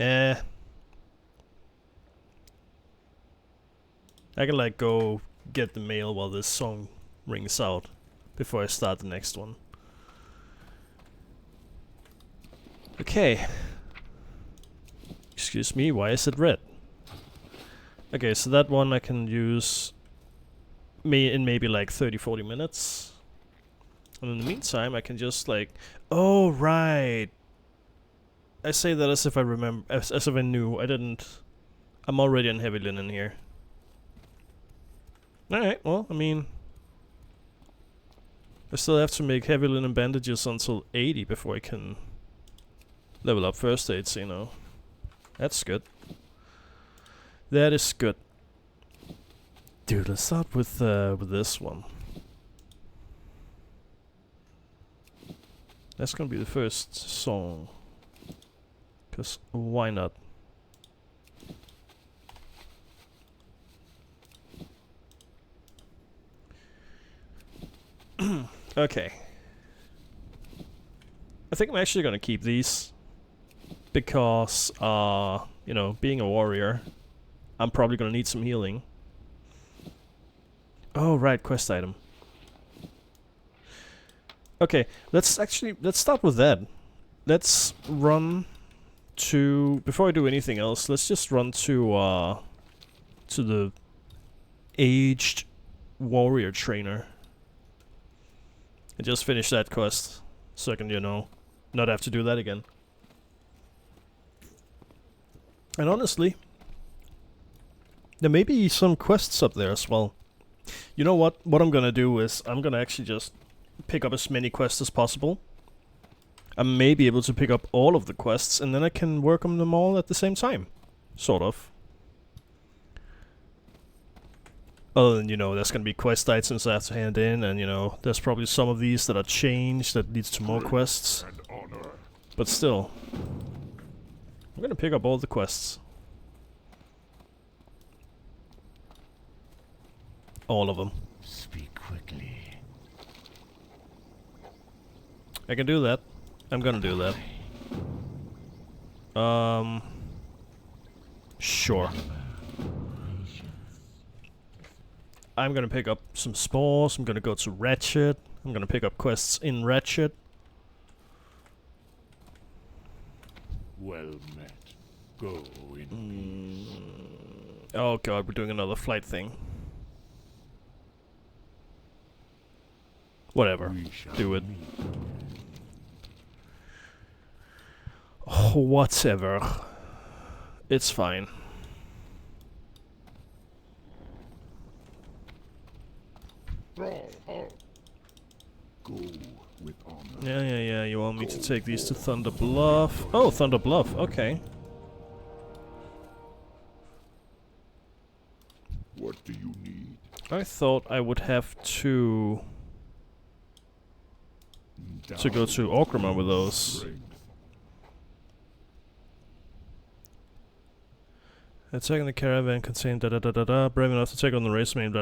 Eh. I can like go get the mail while this song rings out before I start the next one. Okay. Excuse me, why is it red? Okay, so that one I can use in maybe like 30-40 minutes. And in the meantime, I can just like... Oh, right! I say that as if I remember... As if I knew. I didn't... I'm already on heavy linen here. Alright, well, I mean... I still have to make heavy linen bandages until 80 before I can level up first aid, so you know. That's good. That is good. Dude, let's start with this one. That's gonna be the first song. 'Cause why not? Okay. I think I'm actually gonna keep these. Because, you know, being a warrior, I'm probably gonna need some healing. Oh, right, quest item. Okay, let's start with that. Let's run to... Before I do anything else, let's just run to the aged warrior trainer. And just finish that quest. So I can, you know, not have to do that again. And honestly, there may be some quests up there as well. You know what? What I'm gonna do is, I'm gonna actually just pick up as many quests as possible. I may be able to pick up all of the quests, and then I can work on them all at the same time. Sort of. Other than, you know, there's gonna be quest items I have to hand in, and, you know, there's probably some of these that are changed that leads to more quests. But still. I'm gonna pick up all the quests. All of them. Speak quickly. I can do that. I'm gonna do that. Sure. I'm gonna pick up some spores. I'm gonna go to Ratchet. I'm gonna pick up quests in Ratchet. Well met. Go in peace. Oh god, we're doing another flight thing. Whatever. Do it. Oh, whatever. It's fine. Go with honor. Yeah. You want me to take these to Thunder Bluff? Oh, Thunder Bluff. Okay. What do you need? I thought I would have to go to Orgrimmar with those. Attacking the caravan contain brave enough to take on the race main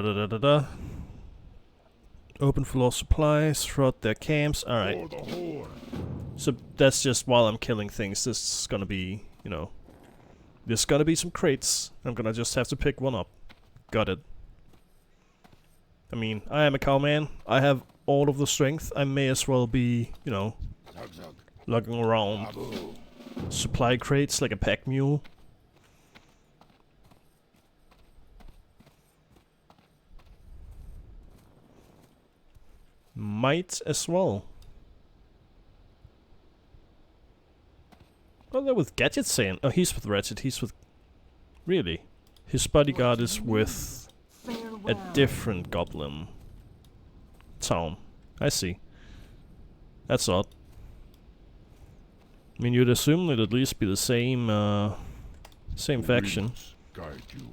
Open floor supplies throughout their camps. Alright. So that's just while I'm killing things. This is gonna be, you know, there's gonna be some crates. I'm gonna just have to pick one up. Got it. I mean, I am a cowman. I have all of the strength. I may as well be, you know, lugging around supply crates like a pack mule. Might as well. Oh, they're with Gadget saying. Oh, he's with Ratchet. He's with... Really? His bodyguard is with a different goblin town. I see. That's odd. I mean, you'd assume it'd at least be the same, same faction. Guide you.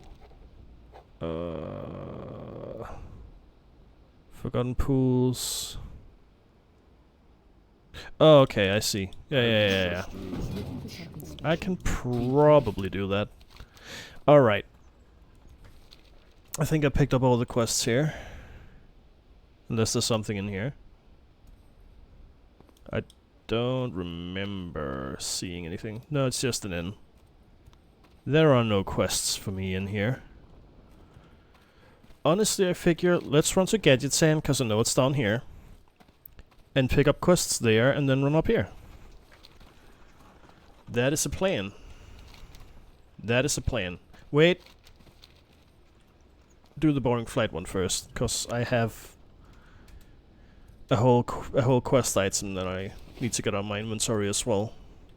Forgotten Pools. Oh, okay, I see. Yeah. I can probably do that. Alright. I think I picked up all the quests here. Unless there's something in here. I don't remember seeing anything. No, it's just an inn. There are no quests for me in here. Honestly, I figure let's run to Gadget Sand, because I know it's down here. And pick up quests there, and then run up here. That is a plan. That is a plan. Wait. Do the boring flight one first, because I have a whole quest item that I need to get on my inventory as well.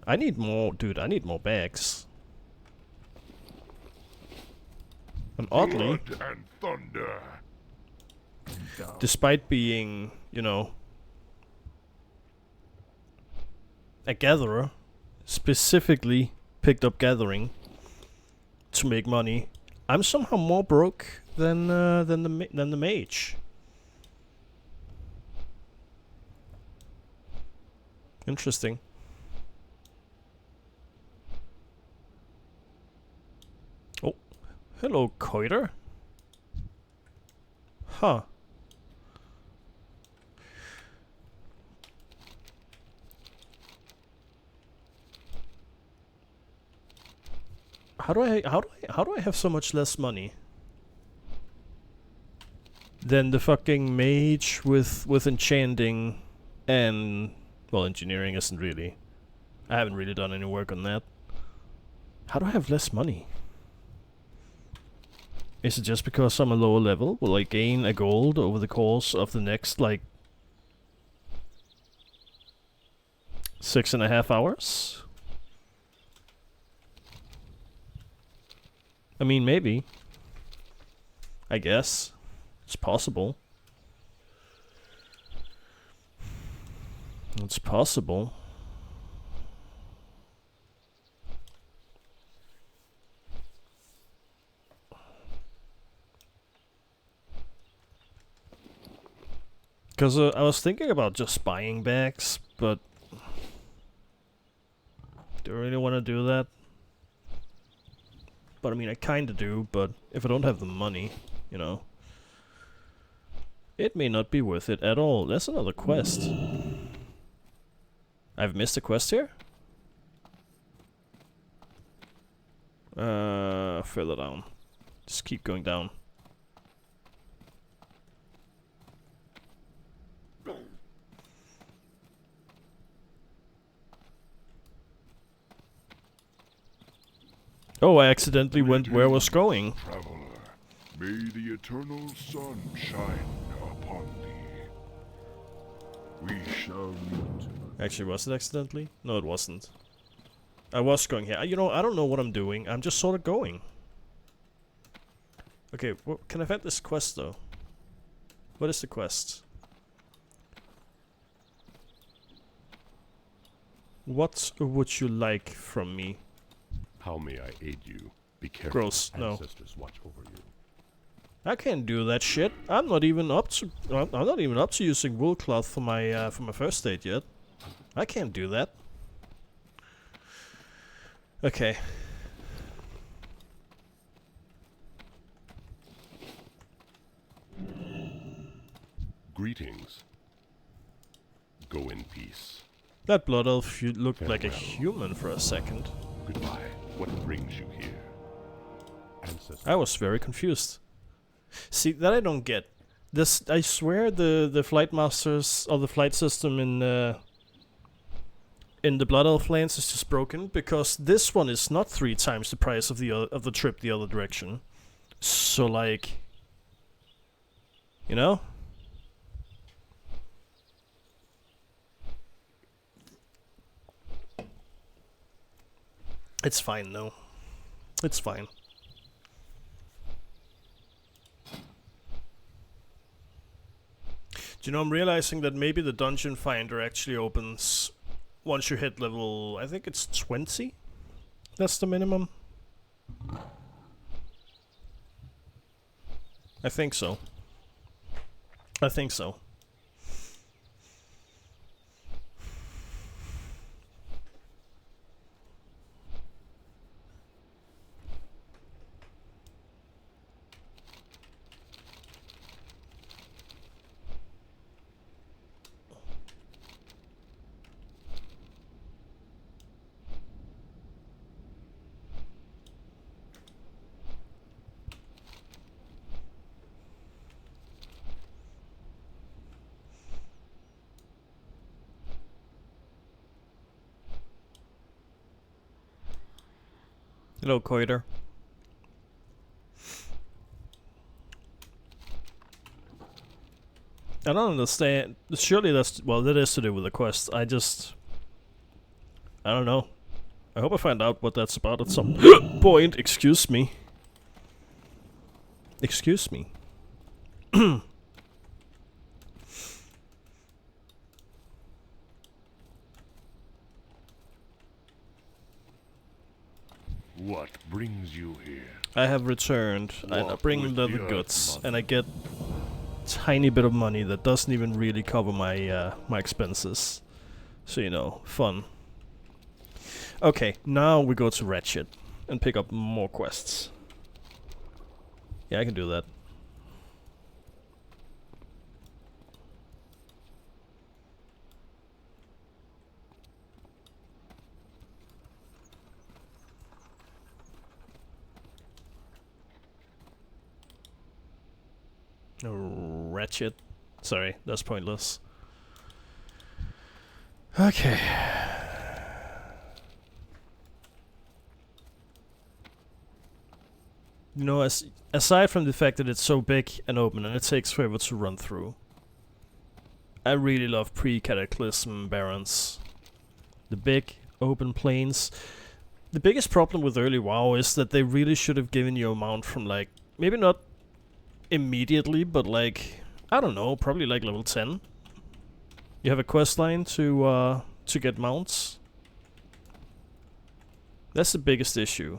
I need more, dude. I need more bags. And oddly, Blood and thunder. despite being, you know, a gatherer, specifically picked up gathering to make money, I'm somehow more broke than the mage. Interesting. Oh, hello, Coiter. Huh. How do I have so much less money than the fucking mage with enchanting and, well, engineering isn't really. I haven't really done any work on that. How do I have less money? Is it just because I'm a lower level? Will I gain a gold over the course of the next, like, 6.5 hours? I mean, maybe. I guess. It's possible. It's possible. Because I was thinking about just buying bags, but do I really want to do that? But I mean, I kinda do, but if I don't have the money, you know, it may not be worth it at all. That's another quest. I've missed a quest here? Further down. Just keep going down. Oh, I accidentally went where I was going. Traveler, may the eternal sun shine upon thee. We shall meet. Actually, was it accidentally? No, it wasn't. I was going here. You know, I don't know what I'm doing. I'm just sort of going. Okay, can I find this quest, though? What is the quest? What would you like from me? How may I aid you? Be careful. Gross, no. Ancestors watch over you. I can't do that shit. I'm not even up to using wool cloth for my first aid yet. I can't do that. Okay. Greetings. Go in peace. That blood elf looked like a Farewell. human for a second. Goodbye. What brings you here? Ancestors. I was very confused. See, that I don't get. This, I swear, the flight masters or the flight system in the Blood Elf lands is just broken, because this one is not 3 times the price of the trip the other direction. So like, you know? It's fine though. It's fine. Do you know, I'm realizing that maybe the dungeon finder actually opens once you hit level, I think it's 20? That's the minimum? I think so. I think so. Hello, Coiter. I don't understand. Surely that's... Well, that is to do with the quest. I don't know. I hope I find out what that's about at some point. Excuse me. Excuse me. What brings you here? I have returned. I Walk bring with the the earth, goods, mother. and I get tiny bit of money that doesn't even really cover my my expenses. So you know, fun. Okay, now we go to Ratchet and pick up more quests. Yeah, I can do that. Ratchet. Sorry, that's pointless. Okay. You know, aside from the fact that it's so big and open and it takes forever to run through, I really love pre-Cataclysm Barrens. The big open plains. The biggest problem with early WoW is that they really should have given you a mount from like, maybe not immediately, but like, I don't know, probably like level 10. You have a quest line to get mounts. That's the biggest issue.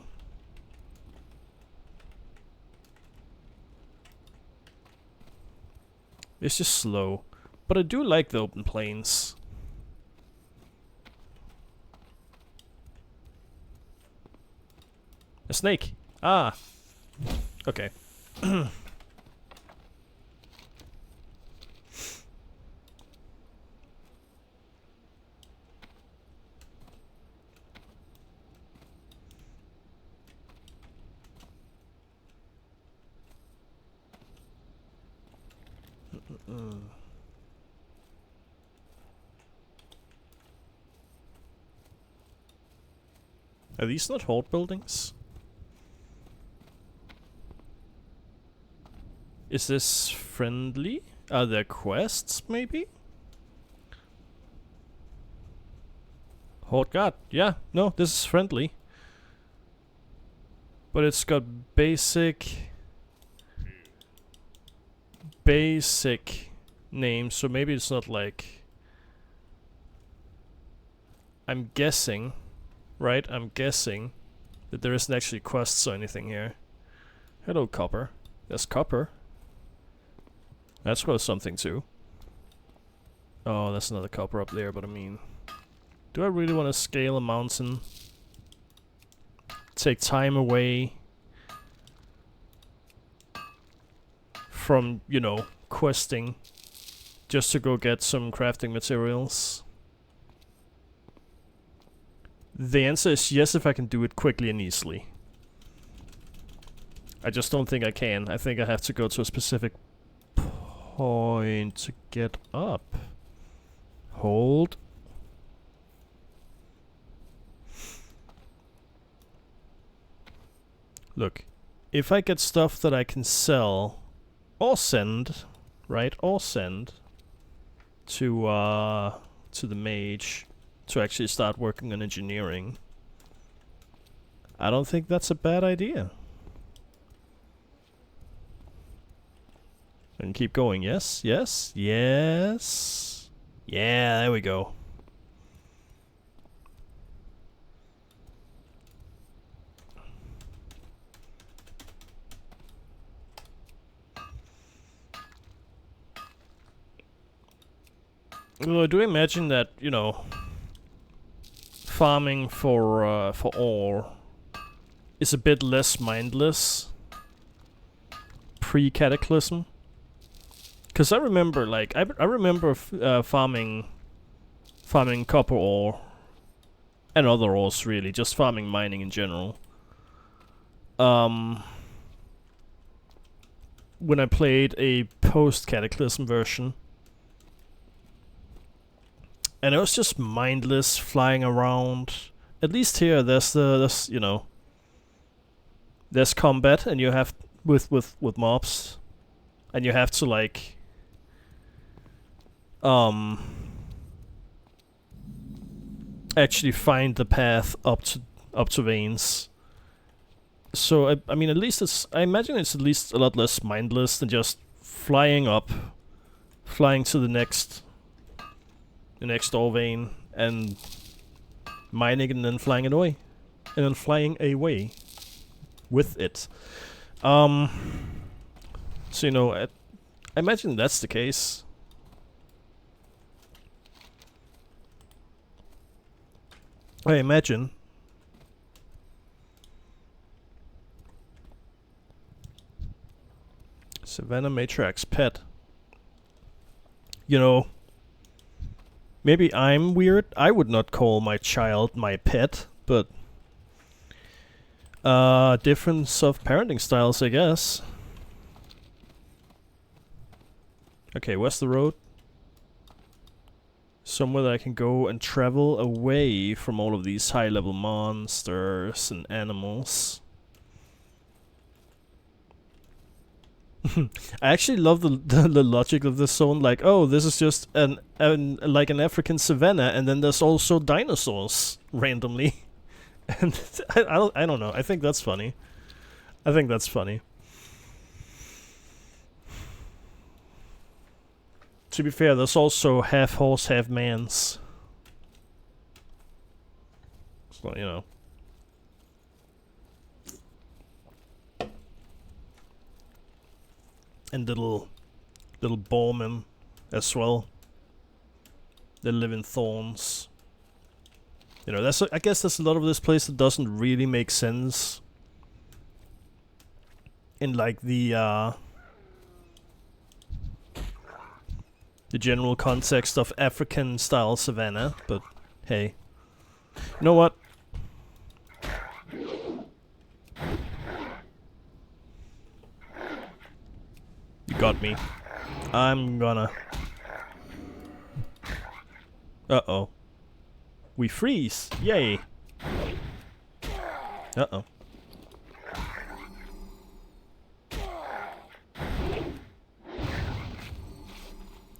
It's just slow. But I do like the open plains. A snake. Ah. Okay. Are these not horde buildings? Is this friendly? Are there quests, maybe? Horde guard. Yeah, no, this is friendly. But it's got basic names, so maybe it's not like... I'm guessing, right? I'm guessing that there isn't actually quests or anything here. Hello, copper. There's copper. That's worth something too. Oh, that's another copper up there, but I mean... Do I really want to scale a mountain? Take time away from, you know, questing just to go get some crafting materials? The answer is yes if I can do it quickly and easily. I just don't think I can. I think I have to go to a specific point to get up. Hold. Look, if I get stuff that I can sell or send, right, or send to the mage to actually start working on engineering, I don't think that's a bad idea. And keep going. Yes, yes, yes. Yeah, there we go. Well, I do imagine that, you know, farming for ore is a bit less mindless pre-Cataclysm. Cause I remember, like, I remember farming copper ore and other ores, really, just farming mining in general. When I played a post-Cataclysm version. And it was just mindless, flying around. At least here, there's you know, there's combat, and you have with mobs, and you have to like actually find the path up to veins. So I mean, at least I imagine it's at least a lot less mindless than just flying up, flying to the next ore vein and mining, and then flying it away, and then flying away with it. So you know, I imagine that's the case. I imagine. Savannah Matrax pet. You know, maybe I'm weird. I would not call my child my pet, but difference of parenting styles, I guess. Okay, where's the road? Somewhere that I can go and travel away from all of these high-level monsters and animals. I actually love the logic of this zone. Like, oh, this is just like an African savanna, and then there's also dinosaurs randomly. And I don't know. I think that's funny. I think that's funny. To be fair, there's also half horse, half man's. So, you know. And little bowmen as well. They live in thorns. You know, I guess there's a lot of this place that doesn't really make sense in like the general context of African style savanna, but hey. You know what? You got me. I'm gonna... Uh-oh. We freeze! Yay! Uh-oh.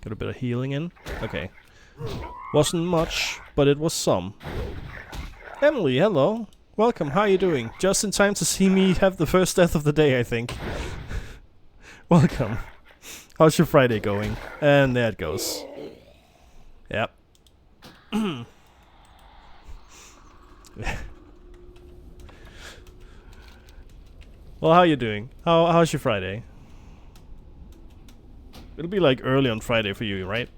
Got a bit of healing in. Okay. Wasn't much, but it was some. Emily, hello! Welcome, how are you doing? Just in time to see me have the first death of the day, I think. Welcome. How's your Friday going? And there it goes. Yep. Well, how you doing? How's your Friday? It'll be like early on Friday for you, right?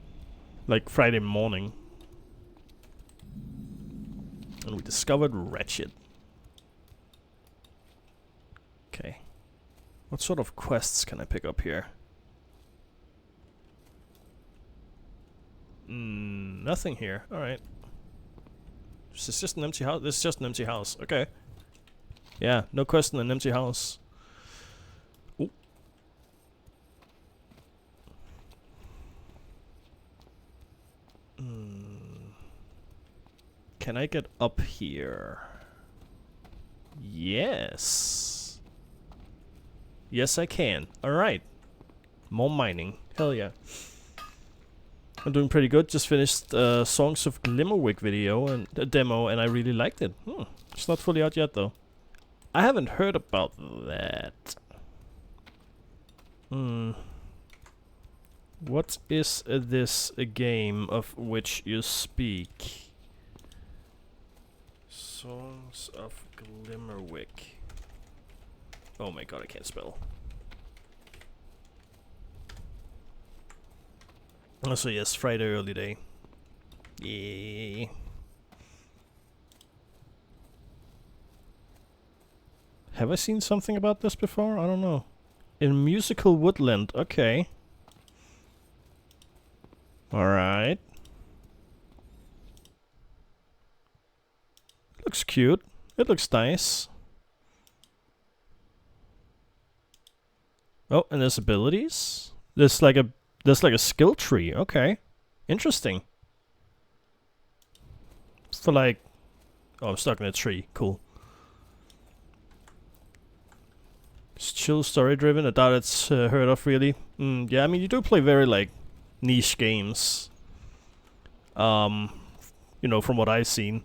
Like Friday morning. And we discovered Wretched. Okay. What sort of quests can I pick up here? Nothing here. Alright. This is just an empty house. This is just an empty house. Okay. Yeah, no quest in an empty house. Ooh. Can I get up here? Yes. Yes, I can. Alright. More mining. Hell yeah. I'm doing pretty good. Just finished Songs of Glimmerwick video and a demo, and I really liked it. It's not fully out yet, though. I haven't heard about that. What is this a game of which you speak? Songs of Glimmerwick. Oh my god, I can't spell. Also, yes, Friday early day. Yeah. Have I seen something about this before? I don't know. In Musical Woodland, okay. Alright. Looks cute. It looks nice. Oh, and there's abilities? There's like a skill tree. Okay. Interesting. So like... Oh, I'm stuck in a tree. Cool. Chill story driven. I doubt it's heard of really. Yeah, I mean you do play very like niche games. You know, from what I've seen,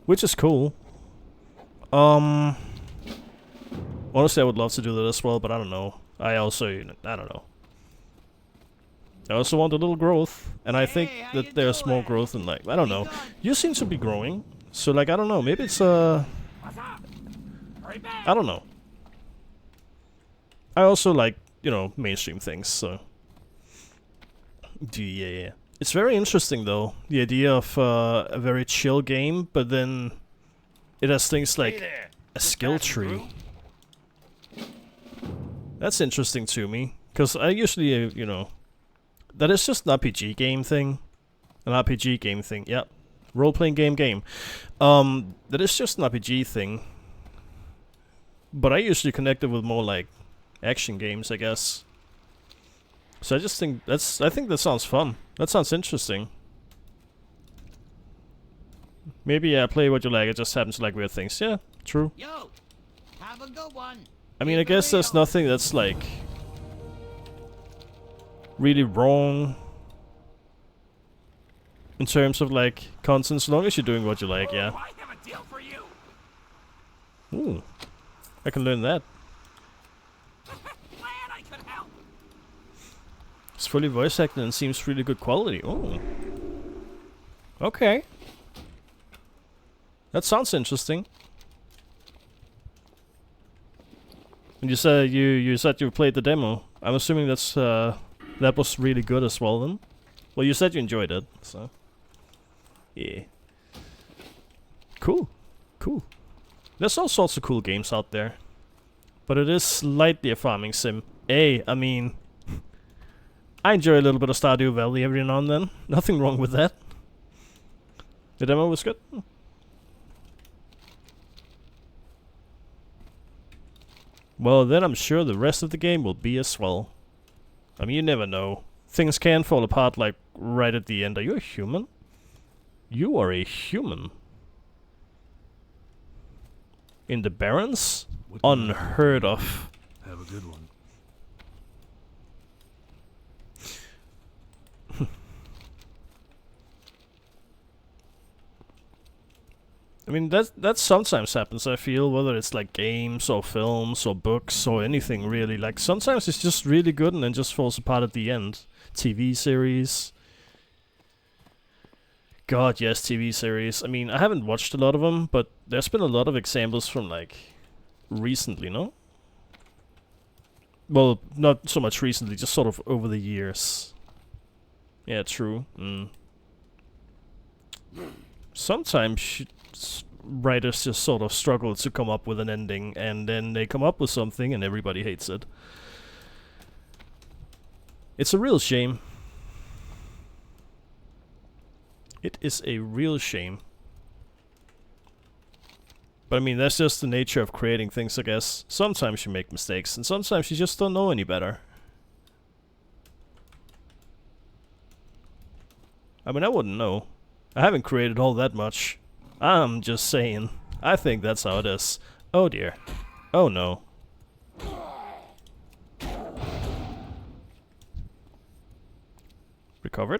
which is cool. Honestly, I would love to do that as well, but I don't know. I also, I don't know. I also want a little growth, and I think that there's more growth in like, I don't know. You seem to be growing, so like, I don't know, maybe it's I don't know. I also like, you know, mainstream things, so. Yeah. It's very interesting though, the idea of a very chill game, but then it has things like a skill tree. That's interesting to me, because I usually, you know, that is just an RPG game thing. An RPG game thing, yep. Role-playing game. That is just an RPG thing. But I usually connect it with more like action games, I guess. So I just think I think that sounds fun. That sounds interesting. Maybe play what you like, it just happens to like weird things. Yeah, true. Yo, have a good one. I mean, I guess there's nothing that's like really wrong in terms of like content, as long as you're doing what you like, yeah. I have a deal for you. Ooh, I can learn that. Glad I could help. It's fully voice acted and seems really good quality. Oh, okay. That sounds interesting. And you said you said you played the demo. I'm assuming that's that was really good as well then. Well, you said you enjoyed it, so yeah. Cool. There's all sorts of cool games out there, but it is slightly a farming sim. I mean, I enjoy a little bit of Stardew Valley every now and then. Nothing wrong with that. The demo was good. Well, then I'm sure the rest of the game will be as well. I mean, you never know. Things can fall apart, like, right at the end. Are you a human? You are a human. In the Barrens? Unheard of. Have a good one. I mean, that sometimes happens, I feel, whether it's like games or films or books or anything really. Like, sometimes it's just really good and then just falls apart at the end. TV series. God, yes, TV series. I mean, I haven't watched a lot of them, but there's been a lot of examples from, like, recently, no? Well, not so much recently, just sort of over the years. Yeah, true. Sometimes writers just sort of struggle to come up with an ending, and then they come up with something and everybody hates it. It's a real shame. It is a real shame. But I mean, that's just the nature of creating things, I guess. Sometimes you make mistakes, and sometimes you just don't know any better. I mean, I wouldn't know. I haven't created all that much. I'm just saying. I think that's how it is. Oh dear. Oh no. Recovered.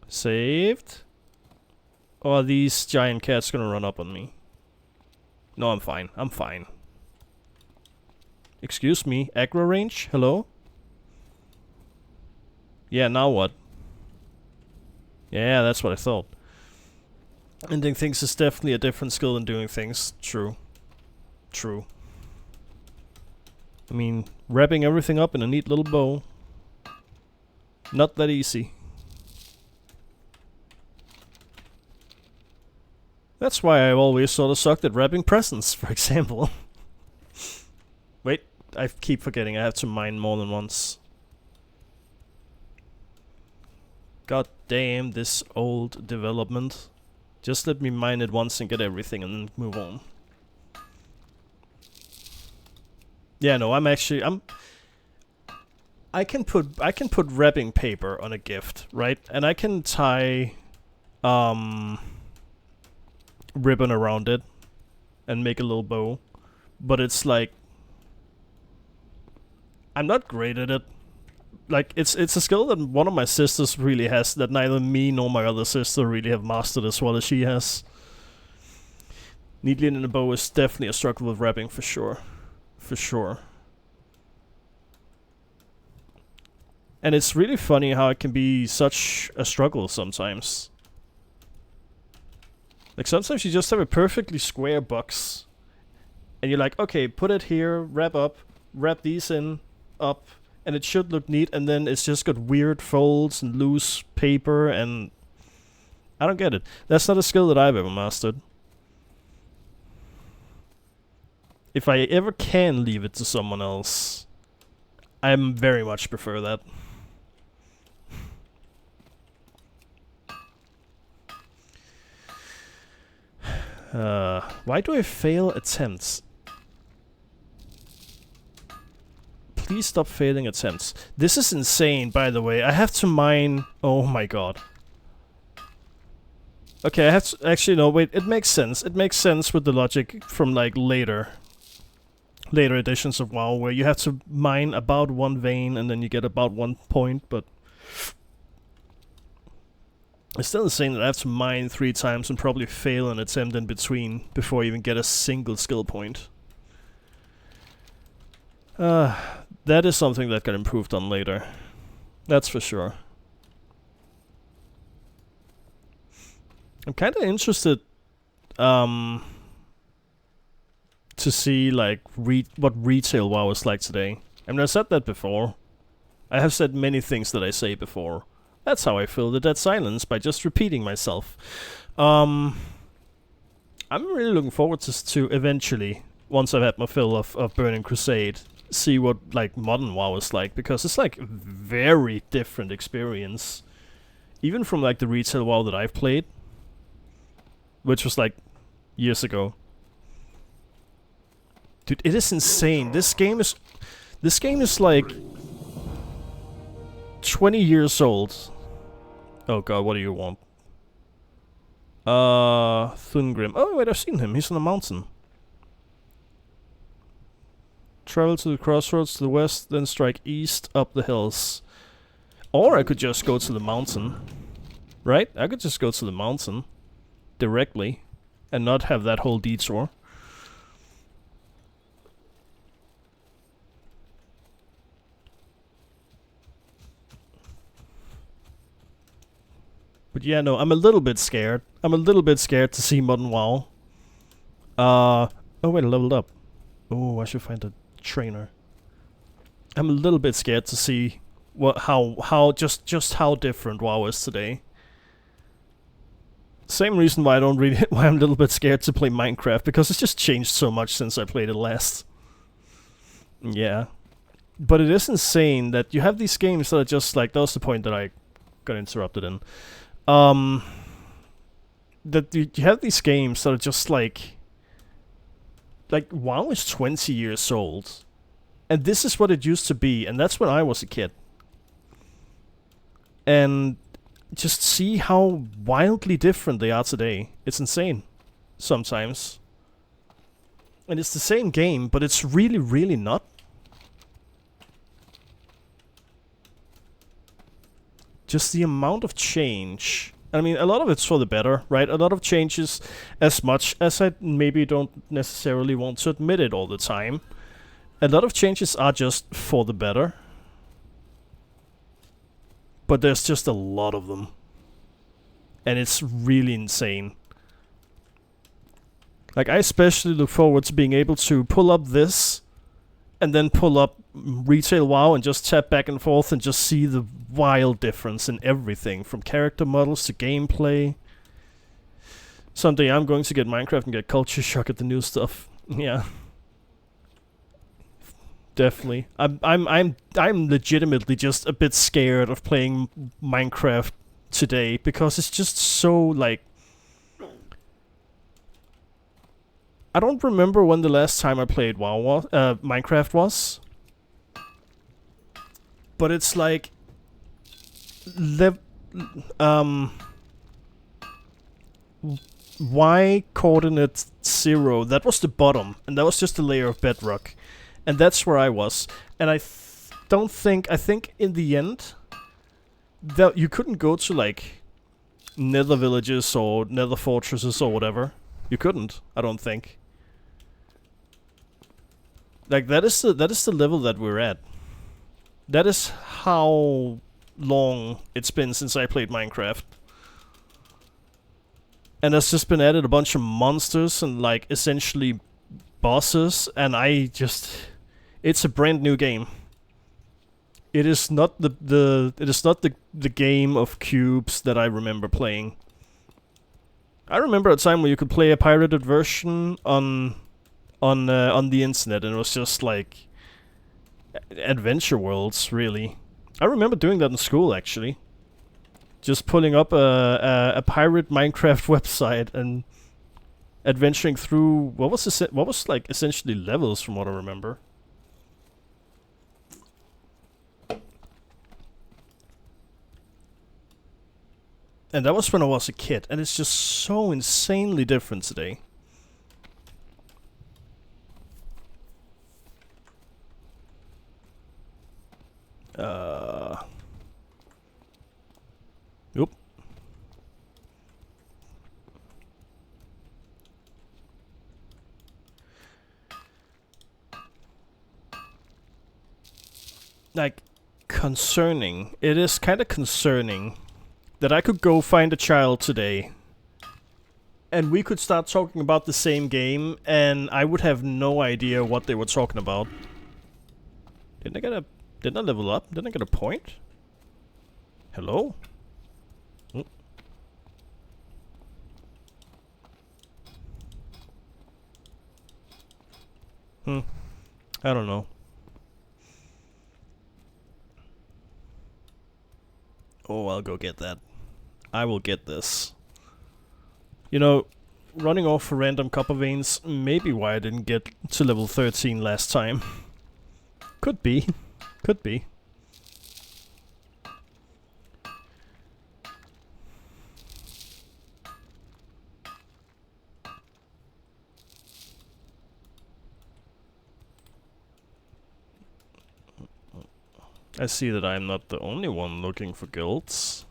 Saved. Or are these giant cats gonna run up on me? No, I'm fine. I'm fine. Excuse me. Aggro range? Hello? Yeah, now what? Yeah, that's what I thought. Ending things is definitely a different skill than doing things. True. True. I mean, wrapping everything up in a neat little bow. Not that easy. That's why I've always sort of sucked at wrapping presents, for example. Wait, I keep forgetting I have to mine more than once. God damn this old development. Just let me mine it once and get everything and then move on. Yeah, no, I can put wrapping paper on a gift, right? And I can tie ribbon around it and make a little bow. but it's like I'm not great at it. Like it's a skill that one of my sisters really has that neither me nor my other sister really have mastered as well as she has. Needling in a bow is definitely a struggle with wrapping for sure. For sure. And it's really funny how it can be such a struggle sometimes. Like sometimes you just have a perfectly square box. And you're like, okay, put it here, wrap these in, up, and it should look neat, and then it's just got weird folds and loose paper, and I don't get it. That's not a skill that I've ever mastered. If I ever can leave it to someone else, I very much prefer that. Why do I fail attempts? Please stop failing attempts. This is insane, by the way. I have to mine... Oh my god. Okay, I have to... Actually, no, wait. It makes sense. It makes sense with the logic from, like, later editions of WoW, where you have to mine about 1 vein, and then you get about 1 point, but... It's still insane that I have to mine 3 times and probably fail an attempt in between before I even get a single skill point. That is something that got improved on later. That's for sure. I'm kind of interested to see like what retail WoW is like today. I mean, I said that before. I have said many things that I say before. That's how I fill the dead silence, by just repeating myself. I'm really looking forward to eventually, once I've had my fill of Burning Crusade, see what like modern WoW is like, because it's like a very different experience, even from like the retail WoW that I've played, which was like years ago. Dude, it is insane. This game is like 20 years old. Oh god, what do you want? Thungrim. Oh wait, I've seen him. He's on a mountain. Travel to the crossroads to the west, then strike east up the hills. Or I could just go to the mountain. Right? I could just go to the mountain directly and not have that whole detour. But yeah, no, I'm a little bit scared. I'm a little bit scared to see modern WoW. Oh wait, I leveled up. Oh, I should find a trainer. I'm a little bit scared to see how different WoW is today. Same reason why why I'm a little bit scared to play Minecraft, because it's just changed so much since I played it last. Yeah. But it is insane that you have these games that are just like, that was the point that I got interrupted in. That you have these games that are just like WoW is 20 years old, and this is what it used to be, and that's when I was a kid. And just see how wildly different they are today. It's insane, sometimes. And it's the same game, but it's really, really not. Just the amount of change. I mean, a lot of it's for the better, right? A lot of changes, as much as I maybe don't necessarily want to admit it all the time. A lot of changes are just for the better. But there's just a lot of them. And it's really insane. Like, I especially look forward to being able to pull up this, and then pull up Retail WoW and just tap back and forth and just see the wild difference in everything, from character models to gameplay. Someday I'm going to get Minecraft and get culture shock at the new stuff. Yeah. Definitely. I'm legitimately just a bit scared of playing Minecraft today, because it's just so like, I don't remember when the last time I played Minecraft was. But it's like Y coordinate 0, that was the bottom, and that was just a layer of bedrock. And that's where I was. And I think in the end, that you couldn't go to like nether villages or nether fortresses or whatever. You couldn't, I don't think. Like that is the level that we're at. That is how long it's been since I played Minecraft. And there's just been added a bunch of monsters and like essentially bosses, and it's a brand new game. It is not the game of cubes that I remember playing. I remember a time where you could play a pirated version on the internet, and it was just like adventure worlds, really. I remember doing that in school, actually. Just pulling up a pirate Minecraft website and adventuring through what was like essentially levels, from what I remember. And that was when I was a kid, and it's just so insanely different today. Oop. Like, concerning. It is kind of concerning that I could go find a child today, and we could start talking about the same game, and I would have no idea what they were talking about. Didn't I level up? Didn't I get a point? Hello? Oh. I don't know. Oh, I'll go get that. I will get this. You know, running off for random copper veins may be why I didn't get to level 13 last time. Could be. Could be. I see that I'm not the only one looking for guilds.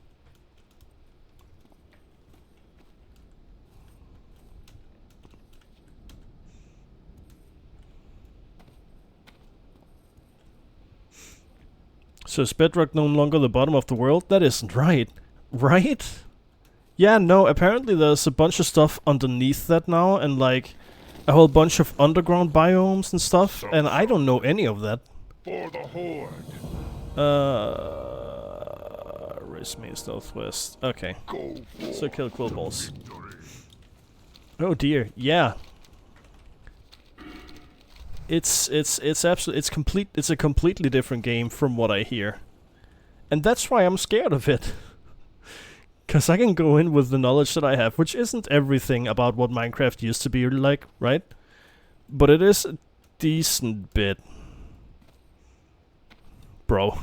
So is bedrock no longer the bottom of the world? That isn't right. Right? Yeah, no, apparently there's a bunch of stuff underneath that now, and like a whole bunch of underground biomes and stuff, and I don't know any of that. For the Horde. Race me southwest. Okay. Go for So kill quill balls. victory. Oh dear, yeah. It's absolutely, it's a completely different game from what I hear. And that's why I'm scared of it. Cause I can go in with the knowledge that I have, which isn't everything about what Minecraft used to be like, right? But it is a decent bit. Bro.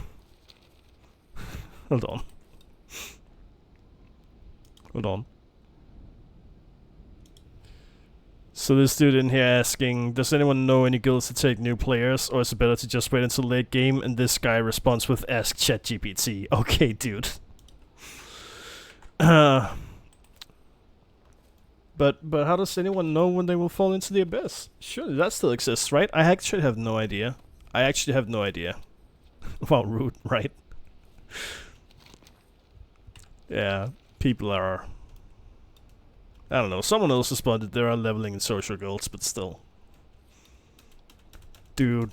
Hold on. Hold on. So this dude in here asking, does anyone know any guilds to take new players, or is it better to just wait until late game? And this guy responds with ask ChatGPT. Okay, dude. But how does anyone know when they will fall into the abyss? Surely that still exists, right? I actually have no idea. I actually have no idea. Wow, rude, right? Yeah, people are... I don't know, someone else responded there are leveling in social guilds, but still. Dude,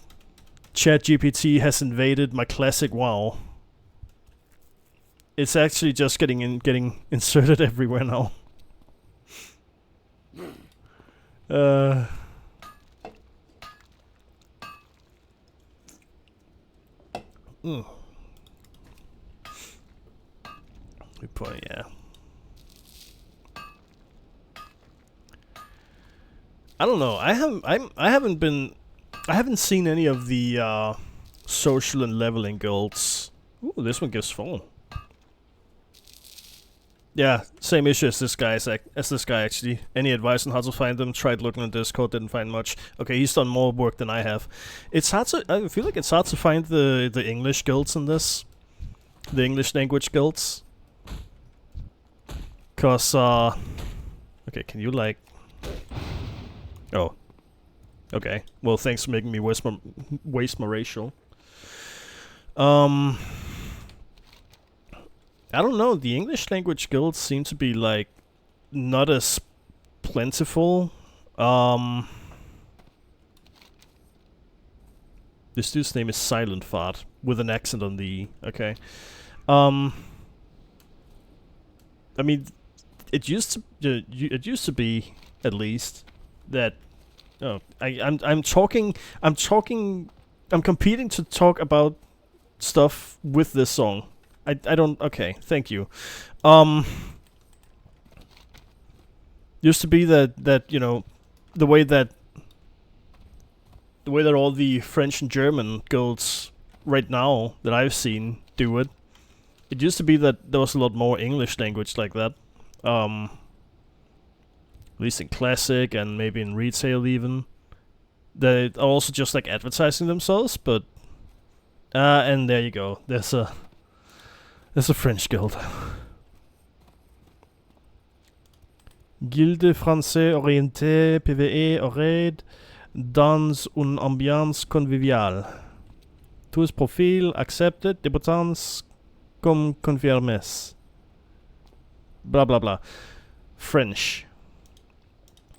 ChatGPT has invaded my classic WoW. It's actually just getting inserted everywhere now. Good point, yeah. I don't know. I haven't seen any of the social and leveling guilds. Ooh, this one gives phone. Yeah, same issue as this guy. As this guy actually. Any advice on how to find them? Tried looking on Discord, didn't find much. Okay, he's done more work than I have. It's hard to. I feel like it's hard to find the English guilds in this, the English language guilds. Cause okay, can you like? Oh, okay. Well, thanks for making me waste my racial. I don't know, the English language guilds seem to be, like, not as plentiful. This dude's name is Silent Fart, with an accent on the E, okay. I mean, it used to be, at least, that, oh, I'm competing to talk about stuff with this song. I don't, okay, thank you. Used to be that, you know, the way that all the French and German guilds right now that I've seen do it, it used to be that there was a lot more English language like that. At least in Classic and maybe in retail even. They are also just like advertising themselves, but and there you go. There's a French guild. Gilde français orienté, PvE, raid, dans une ambiance conviviale. Tous profils accepted, débutants comme confirmes. Blah blah blah. French.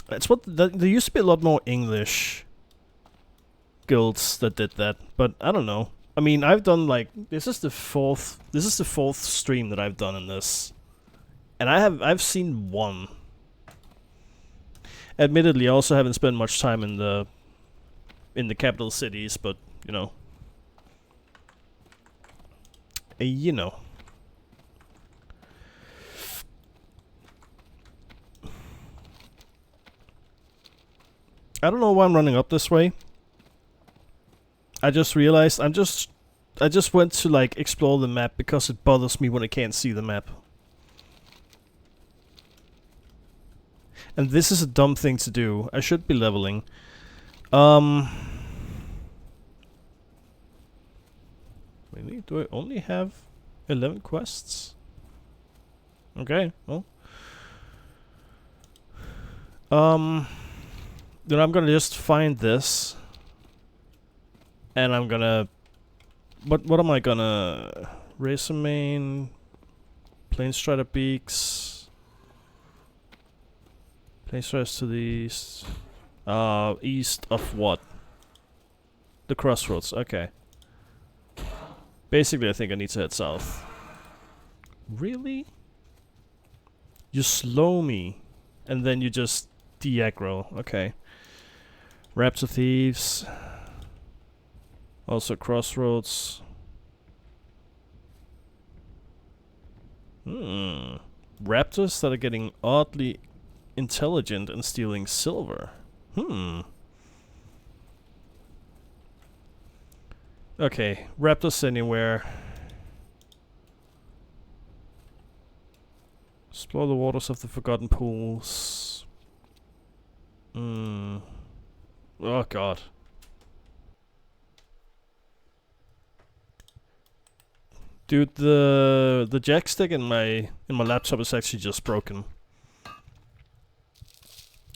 That's what there used to be a lot more English guilds that did that, but I don't know. I mean, I've done like this is the fourth stream that I've done in this, and I've seen one. Admittedly, I also haven't spent much time in the capital cities, but you know, you know. I don't know why I'm running up this way. I just realized I just went to like explore the map because it bothers me when I can't see the map. And this is a dumb thing to do. I should be leveling. Really? Do I only have 11 quests? Okay, well. Then I'm gonna just find this. And I'm gonna... What am I gonna... Racer Plain Strider Peaks... Plain Striders to the east... east of what? The Crossroads, okay. Basically, I think I need to head south. Really? You slow me, and then you just de-aggro, okay. Raptor Thieves... Also Crossroads. Raptors that are getting oddly intelligent and stealing silver. Okay, raptors anywhere. Explore the waters of the Forgotten Pools. Oh god. Dude, the jack stick in my laptop is actually just broken.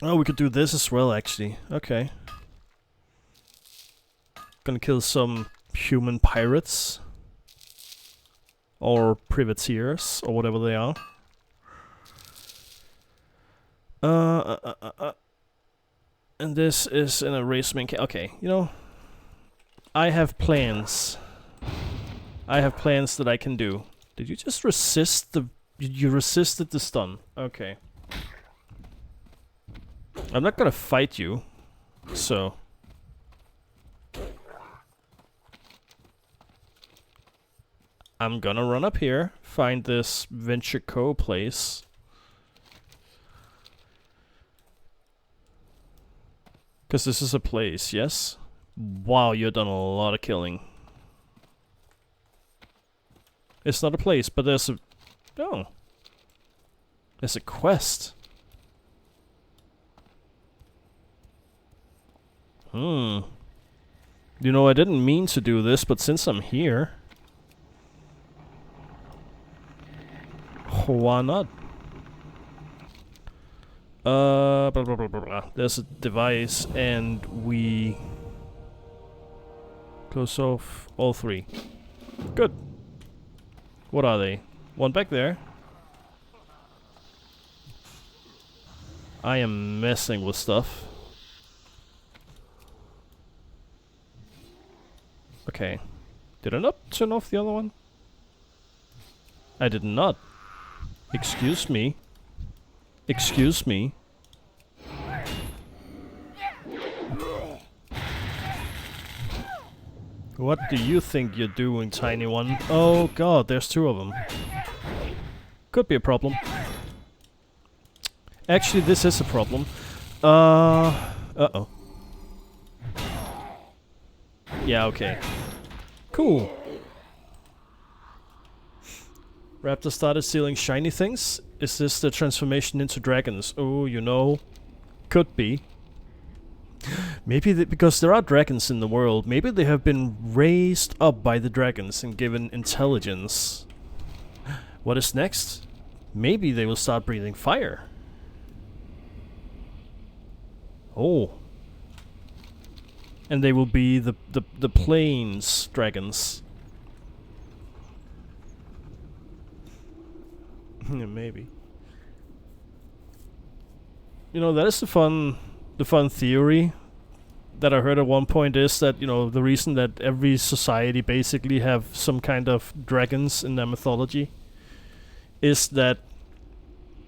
Oh, we could do this as well, actually. Okay. Gonna kill some human pirates. Or privateers, or whatever they are. And this is in a raceman okay, you know. I have plans. I have plans that I can do. Did you just resist the... You resisted the stun. Okay. I'm not gonna fight you. So... I'm gonna run up here, find this Venture Co. place. Because this is a place, yes? Wow, you've done a lot of killing. It's not a place, but there's a... Oh. There's a quest. You know, I didn't mean to do this, but since I'm here... why not? Blah, blah, blah, blah, blah. There's a device, and we... close off all 3. Good. What are they? One back there. I am messing with stuff. Okay. Did I not turn off the other one? I did not. Excuse me. Excuse me. What do you think you're doing, tiny one? Oh god, there's 2 of them. Could be a problem. Actually, this is a problem. Uh-oh. Yeah, okay. Cool. Raptor started stealing shiny things? Is this the transformation into dragons? Oh, you know. Could be. Maybe because there are dragons in the world, maybe they have been raised up by the dragons and given intelligence. What is next? Maybe they will start breathing fire. Oh. And they will be the plains dragons. Yeah, maybe. You know, that is the fun theory that I heard at one point is that, you know, the reason that every society basically have some kind of dragons in their mythology is that,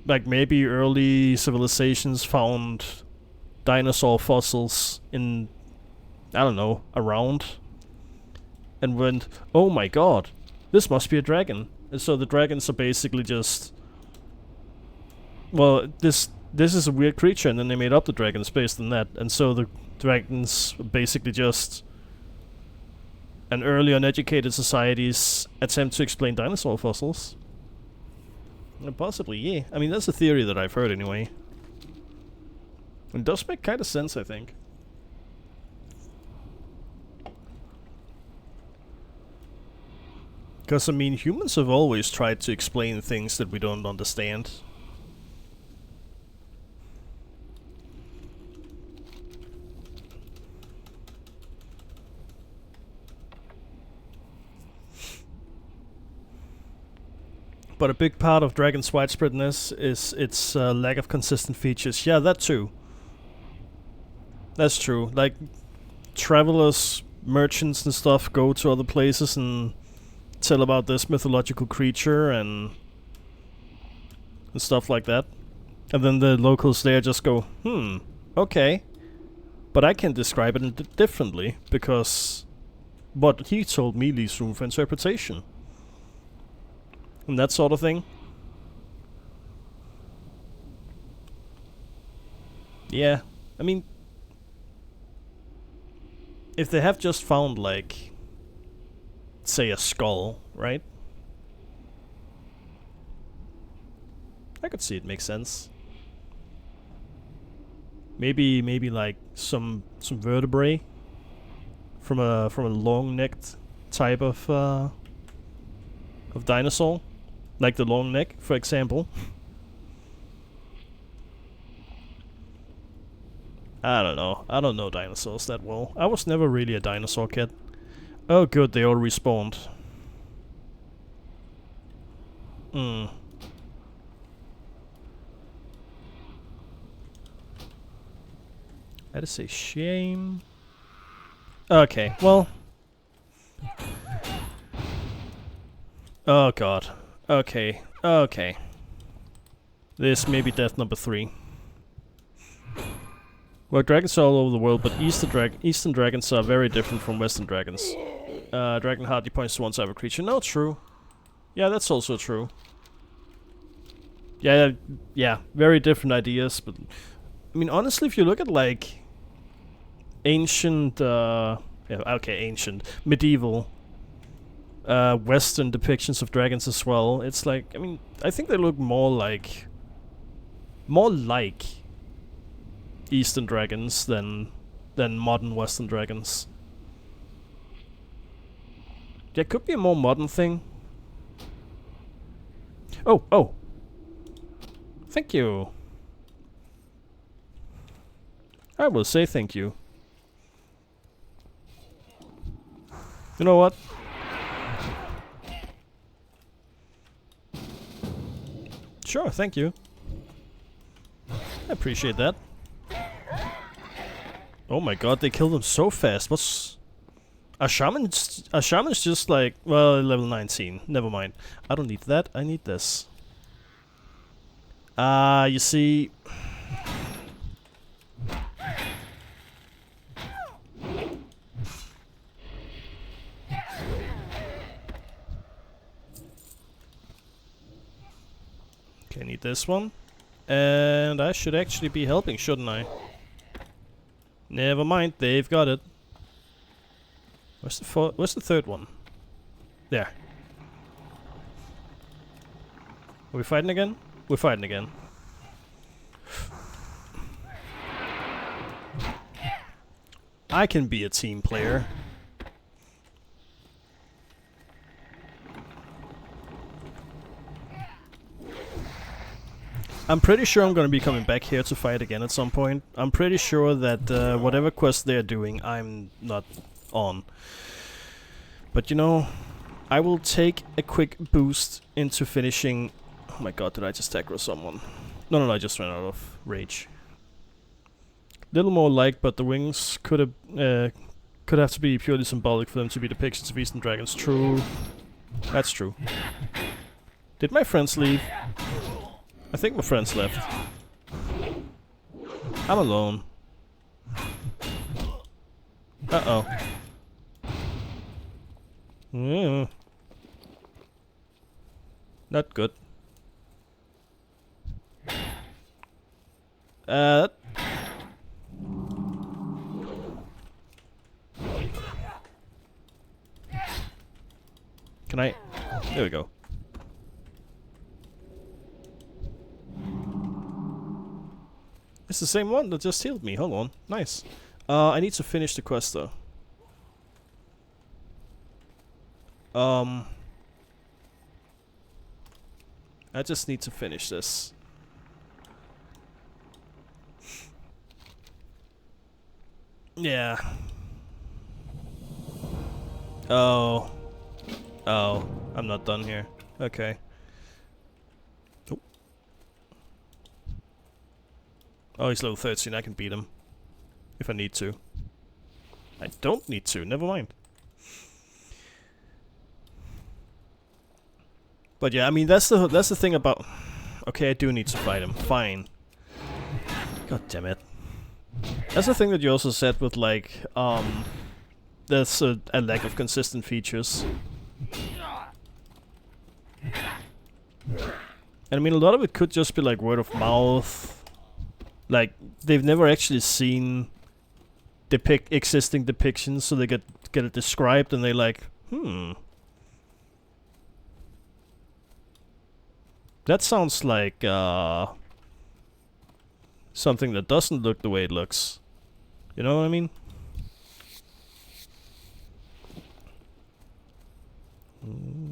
like, maybe early civilizations found dinosaur fossils in, I don't know, around, and went, oh my god, this must be a dragon. And so the dragons are basically just, well, this is a weird creature, and then they made up the dragons based on that. And so the dragons are basically just an early uneducated society's attempt to explain dinosaur fossils. Possibly, yeah. I mean, that's a theory that I've heard anyway. It does make kind of sense, I think. Because, I mean, humans have always tried to explain things that we don't understand. But a big part of Dragon's widespreadness is its lack of consistent features. Yeah, that too. That's true. Like, travelers, merchants and stuff go to other places and tell about this mythological creature and stuff like that. And then the locals there just go, okay. But I can describe it differently, because what he told me leaves room for interpretation. And that sort of thing. Yeah, I mean, if they have just found, like, say a skull, right? I could see it makes sense. Maybe like some vertebrae from a long-necked type of dinosaur, like the long neck, for example. I don't know. I don't know dinosaurs that well. I was never really a dinosaur kid. Oh good, they all respawned. That is a shame. Okay, well. Oh god. Okay, okay. This may be death number 3. Well, dragons are all over the world, but Eastern dragons are very different from Western dragons. Dragon hardly points to one type of creature. No, true. Yeah, that's also true. Yeah, very different ideas, but... I mean, honestly, if you look at, like... ancient, medieval... Western depictions of dragons as well, it's like... I mean, I think they look more like... more like Eastern dragons than modern Western dragons. There could be a more modern thing. Oh, oh. Thank you. I will say thank you. You know what? Sure, thank you. I appreciate that. Oh my god, they killed him so fast. What's... A shaman's just like... Well, level 19. Never mind. I don't need that. I need this. You see... Okay, I need this one. And I should actually be helping, shouldn't I? Never mind, they've got it. Where's the third one? There. Are we fighting again? We're fighting again. I can be a team player. I'm pretty sure I'm gonna be coming back here to fight again at some point. I'm pretty sure that whatever quest they're doing, I'm not on. But you know, I will take a quick boost into finishing... Oh my god, did I just aggro someone? No, I just ran out of rage. Little more like, but the wings could have to be purely symbolic for them to be depictions of Eastern dragons. True. That's true. Did my friends leave? I think my friends left. I'm alone. Uh-oh. Not good. Can I... There we go. It's the same one that just healed me. Hold on. Nice. I need to finish the quest though. I just need to finish this. Yeah. Oh. Oh. I'm not done here. Okay. Oh. Oh, he's level 13. I can beat him. If I need to. I don't need to. Never mind. But yeah, I mean, that's the thing about... Okay, I do need to fight him. Fine. God damn it. That's the thing that you also said with, like, there's a lack of consistent features. And I mean, a lot of it could just be, like, word of mouth. Like, they've never actually seen existing depictions, so they get it described, and they're like, that sounds like, something that doesn't look the way it looks. You know what I mean?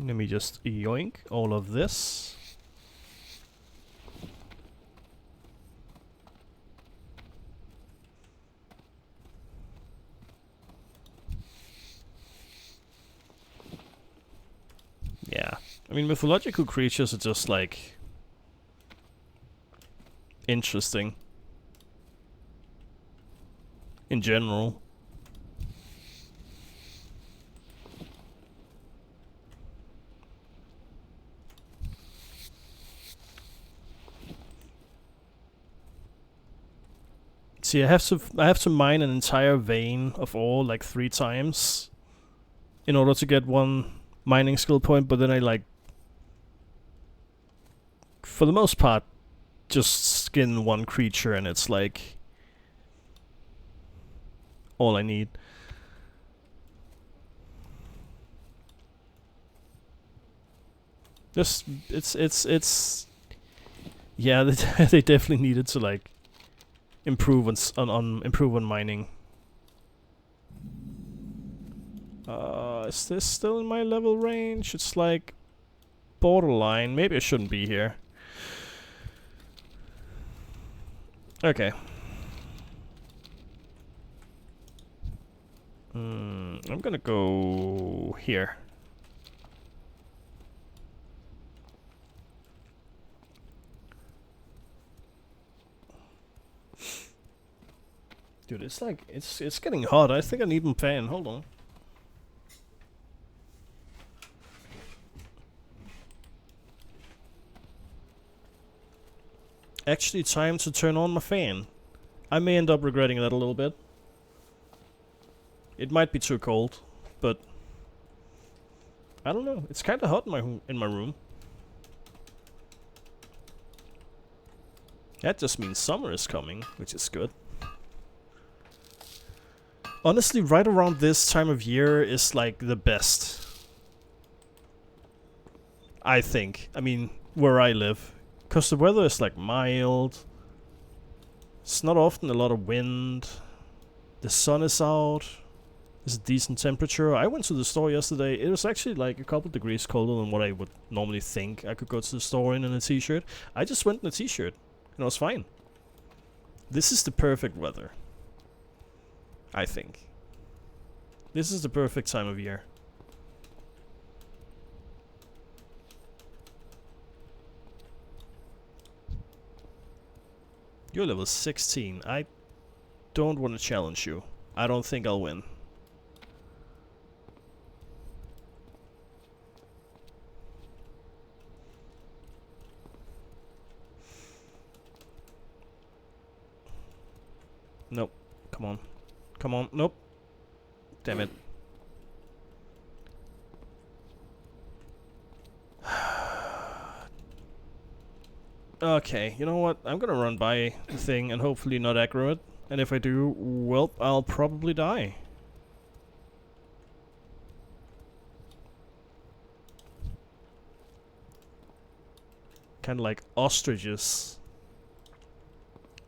Let me just yoink all of this. Yeah. I mean, mythological creatures are just like... interesting. In general. See, I have to mine an entire vein of ore like 3 times in order to get 1 mining skill point, but then I like, for the most part, just skin 1 creature and it's like all I need. It's Yeah, they definitely needed to like improve on improve on mining. Is this still in my level range? It's like borderline. Maybe I shouldn't be here. Okay. I'm gonna go here. Dude, it's like it's getting hot. I think I need a fan. Hold on. Actually, time to turn on my fan. I may end up regretting that a little bit. It might be too cold, but I don't know. It's kind of hot in my room. That just means summer is coming, which is good. Honestly, right around this time of year is like the best. I think. I mean, where I live. Because the weather is like mild. It's not often a lot of wind. The sun is out. It's a decent temperature. I went to the store yesterday. It was actually like a couple degrees colder than what I would normally think I could go to the store in a t-shirt. I just went in a t-shirt. And I was fine. This is the perfect weather. I think. This is the perfect time of year. You're level 16. I don't want to challenge you. I don't think I'll win. Nope. Come on. Come on. Nope. Damn it. Okay, you know what? I'm gonna run by the thing and hopefully not aggro it. And if I do, well, I'll probably die. Kinda like ostriches.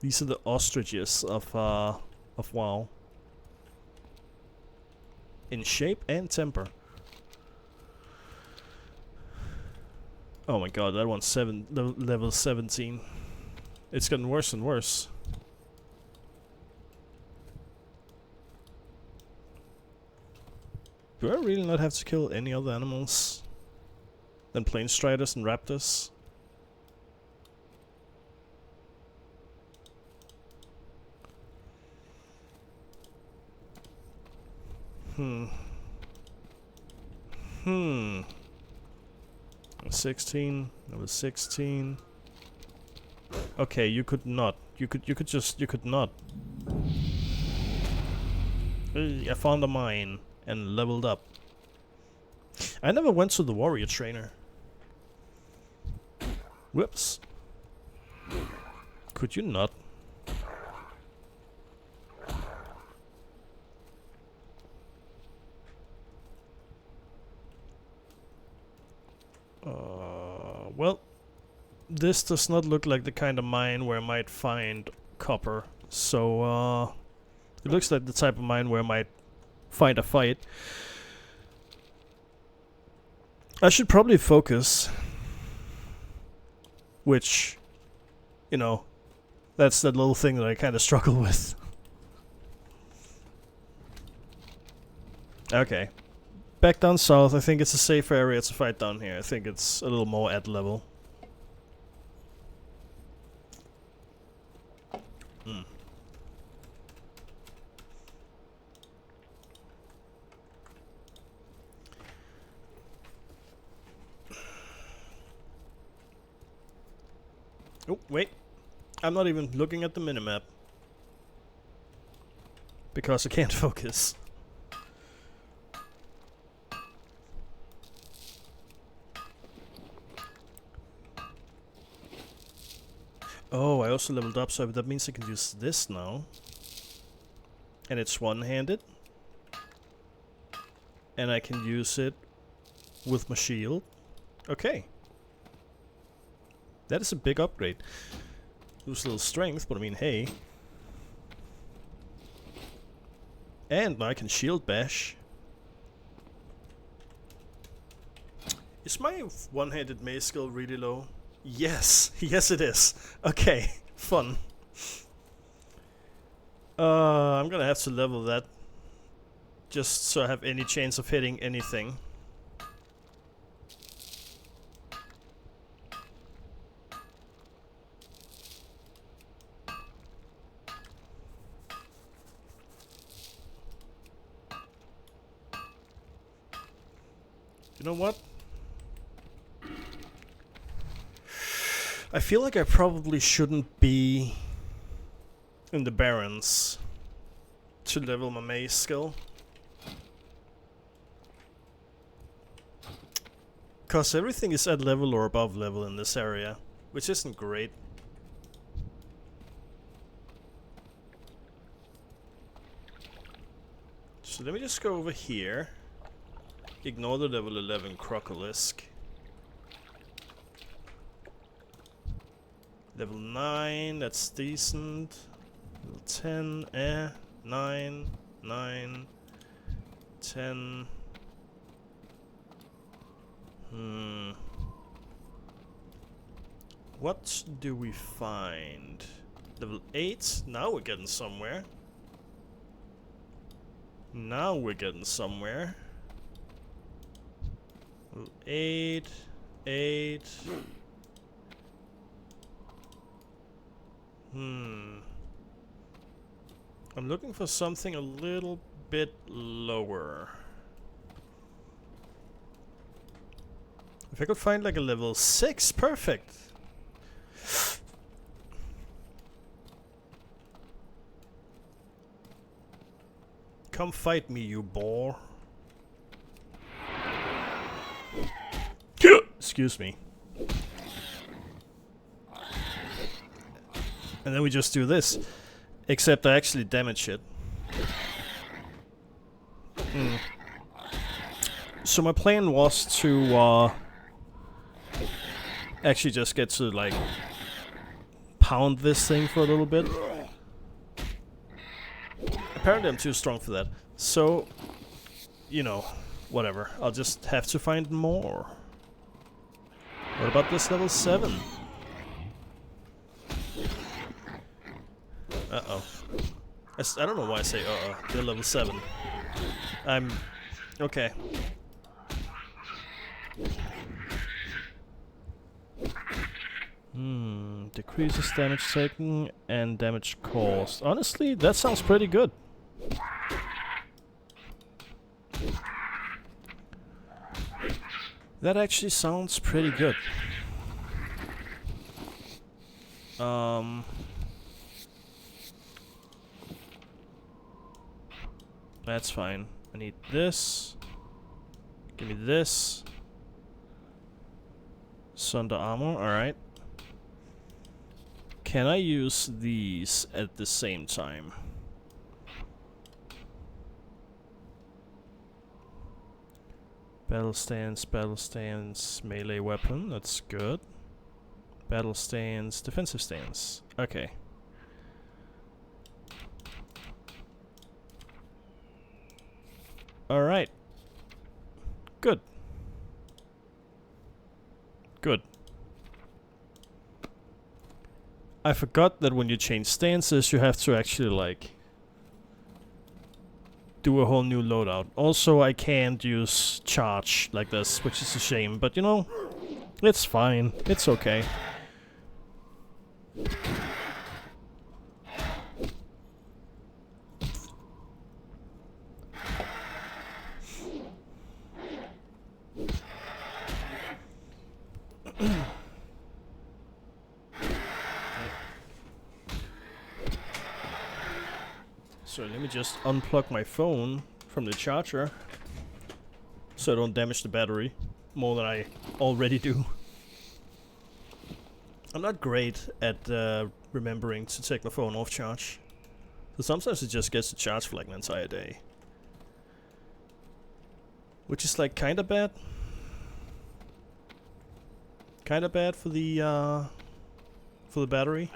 These are the ostriches of WoW. In shape and temper. Oh my god, that one's level 17. It's getting worse and worse. Do I really not have to kill any other animals than plain striders and raptors? Hmm. 16. That was 16. Okay, you could not. You could not. I found a mine and leveled up. I never went to the warrior trainer. Whoops. Could you not? Well, this does not look like the kind of mine where I might find copper. So, it looks like the type of mine where I might find a fight. I should probably focus. Which, you know, that's that little thing that I kind of struggle with. Okay. Back down south, I think it's a safer area to fight down here. I think it's a little more at level. Oh, wait. I'm not even looking at the minimap. Because I can't focus. Oh, I also leveled up, so that means I can use this now. And it's one-handed. And I can use it with my shield. Okay. That is a big upgrade. Lose a little strength, but I mean, hey. And now I can shield bash. Is my one-handed mace skill really low? Yes, yes it is. Okay, fun. I'm gonna have to level that. Just so I have any chance of hitting anything. You know what? I feel like I probably shouldn't be in the Barrens to level my mace skill. Cause everything is at level or above level in this area, which isn't great. So let me just go over here. Ignore the level 11 Crocolisk. Level 9, that's decent. Level 10, 9, 9, 10. What do we find? Level 8, now we're getting somewhere. Now we're getting somewhere. Level 8, 8. I'm looking for something a little bit lower. If I could find like a level 6, perfect. Come fight me, you boar. Excuse me. And then we just do this. Except I actually damage it. So my plan was to actually just get to like pound this thing for a little bit. Apparently I'm too strong for that. So, you know, whatever. I'll just have to find more. What about this level 7? Uh-oh. I don't know why I say uh-oh. They're level 7. I'm... okay. Decreases damage taken and damage caused. Honestly, that sounds pretty good. That actually sounds pretty good. That's fine. I need this. Give me this. Sunder armor, alright. Can I use these at the same time? Battle stance, melee weapon, that's good. Battle stance, defensive stance. Okay. Alright. Good. Good. I forgot that when you change stances, you have to actually, like, do a whole new loadout. Also, I can't use charge like this, which is a shame, but you know, it's fine. It's okay. So let me just unplug my phone from the charger so I don't damage the battery more than I already do. I'm not great at remembering to take my phone off charge. So sometimes it just gets to charge for like an entire day. Which is like kinda bad. Kind of bad for the battery.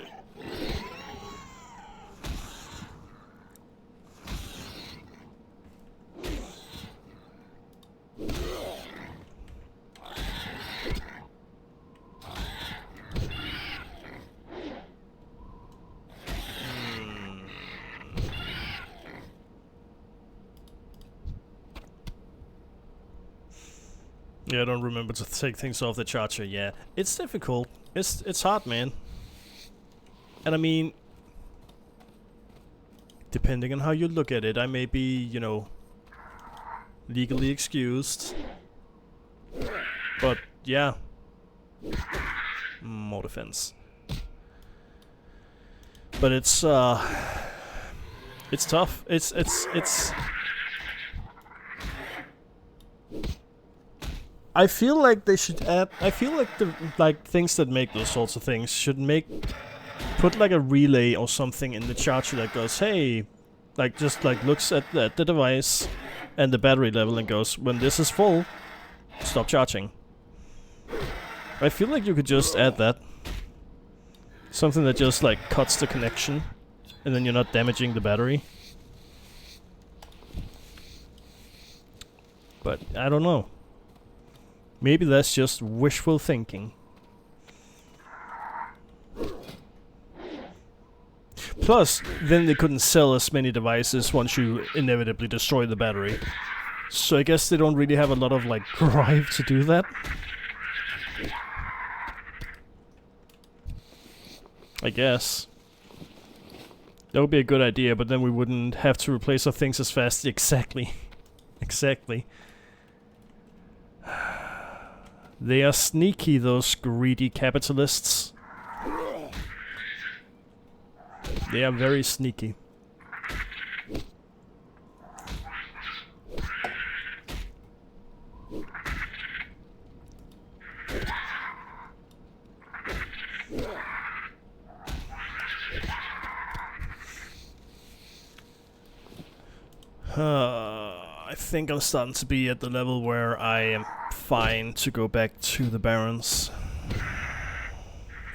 Yeah, I don't remember to take things off the charger. Yeah, it's difficult. It's hard, man. And I mean, depending on how you look at it, I may be, you know, legally excused. But yeah, more defense. But it's tough. It's. I feel like they should add. I feel like the things that make those sorts of things should put like a relay or something in the charger that goes, hey, like just like looks at the device and the battery level and goes, when this is full, stop charging. I feel like you could just add that. Something that just like cuts the connection, and then you're not damaging the battery. But I don't know. Maybe that's just wishful thinking. Plus, then they couldn't sell as many devices once you inevitably destroy the battery. So I guess they don't really have a lot of like drive to do that. I guess. That would be a good idea, but then we wouldn't have to replace our things as fast. Exactly. Exactly. They are sneaky, those greedy capitalists. They are very sneaky. I think I'm starting to be at the level where I am fine to go back to the Barons.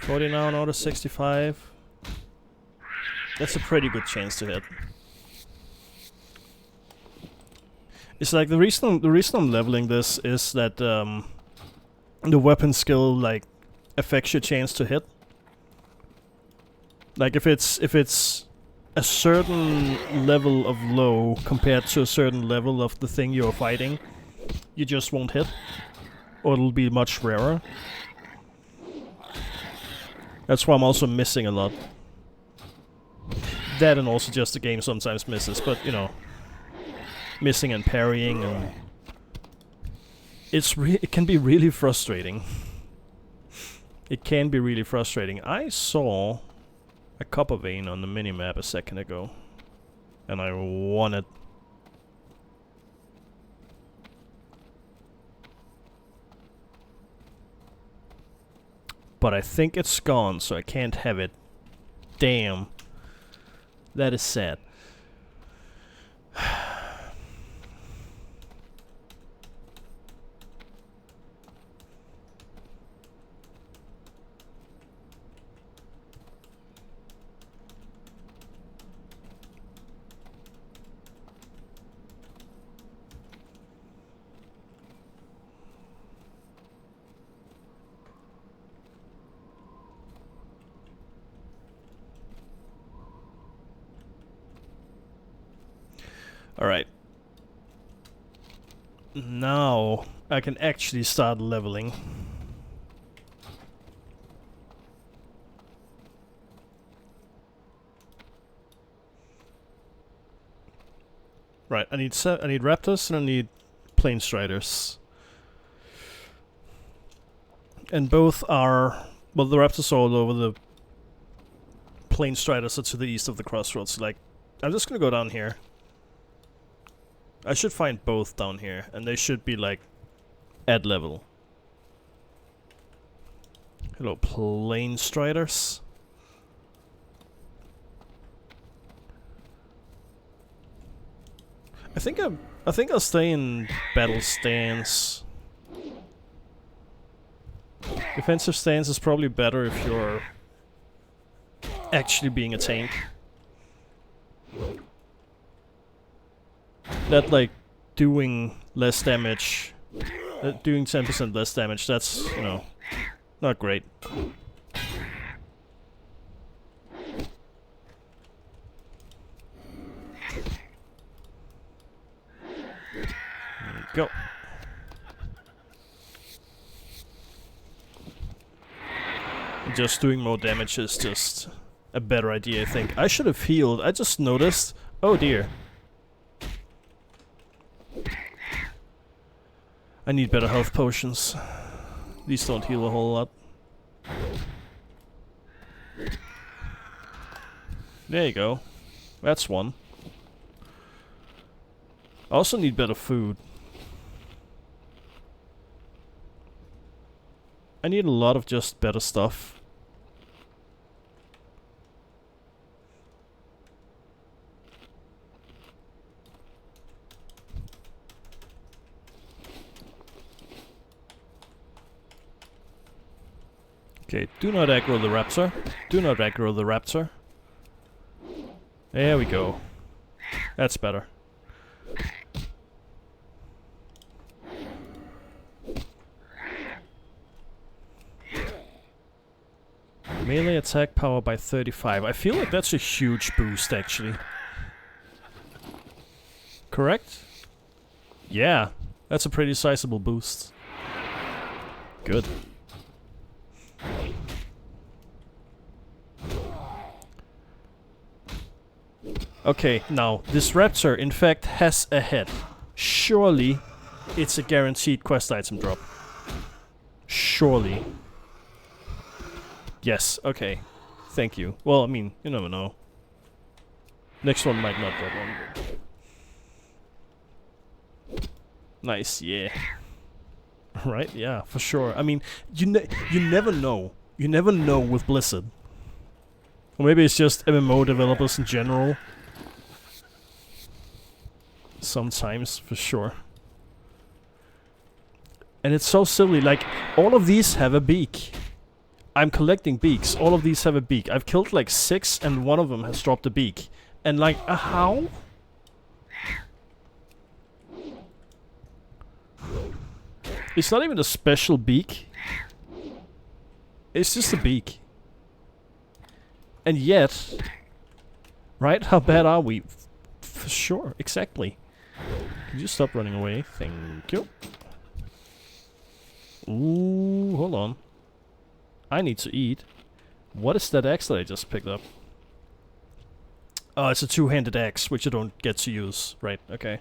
40 now, another 65. That's a pretty good chance to hit. It's like the reason I'm leveling this is that the weapon skill like affects your chance to hit. Like if it's a certain level of low compared to a certain level of the thing you're fighting, you just won't hit. Or it'll be much rarer. That's why I'm also missing a lot. That and also just the game sometimes misses, but you know, missing and parrying and it can be really frustrating. It can be really frustrating. I saw a copper vein on the minimap a second ago, and I won it. But I think it's gone, so I can't have it. Damn. That is sad. Alright. Now I can actually start leveling. Right, I need raptors and I need plane striders. And both are, well, the raptors are all over, the plane striders are to the east of the crossroads. Like, I'm just gonna go down here. I should find both down here, and they should be like at level. Hello, plane striders. I think I'll stay in battle stance. Defensive stance is probably better if you're actually being a tank. That, like, doing less damage, doing 10% less damage, that's, you know, not great. Go. Just doing more damage is just a better idea, I think. I should have healed. I just noticed. Oh dear. I need better health potions. These don't heal a whole lot. There you go. That's one. I also need better food. I need a lot of just better stuff. Okay, do not aggro the raptor. Do not aggro the raptor. There we go. That's better. Melee attack power by 35. I feel like that's a huge boost, actually. Correct? Yeah, that's a pretty sizable boost. Good. Okay, now, this raptor, in fact, has a head. Surely, it's a guaranteed quest item drop. Surely. Yes, okay. Thank you. Well, I mean, you never know. Next one might not drop one. Nice, yeah. Right, yeah, for sure. I mean, you never know. You never know with Blizzard. Or maybe it's just MMO developers in general. Sometimes, for sure. And it's so silly, like, all of these have a beak. I'm collecting beaks. All of these have a beak. I've killed like 6 and one of them has dropped a beak. And like, how? It's not even a special beak. It's just a beak. And yet, right? How bad are we? For sure, exactly. Can you stop running away? Thank you. Ooh, hold on. I need to eat. What is that axe that I just picked up? Oh, it's a two-handed axe, which I don't get to use. Right, okay.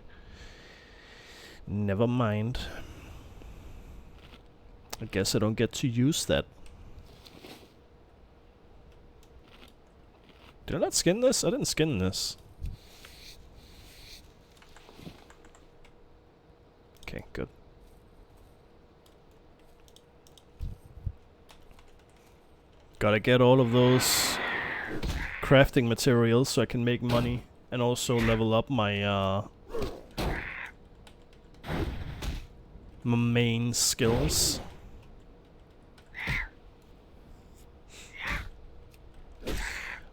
Never mind. I guess I don't get to use that. Did I not skin this? I didn't skin this. Okay, good. Gotta get all of those crafting materials so I can make money and also level up my my main skills.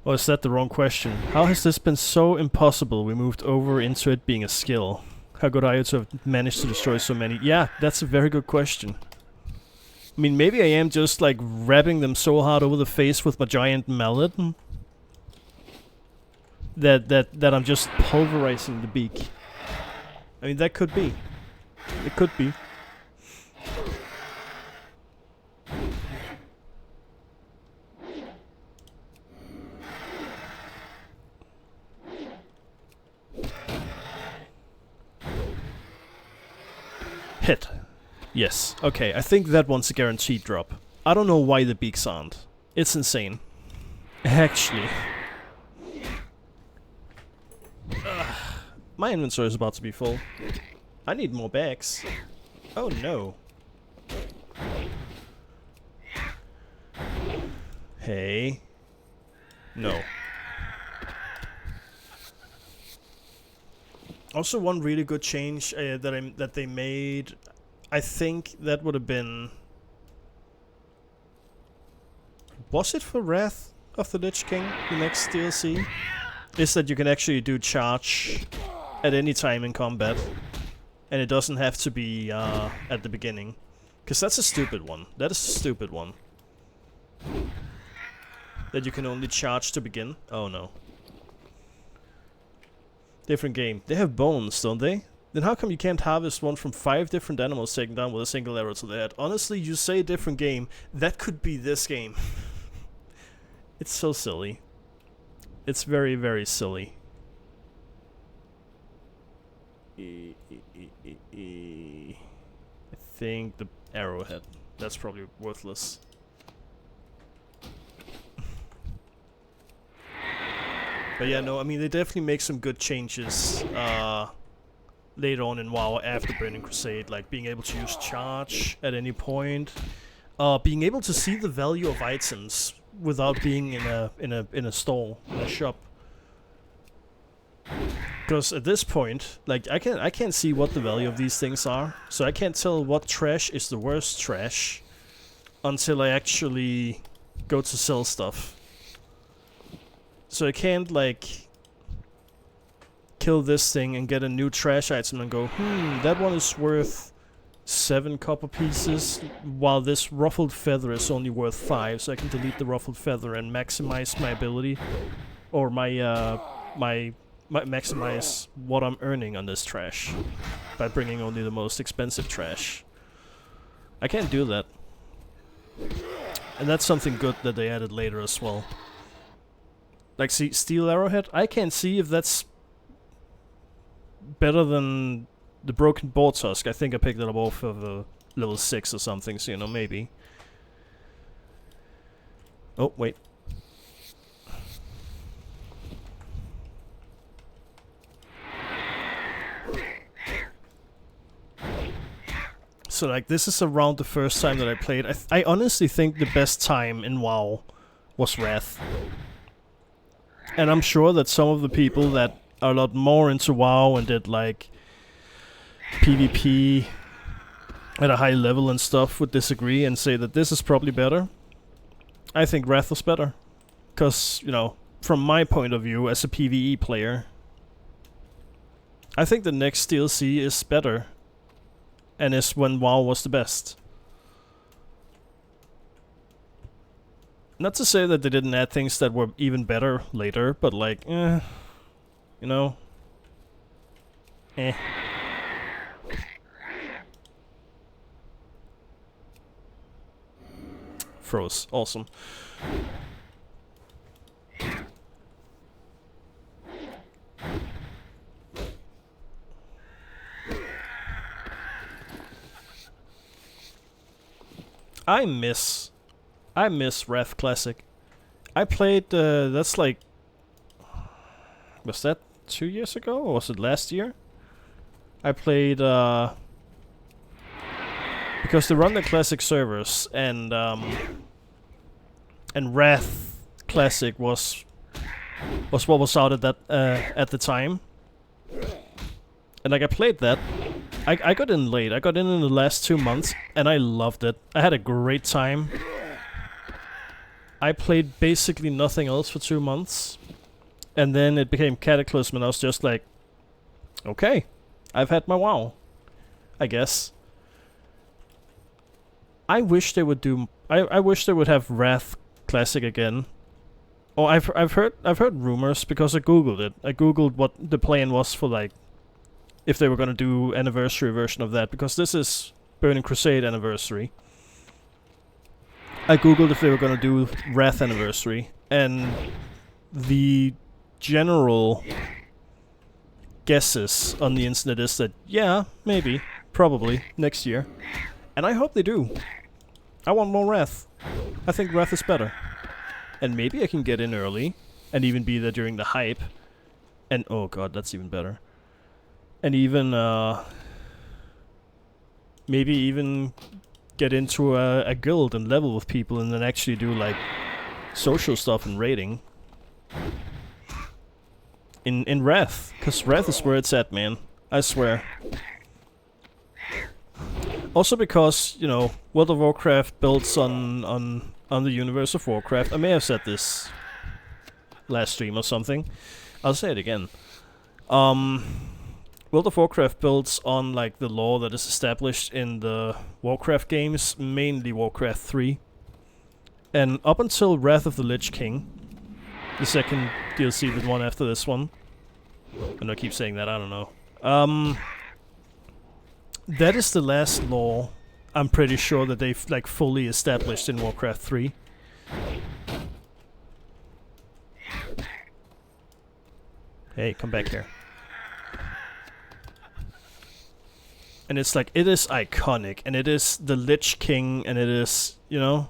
Oh, is that the wrong question? How has this been so impossible we moved over into it being a skill? How good are you to have managed to destroy so many? Yeah, that's a very good question. I mean, maybe I am just like wrapping them so hard over the face with my giant mallet that I'm just pulverizing the beak. I mean, that could be. It could be. Hit. Yes. Okay, I think that one's a guaranteed drop. I don't know why the beaks aren't. It's insane. Actually. Ugh. My inventory is about to be full. I need more bags. Oh no. Hey. No. Also, one really good change that they made, I think that would have been Was it for Wrath of the Lich King, the next DLC? Is that you can actually do charge at any time in combat. And it doesn't have to be at the beginning. Because that's a stupid one. That is a stupid one. That you can only charge to begin. Oh no. Different game. They have bones, don't they? Then how come you can't harvest one from 5 different animals taken down with a single arrow to the head? Honestly, you say different game. That could be this game. It's so silly. It's very, very silly. I think the arrowhead. That's probably worthless. But yeah, no, I mean, they definitely make some good changes later on in WoW after Burning Crusade, like being able to use charge at any point, being able to see the value of items without being in a store, in a shop. Because at this point, like I can't see what the value of these things are, so I can't tell what trash is the worst trash until I actually go to sell stuff. So I can't like kill this thing and get a new trash item and go, that one is worth 7 copper pieces, while this ruffled feather is only worth 5, so I can delete the ruffled feather and maximize my ability, or maximize what I'm earning on this trash by bringing only the most expensive trash. I can't do that. And that's something good that they added later as well. Like, see, Steel Arrowhead, I can't see if that's better than the Broken Boar Tusk. I think I picked it up off of level 6 or something, so you know, maybe. Oh, wait. So, like, this is around the first time that I played. I honestly think the best time in WoW was Wrath. And I'm sure that some of the people that are a lot more into WoW and did, like, PvP at a high level and stuff would disagree and say that this is probably better. I think Wrath was better. Because, you know, from my point of view as a PvE player, I think the next DLC is better. And is when WoW was the best. Not to say that they didn't add things that were even better later, but like, you know, Froze, awesome. I miss Wrath Classic. I played, that's like, was that 2 years ago, or was it last year? I played, because they run the classic servers, and Wrath Classic was what was out at that, at the time. And like, I played that. I got in late. I got in the last 2 months, and I loved it. I had a great time. I played basically nothing else for 2 months, and then it became Cataclysm, and I was just like, okay, I've had my WoW, I guess. I wish they would do. I wish they would have Wrath Classic again. Oh, I've heard rumors because I googled it. I googled what the plan was for, like, if they were gonna do anniversary version of that, because this is Burning Crusade anniversary. I googled if they were gonna do Wrath anniversary, and the general guesses on the internet is that, yeah, maybe, probably, next year. And I hope they do. I want more Wrath. I think Wrath is better. And maybe I can get in early, and even be there during the hype. And, oh god, that's even better. And even, maybe even get into a guild and level with people and then actually do, like, social stuff and raiding. In Wrath. Because Wrath is where it's at, man. I swear. Also because, you know, World of Warcraft builds on on the universe of Warcraft. I may have said this last stream or something. I'll say it again. World of Warcraft builds on like the lore that is established in the Warcraft games, mainly Warcraft 3. And up until Wrath of the Lich King, the second DLC, the one after this one. And I keep saying that, I don't know. That is the last lore I'm pretty sure that they've like fully established in Warcraft 3. Hey, come back here. And it's like, it is iconic, and it is the Lich King, and it is, you know,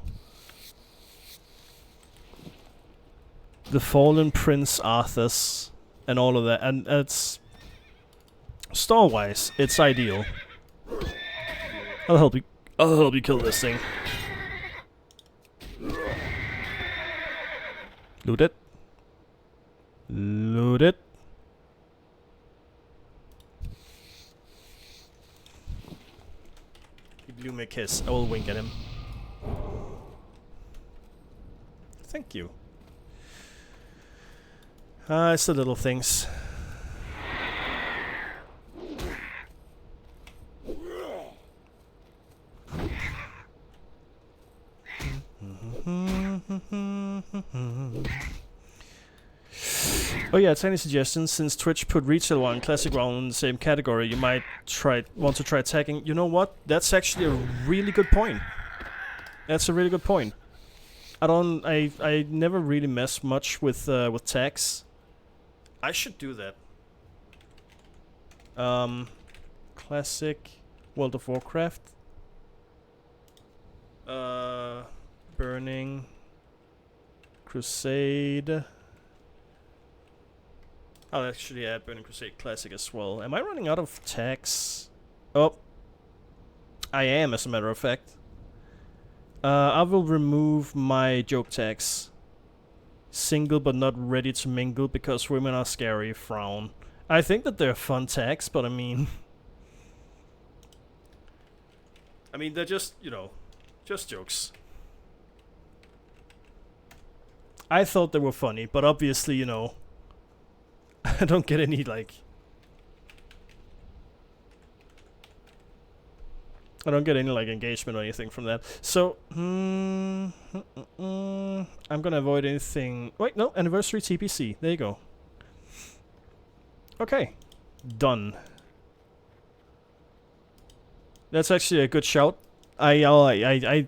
the fallen Prince Arthas, and all of that, and it's, story-wise, it's ideal. I'll help you kill this thing. Loot it. Loot it. He blew me a kiss. I will wink at him. Thank you. It's the little things. Oh yeah, tiny suggestions. Since Twitch put retail WoW and classic WoW in the same category, you might want to try tagging. You know what? That's actually a really good point. That's a really good point. I never really mess much with tags. I should do that. Classic World of Warcraft. Burning Crusade. I'll actually add Burning Crusade Classic as well. Am I running out of tags? Oh. I am, as a matter of fact. I will remove my joke tags. Single but not ready to mingle because women are scary, frown. I think that they're fun tags, but I mean... they're just, you know, just jokes. I thought they were funny, but obviously, you know... I don't get any, like... I don't get any, like, engagement or anything from that. So, I'm gonna avoid anything... Wait, no, anniversary TBC. There you go. Okay. Done. That's actually a good shout. I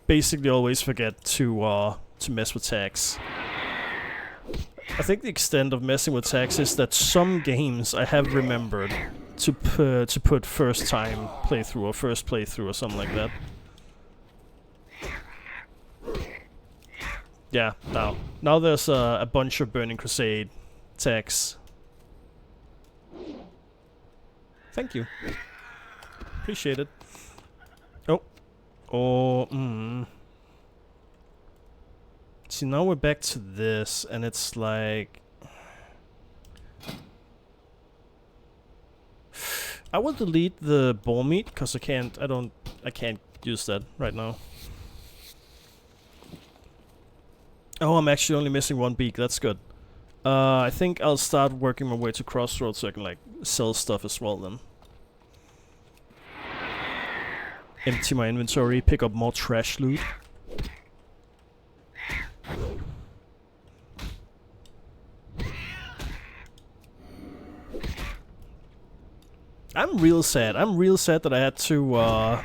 basically always forget to mess with tags. I think the extent of messing with tags is that some games I have remembered to put first time playthrough or first playthrough or something like that. Yeah, now there's a bunch of Burning Crusade tags. Thank you. Appreciate it. See, now we're back to this, and it's like... I will delete the boar meat, because I can't use that right now. Oh, I'm actually only missing one beak, that's good. I think I'll start working my way to Crossroads so I can, like, sell stuff as well then. Empty my inventory, pick up more trash loot. I'm real sad. I'm real sad that I had to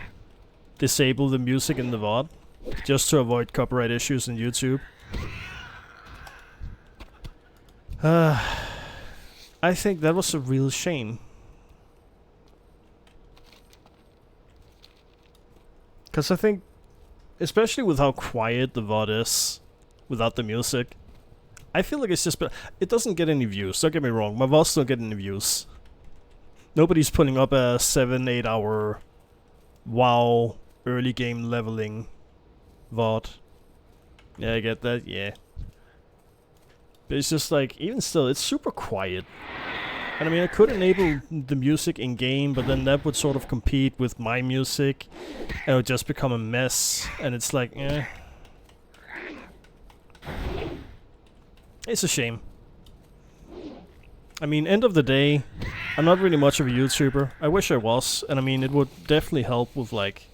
disable the music in the VOD just to avoid copyright issues in YouTube. I think that was a real shame. Because I think, especially with how quiet the VOD is without the music, I feel like it's just... It doesn't get any views, don't get me wrong. My VODs don't get any views. Nobody's putting up a 7-8 hour WoW early game leveling VOD. Yeah, I get that, yeah. But it's just like, even still, it's super quiet. And I mean, I could enable the music in game, but then that would sort of compete with my music, and it would just become a mess. And it's like, eh. It's a shame. I mean, end of the day, I'm not really much of a YouTuber. I wish I was, and I mean, it would definitely help with, like,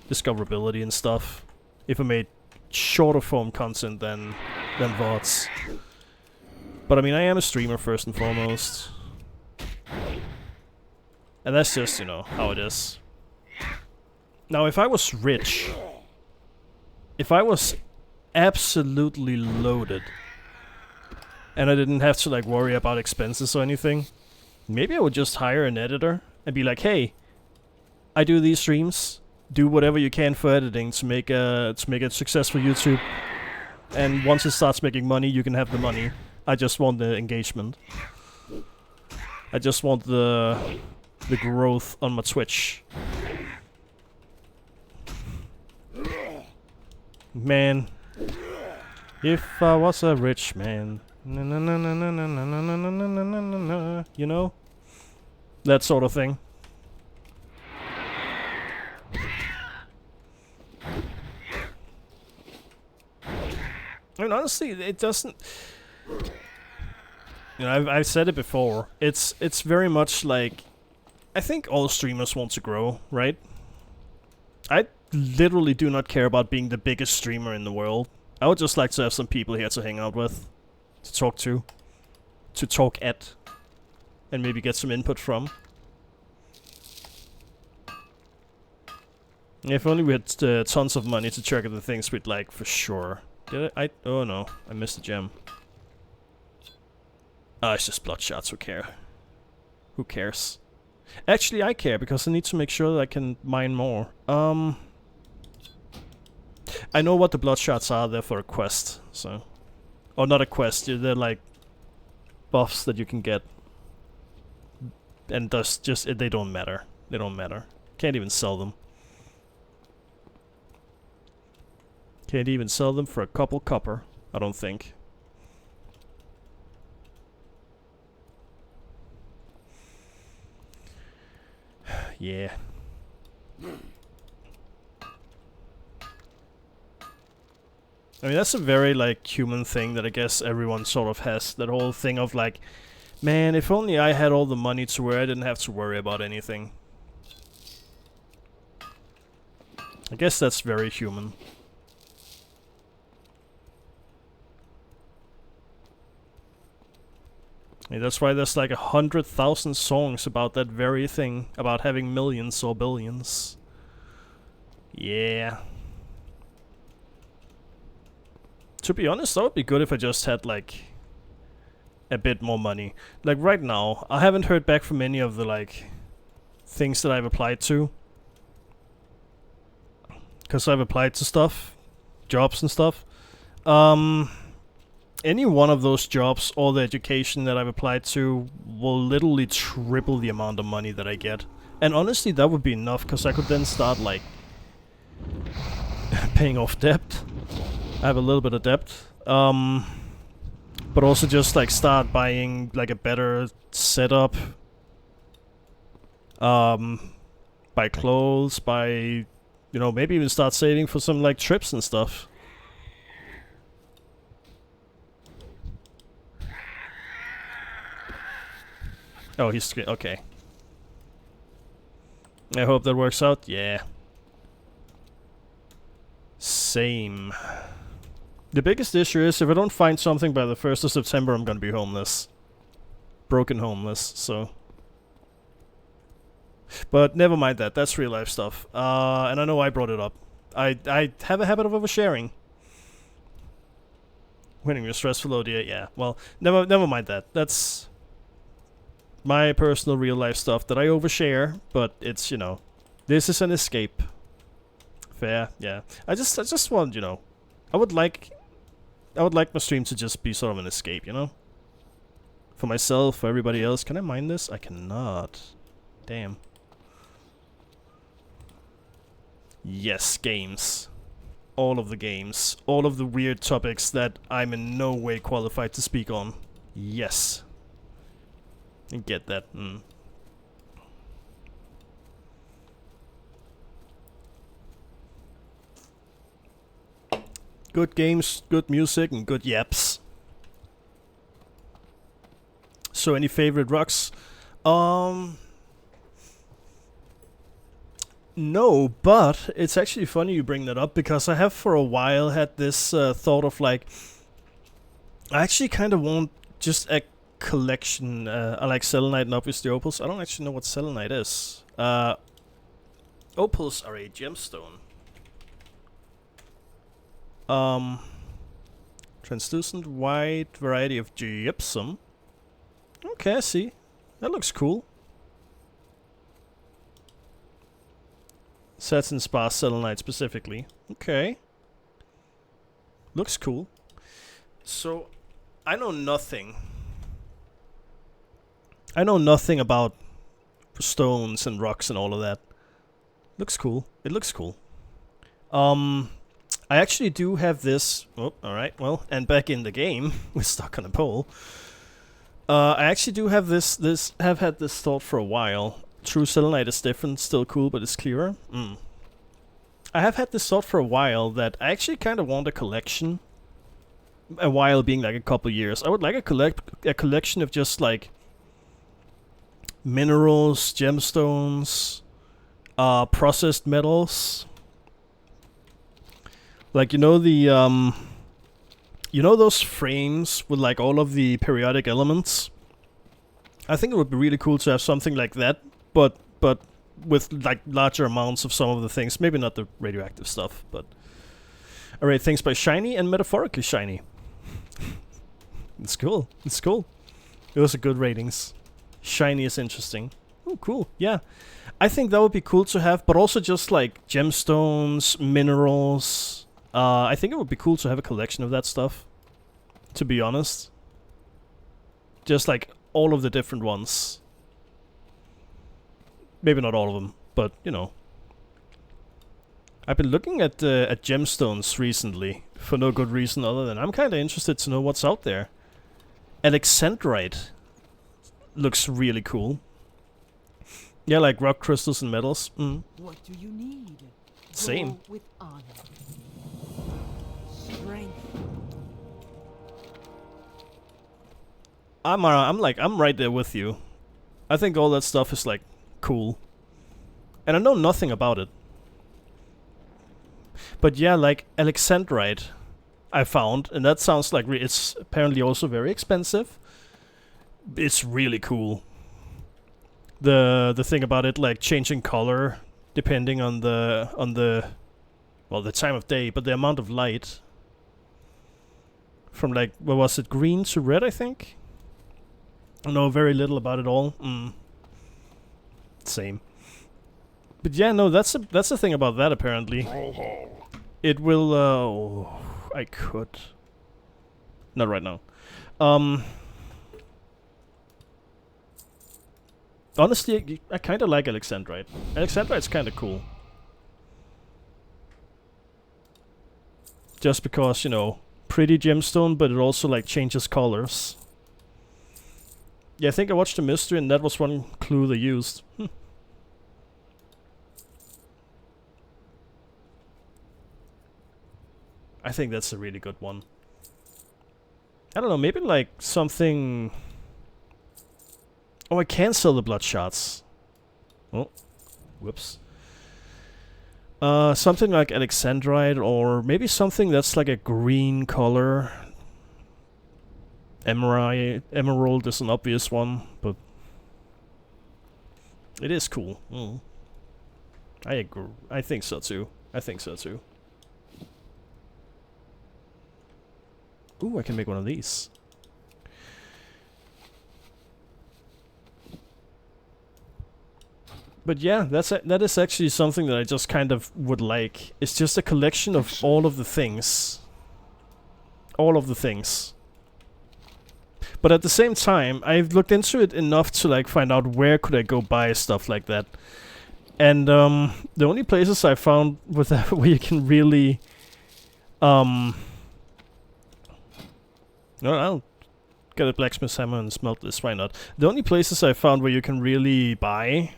discoverability and stuff if I made shorter form content than VODs. But I mean, I am a streamer first and foremost. And that's just, you know, how it is. Now, if I was rich, if I was absolutely loaded, and I didn't have to, like, worry about expenses or anything, maybe I would just hire an editor and be like, hey, I do these streams, do whatever you can for editing to make a successful YouTube, and once it starts making money, you can have the money. I just want the engagement. I just want the growth on my Twitch. Man, if I was a rich man, na na na na na na na na na na na na na, you know, that sort of thing. I mean, honestly, it doesn't. You know, I've said it before. It's very much like, I think all streamers want to grow, right? I literally do not care about being the biggest streamer in the world. I would just like to have some people here to hang out with, to talk at, and maybe get some input from. If only we had tons of money to check out the things we'd like, for sure. Did I? Oh no, I missed a gem. Ah, it's just bloodshot, who cares? Actually, I care, because I need to make sure that I can mine more. I know what the bloodshots are, they're for a quest, so... Or not a quest, they're like... buffs that you can get. And thus, they don't matter. They don't matter. Can't even sell them. Can't even sell them for a couple copper, I don't think. Yeah. I mean, that's a very, like, human thing that I guess everyone sort of has. That whole thing of, like, man, if only I had all the money to where I didn't have to worry about anything. I guess that's very human. Yeah, that's why there's like 100,000 songs about that very thing, about having millions or billions. Yeah. To be honest, that would be good if I just had like a bit more money. Like right now, I haven't heard back from any of the like things that I've applied to. Because I've applied to stuff, jobs and stuff. Any one of those jobs or the education that I've applied to will literally triple the amount of money that I get. And honestly, that would be enough, because I could then start, like, paying off debt. I have a little bit of debt. But also just, like, start buying, like, a better setup. Buy clothes, buy, you know, maybe even start saving for some, like, trips and stuff. Oh, he's... okay. I hope that works out. Yeah. Same. The biggest issue is if I don't find something by the 1st of September, I'm gonna be homeless. Broken homeless, so... But never mind that. That's real life stuff. And I know I brought it up. I have a habit of oversharing. Winning your stressful ODA, yeah. Well, never mind that. That's... my personal real life stuff that I overshare, but it's, you know, this is an escape. Fair, yeah. I just want, you know, I would like my stream to just be sort of an escape, you know? For myself, for everybody else. Can I mine this? I cannot. Damn. Yes, games. All of the games. All of the weird topics that I'm in no way qualified to speak on. Yes. I get that. Good games, good music, and good yaps. So any favorite rocks? No, but it's actually funny you bring that up because I have for a while had this thought of like, I actually kind of want just a collection. I like selenite and obviously opals. I don't actually know what selenite is. Opals are a gemstone. Translucent white variety of gypsum. Okay, I see. That looks cool. Satin sparse selenite specifically. Okay. Looks cool. So, I know nothing. I know nothing about stones and rocks and all of that. Looks cool. It looks cool. I actually do have this. Oh, alright, well, and back in the game, we're stuck on a pole. I actually do have have had this thought for a while. True selenite is different, still cool, but it's clearer. I have had this thought for a while that I actually kind of want a collection. A while being like a couple years. I would like a collection of just like minerals, gemstones, processed metals. Like, you know the you know those frames with like all of the periodic elements? I think it would be really cool to have something like that, but with like larger amounts of some of the things. Maybe not the radioactive stuff, but I rate things by shiny and metaphorically shiny. It's cool. It's cool. Those are good ratings. Shiny is interesting. Oh, cool. Yeah. I think that would be cool to have, but also just like gemstones, minerals. I think it would be cool to have a collection of that stuff, to be honest. Just like all of the different ones. Maybe not all of them, but you know. I've been looking at gemstones recently for no good reason other than I'm kind of interested to know what's out there. Alexandrite looks really cool. Yeah, like rock crystals and metals. What do you need? Same. Go with honor. Strength. I'm right there with you. I think all that stuff is like cool. And I know nothing about it. But yeah, like Alexandrite I found, and that sounds like it's apparently also very expensive. It's really cool. The thing about it, like changing color depending on the well, the time of day, but the amount of light from like, what was it, green to red, I think? I know very little about it all. Same. But yeah, no, that's the thing about that apparently. It will oh, I could. Not right now. Honestly, I kind of like Alexandrite. Alexandrite's kind of cool. Just because, you know, pretty gemstone, but it also like changes colors. Yeah, I think I watched a mystery and that was one clue they used. I think that's a really good one. I don't know, maybe like something... Oh, I can sell the bloodshots. Oh, whoops. Something like Alexandrite, or maybe something that's like a green color. Emerald is an obvious one, but it is cool. I agree. I think so too. I think so too. Ooh, I can make one of these. But yeah, that is actually something that I just kind of would like. It's just a collection of all of the things. All of the things. But at the same time, I've looked into it enough to like find out where could I go buy stuff like that. And the only places I found with that where you can really no, I'll get a blacksmith's hammer and smelt this, why not? The only places I found where you can really buy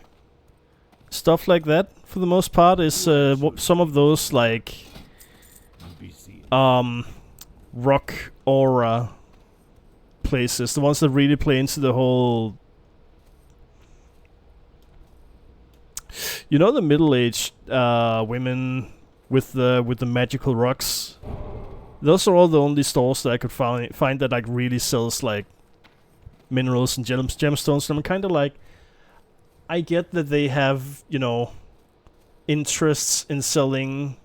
stuff like that, for the most part, is some of those, like, rock aura places, the ones that really play into the whole. You know, the middle-aged women with the magical rocks. Those are all the only stores that I could find that like really sells like minerals and gemstones. And I'm kind of like, I get that they have, you know, interests in selling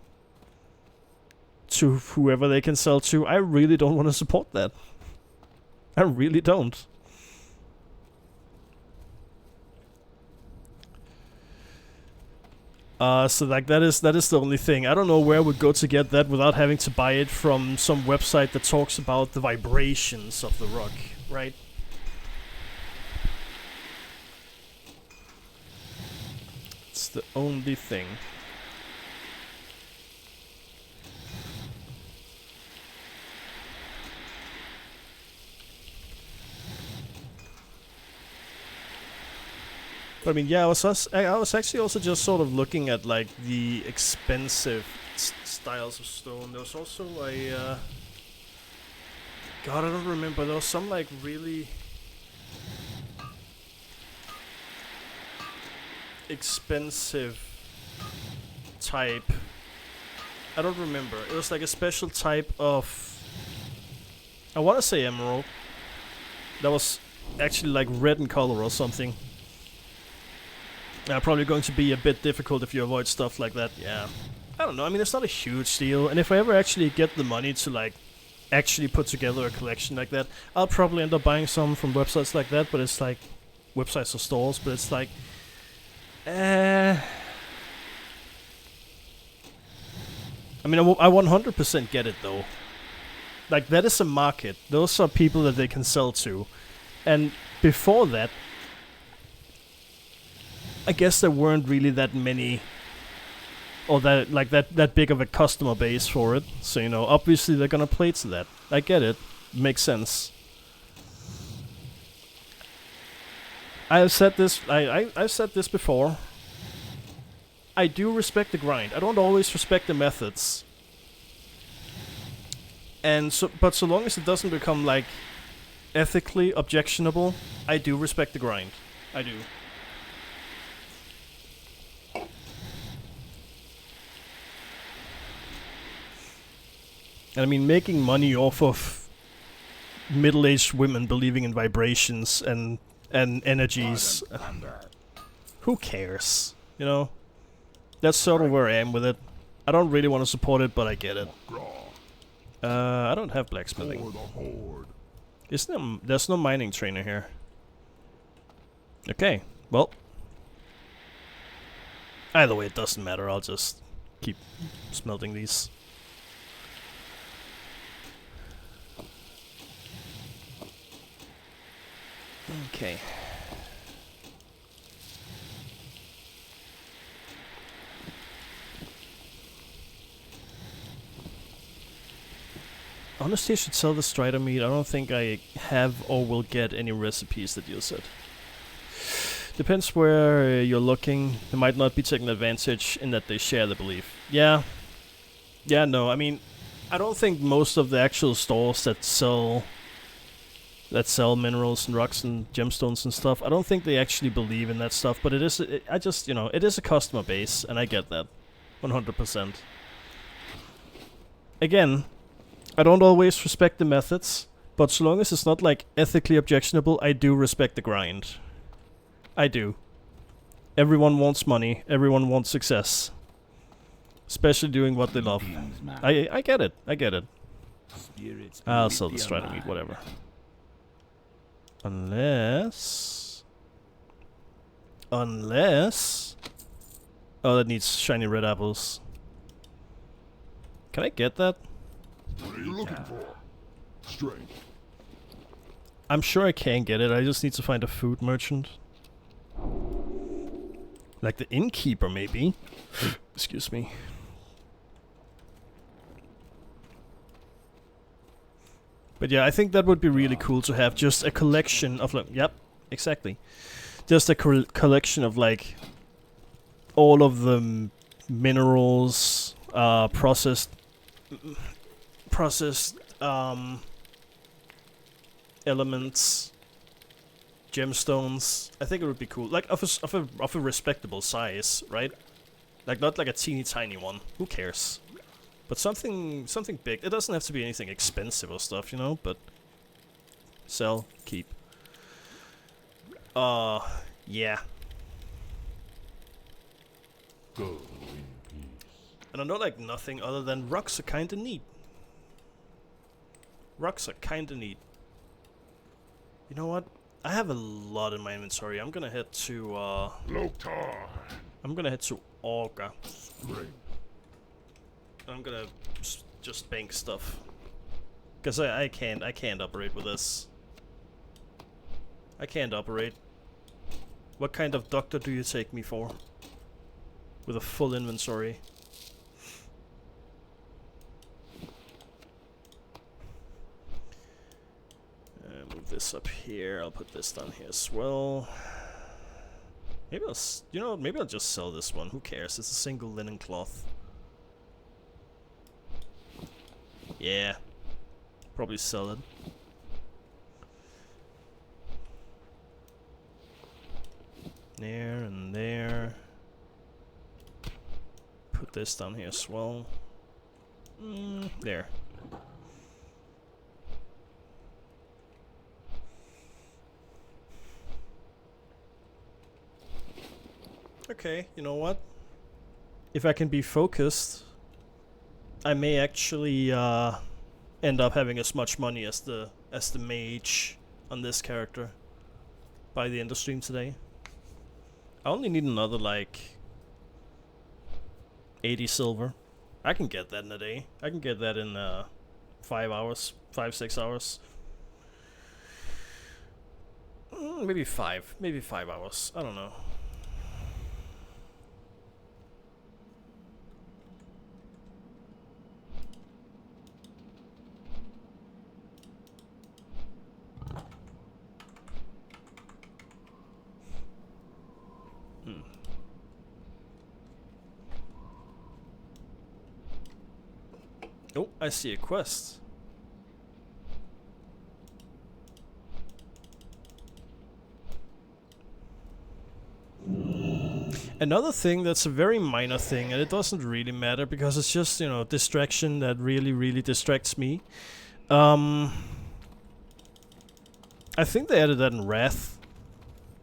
to whoever they can sell to. I really don't want to support that. I really don't. So like that is the only thing. I don't know where I would go to get that without having to buy it from some website that talks about the vibrations of the rock, right? It's the only thing. But I mean, yeah, I was actually also just sort of looking at like the expensive styles of stone. There was also a God, I don't remember. There was some like really expensive type. I don't remember. It was like a special type of, I want to say emerald. That was actually like red in color or something. Probably going to be a bit difficult if you avoid stuff like that, yeah. I don't know, I mean, it's not a huge deal, and if I ever actually get the money to, like, actually put together a collection like that, I'll probably end up buying some from websites like that, but it's like, websites or stores, but it's like, I mean, I 100% get it, though. Like, that is a market. Those are people that they can sell to. And before that, I guess there weren't really that many, or that big of a customer base for it. So, you know, obviously they're gonna play to that. I get it. Makes sense. I've said this. I've said this before. I do respect the grind. I don't always respect the methods. And but so long as it doesn't become like ethically objectionable, I do respect the grind. I do. And I mean, making money off of middle-aged women believing in vibrations and energies, who cares? You know, that's sort of where I am with it. I don't really want to support it, but I get it. I don't have blacksmithing. There's no mining trainer here. Okay, well. Either way, it doesn't matter. I'll just keep smelting these. Okay. Honestly, I should sell the strider meat. I don't think I have or will get any recipes that use it. Depends where you're looking. They might not be taking advantage in that they share the belief. Yeah. Yeah, no, I mean, I don't think most of the actual stores that sell minerals and rocks and gemstones and stuff, I don't think they actually believe in that stuff, but it is, I just, you know, it is a customer base, and I get that. 100%. Again, I don't always respect the methods, but so long as it's not, like, ethically objectionable, I do respect the grind. I do. Everyone wants money, everyone wants success. Especially doing what they love. I get it, I get it. I'll sell the strider meat, whatever. Unless... Oh, that needs shiny red apples. Can I get that? What are you looking for? Strength. I'm sure I can get it, I just need to find a food merchant. Like the innkeeper, maybe? Excuse me. But yeah, I think that would be really cool to have just a collection of like, yep, exactly. Just a collection of like all of the minerals, processed, elements, gemstones. I think it would be cool. Like of a respectable size, right? Like not like a teeny tiny one. Who cares? But something big. It doesn't have to be anything expensive or stuff, you know, but sell, keep. Yeah. Go in peace. And I know like nothing other than rocks are kinda neat. Rocks are kinda neat. You know what? I have a lot in my inventory. I'm gonna head to Loktar. I'm gonna head to Auga. Strength. I'm gonna just bank stuff. Cause I can't operate with this. I can't operate. What kind of doctor do you take me for? With a full inventory. Move this up here. I'll put this down here as well. Maybe I'll maybe I'll just sell this one. Who cares? It's a single linen cloth. Yeah. Probably sell it. There and there. Put this down here as well. There. Okay, you know what? If I can be focused, I may actually end up having as much money as the mage on this character by the end of stream today. I only need another like 80 silver. I can get that in a day. I can get that in 5 hours, 6 hours. Maybe 5 hours. I don't know. Oh, I see a quest. Another thing that's a very minor thing, and it doesn't really matter because it's just, you know, distraction that really distracts me. I think they added that in Wrath.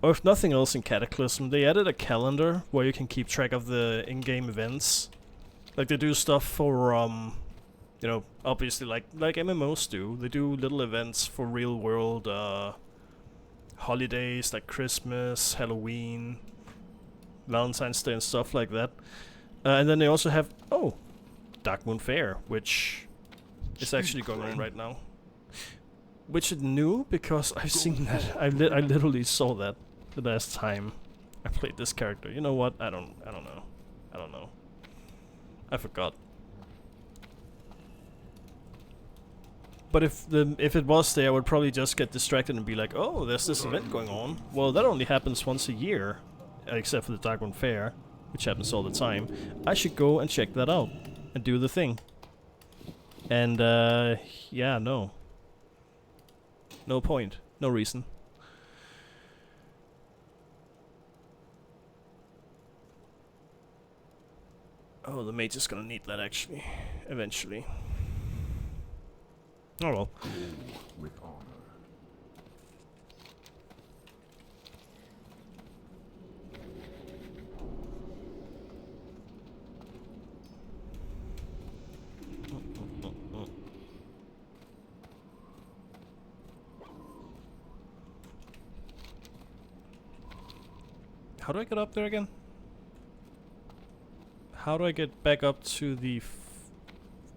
Or if nothing else in Cataclysm, they added a calendar where you can keep track of the in-game events. Like they do stuff for, you know, obviously like MMOs do. They do little events for real world holidays like Christmas, Halloween, Valentine's Day and stuff like that. And then they also have, oh, Dark Moon Fair, which is actually going on right now. Which is new because I've seen that. I literally saw that the last time I played this character. You know what? I don't know. I forgot. But if it was there, I would probably just get distracted and be like, oh, there's this event going on. Well, that only happens once a year, except for the Dark Moon Fair, which happens all the time. I should go and check that out and do the thing. And yeah, no. No point. No reason. Oh, the mage is gonna need that actually, eventually. Oh well. With honor. How do I get up there again? How do I get back up to the...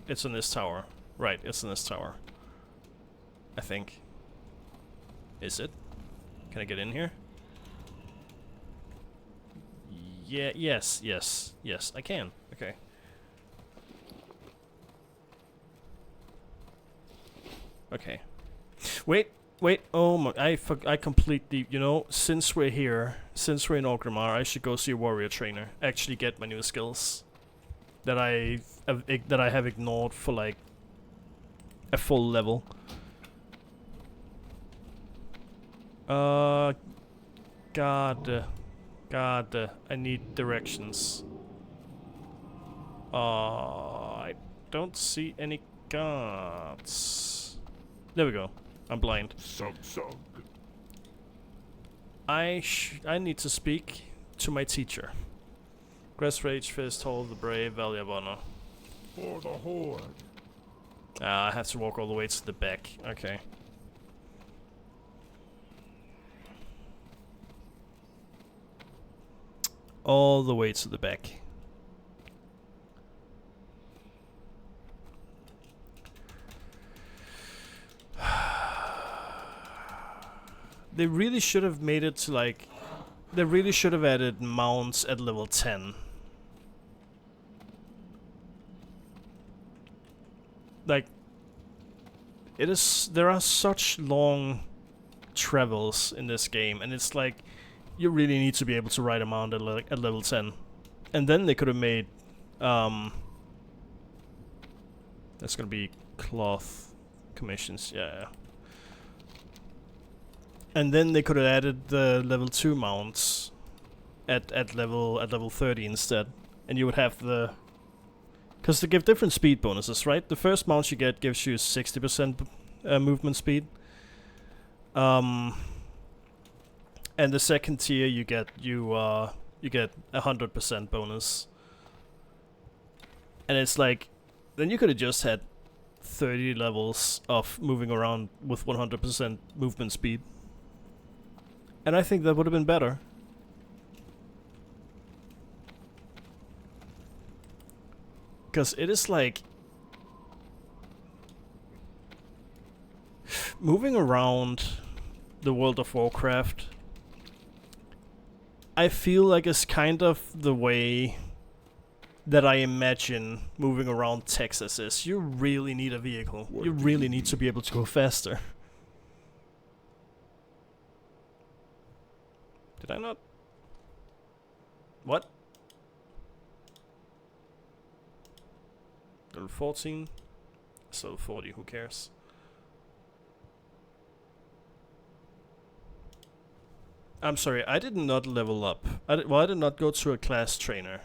It's in this tower. Right, it's in this tower. I think. Is it? Can I get in here? Yeah, yes, I can. Okay. Okay. Wait, oh my, I completely, you know, since we're here, since we're in Orgrimmar, I should go see a warrior trainer, actually get my new skills that I have ignored for like a full level. God, I need directions. I don't see any guards. There we go. I'm blind. Sug. I need to speak to my teacher. Grass Rage, Fist, Hold the Brave, Valley of Honor. For the Horde. I have to walk all the way to the back. Okay. All the way to the back. They really should have made it to like... They really should have added mounts at level 10. Like... There are such long travels in this game, and it's like... You really need to be able to ride a mount at level 10. And then they could have made... That's gonna be cloth commissions, yeah. And then they could have added the level 2 mounts at level 30 instead. And you would have the... Because they give different speed bonuses, right? The first mount you get gives you 60% movement speed. And the second tier you get 100% bonus. And it's like, then you could have just had 30 levels of moving around with 100% movement speed. And I think that would have been better. Because it is like... Moving around the World of Warcraft, I feel like it's kind of the way that I imagine moving around Texas is. You really need a vehicle. You really need to be able to go faster. Did I not? What? Level 14? So 40, who cares? I'm sorry, I did not level up. I did not go to a class trainer.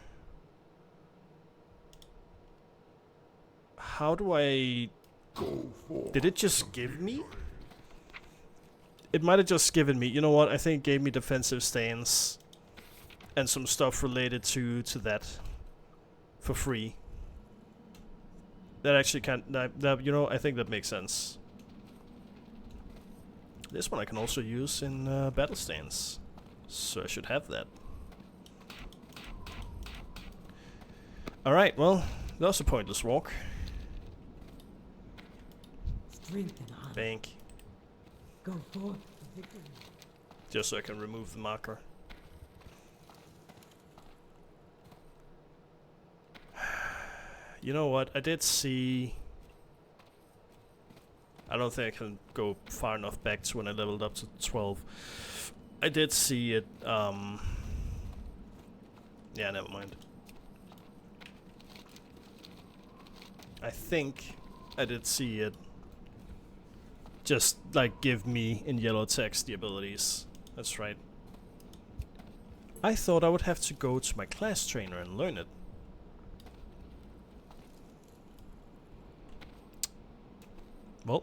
How do I... Did it just give me? It might have just given me... You know what? I think it gave me defensive stance. And some stuff related to that. For free. That actually can't... you know, I think that makes sense. This one I can also use in battle stance. So I should have that. Alright, well, that was a pointless walk. Strength and honor. Bank. Go forth to victory. Just so I can remove the marker. You know what? I did see... I don't think I can go far enough back to when I leveled up to 12. I did see it, yeah, never mind. I think I did see it just, like, give me, in yellow text, the abilities. That's right. I thought I would have to go to my class trainer and learn it. Well...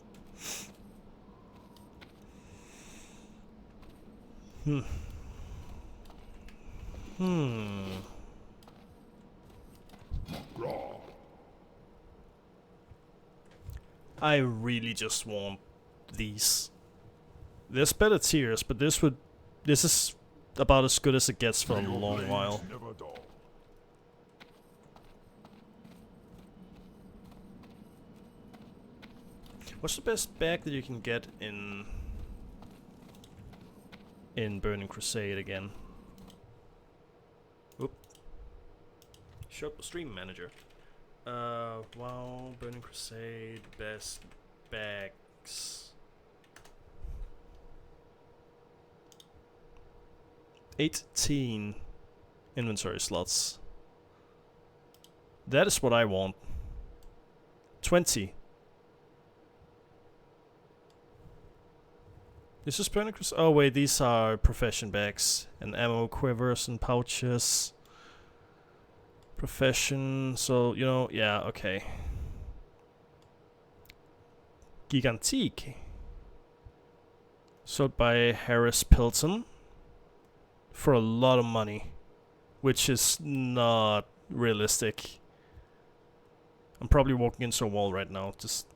I really just want these. There's better tiers, but this is about as good as it gets for a long while. Never dull. What's the best bag that you can get in Burning Crusade again? Oop. Show up the stream manager. WoW, Burning Crusade, best bags. 18 inventory slots. That is what I want. 20. This is Pernicrus. Oh wait, these are profession bags and ammo quivers and pouches. Profession, so you know, yeah, okay. Gigantique. Sold by Harris Pilton for a lot of money, which is not realistic. I'm probably walking into a wall right now. Just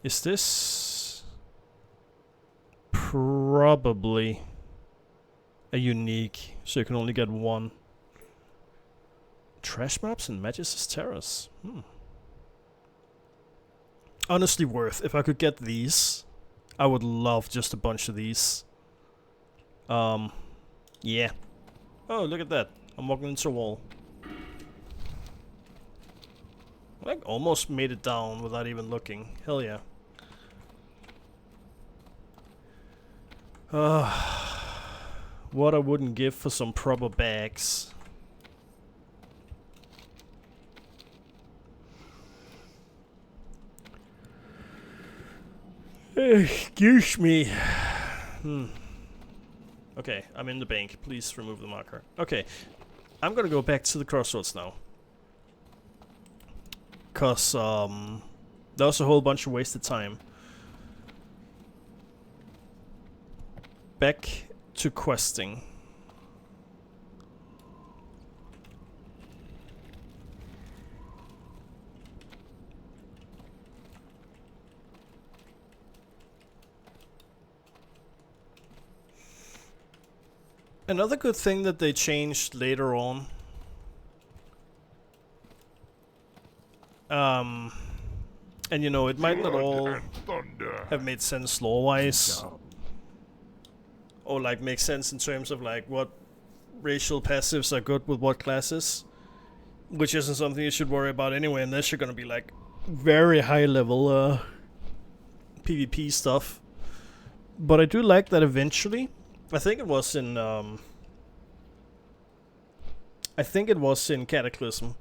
is this probably a unique, so you can only get one. Trash maps and Magus' Terrace. Honestly worth. If I could get these, I would love just a bunch of these. Yeah. Oh, look at that. I'm walking into a wall. I like almost made it down without even looking. Hell yeah. What I wouldn't give for some proper bags. Excuse me. Okay, I'm in the bank. Please remove the marker. Okay, I'm gonna go back to the crossroads now. Cause, that was a whole bunch of wasted time. Back to questing. Another good thing that they changed later on, and you know, it might not all Blood and thunder. have made sense lore-wise, or like make sense in terms of like what racial passives are good with what classes, which isn't something you should worry about anyway, unless you're gonna be like very high level PvP stuff. But I do like that eventually. I think it was in Cataclysm.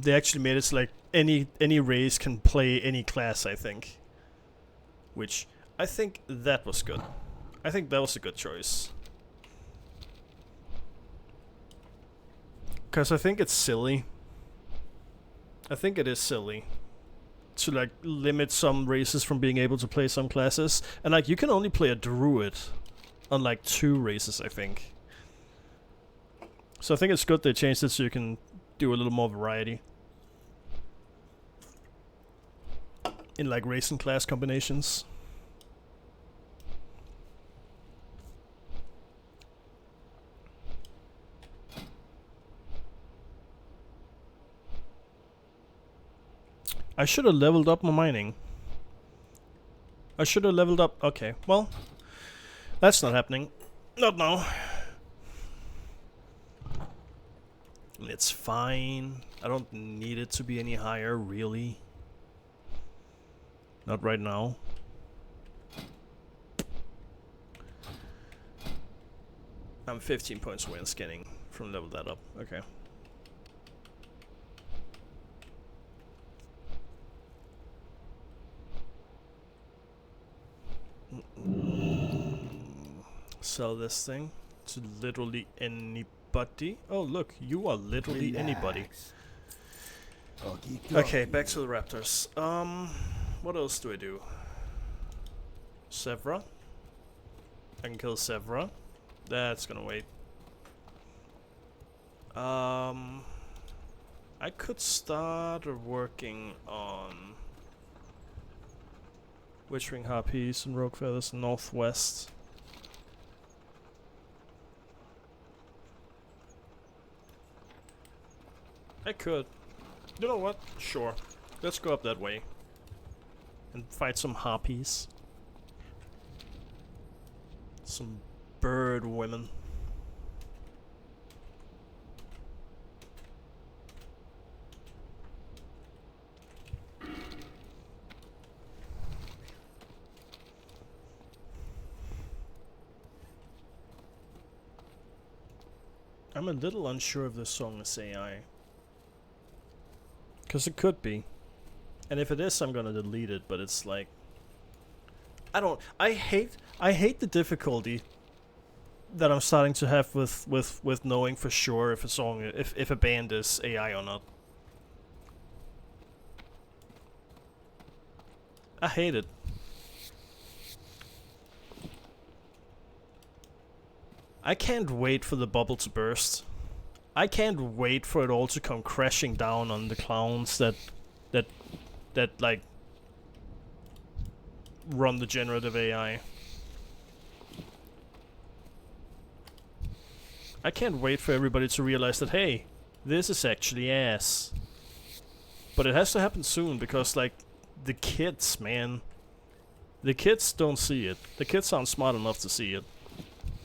They actually made it so like any race can play any class, I think. Which I think that was good. I think that was a good choice. Cause I think it's silly. I think it is silly to like limit some races from being able to play some classes, and like you can only play a druid on like 2 races, I think. So I think it's good they changed it so you can do a little more variety in like race and class combinations. I should have leveled up my mining. I should have leveled up. Okay, well, that's not happening. Not now. It's fine. I don't need it to be any higher, really. Not right now. I'm 15 points away on scanning from level that up. Okay. Sell this thing to literally anybody. Oh look, you are literally anybody. Okay, back to the raptors. What else do I do? Sevra. I can kill Sevra. That's gonna wait. I could start working on Witchring Harpies and Rogue Feathers Northwest. I could. You know what? Sure. Let's go up that way. And fight some harpies. Some bird women. I'm a little unsure if this song is AI. Because it could be. And if it is, I'm gonna delete it, but it's like... I hate the difficulty that I'm starting to have with knowing for sure if a song, if a band is AI or not. I hate it. I can't wait for the bubble to burst. I can't wait for it all to come crashing down on the clowns that like run the generative AI. I can't wait for everybody to realize that, hey, this is actually ass. But it has to happen soon because, like, the kids, man. The kids don't see it. The kids aren't smart enough to see it.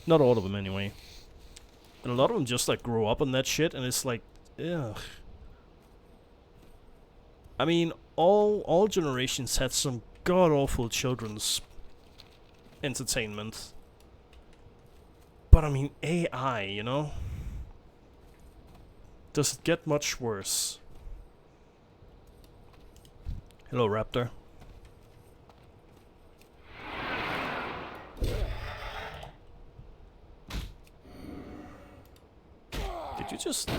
Not all of them, anyway. And a lot of them just, like, grow up on that shit, and it's like, ugh. I mean, all generations had some god-awful children's entertainment. But I mean, AI, you know? Does it get much worse? Hello, Raptor. Did you just...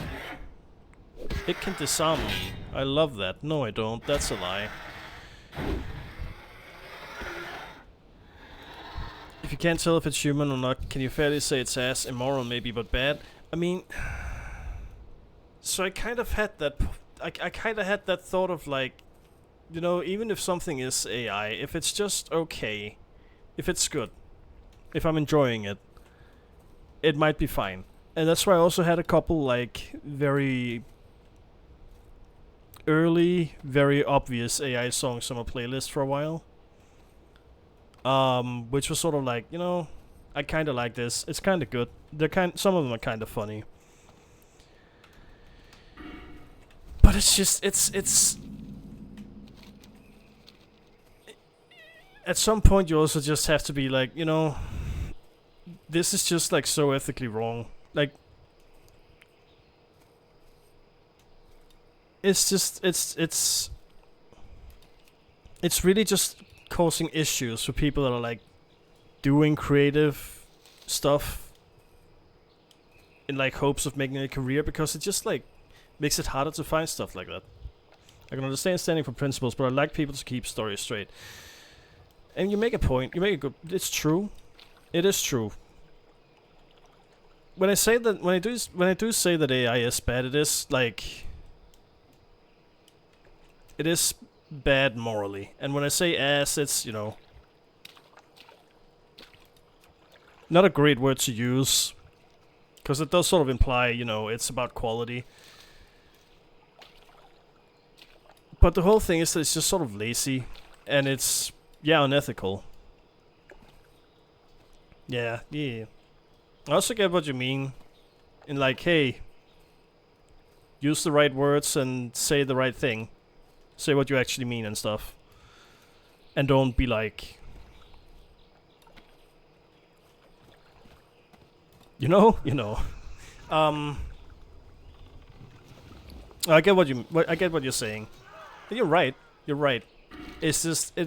It can disarm me. I love that. No, I don't. That's a lie. If you can't tell if it's human or not, can you fairly say it's ass? Immoral maybe, but bad? I mean... So I kind of had that... I kind of had that thought of like... You know, even if something is AI, if it's just okay, if it's good, if I'm enjoying it, it might be fine. And that's why I also had a couple, like, very early, very obvious AI songs on my playlist for a while. Which was sort of like, you know, I kind of like this. It's kind of good. Some of them are kind of funny. But it's just, it's... At some point you also just have to be like, you know, this is just like so ethically wrong. Like, it's just, it's really just causing issues for people that are like doing creative stuff in like hopes of making a career, because it just like makes it harder to find stuff like that. I can understand standing for principles, but I like people to keep stories straight. And you make a point. You make a good... It's true. It is true. When I say that... When I do say that AI is bad, it is, like... It is bad morally. And when I say ass, it's, you know... Not a great word to use. Because it does sort of imply, you know, it's about quality. But the whole thing is that it's just sort of lazy. And it's... Yeah, unethical. Yeah. I also get what you mean. In like, hey, use the right words and say the right thing. Say what you actually mean and stuff. And don't be like... You know? You know. I get what you're saying. You're right. You're right. It's just...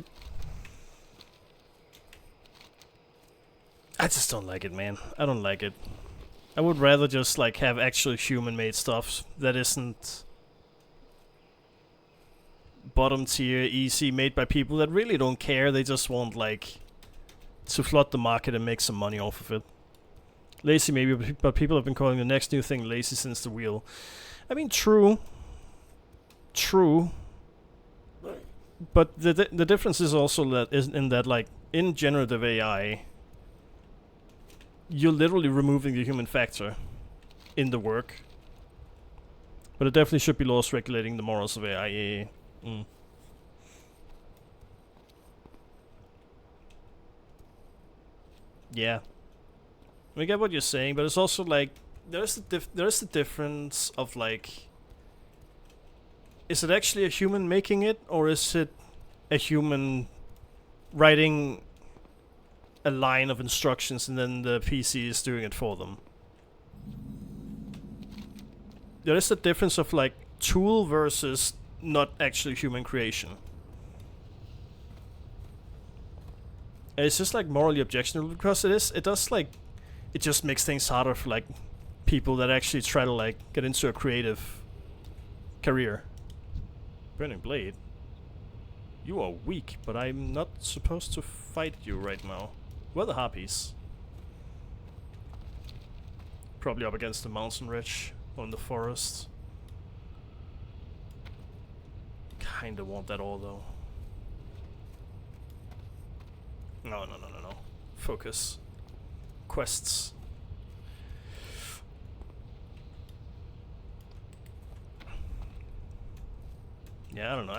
I just don't like it, man. I don't like it. I would rather just, like, have actual human-made stuff that isn't bottom tier, easy, made by people that really don't care. They just want, like, to flood the market and make some money off of it. Lazy maybe, but people have been calling the next new thing lazy since the wheel. I mean, true. True. But the difference is also that in that, like, in generative AI... You're literally removing the human factor in the work. But it definitely should be laws regulating the morals of AI. Yeah. I get what you're saying, but it's also like... There's the difference of like... Is it actually a human making it? Or is it a human writing... a line of instructions and then the PC is doing it for them? There is a difference of like tool versus not actually human creation. And it's just like morally objectionable because it does like, it just makes things harder for like people that actually try to like get into a creative career. Burning Blade. You are weak, but I'm not supposed to fight you right now. Where are the harpies? Probably up against the mountain ridge or in the forest. Kinda want that all though. No. Focus. Quests. Yeah, I don't know.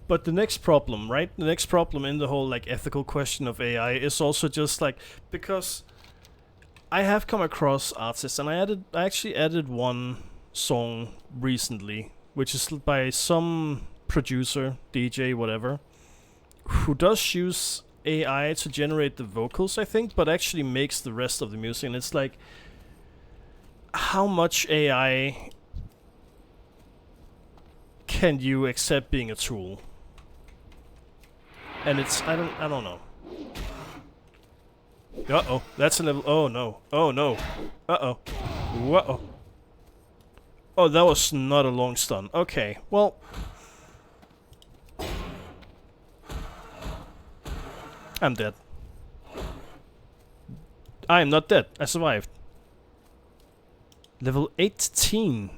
But the next problem, right? The next problem in the whole like ethical question of AI is also just like, because I have come across artists, and I actually added one song recently, which is by some producer, DJ, whatever, who does use AI to generate the vocals, I think, but actually makes the rest of the music. And it's like, how much AI can you accept being a tool? And it's, I don't know. Uh-oh, that's a level, oh no, uh-oh, whoa. Oh, that was not a long stun. Okay, well. I'm dead. I am not dead, I survived. Level 18.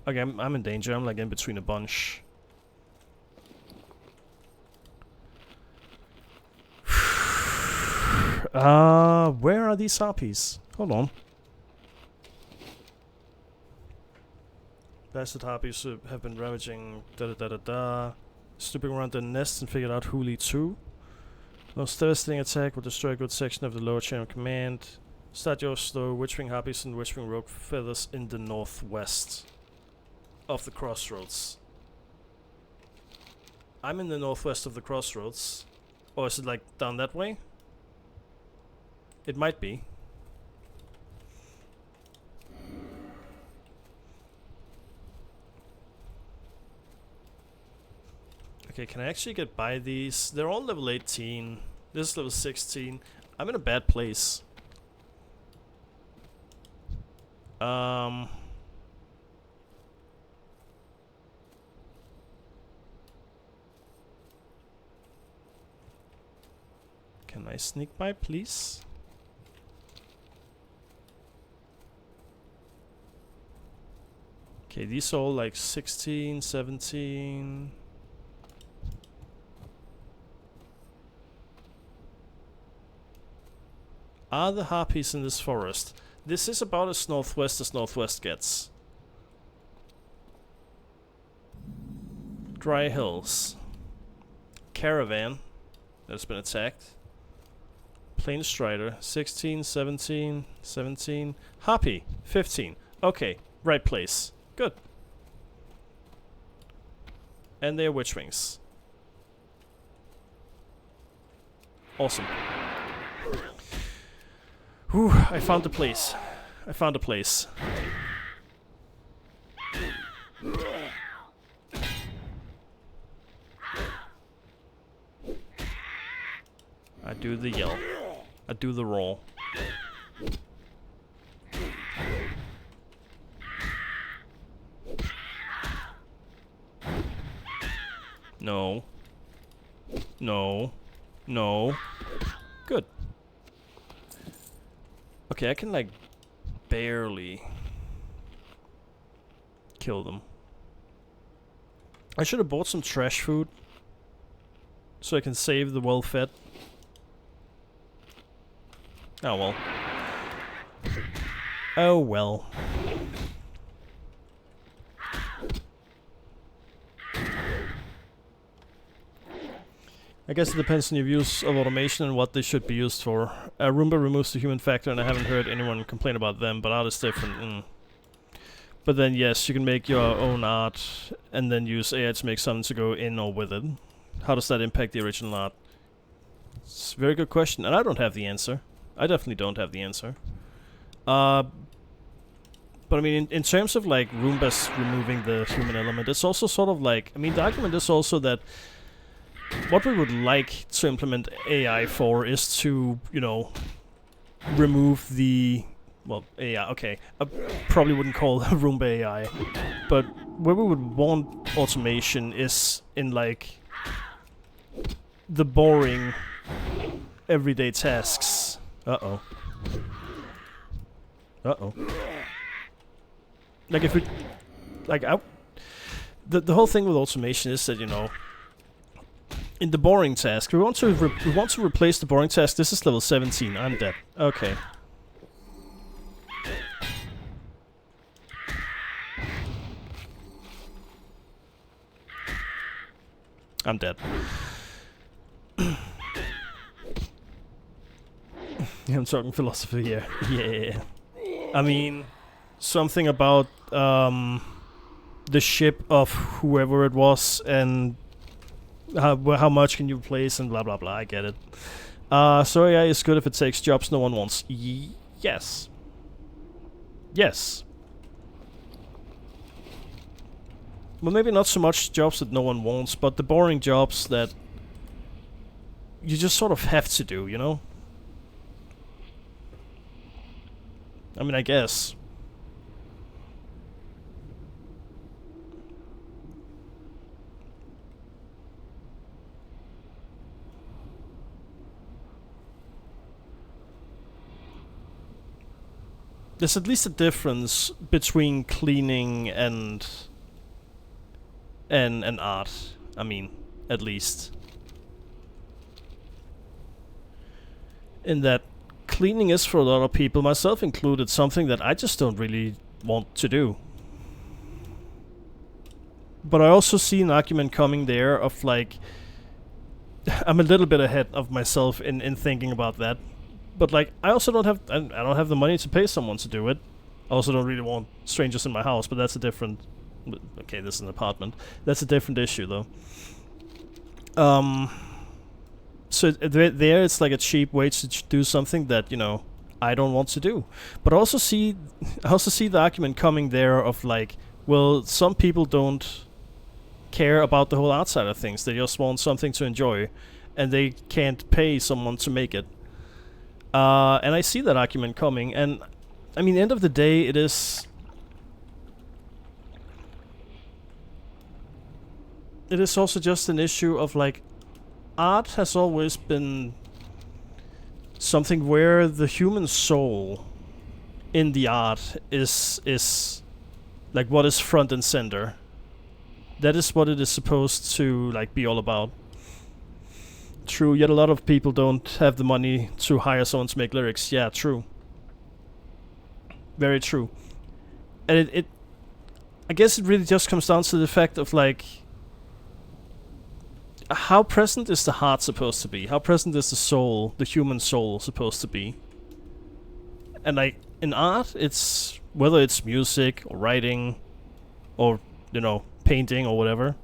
Okay, I'm in danger, I'm like in between a bunch. Where are these harpies? Hold on. Bastard harpies have been ravaging snooping around the nest and figured out who leads who. Most devastating attack will destroy a good section of the lower chain of command. Start your slow witchwing harpies and witchwing rogue feathers in the northwest of the crossroads. I'm in the northwest of the crossroads. Or is it like down that way? It might be. Okay, can I actually get by these? They're all level 18. This is level 16. I'm in a bad place. Can I sneak by, please? Okay, these are all like 16, 17. Are the harpies in this forest? This is about as northwest gets. Dry hills. Caravan that's been attacked. Plain Strider, 16, 17, 17. Harpy, 15. Okay, right place. Good. And they're witchwings. Awesome. Whew, I found the place. I found a place. I do the yell. I do the roll. No. No. No. Good. Okay, I can like barely kill them. I should have bought some trash food so I can save the well-fed. Oh well. Oh well. I guess it depends on your views of automation and what they should be used for. Roomba removes the human factor, and I haven't heard anyone complain about them, but art is different. But then yes, you can make your own art and then use AI to make something to go in or with it. How does that impact the original art? It's a very good question, and I don't have the answer. I definitely don't have the answer. But I mean, in terms of like Roombas removing the human element, it's also sort of like, I mean, the argument is also that what we would like to implement AI for is to, you know, remove the, well, AI, okay, I probably wouldn't call Roomba AI, but where we would want automation is in like the boring everyday tasks. Uh-oh. Uh-oh. Like if we, like the whole thing with automation is that, you know, in the boring task, we want to replace the boring task. This is level 17. I'm dead. Okay. I'm dead. Yeah, I'm talking philosophy here. Yeah. I mean, something about the ship of whoever it was and how much can you replace and blah blah blah. I get it. So AI is good if it takes jobs no one wants. Yes. Yes. Well, maybe not so much jobs that no one wants, but the boring jobs that you just sort of have to do, you know? I mean, I guess. There's at least a difference between cleaning and art. I mean, at least. In that cleaning is for a lot of people, myself included, something that I just don't really want to do. But I also see an argument coming there of like, I'm a little bit ahead of myself in thinking about that. But like, I also don't have I don't have the money to pay someone to do it. I also don't really want strangers in my house, but that's a different. Okay, this is an apartment. That's a different issue, though. So there, it's like a cheap way to do something that, you know, I don't want to do. But I also see the argument coming there of like, well, some people don't care about the whole art side of things. They just want something to enjoy, and they can't pay someone to make it. And I see that argument coming, and I mean, end of the day, it is also just an issue of like, art has always been something where the human soul in the art is like what is front and center. That is what it is supposed to like be all about. True, yet a lot of people don't have the money to hire someone to make lyrics. Yeah, true. Very true. And it I guess it really just comes down to the fact of like, how present is the heart supposed to be? How present is the soul, the human soul, supposed to be? And like, in art, it's, whether it's music or writing or, you know, painting or whatever,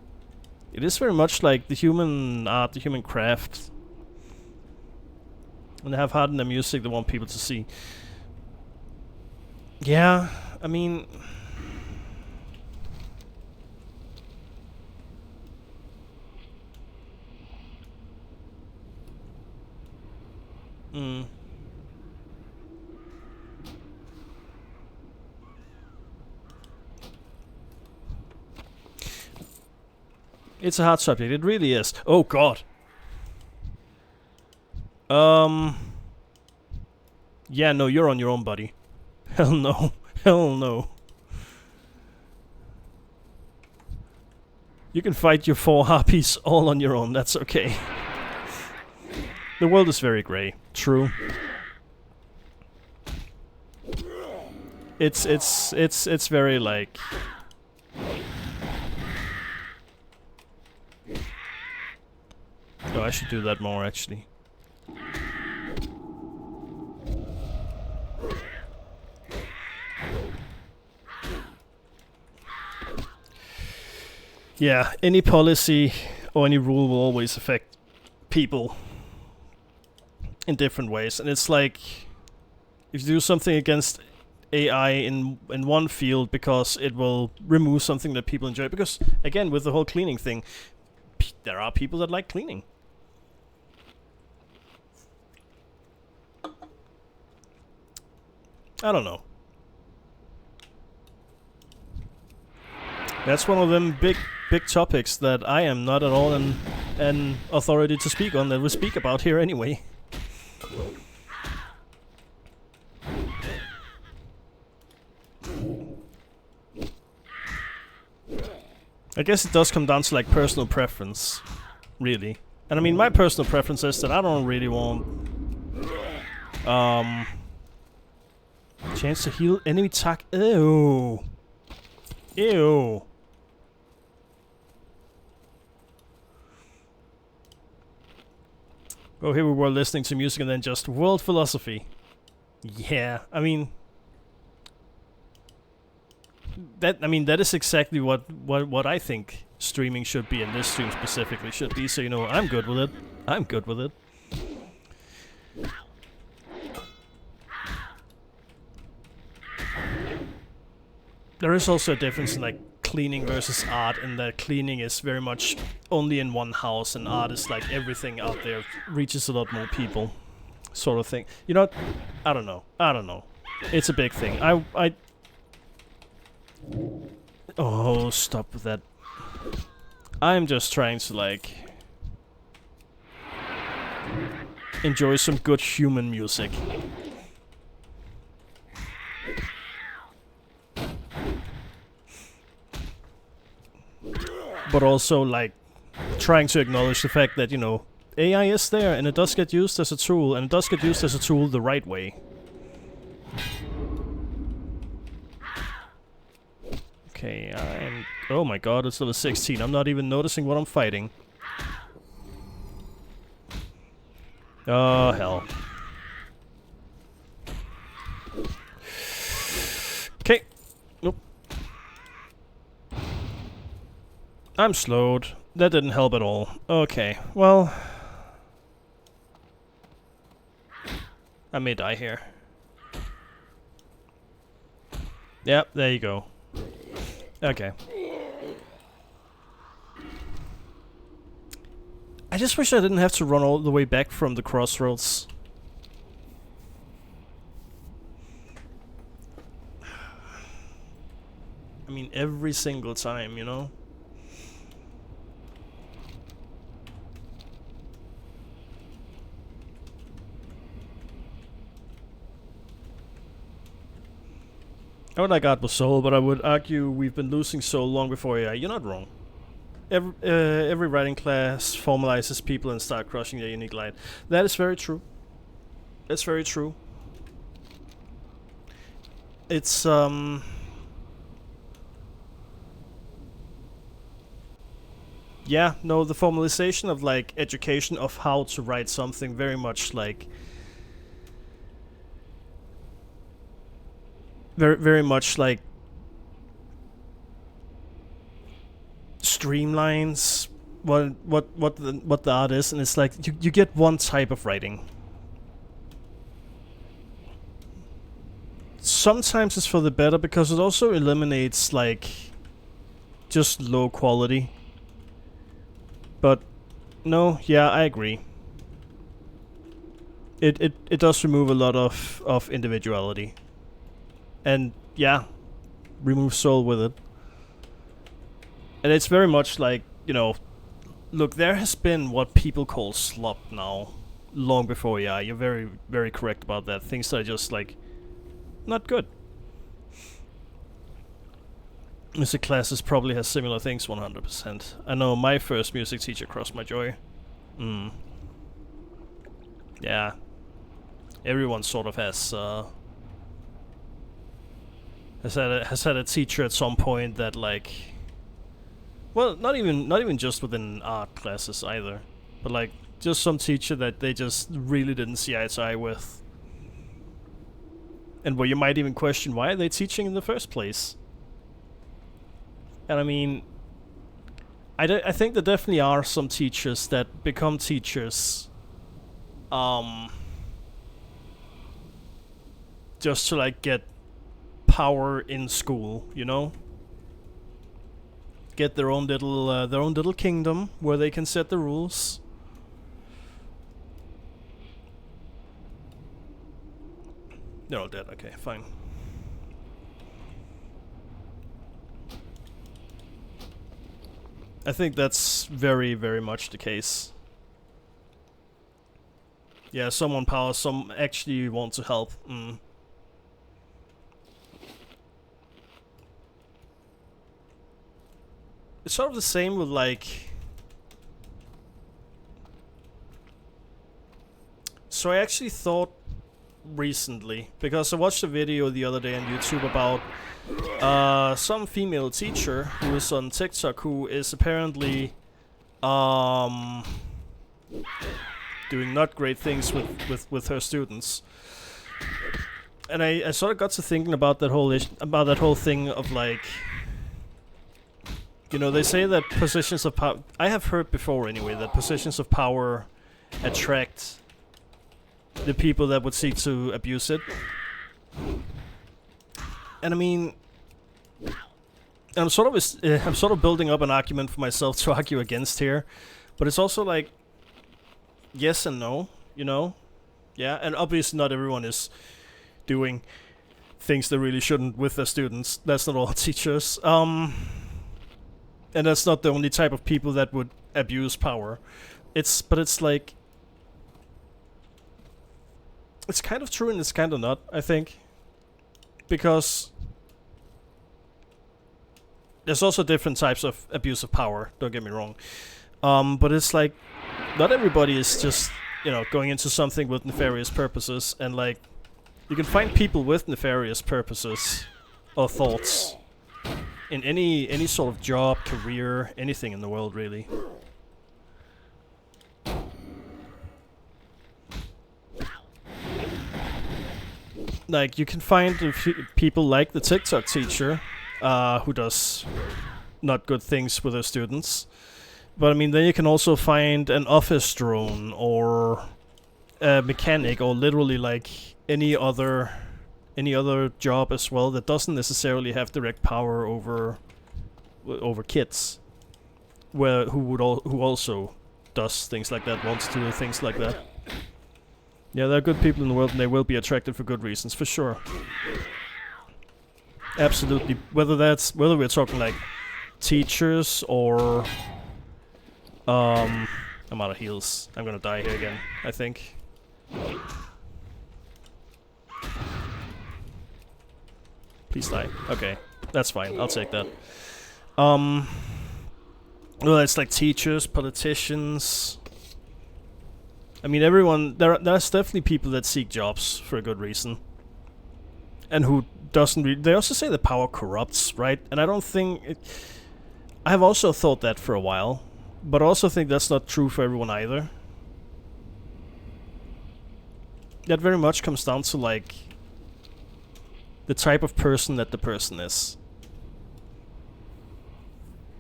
it is very much like the human art, the human craft. And they have heart in their music they want people to see. Yeah, I mean... It's a hard subject, it really is. Oh god. Yeah, no, you're on your own, buddy. Hell no. Hell no. You can fight your 4 harpies all on your own, that's okay. The world is very grey. True. It's very like... Oh, I should do that more, actually. Yeah, any policy or any rule will always affect people in different ways. And it's like, if you do something against AI in one field because it will remove something that people enjoy. Because again, with the whole cleaning thing, there are people that like cleaning. I don't know. That's one of them big topics that I am not at all an authority to speak on, that we speak about here anyway. I guess it does come down to like personal preference, really. And I mean, my personal preference is that I don't really want chance to heal enemy attack. Ew. Ew. Oh, here we were listening to music and then just world philosophy. Yeah, I mean that is exactly what I think streaming should be, and this stream specifically should be. So you know, I'm good with it. I'm good with it. There is also a difference in like cleaning versus art, in that cleaning is very much only in one house, and art is like everything out there, reaches a lot more people, sort of thing. You know, I don't know. I don't know. It's a big thing. Oh, stop with that. I'm just trying to like enjoy some good human music. But also like trying to acknowledge the fact that, you know, AI is there and it does get used as a tool, and it does get used as a tool the right way. Okay, I'm... Oh my god, it's level 16. I'm not even noticing what I'm fighting. Oh, hell. Okay. Nope. I'm slowed. That didn't help at all. Okay, well... I may die here. Yep, there you go. Okay. I just wish I didn't have to run all the way back from the crossroads. I mean, every single time, you know? I would like Art with Soul, but I would argue we've been losing Soul long before AI. You're not wrong. Every writing class formalizes people and start crushing their unique light. That is very true. That's very true. It's yeah, no, the formalization of like education of how to write something very much like very much like streamlines what the art is, and it's like you get one type of writing. Sometimes it's for the better because it also eliminates like just low quality. But no, yeah, I agree. It does remove a lot of individuality. And yeah, remove soul with it. And it's very much like, you know, look, there has been what people call slop now, long before AI. You're very, very correct about that. Things that are just like not good. Music classes probably has similar things 100%. I know my first music teacher crossed my joy. Yeah. Everyone sort of has had a teacher at some point that like, well, not even just within art classes either, but like just some teacher that they just really didn't see eye to eye with, and where you might even question why are they teaching in the first place. And I mean, I think there definitely are some teachers that become teachers just to like get power in school, you know? Get their own little kingdom where they can set the rules. They're all dead. Okay, fine. I think that's very, very much the case. Yeah, someone power, some actually want to help. It's sort of the same with like... So I actually thought recently, because I watched a video the other day on YouTube about some female teacher who is on TikTok who is apparently doing not great things with her students. And I sort of got to thinking about that whole thing of like, you know, they say that positions of power... I have heard before anyway that positions of power attract the people that would seek to abuse it. And I mean, I'm sort of building up an argument for myself to argue against here, but it's also like yes and no, you know? Yeah, and obviously not everyone is doing things they really shouldn't with their students. That's not all teachers. And that's not the only type of people that would abuse power. But it's like... It's kind of true and it's kind of not, I think. Because... There's also different types of abuse of power, don't get me wrong. But it's like... Not everybody is just, you know, going into something with nefarious purposes. And like... You can find people with nefarious purposes or thoughts in any sort of job, career, anything in the world, really. Like, you can find people like the TikTok teacher, who does not good things with her students. But I mean, then you can also find an office drone, or a mechanic, or literally like any other job as well that doesn't necessarily have direct power over kids, who also does things like that, wants to do things like that. Yeah, there are good people in the world, and they will be attracted for good reasons, for sure. Absolutely. Whether we're talking like teachers or I'm out of heals. I'm gonna die here again, I think. Please die. Okay, that's fine. I'll take that. Well, it's like teachers, politicians. I mean, everyone. There's definitely people that seek jobs for a good reason, and who doesn't. They also say that power corrupts, right? And I don't think. I have also thought that for a while, but I also think that's not true for everyone either. That very much comes down to like the type of person that the person is.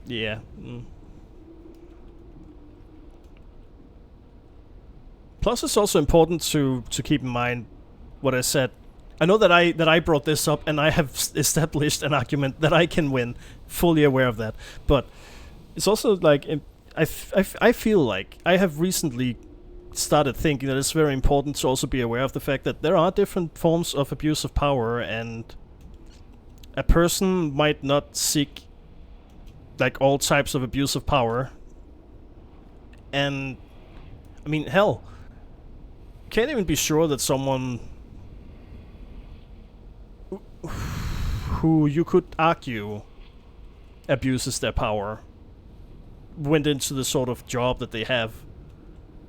Yeah. Plus, it's also important to keep in mind what I said. I know that I brought this up, and I have established an argument that I can win. Fully aware of that, but it's also like I feel like I have recently started thinking that it's very important to also be aware of the fact that there are different forms of abuse of power, and a person might not seek like all types of abuse of power. And I mean, hell, can't even be sure that someone who you could argue abuses their power went into the sort of job that they have,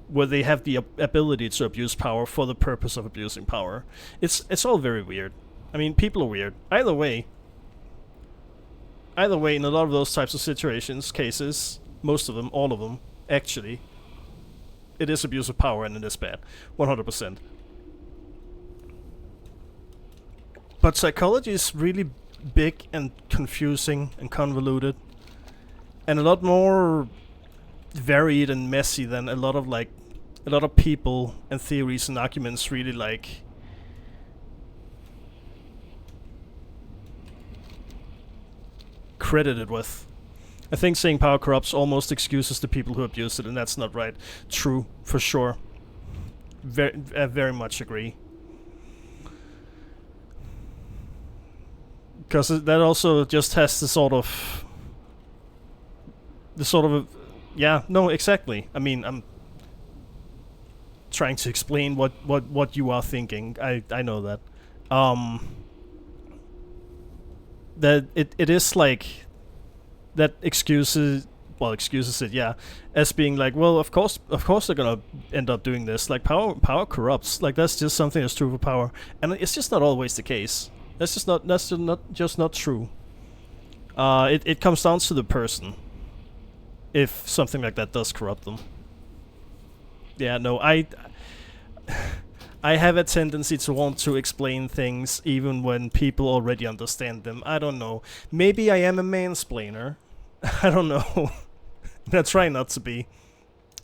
where they have the ability to abuse power for the purpose of abusing power. It's all very weird. I mean, people are weird. Either way, in a lot of those types of situations, cases, most of them, all of them, actually, it is abuse of power and it is bad. 100%. But psychology is really big and confusing and convoluted, and a lot more varied and messy than a lot of people and theories and arguments really like credited with. I think saying power corrupts almost excuses the people who abuse it, and that's not right. True, for sure. I very much agree. Because that also just has the sort of... yeah, no, exactly. I mean, I'm trying to explain what you are thinking. I know that. That it is like... that excuses it, yeah, as being like, well, of course they're gonna end up doing this. Like, power corrupts. Like, that's just something that's true for power, and it's just not always the case. That's just not true. It comes down to the person. If something like that does corrupt them. Yeah, no, I have a tendency to want to explain things even when people already understand them. I don't know. Maybe I am a mansplainer. I don't know. I try not to be.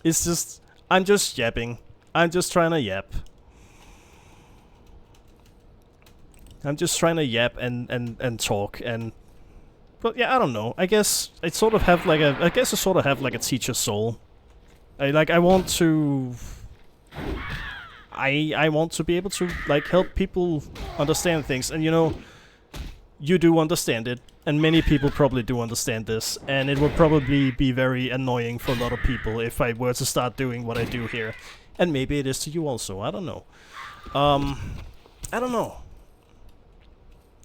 It's just... I'm just yapping. I'm just trying to yap. I'm just trying to yap and talk and... But yeah, I don't know. I guess I sort of have like a teacher soul. I want to... I want to be able to, like, help people understand things. And, you know, you do understand it. And many people probably do understand this. And it would probably be very annoying for a lot of people if I were to start doing what I do here. And maybe it is to you also. I don't know. I don't know.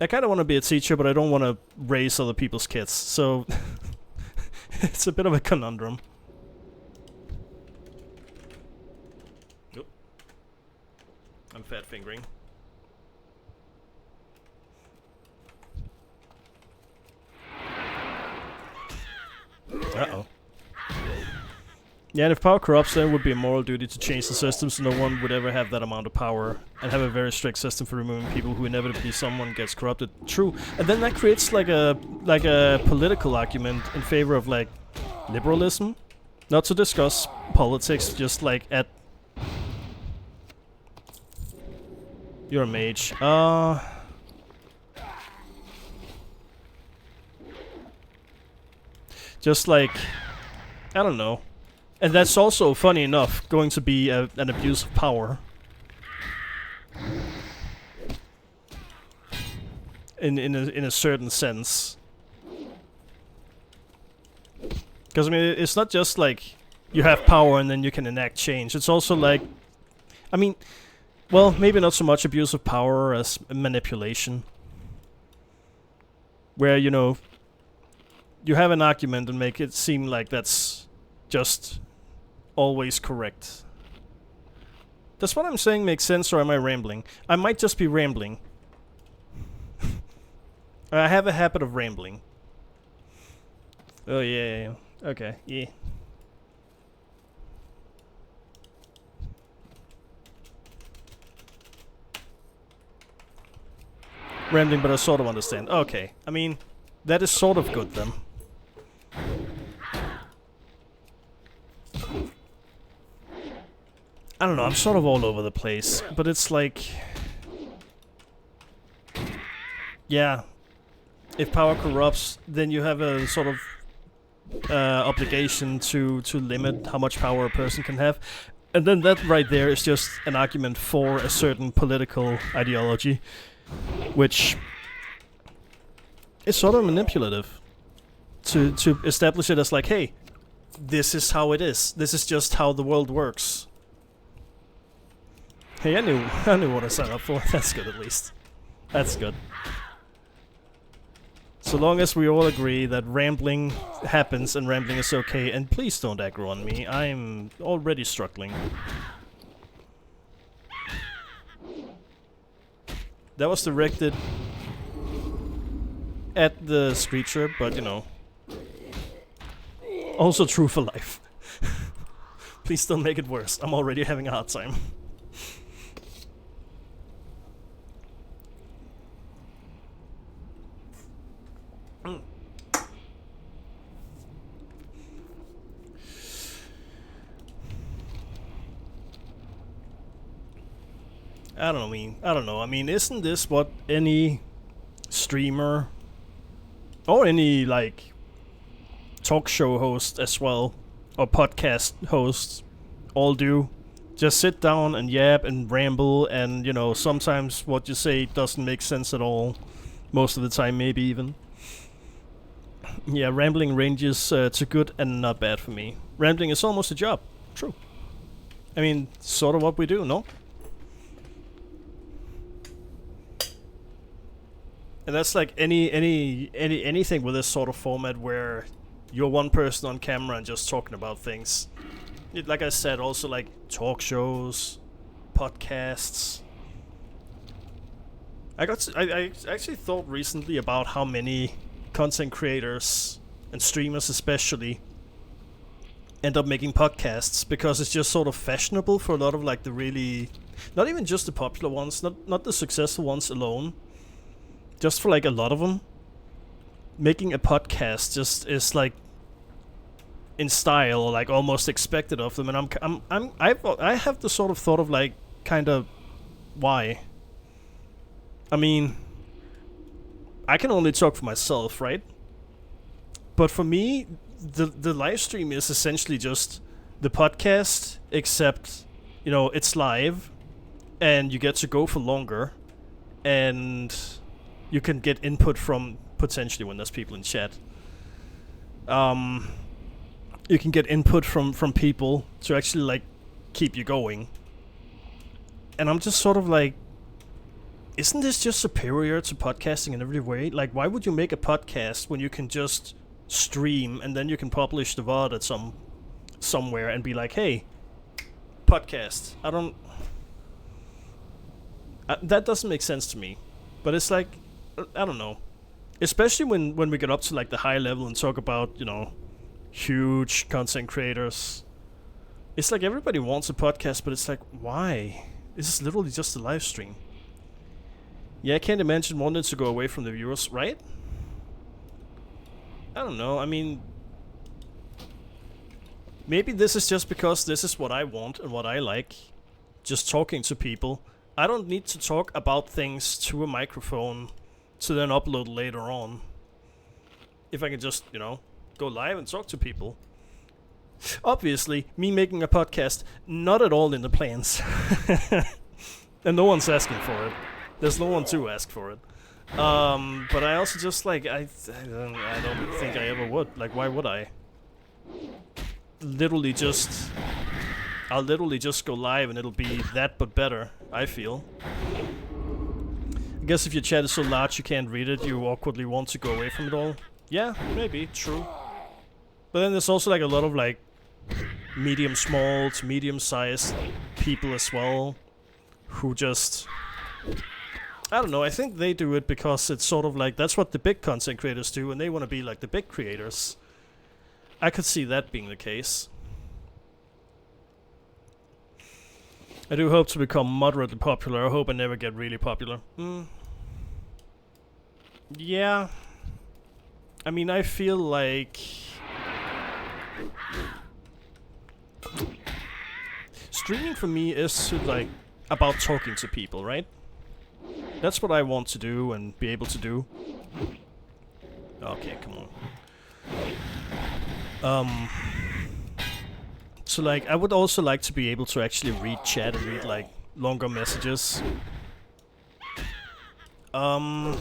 I kind of want to be a teacher, but I don't want to raise other people's kids. So, it's a bit of a conundrum. I'm fat fingering. Uh-oh. Yeah, and if power corrupts, then it would be a moral duty to change the system so no one would ever have that amount of power, and have a very strict system for removing people who inevitably someone gets corrupted. True. And then that creates like a political argument in favor of, like, liberalism. Not to discuss politics, just like at... You're a mage. Just like... I don't know. And that's also, funny enough, going to be an abuse of power. In a certain sense. Because, I mean, it's not just like you have power and then you can enact change. It's also like... I mean... Well, maybe not so much abuse of power as manipulation. Where, you know, you have an argument and make it seem like that's just always correct. Does what I'm saying make sense, or am I rambling? I might just be rambling. I have a habit of rambling. Oh, yeah. Okay, yeah. Rambling, but I sort of understand. Okay, I mean, that is sort of good then. I don't know, I'm sort of all over the place, but it's like... Yeah. If power corrupts, then you have a sort of obligation to limit how much power a person can have. And then that right there is just an argument for a certain political ideology. Which is sort of manipulative to establish it as like, hey, this is how it is. This is just how the world works. Hey, I knew what I signed up for. That's good, at least. That's good. So long as we all agree that rambling happens and rambling is okay, and please don't aggro on me. I'm already struggling. That was directed at the Screecher, but, you know, also true for life. Please don't make it worse. I'm already having a hard time. I don't know. I mean, isn't this what any streamer or any like talk show host as well, or podcast hosts, all do. Just sit down and yap and ramble, and you know, sometimes what you say doesn't make sense at all. Most of the time, maybe even. Yeah, rambling ranges to good and not bad for me. Rambling is almost a job. True. I mean, sort of what we do, no? And that's like anything with this sort of format where you're one person on camera and just talking about things. Like I said, also like talk shows, podcasts. I actually thought recently about how many content creators and streamers especially end up making podcasts because it's just sort of fashionable for a lot of like the really, not even just the popular ones, not the successful ones alone, just for like a lot of them, making a podcast just is like in style, or like almost expected of them, and I have the sort of thought of like kind of why. I mean, I can only talk for myself, right? But for me, the live stream is essentially just the podcast, except, you know, it's live, and you get to go for longer, and you can get input from, potentially when there's people in chat. You can get input from people to actually like keep you going. And I'm just sort of like, isn't this just superior to podcasting in every way? Like, why would you make a podcast when you can just stream and then you can publish the VOD at somewhere and be like, hey, podcast. That doesn't make sense to me. But it's like, I don't know. Especially when we get up to like the high level and talk about, you know, huge content creators. It's like everybody wants a podcast, but it's like, why? This is literally just a live stream. Yeah, I can't imagine wanting to go away from the viewers, right? I don't know, I mean, maybe this is just because this is what I want and what I like. Just talking to people. I don't need to talk about things to a microphone to then upload later on. If I can just, you know, go live and talk to people. Obviously, me making a podcast, not at all in the plans. And no one's asking for it. There's no one to ask for it. But I also just like, I don't think I ever would. Like, why would I? I'll literally just go live and it'll be that but better, I feel. I guess if your chat is so large you can't read it, you awkwardly want to go away from it all. Yeah, maybe, true. But then there's also like a lot of like medium small to medium sized people as well who just, I don't know, I think they do it because it's sort of like that's what the big content creators do and they want to be like the big creators. I could see that being the case. I do hope to become moderately popular. I hope I never get really popular. Yeah. I mean, I feel like streaming for me is like about talking to people, right? That's what I want to do and be able to do. Okay, come on. So like, I would also like to be able to actually read chat and read like longer messages. But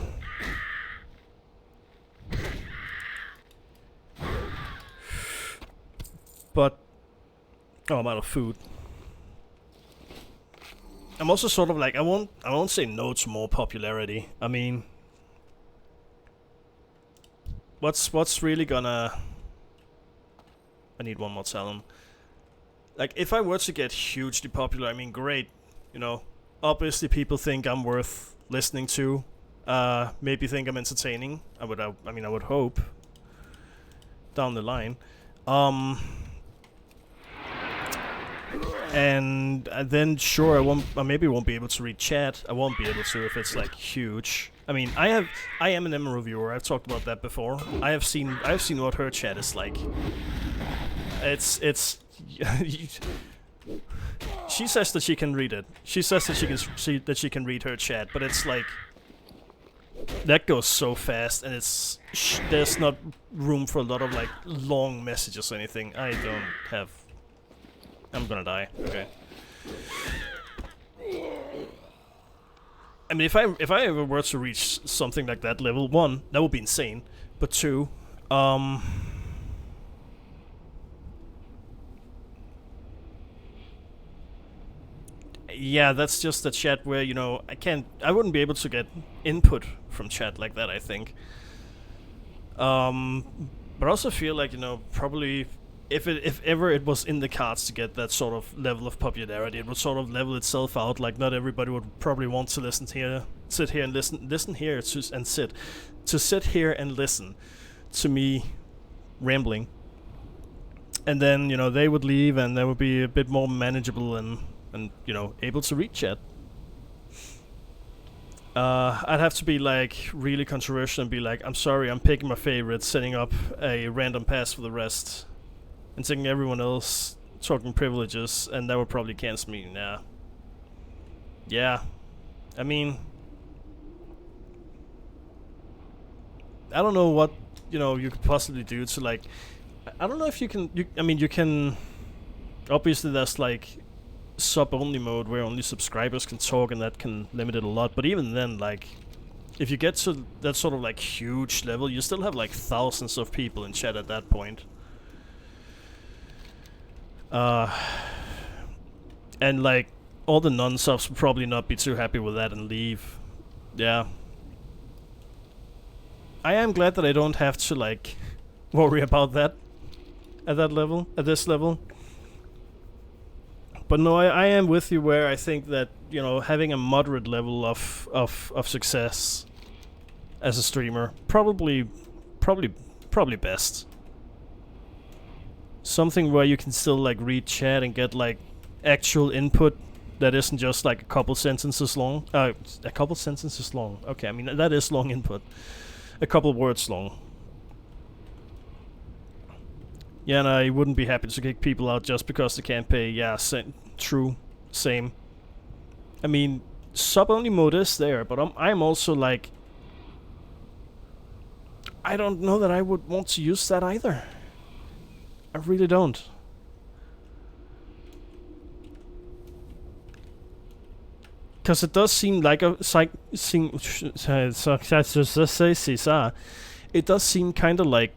oh, I'm out of food. I'm also sort of like, I won't say no to more popularity. I mean, what's really gonna? I need one more talent. Like, if I were to get hugely popular, I mean, great. You know, obviously people think I'm worth listening to. Maybe think I'm entertaining. I would hope. Down the line. And then sure, I maybe won't be able to read chat. I won't be able to if it's like huge. I mean, I am an MMO reviewer. I've talked about that before. I've seen what her chat is like. It's she says that she can read it. She says that she can read her chat, but it's like that goes so fast, and it's there's not room for a lot of like long messages or anything. I don't have. I'm gonna die. Okay. I mean, if I ever were to reach something like that, level 1, that would be insane. But 2, yeah, that's just the chat where, you know, I wouldn't be able to get input from chat like that, I think. But I also feel like, you know, probably if ever it was in the cards to get that sort of level of popularity, it would sort of level itself out. Like, not everybody would probably want to sit here and listen here and sit here and listen to me rambling. And then, you know, they would leave, and they would be a bit more manageable and you know, able to read chat. I'd have to be like really controversial and be like, I'm sorry, I'm picking my favorite, setting up a random pass for the rest, and taking everyone else talking privileges, and that would probably cancel me. Nah. Yeah. I mean, I don't know what, you know, you could possibly do to like, I don't know if you can, I mean, you can, obviously there's like sub-only mode where only subscribers can talk, and that can limit it a lot, but even then, like, if you get to that sort of like huge level, you still have like thousands of people in chat at that point. And like, all the non-subs would probably not be too happy with that and leave. Yeah. I am glad that I don't have to like worry about that at that level, at this level. But no, I am with you where I think that, you know, having a moderate level of success as a streamer probably best. Something where you can still like read chat and get like actual input that isn't just like a couple sentences long. A couple sentences long. Okay, I mean that is long input. A couple words long. Yeah, and I wouldn't be happy to kick people out just because they can't pay. Yeah, true. Same. I mean, sub-only mode is there, but I'm also like, I don't know that I would want to use that either. I really don't. Because it does seem like a it does seem kind of like,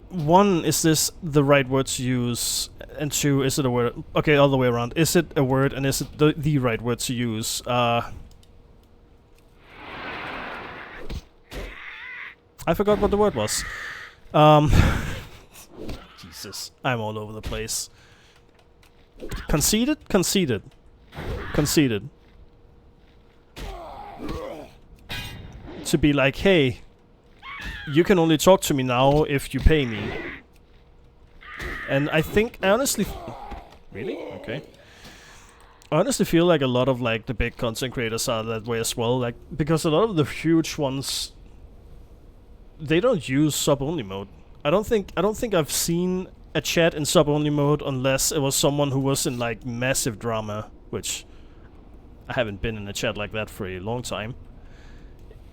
one, is this the right word to use? And two, is it a word? Okay, all the way around. Is it a word, and is it the right word to use? I forgot what the word was. Jesus, I'm all over the place. Conceited? Conceited. Conceited. To be like, hey, you can only talk to me now if you pay me. And I think, I honestly... Really? Okay. I honestly feel like a lot of like the big content creators are that way as well. Like, because a lot of the huge ones, they don't use sub-only mode. I don't think I've seen a chat in sub-only mode unless it was someone who was in like massive drama, which I haven't been in a chat like that for a long time,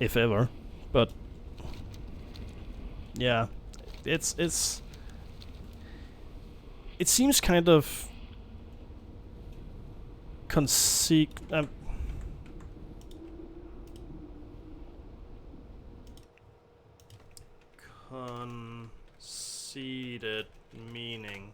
if ever. But yeah, it seems kind of conceited, meaning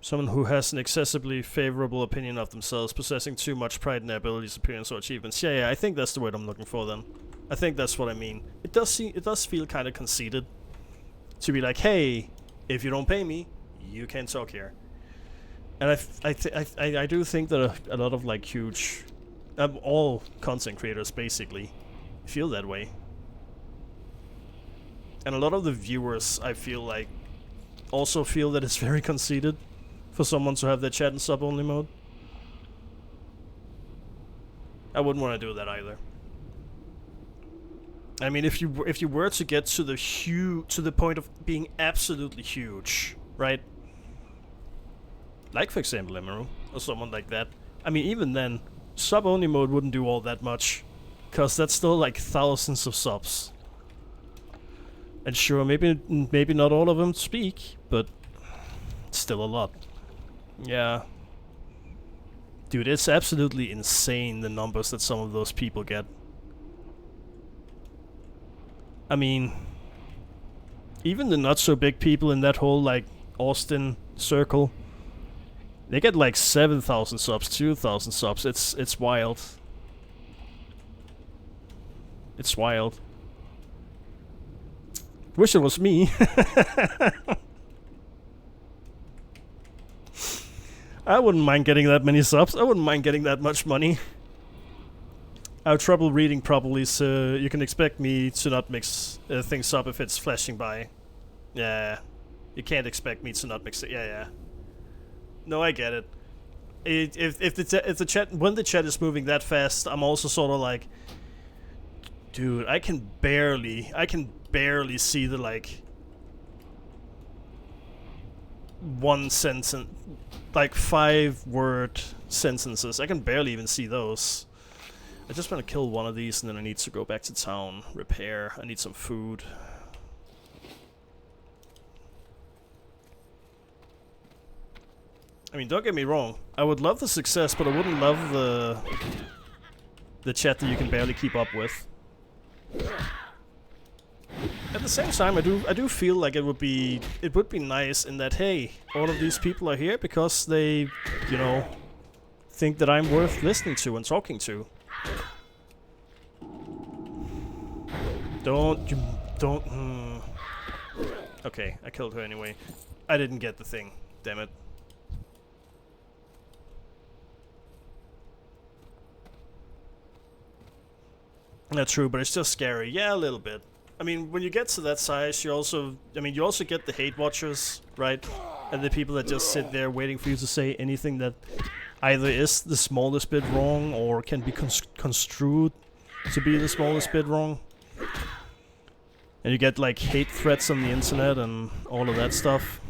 someone who has an excessively favorable opinion of themselves, possessing too much pride in their abilities, appearance, or achievements. Yeah, I think that's the word I'm looking for then. I think that's what I mean. It does feel kind of conceited to be like, hey, if you don't pay me, you can't talk here. And I do think that a lot of like huge, all content creators basically feel that way. And a lot of the viewers, I feel like, also feel that it's very conceited for someone to have their chat in sub-only mode. I wouldn't want to do that either. I mean, if you were to get to the point of being absolutely huge, right? Like, for example, Emerald, or someone like that. I mean, even then, sub-only mode wouldn't do all that much. Because that's still like thousands of subs. And sure, maybe not all of them speak, but it's still a lot. Yeah. Dude, it's absolutely insane the numbers that some of those people get. I mean, even the not so big people in that whole like Austin circle, they get like 7,000 subs, 2,000 subs. It's wild. It's wild. Wish it was me. I wouldn't mind getting that many subs. I wouldn't mind getting that much money. I have trouble reading properly, so you can expect me to not mix things up if it's flashing by. Yeah, you can't expect me to not mix it. Yeah. No, I get it. If the chat, when the chat is moving that fast, I'm also sort of like, dude, I can barely see the like one sentence, like 5-word sentences. I can barely even see those. I just want to kill one of these and then I need to go back to town, repair. I need some food. I mean, don't get me wrong. I would love the success, but I wouldn't love the chat that you can barely keep up with. At the same time, I do feel like it would be nice in that, hey, all of these people are here because they, you know, think that I'm worth listening to and talking to. Don't. Okay, I killed her anyway. I didn't get the thing. Damn it. That's true, but it's just scary. Yeah, a little bit. I mean, when you get to that size, you also get the hate watchers, right? And the people that just sit there waiting for you to say anything that either is the smallest bit wrong or can be construed to be the smallest bit wrong. And you get like hate threats on the internet and all of that stuff.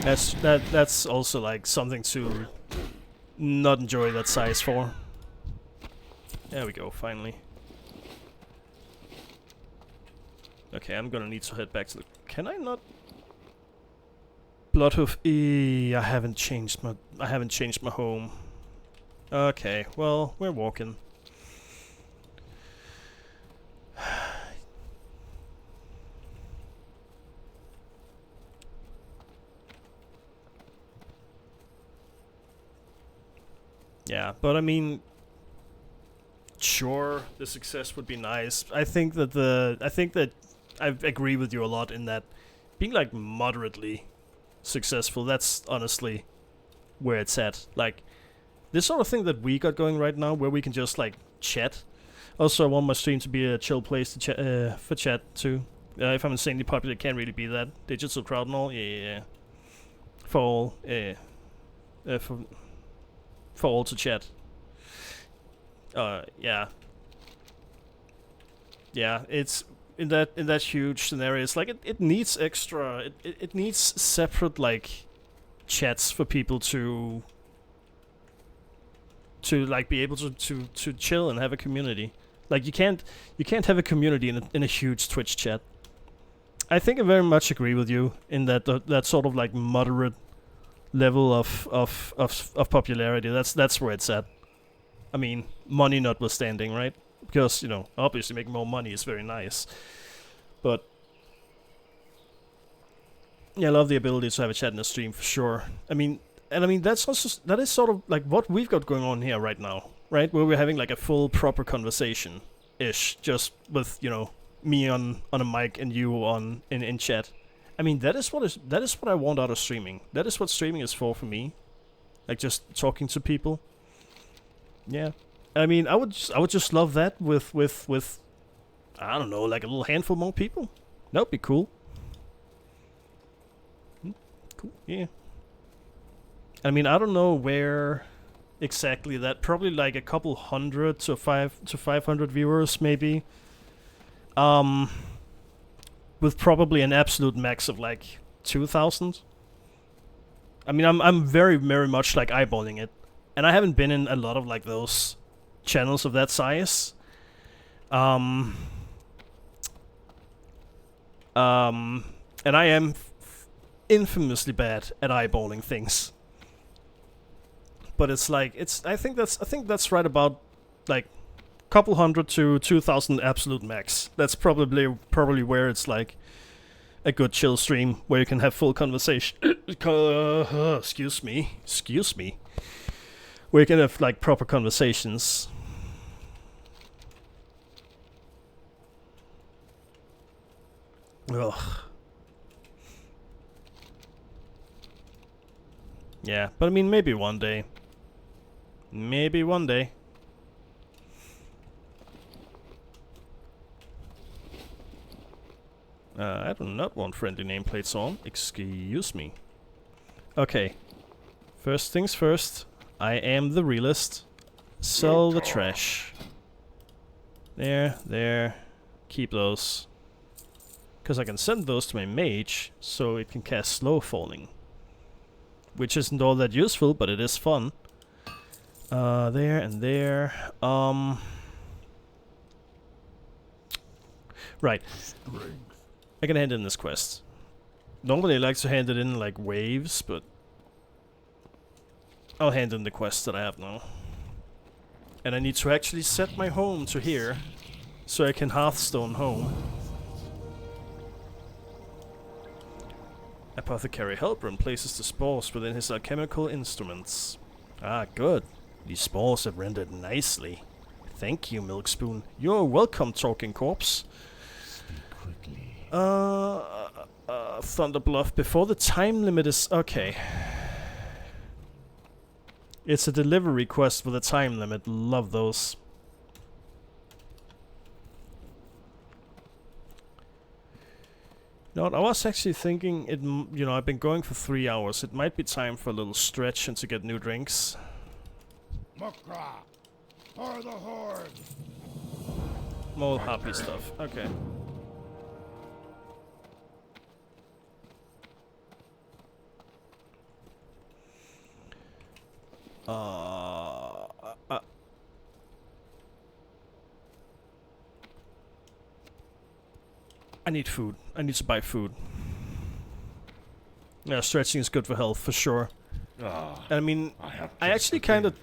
That's also like something to not enjoy that size for. There we go, finally. Okay, I'm gonna need to head back to the... Can I not... Bloodhoof... I haven't changed my home. Okay, well, we're walking. Yeah, but I mean... Sure, the success would be nice. I think that I agree with you a lot in that being like moderately successful, that's honestly where it's at. Like this sort of thing that we got going right now where we can just like chat. Also, I want my stream to be a chill place to for chat too. If I'm insanely popular, it can't really be that. Digital crowd and all, yeah. For all, for all to chat. Yeah. Yeah, it's in that huge scenario. It's like it needs extra. It needs separate like chats for people to like be able to chill and have a community. Like you can't have a community in a huge Twitch chat. I think I very much agree with you in that that sort of like moderate level of popularity. That's where it's at. I mean, money notwithstanding, right? Because, you know, obviously making more money is very nice. But yeah, I love the ability to have a chat in a stream for sure. I mean, that is sort of like what we've got going on here right now, right? Where we're having like a full proper conversation ish, just with, you know, me on a mic and you on in chat. I mean, that is what I want out of streaming. That is what streaming is for me. Like just talking to people. Yeah, I mean, I would just love that with I don't know, like a little handful more people. That would be cool. Cool, yeah. I mean, I don't know where exactly that. Probably like a couple hundred to 500 viewers, maybe. With probably an absolute max of like 2,000. I mean, I'm very, very much like eyeballing it. And I haven't been in a lot of like those channels of that size. And I am infamously bad at eyeballing things. But it's like I think that's right about like couple hundred to 2,000 absolute max. That's probably where it's like a good chill stream where you can have full conversation. Excuse me. Where you can have like proper conversations. Ugh. Yeah, but I mean, maybe one day. Maybe one day. I do not want friendly nameplates on. Excuse me. Okay. First things first. I am the realist. Sell the trash. There. Keep those. Because I can send those to my mage, so it can cast slow falling. Which isn't all that useful, but it is fun. There and there. Right. I can hand in this quest. Normally I like to hand it in like waves, but I'll hand in the quest that I have now. And I need to actually set my home to here, so I can Hearthstone home. Apothecary Helbron places the spores within his alchemical instruments. Ah, good. These spores have rendered nicely. Thank you, Milkspoon. You're welcome, Talking Corpse. Thunderbluff before the time limit is... Okay. It's a delivery quest with a time limit. Love those. You know what, I was actually thinking, you know, I've been going for 3 hours. It might be time for a little stretch and to get new drinks. Makra, for the horde. More happy stuff. Okay. I need food. I need to buy food. Yeah, stretching is good for health, for sure. I mean, I actually kind of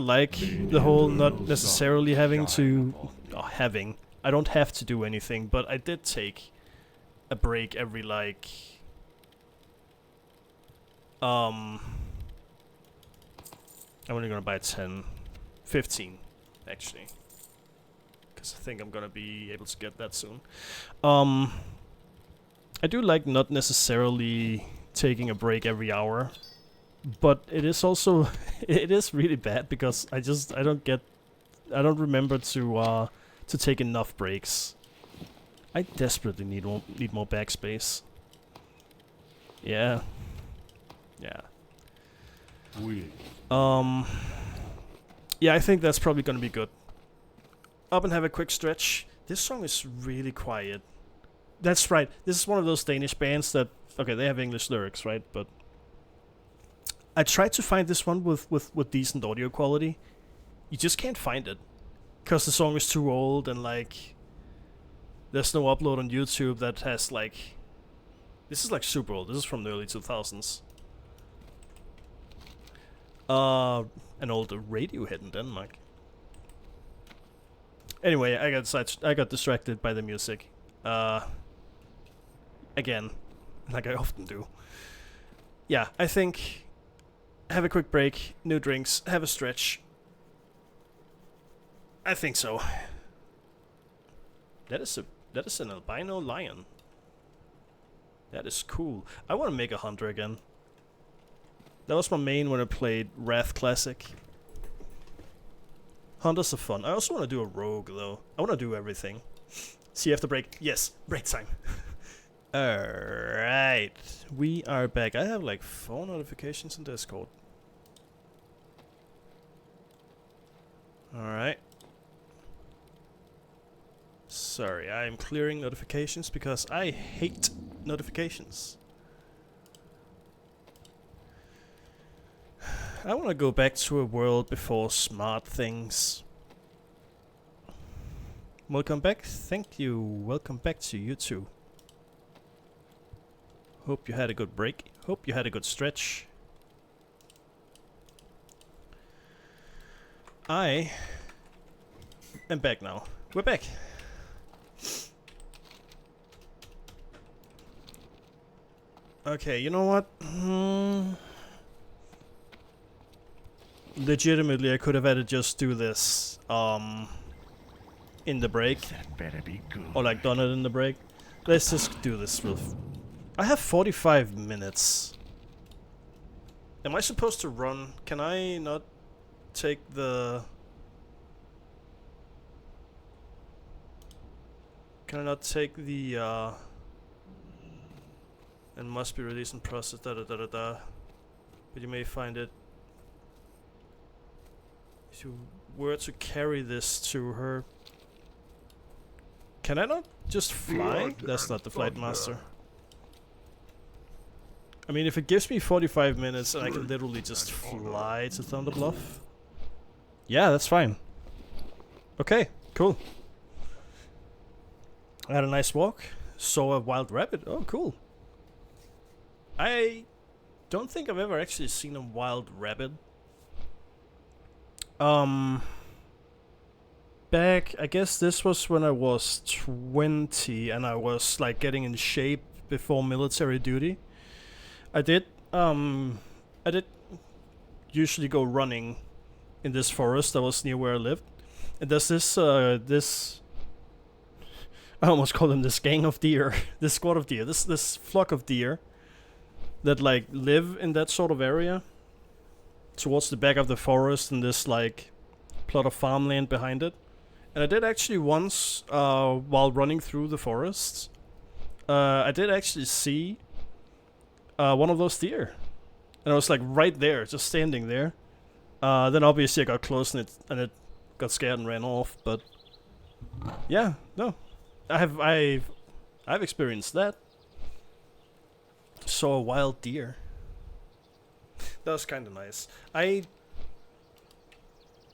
like the whole not necessarily having to... I don't have to do anything, but I did take a break every, like... I'm only gonna buy 10. 15, actually. Because I think I'm gonna be able to get that soon. I do like not necessarily taking a break every hour, but it is also it is really bad because I don't remember to take enough breaks. I desperately need more backspace. Yeah. Yeah, I think that's probably gonna be good. Up and have a quick stretch. This song is really quiet. That's right. This is one of those Danish bands that... Okay, they have English lyrics, right? But I tried to find this one with decent audio quality. You just can't find it. Because the song is too old and, like... There's no upload on YouTube that has, like... This is, like, super old. This is from the early 2000s. An older Radiohead in Denmark. Anyway, I got distracted by the music. Again, like I often do. Yeah, I think have a quick break, new drinks, have a stretch. I think so. That is an albino lion. That is cool. I want to make a hunter again. That was my main when I played Wrath Classic. Hunters are fun. I also want to do a rogue, though. I want to do everything. See you after break. Yes, break time. Alright. We are back. I have like 4 notifications in Discord. Alright. Sorry, I am clearing notifications because I hate notifications. I want to go back to a world before smart things. Welcome back. Thank you. Welcome back to you too. Hope you had a good break. Hope you had a good stretch. I am back now. We're back. Okay, you know what? Legitimately, I could have had to just do this in the break. That better be good. Or like done it in the break. Let's just do this real I have 45 minutes. Am I supposed to run? Can I not take the... Can I not take the and must be released and processed da da da da da. But you may find it if you were to carry this to her. Can I not just fly? That's not the flight master. I mean, if it gives me 45 minutes and I can literally just fly to Thunderbluff. Yeah, that's fine. Okay, cool. I had a nice walk. Saw a wild rabbit. Oh, cool. I don't think I've ever actually seen a wild rabbit. Back, I guess this was when I was 20 and I was like getting in shape before military duty. I did usually go running in this forest that was near where I lived. And there's this I almost call them this gang of deer, this squad of deer, this flock of deer that like live in that sort of area towards the back of the forest and this like plot of farmland behind it. And I did actually once, while running through the forest, I did actually see one of those deer. And I was like right there, just standing there. Then obviously I got close and it got scared and ran off, but yeah, no. I've experienced that. Saw a wild deer. That was kind of nice. I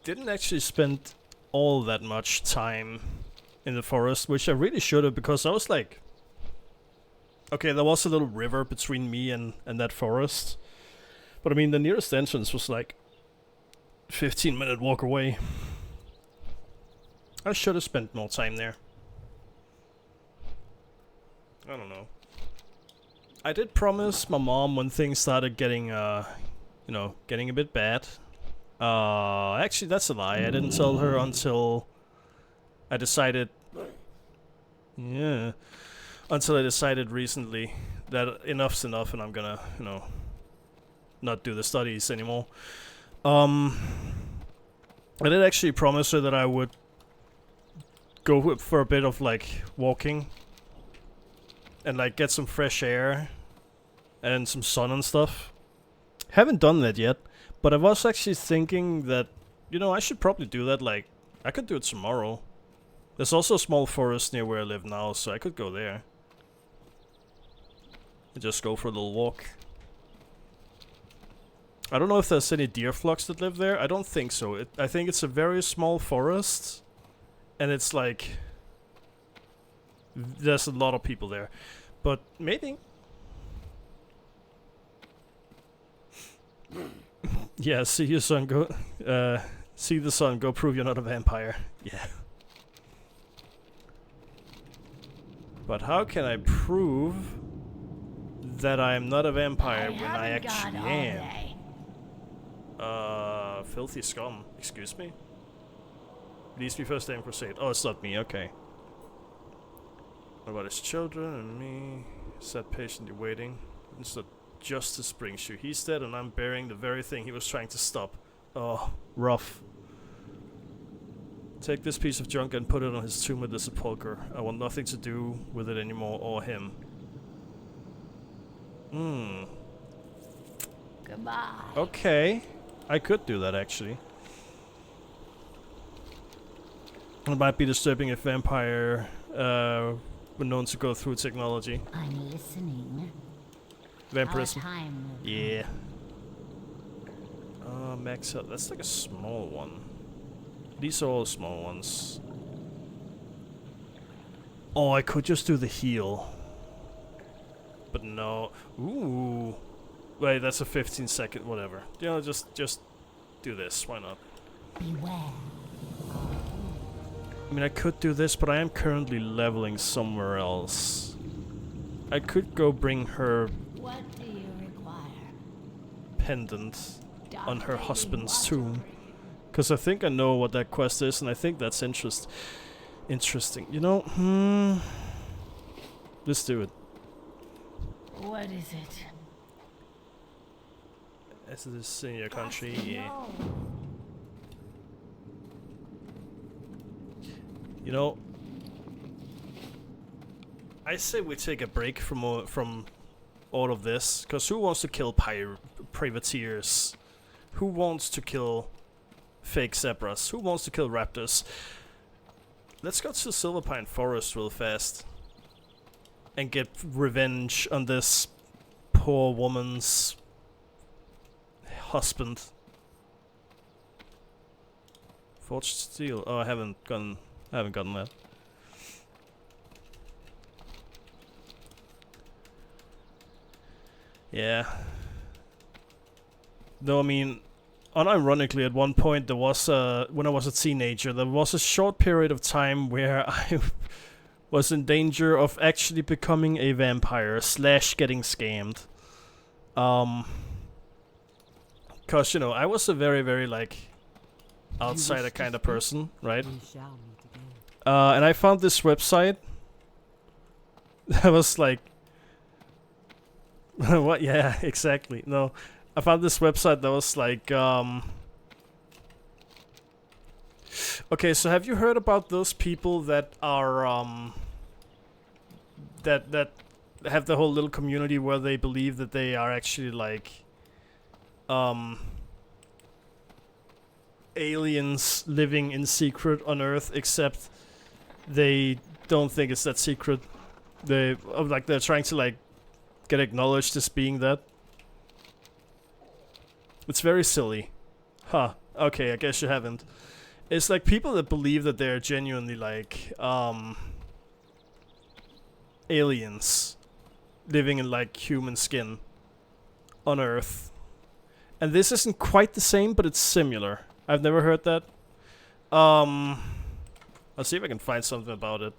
didn't actually spend all that much time in the forest, which I really should have, because I was like, okay, there was a little river between me and that forest, but I mean the nearest entrance was like 15-minute walk away. I should have spent more time there. I don't know. I did promise my mom when things started getting, getting a bit bad. Actually, that's a lie. I didn't tell her until I decided... Yeah. Until I decided recently that enough's enough and I'm gonna, not do the studies anymore. I did actually promise her that I would go for a bit of, like, walking. And like get some fresh air and some sun and stuff. Haven't done that yet, but I was actually thinking that, I should probably do that. Like, I could do it tomorrow. There's also a small forest near where I live now, so I could go there. And just go for a little walk. I don't know if there's any deer flocks that live there. I don't think so. I think it's a very small forest. And it's like... There's a lot of people there. But maybe. Yeah, see your son go... see the sun, go prove you're not a vampire. Yeah. But how can I prove that I am not a vampire when I actually am? Filthy scum. Excuse me? Leads me first aim crusade. Oh, it's not me, okay. What about his children and me? Sat patiently waiting. It's not justice brings you. He's dead and I'm bearing the very thing he was trying to stop. Oh, rough. Take this piece of junk and put it on his tomb with the sepulcher. I want nothing to do with it anymore, or him. Goodbye. Okay. I could do that, actually. It might be disturbing if vampire were known to go through technology. I'm listening. Vampirism. Our time will Yeah. Max health. That's like a small one. These are all small ones. Oh, I could just do the heal. But no. Ooh. Wait, that's a 15-second, whatever. You know, just do this. Why not? Beware. I mean, I could do this, but I am currently leveling somewhere else. I could go bring her What do you require? pendant on her husband's tomb. Because I think I know what that quest is, and I think that's interesting. You know, let's do it. What is it? As it is in your country, yeah. You know, I say we take a break from all of this, because who wants to kill privateers? Who wants to kill fake zebras? Who wants to kill raptors? Let's go to Silverpine Forest real fast and get revenge on this poor woman's husband. Forged steel. Oh, I haven't gotten that. Yeah. No, I mean, unironically, at one point there was when I was a teenager, there was a short period of time where I was in danger of actually becoming a vampire / getting scammed. Cause you know, I was a very, very like outsider kind of person, right? We shall meet again. And I found this website that was like, what? Yeah, exactly. No, I found this website that was like, okay, so have you heard about those people that are, that have the whole little community where they believe that they are actually like, aliens living in secret on Earth, except they don't think it's that secret. They're trying to like get acknowledged as being that. It's very silly. Huh. Okay, I guess you haven't. It's like people that believe that they're genuinely like aliens living in like human skin on Earth. And this isn't quite the same, but it's similar. I've never heard that. I'll see if I can find something about it.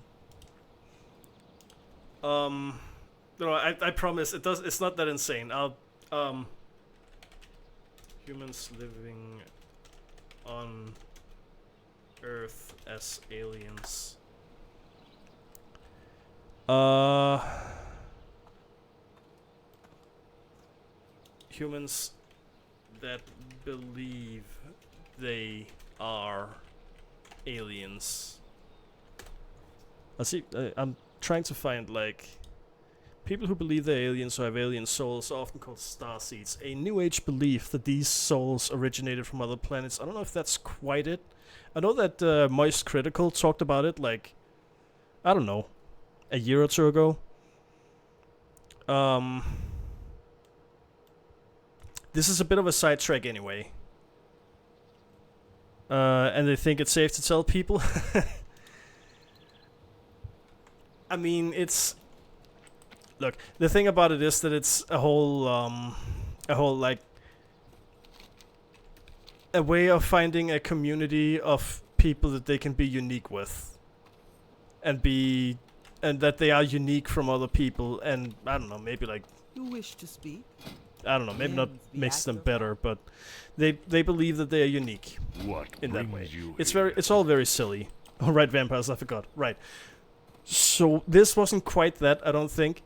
No, I promise it's not that insane. Humans living on Earth as aliens. Humans that believe they are aliens. Let's see, I'm trying to find like people who believe they're aliens or have alien souls are often called starseeds, a new age belief that these souls originated from other planets. I don't know if that's quite it. I know that Moist Critical talked about it like, I don't know, a year or two ago. This is a bit of a sidetrack anyway. And they think it's safe to tell people. I mean, it's... Look, the thing about it is that it's a whole like... a way of finding a community of people that they can be unique with. And that they are unique from other people, and I don't know, maybe like... You wish to speak? I don't know, maybe not makes them better, but they believe that they are unique What in that brings way. you It's here? it's all very silly. Oh, right, vampires, I forgot. Right. So this wasn't quite that, I don't think.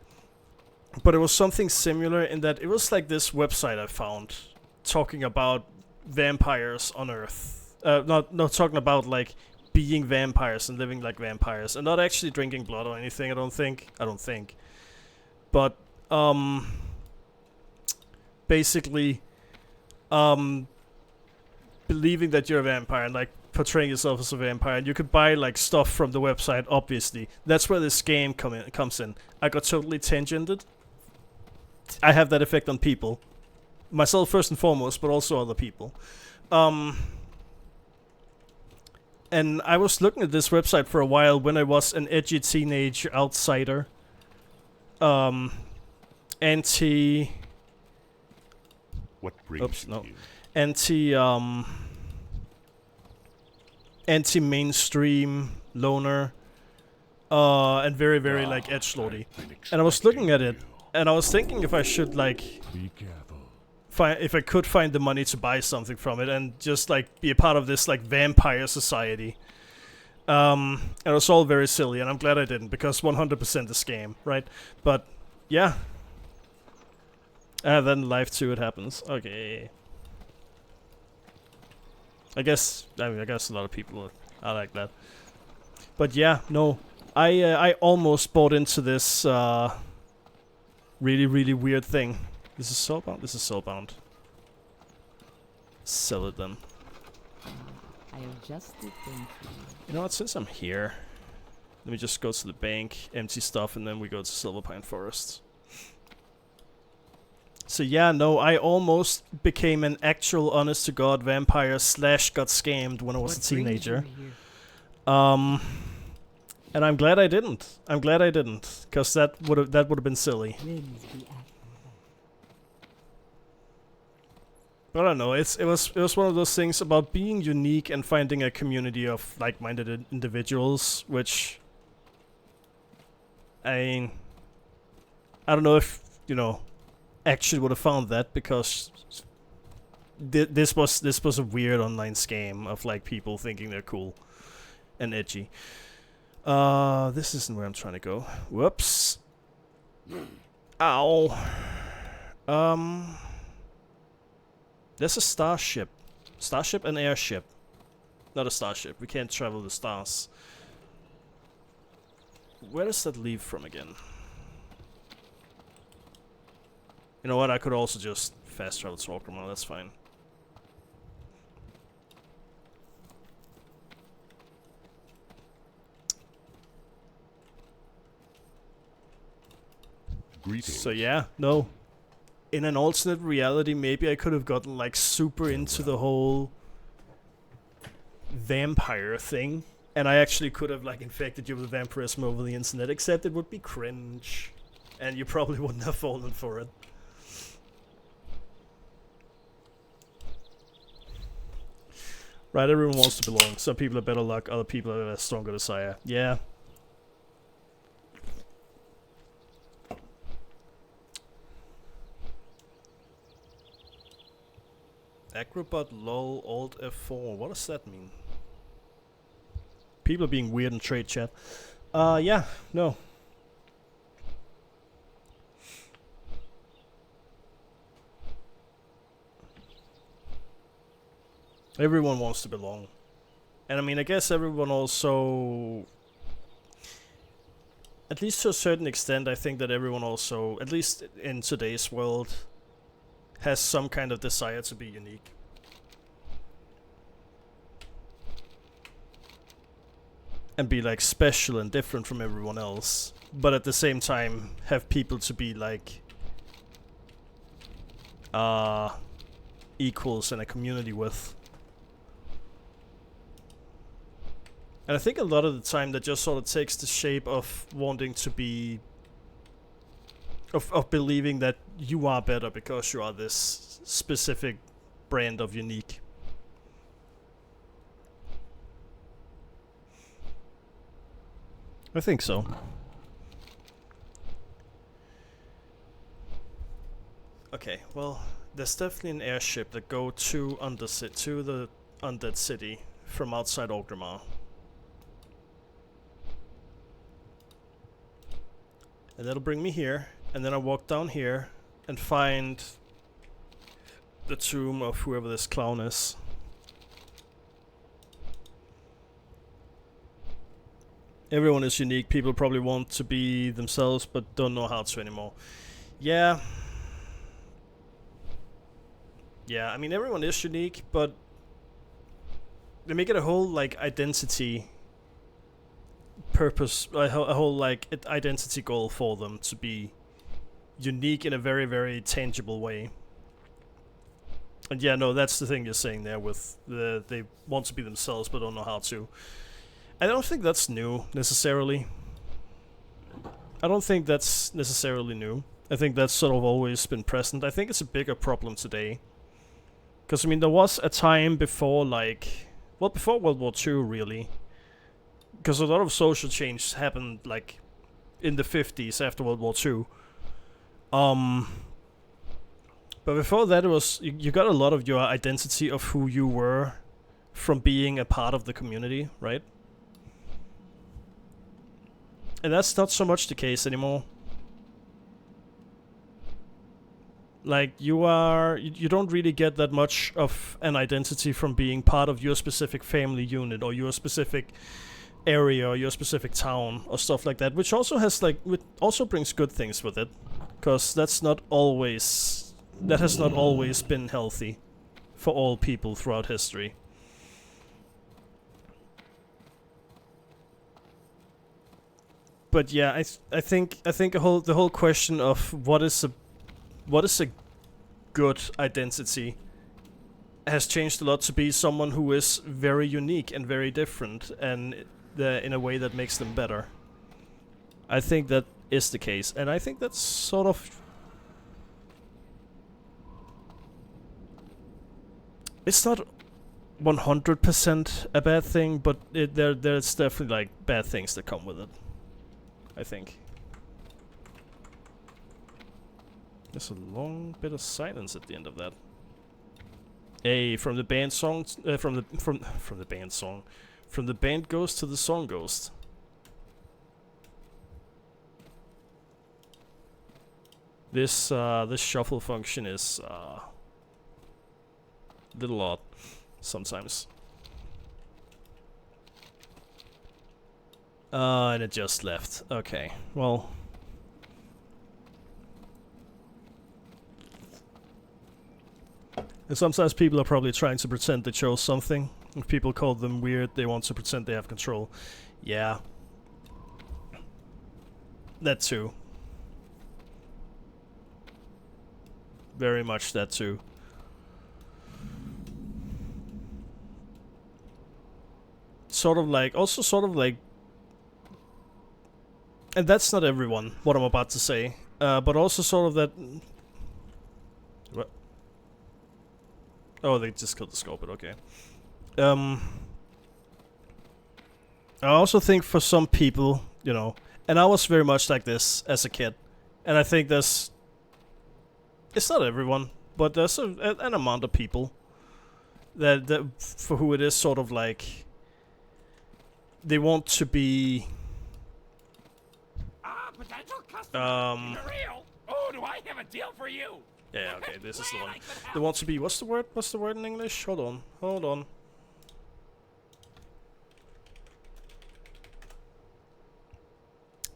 But it was something similar in that it was like this website I found talking about vampires on Earth. Not talking about like being vampires and living like vampires and not actually drinking blood or anything, I don't think. But basically believing that you're a vampire and like portraying yourself as a vampire, and you could buy like stuff from the website. Obviously that's where this game comes in. I got totally tangented. I have that effect on people. myself first and foremost, but also other people. And I was looking at this website for a while when I was an edgy teenage outsider. Anti... What brings Oops, you no. here? Anti-mainstream loner. And very, very, like, edgelordy. And I was looking at it, and I was thinking if I should, like... Be careful. if I could find the money to buy something from it and just like be a part of this like vampire society. And it was all very silly, and I'm glad I didn't, because 100% a scam, right? But yeah. Then life 2 it happens. Okay. I guess a lot of people are like that. But yeah, no. I almost bought into this really, really weird thing. This is soulbound? This is soulbound. Sell it then. I adjusted things. You know what, since I'm here, let me just go to the bank, empty stuff, and then we go to Silverpine Forest. So yeah, no, I almost became an actual honest-to-God vampire / got scammed when I was a teenager. And I'm glad I didn't. I'm glad I didn't, because that would have been silly. Limbs be active. I don't know. It was one of those things about being unique and finding a community of like-minded individuals, which I don't know if actually would have found that, because this was a weird online scam of like people thinking they're cool and edgy. This isn't where I'm trying to go. Whoops. Ow. There's a starship. Starship and airship. Not a starship. We can't travel the stars. Where does that leave from again? You know what? I could also just fast travel to Orgrimmar. That's fine. Greetings. So yeah, no. In an alternate reality, maybe I could have gotten like super into the whole vampire thing, and I actually could have like infected you with vampirism over the internet, except it would be cringe, and you probably wouldn't have fallen for it. Right, everyone wants to belong. Some people have better luck, other people have a stronger desire. Yeah. Acrobot lol alt F4. What does that mean? People are being weird in trade chat. Yeah, no. Everyone wants to belong. And I mean, I guess everyone also... At least to a certain extent, I think that everyone also, at least in today's world, has some kind of desire to be unique. And be like special and different from everyone else. But at the same time, have people to be like... equals in a community with. And I think a lot of the time that just sort of takes the shape of wanting to be... Of believing that you are better because you are this specific brand of unique. I think so. Okay, well, there's definitely an airship that go to the undead city from outside Orgrimmar. And that'll bring me here, and then I'll walk down here and find the tomb of whoever this clown is. Everyone is unique. People probably want to be themselves, but don't know how to anymore. Yeah. Yeah, I mean, everyone is unique, but they make it a whole, like, identity purpose, a whole, like, identity goal for them to be unique in a very, very tangible way. And yeah, no, that's the thing you're saying there with they want to be themselves but don't know how to. I don't think that's new, necessarily. I don't think that's necessarily new. I think that's sort of always been present. I think it's a bigger problem today. Because, I mean, there was a time before, like... Well, before World War II, really. Because a lot of social change happened, like, in the 50s after World War II. But before that, it was... You got a lot of your identity of who you were from being a part of the community, right? And that's not so much the case anymore. Like, you don't really get that much of an identity from being part of your specific family unit or your specific area or your specific town or stuff like that, which also has, like, which also brings good things with it. Because that has not always been healthy for all people throughout history. But yeah, I think the whole question of what is a good identity has changed a lot to be someone who is very unique and very different, and in a way that makes them better. I think that is the case, and I think that's sort of... It's not 100% a bad thing, but there's definitely, like, bad things that come with it, I think. There's a long bit of silence at the end of that. Hey, from the band song, from the band song, from the band ghost to the song ghost. This shuffle function is a little odd sometimes. And it just left. Okay, well. And sometimes people are probably trying to pretend they chose something. If people call them weird, they want to pretend they have control. Yeah. That too. Very much that too. Sort of like, and that's not everyone, what I'm about to say, but also sort of that... What? Oh, they just killed the sculptor, okay. I also think for some people, you know, and I was very much like this as a kid, and I think there's... It's not everyone, but there's an amount of people that for who it is sort of like... They want to be... Potential customer. Real. Oh, do I have a deal for you? Yeah, okay, this is the one. They want to be... What's the word? What's the word in English? Hold on.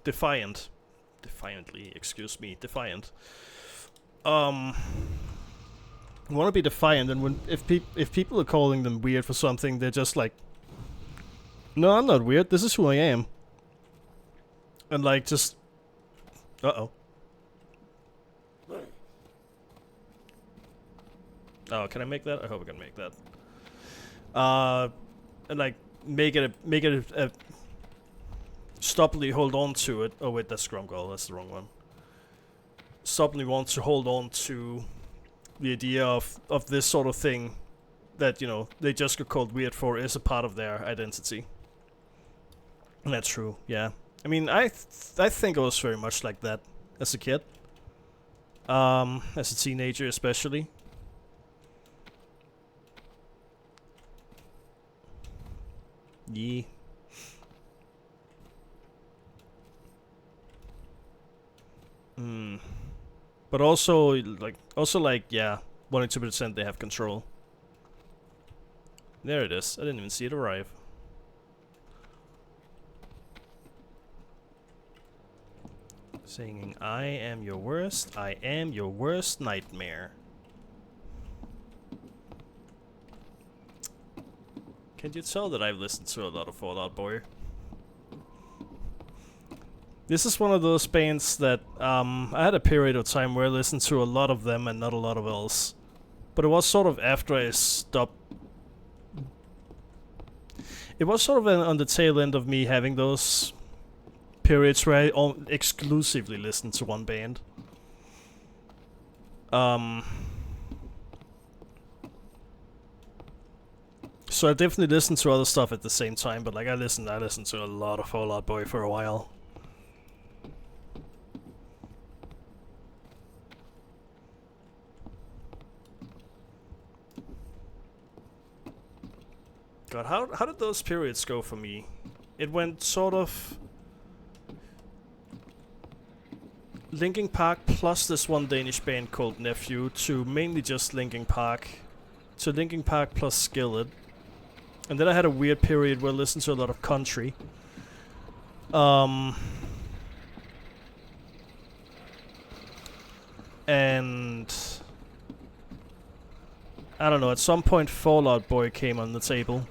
Defiant. Defiantly, excuse me. Defiant. Want to be defiant, and if people are calling them weird for something, they're just like... No, I'm not weird. This is who I am. And like, just... Uh-oh. Oh, can I make that? I hope I can make that. And like, make it a stubbornly hold on to it. Oh wait, that's Grumgall, that's the wrong one. Stubbornly want to hold on to the idea of this sort of thing that, you know, they just got called weird for is a part of their identity. And that's true, yeah. I mean, I think I was very much like that as a kid. As a teenager especially. Yeah. But also like, yeah, wanting to pretend they have control. There it is. I didn't even see it arrive. Singing, I am your worst nightmare. Can't you tell that I've listened to a lot of Fall Out Boy? This is one of those bands that I had a period of time where I listened to a lot of them and not a lot of else. But it was sort of after I stopped. It was sort of on the tail end of me having those periods where I exclusively listened to one band. So I definitely listened to other stuff at the same time, but like I listened to a lot of Fall Out Boy for a while. God, how did those periods go for me? It went sort of Linkin Park plus this one Danish band called Nephew to mainly just Linkin Park to Linkin Park plus Skillet. And then I had a weird period where I listened to a lot of country. And I don't know, at some point Fall Out Boy came on the table.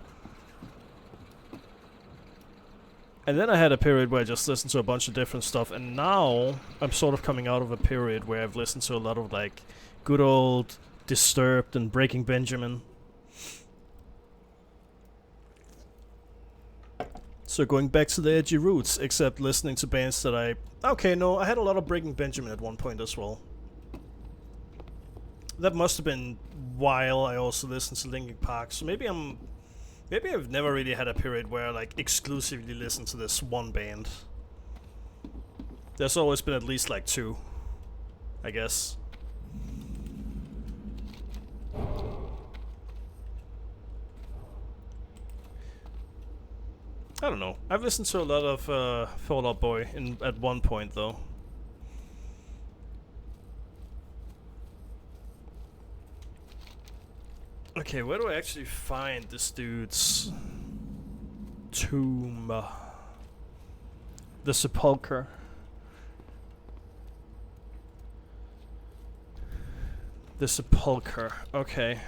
And then I had a period where I just listened to a bunch of different stuff, and now I'm sort of coming out of a period where I've listened to a lot of like good old Disturbed and Breaking Benjamin. So going back to the edgy roots, except listening to bands that I... Okay, no, I had a lot of Breaking Benjamin at one point as well. That must have been while I also listened to Linkin Park, so maybe I've never really had a period where I like exclusively listened to this one band. There's always been at least like two, I guess. I don't know. I've listened to a lot of Fall Out Boy at one point though. Okay, where do I actually find this dude's tomb? The sepulcher. The sepulcher. Okay.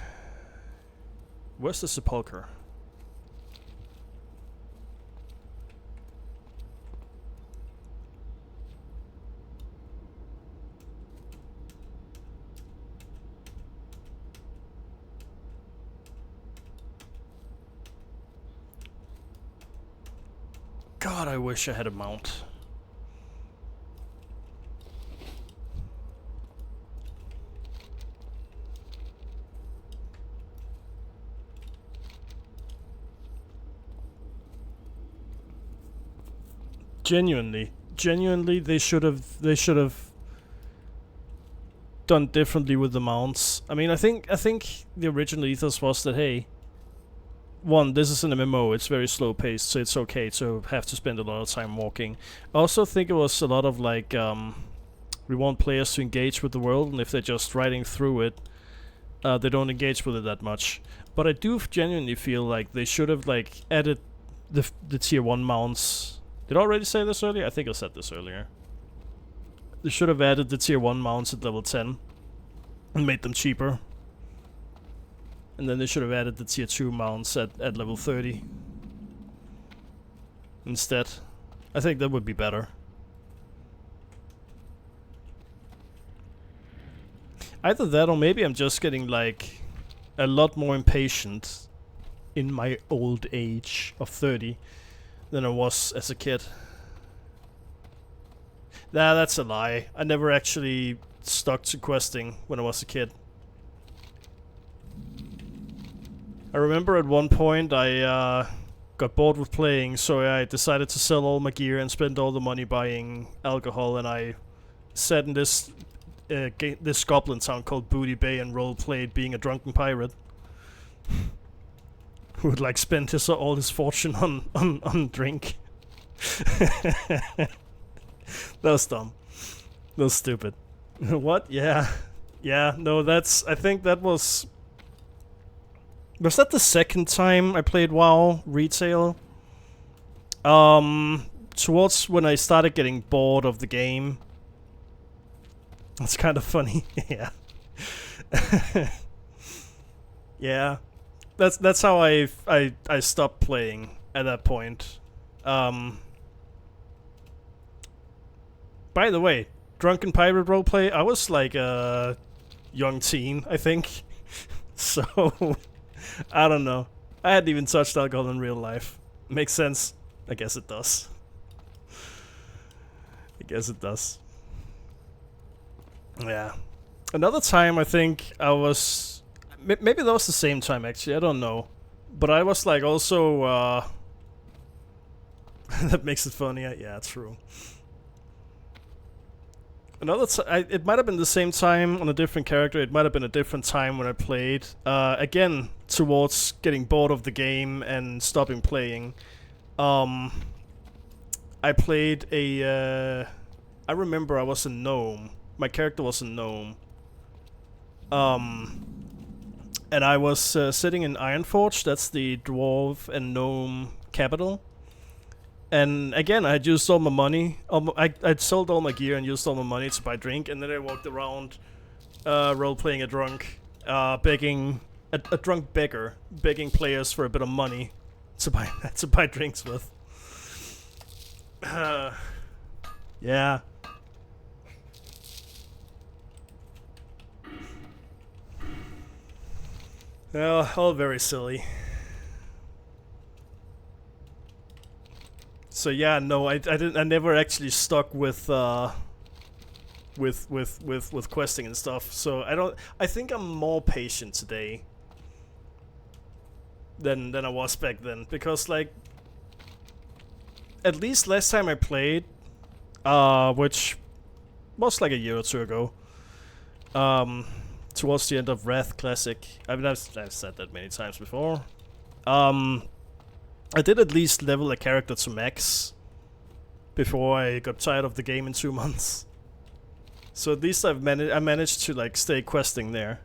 Where's the sepulcher? God, I wish I had a mount. Genuinely, they should have done differently with the mounts. I mean, I think the original ethos was that, hey, one, this is an MMO, it's very slow paced, so it's okay to have to spend a lot of time walking. I also think it was a lot of like, we want players to engage with the world, and if they're just riding through it, they don't engage with it that much. But I do genuinely feel like they should have like added the tier 1 mounts. Did I already say this earlier? I think I said this earlier. They should have added the tier 1 mounts at level 10 and made them cheaper. And then they should have added the tier 2 mounts at level 30 instead. I think that would be better. Either that, or maybe I'm just getting like a lot more impatient in my old age of 30 than I was as a kid. Nah, that's a lie. I never actually stuck to questing when I was a kid. I remember at one point I got bored with playing, so I decided to sell all my gear and spend all the money buying alcohol, and I sat in this this goblin town called Booty Bay and roleplayed being a drunken pirate who would like spend all his fortune on drink. That was dumb. That was stupid. What? Yeah. Yeah, no, I think that was... Was that the second time I played WoW retail? Towards when I started getting bored of the game. That's kind of funny. Yeah. Yeah. That's how I stopped playing at that point. By the way, Drunken Pirate roleplay, I was like a young teen, I think. So, I don't know. I hadn't even touched alcohol in real life. Makes sense. I guess it does. I guess it does. Yeah. Another time I think I was... maybe that was the same time actually, I don't know. But I was like also... that makes it funny. Yeah, true. Another it might have been the same time on a different character. It might have been a different time when I played. Again, towards getting bored of the game and stopping playing. I played a... I remember I was a gnome. My character was a gnome. And I was sitting in Ironforge. That's the dwarf and gnome capital. And again, I had used all my money. I'd sold all my gear and used all my money to buy drink. And then I walked around, role-playing a drunk, begging a drunk beggar, begging players for a bit of money to buy drinks with. Yeah. Well, all very silly. So yeah, no, I never actually stuck with questing and stuff. So I think I'm more patient today than I was back then, because like at least last time I played, which was like a year or two ago, towards the end of Wrath Classic. I mean, I've said that many times before. I did at least level a character to max before I got tired of the game in 2 months. So at least I managed to like stay questing there.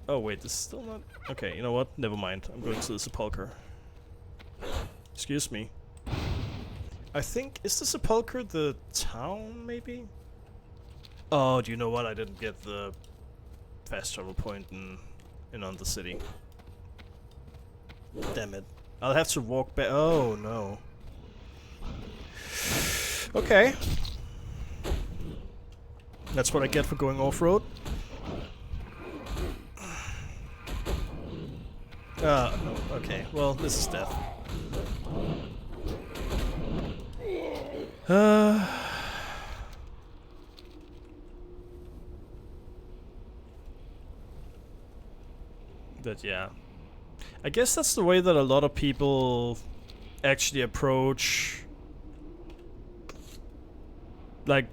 Oh wait, this is still not... Okay, you know what? Never mind. I'm going to the Sepulchre. Excuse me. I think... Is the Sepulchre the town, maybe? Oh, do you know what? I didn't get the fast travel point in Undercity. Damn it. I'll have to walk back. Oh, no. Okay. That's what I get for going off-road. No. Okay. Well, this is death. But yeah. I guess that's the way that a lot of people actually approach, like,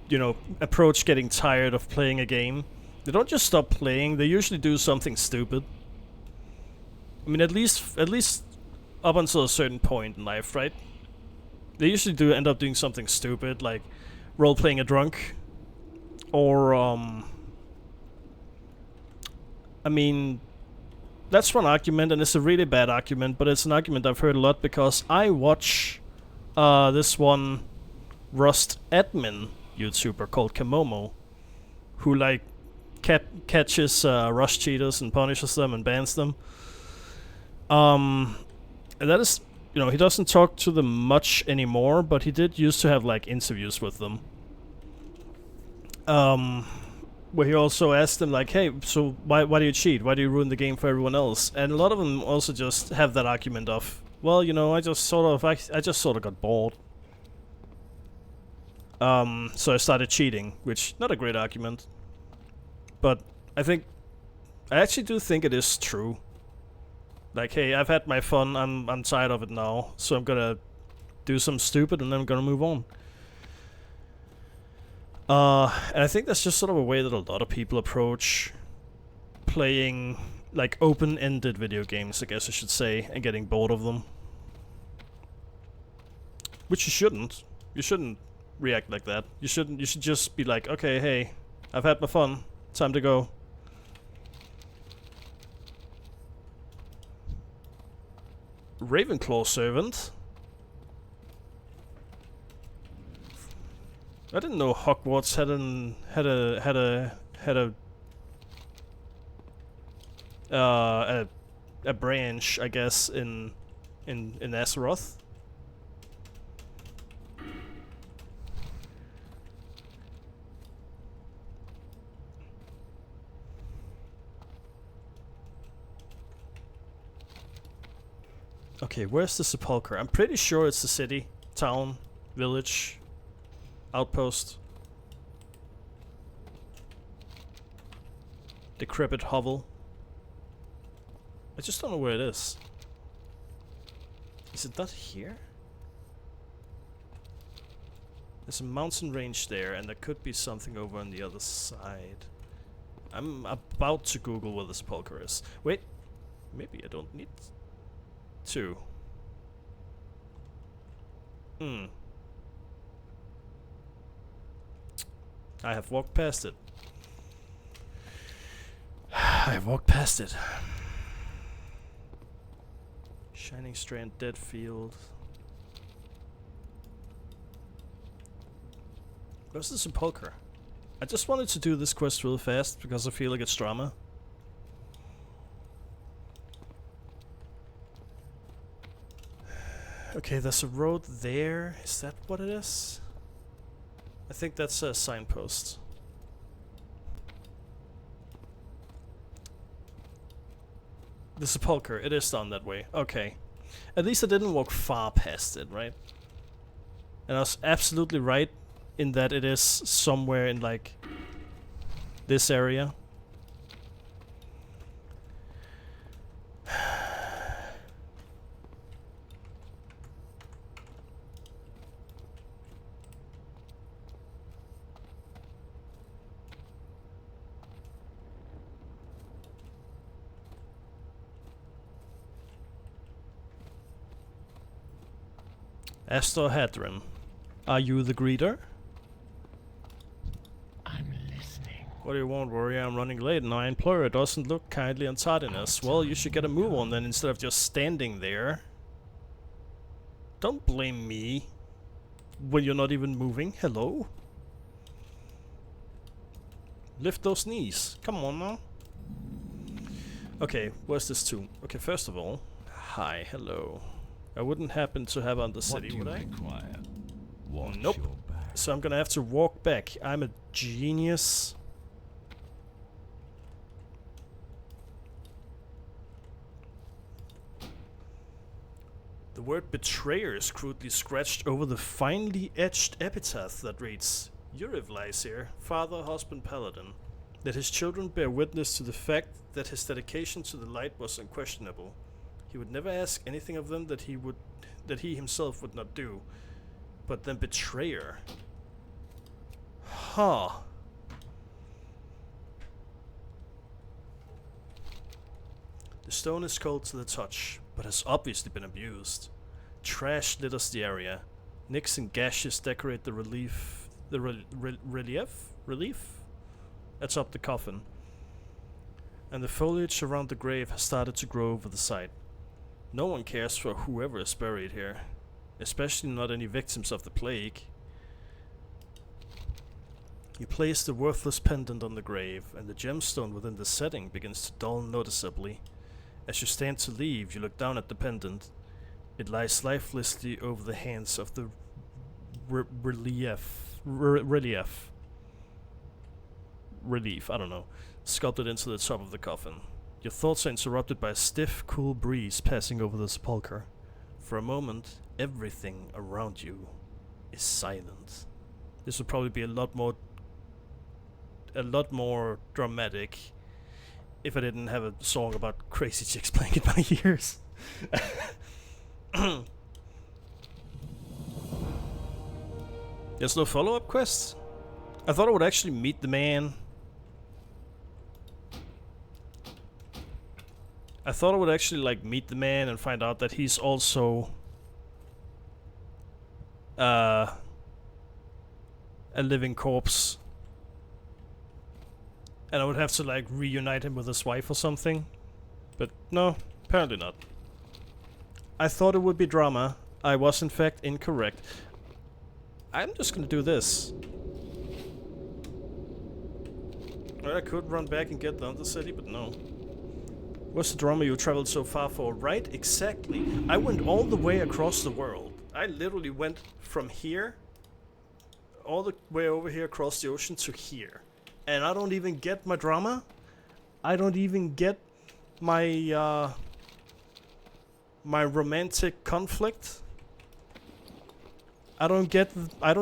you know, approach getting tired of playing a game. They don't just stop playing, they usually do something stupid. I mean, at least up until a certain point in life, right? They usually do end up doing something stupid, like role-playing a drunk, or, I mean... That's one argument, and it's a really bad argument, but it's an argument I've heard a lot because I watch this one Rust admin YouTuber called Kamomo, who like catches Rust cheaters and punishes them and bans them. And that is, you know, he doesn't talk to them much anymore, but he did used to have like interviews with them. Where he also asked them like, hey, so why do you cheat? Why do you ruin the game for everyone else? And a lot of them also just have that argument of, well, you know, I just sort of got bored. So I started cheating, which not a great argument. But I actually do think it is true. Like, hey, I've had my fun, I'm tired of it now, so I'm gonna do something stupid and then I'm gonna move on. And I think that's just sort of a way that a lot of people approach playing, like, open-ended video games, I guess I should say, and getting bored of them. Which you shouldn't. You shouldn't react like that. You should just be like, okay, hey, I've had my fun, time to go. Ravenclaw servant? I didn't know Hogwarts had a branch, I guess, in Azeroth. Okay, where's the sepulcher? I'm pretty sure it's the city, town, village, outpost. Decrepit hovel. I just don't know where it is. Is it not here? There's a mountain range there, and there could be something over on the other side. I'm about to Google where the sepulcher is. Wait, maybe I don't need to. I have walked past it. I have walked past it. Shining Strand, Dead Field. Where's the sepulcher? I just wanted to do this quest real fast because I feel like it's drama. Okay, there's a road there. Is that what it is? I think that's a signpost. The sepulcher, it is down that way. Okay. At least I didn't walk far past it, right? And I was absolutely right in that it is somewhere in, like, this area. Astor Hadron, are you the greeter? I'm listening. What do you want, warrior? I'm running late and our employer doesn't look kindly on tardiness. Well, you should get a move on then instead of just standing there. Don't blame me when you're not even moving. Hello? Lift those knees. Come on now. Okay, where's this tomb? Okay, first of all, hi, hello. I wouldn't happen to have on the city, would I? Require? Watch Nope. your back. So I'm gonna have to walk back. I'm a genius. The word betrayer is crudely scratched over the finely etched epitaph that reads, Uriv lies here, father, husband, paladin. That his children bear witness to the fact that his dedication to the light was unquestionable. He would never ask anything of them that he himself would not do. But then betrayer. Huh. The stone is cold to the touch, but has obviously been abused. Trash litters the area. Nicks and gashes decorate the relief atop the coffin. And the foliage around the grave has started to grow over the site. No one cares for whoever is buried here, especially not any victims of the plague. You place the worthless pendant on the grave, and the gemstone within the setting begins to dull noticeably. As you stand to leave, you look down at the pendant. It lies lifelessly over the hands of the relief, I don't know, sculpted into the top of the coffin. Your thoughts are interrupted by a stiff, cool breeze passing over the sepulcher. For a moment, everything around you is silent. This would probably be a lot more dramatic if I didn't have a song about crazy chicks playing in my ears. There's no follow-up quests? I thought I would actually meet the man. I thought I would actually, like, meet the man and find out that he's also a living corpse. And I would have to, like, reunite him with his wife or something. But no, apparently not. I thought it would be drama. I was in fact incorrect. I'm just gonna do this. Well, I could run back and get down the city, but no. What's the drama you traveled so far for? Right, exactly. I went all the way across the world. I literally went from here, all the way over here across the ocean to here. And I don't even get my drama. I don't even get my, My romantic conflict? I don't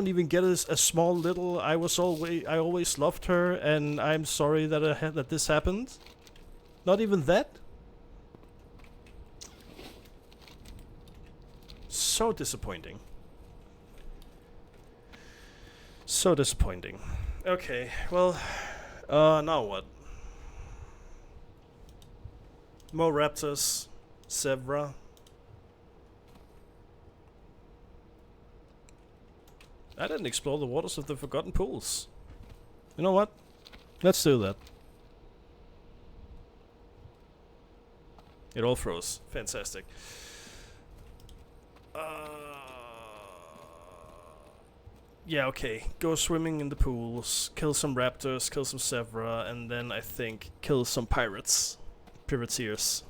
even get a small little I always loved her and I'm sorry that that this happened. Not even that? So disappointing. So disappointing. Okay, well, now what? More raptors, Sevra. I didn't explore the waters of the Forgotten Pools. You know what? Let's do that. It all froze. Fantastic. Yeah, okay. Go swimming in the pools, kill some raptors, kill some Sevra, and then I think kill some pirates. Privateers.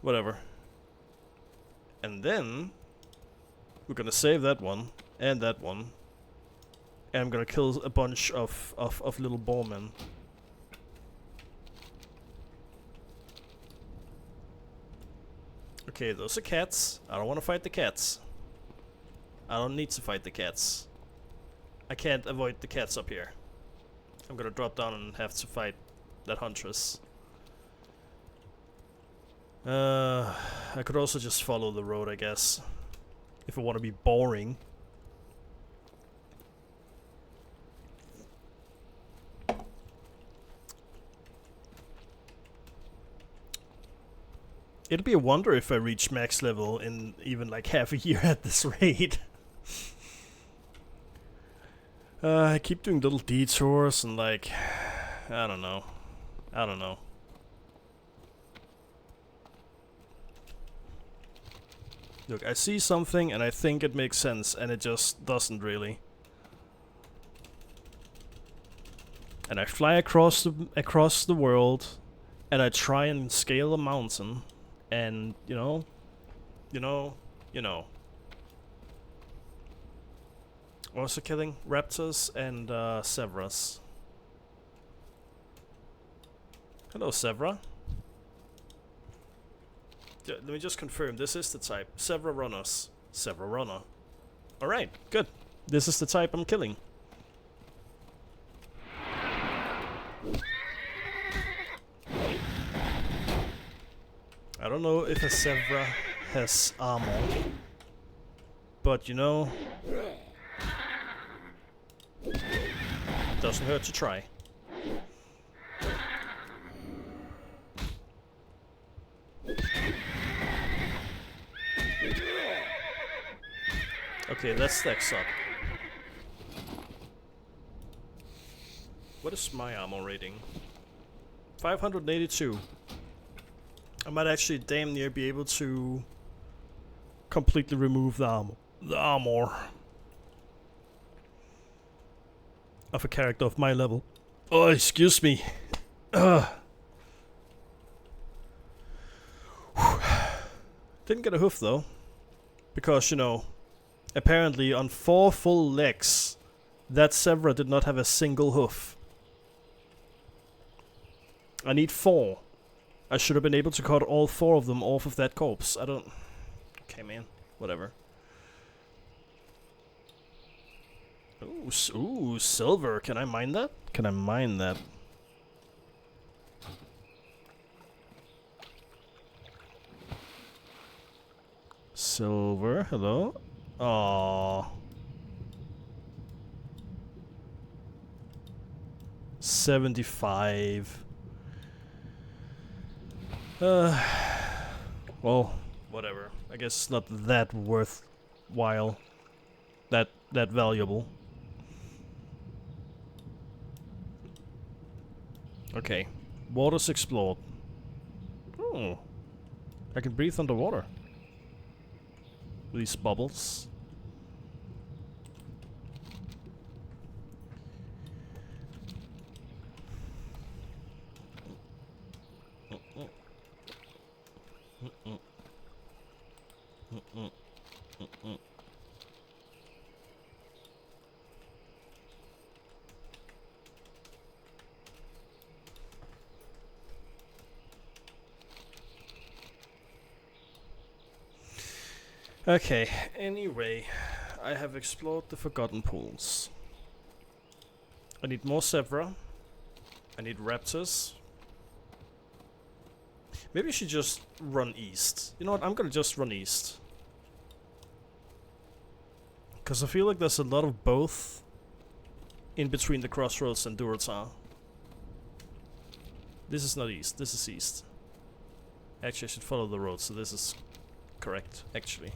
Whatever. And then we're gonna save that one and that one. And I'm gonna kill a bunch of little bowmen. Okay, those are cats. I don't want to fight the cats. I don't need to fight the cats. I can't avoid the cats up here. I'm gonna drop down and have to fight that huntress. I could also just follow the road, I guess. If I want to be boring. It'd be a wonder if I reach max level in even like half a year at this rate. I keep doing little detours and like, I don't know. Look, I see something and I think it makes sense and it just doesn't really. And I fly across the world and I try and scale a mountain and you know. Also killing raptors and Sevras. Hello, Sevra. Let me just confirm, this is the type. Sevra runners. Sevra runner. Alright, good. This is the type I'm killing. I don't know if a Sevra has armor. But you know, doesn't hurt to try. Okay, that stacks up. What is my armor rating? 582. I might actually damn near be able to completely remove the armor of a character of my level. Oh, excuse me. Didn't get a hoof though, because you know, apparently on 4 full legs, that Sevra did not have a single hoof. I need 4. I should have been able to cut all 4 of them off of that corpse. I don't... Okay, man. Whatever. Ooh, silver. Can I mine that? Can I mine that? Silver. Hello? Aww. 75. Well, whatever. I guess it's not that worthwhile. That valuable. Okay. Waters explored. Oh. I can breathe underwater. These bubbles. Okay, anyway, I have explored the Forgotten Pools. I need more Zebra. I need Raptors. Maybe I should just run east. You know what, I'm gonna just run east. Because I feel like there's a lot of both in between the crossroads and Durotar. This is not east, this is east. Actually, I should follow the road, so this is correct, actually.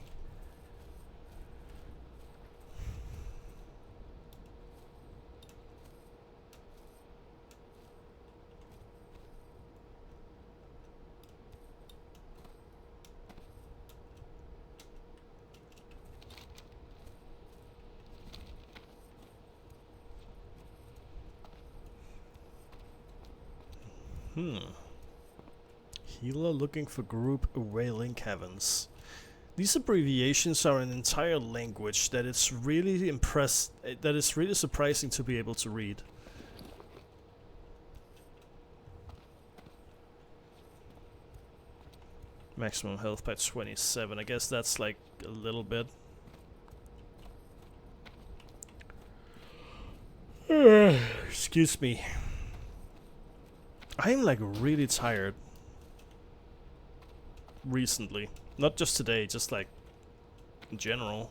Healer looking for group Wailing Caverns. These abbreviations are an entire language that it's really that is really surprising to be able to read. Maximum health by 27. I guess that's like a little bit. Excuse me. I'm like really tired. Recently. Not just today, just like in general.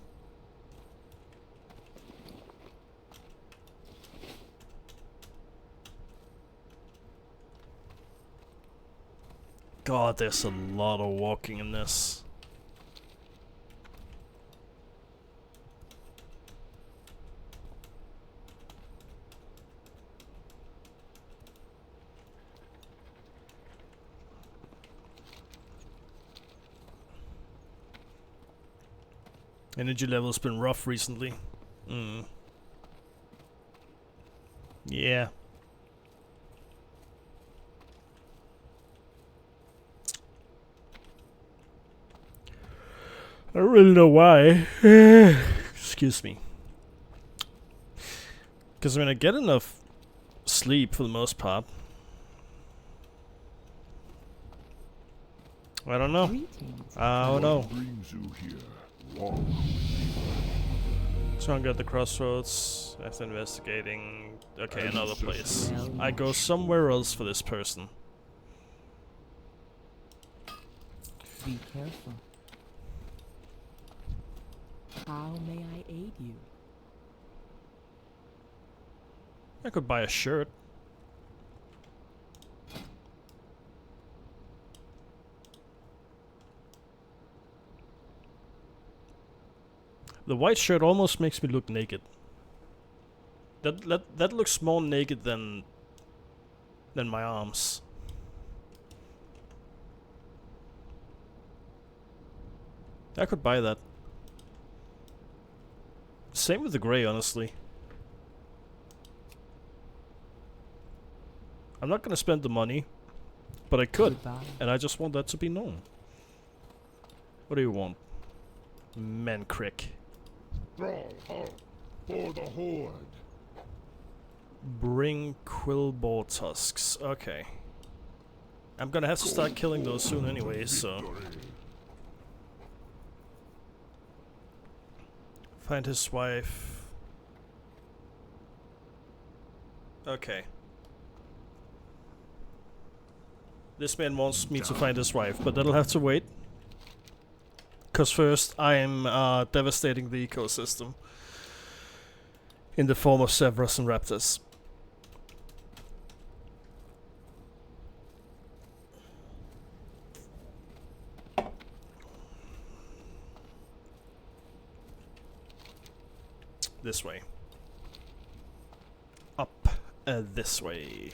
God, there's a lot of walking in this. Energy level's been rough recently. Yeah. I don't really know why. Excuse me. Because I mean, I get enough sleep for the most part. I don't know. Greetings. I don't know. What brings you here? Walk. So I'm at the crossroads. After investigating. Okay, another place. I go somewhere else for this person. Be careful. How may I aid you? I could buy a shirt. The white shirt almost makes me look naked. That looks more naked than my arms. I could buy that. Same with the gray, honestly. I'm not gonna spend the money, but I could, Goodbye. and I just want that to be known. What do you want? Mancrick. Stronghold for the Horde. Bring Quillboar tusks. Okay. I'm gonna have to start killing those soon anyway, so... Find his wife. Okay. This man wants me to find his wife, but that'll have to wait. Cause first I'm devastating the ecosystem. In the form of Zebras and Raptors. This way. Up this way.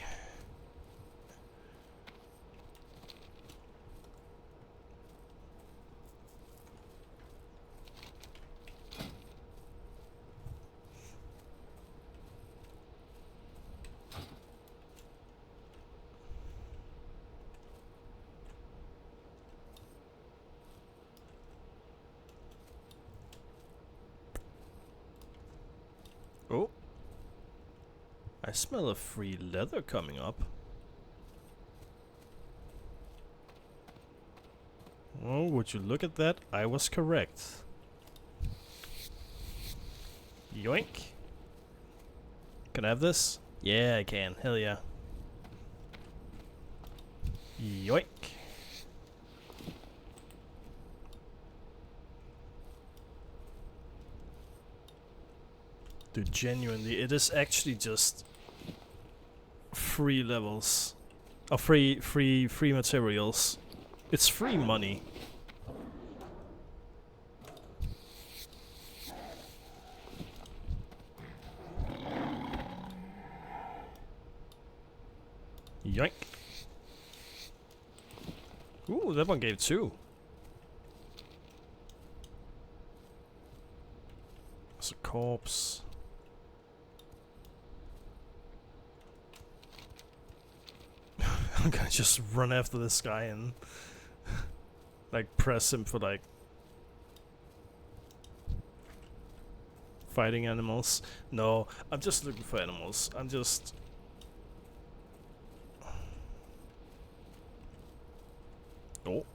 Oh. I smell a free leather coming up. Oh, would you look at that? I was correct. Yoink. Can I have this? Yeah, I can. Hell yeah. Yoink. Dude, genuinely, it is actually just free levels. Oh, free materials. It's free money. Yoink. Ooh, that one gave 2. It's a corpse. I'm gonna just run after this guy and like press him for like fighting animals. No, I'm just looking for animals. I'm just oh.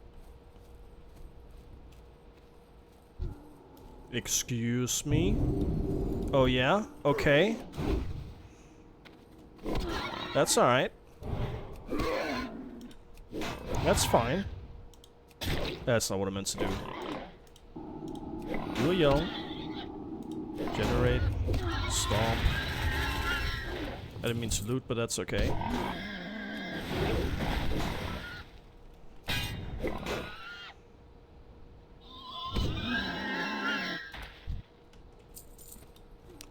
Excuse me? Oh yeah? Okay. That's alright. That's fine. That's not what I meant to do. Do a yell. Generate. Stomp. I didn't mean to loot, but that's okay.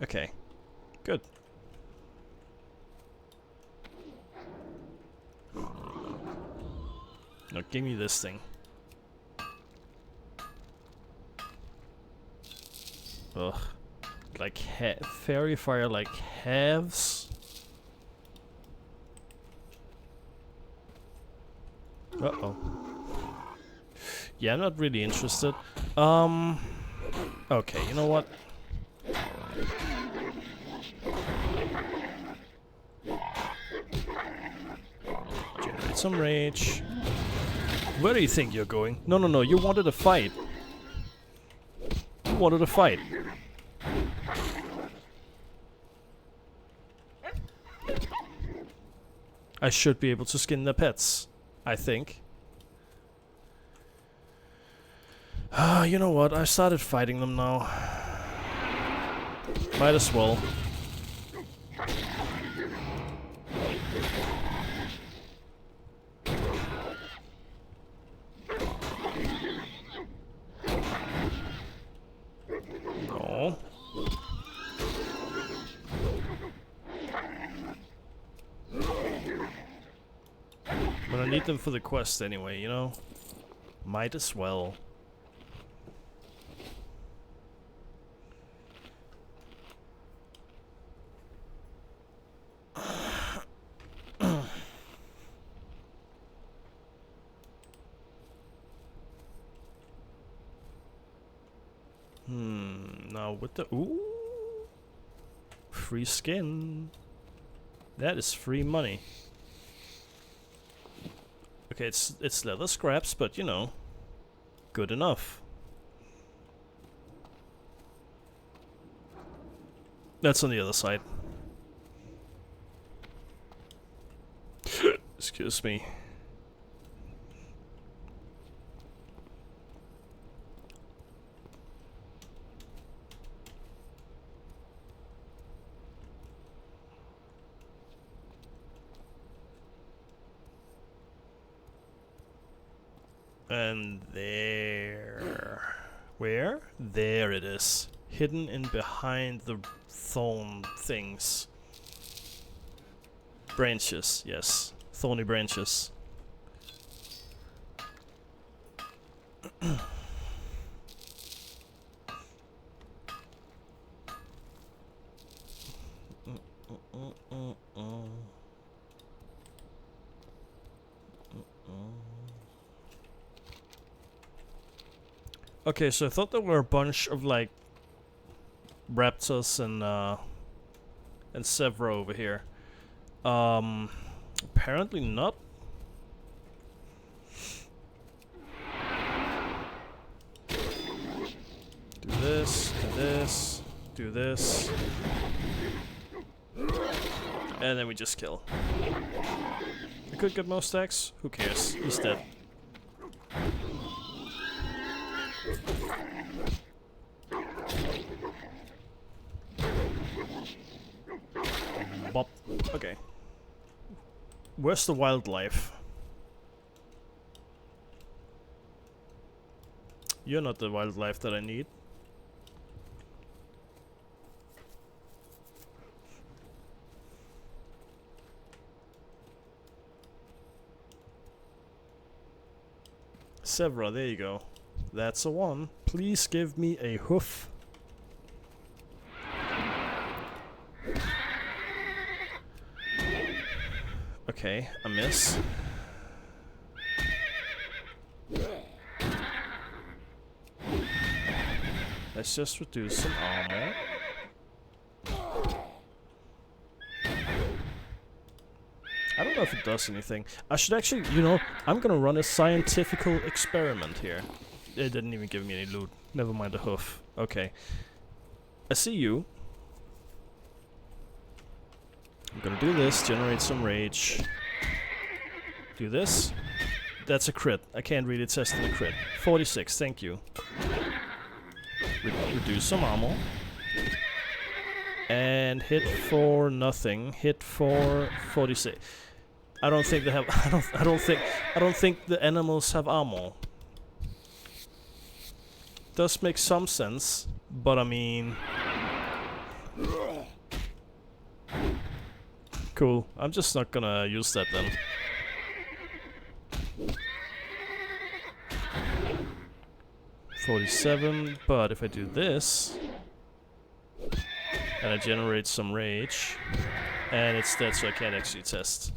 Okay. Good. Now give me this thing. Ugh. Like fairy fire like halves? Uh-oh. Yeah, I'm not really interested. Okay, you know what? Generate some rage. Where do you think you're going? No, no, no, you wanted a fight. You wanted a fight. I should be able to skin their pets, I think. You know what? I started fighting them now. Might as well. No. But I need them for the quest anyway, you know? Might as well. Now with the ooh, free skin. That is free money. Okay, it's leather scraps, but you know, good enough. That's on the other side. Excuse me. And there... Where? There it is. Hidden in behind the thorn things. Branches, yes. Thorny branches. Okay, so I thought there were a bunch of like raptors and Severo over here. Apparently not. Do this, do this, Do this. And then we just kill. I could get more stacks. Who cares? He's dead. Bop. Okay. Where's the wildlife? You're not the wildlife that I need. Sevra, there you go. That's a one. Please give me a hoof. Okay, a miss. Let's just reduce some armor. I don't know if it does anything. I should actually, you know, I'm gonna run a scientifical experiment here. It didn't even give me any loot. Never mind the hoof. Okay. I see you. I'm gonna do this, generate some rage. Do this. That's a crit. I can't really test in a crit. 46, thank you. Reduce some ammo. And hit for nothing. Hit for 46. I don't think they have I don't think the animals have ammo. Does make some sense, but I mean, cool. I'm just not gonna use that then. $47, but if I do this and I generate some rage, and it's dead, so I can't actually test.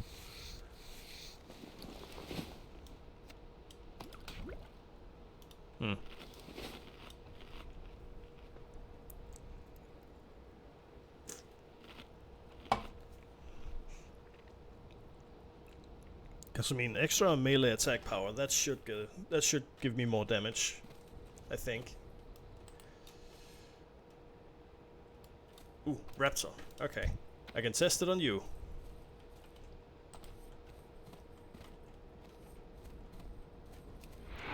Because I mean, extra melee attack power, that should give me more damage, I think. Ooh, Raptor. Okay, I can test it on you.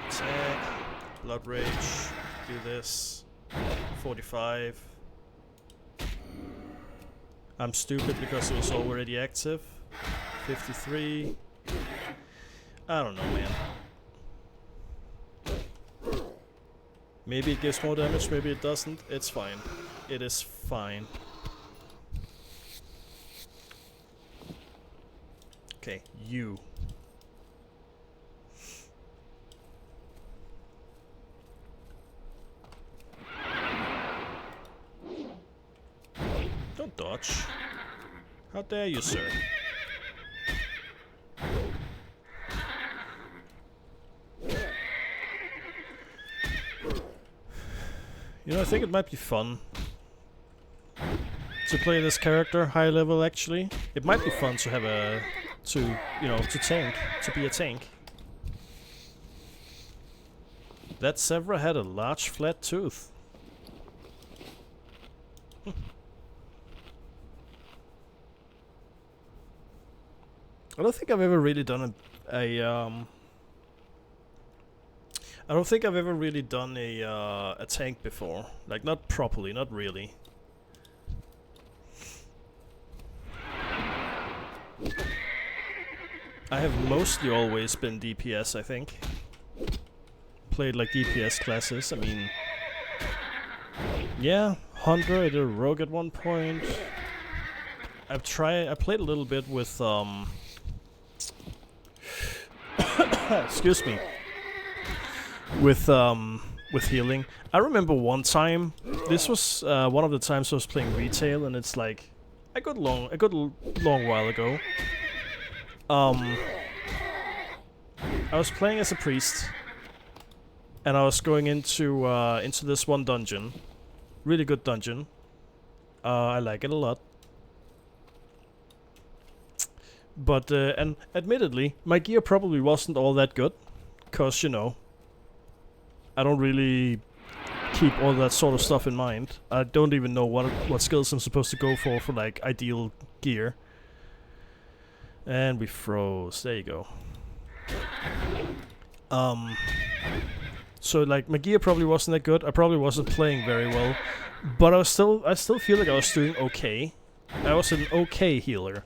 Attack, blood rage. Do this. 45. I'm stupid because it was already active. 53. I don't know, man. Maybe it gives more damage, maybe it doesn't. It's fine. It is fine. Okay, you. Don't dodge. How dare you, sir? You know, I think it might be fun to play this character high level. Actually, it might be fun to have a to be a tank. That Sevra had a large flat tooth. I don't think I've ever really done I don't think I've ever really done a tank before. Like, not properly, not really. I have mostly always been DPS, I think. Played like DPS classes, I mean... Yeah, Hunter, I did a rogue at one point. I played a little bit with, excuse me. With healing. I remember one time, this was one of the times I was playing retail, and it's like a good long while ago. I was playing as a priest, and I was going into this one dungeon, really good dungeon. I like it a lot. But and admittedly, my gear probably wasn't all that good, cause you know, I don't really keep all that sort of stuff in mind. I don't even know what skills I'm supposed to go for like ideal gear. And we froze. There you go. So like my gear probably wasn't that good. I probably wasn't playing very well, but I still feel like I was doing okay. I was an okay healer,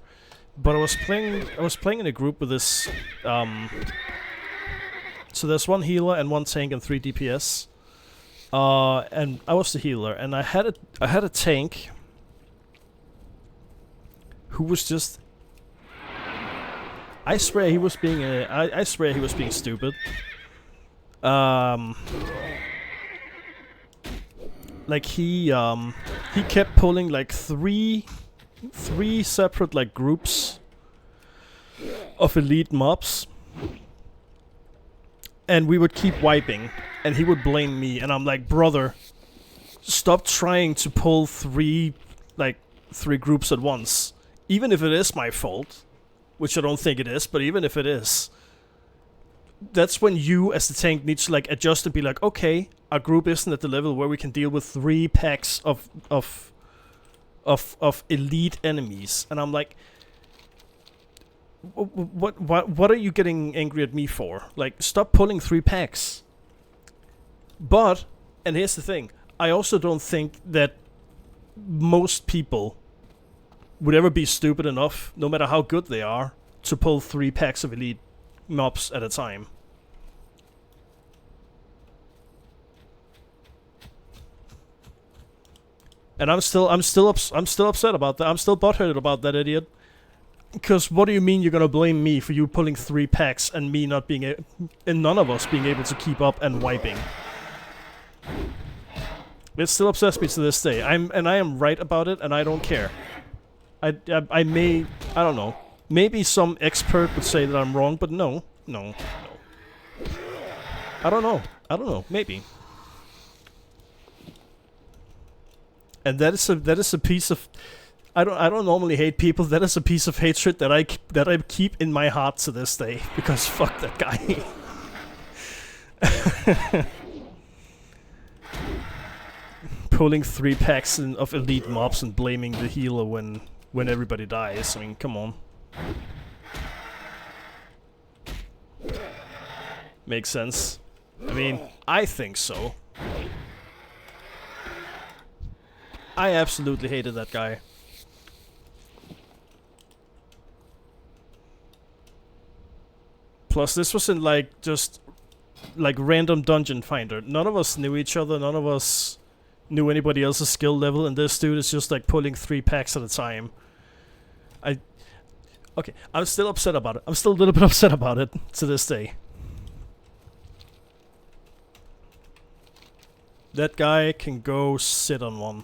but I was playing in a group with this. So there's one healer and one tank and 3 DPS. And I was the healer, and I had a tank who was just. I swear he was being I swear he was being stupid. Like he kept pulling like three separate like groups of elite mobs, and we would keep wiping, and he would blame me, and I'm like, brother, stop trying to pull three groups at once, even if it is my fault. Which I don't think it is, but even if it is, that's when you, as the tank, need to like adjust and be like, okay, our group isn't at the level where we can deal with 3 packs of elite enemies, and I'm like, what are you getting angry at me for? Like, stop pulling 3 packs. But, and here's the thing, I also don't think that most people would ever be stupid enough, no matter how good they are, to pull 3 packs of elite mobs at a time. And I'm still upset about that. I'm still butthurt about that idiot. Because what do you mean you're gonna blame me for you pulling 3 packs and me not being and none of us being able to keep up and wiping? It still upsets me to this day. I am right about it, and I don't care. I don't know. Maybe some expert would say that I'm wrong, but no. I don't know. Maybe. And that is a piece of. I don't normally hate people. That is a piece of hatred that I keep in my heart to this day, because fuck that guy. Pulling 3 packs of elite mobs and blaming the healer when everybody dies. I mean, come on. Makes sense. I mean, I think so. I absolutely hated that guy. Plus, this was in like just like random dungeon finder. None of us knew each other. None of us knew anybody else's skill level, and this dude is just like pulling 3 packs at a time. Okay, I'm still upset about it. I'm still a little bit upset about it to this day. That guy can go sit on one.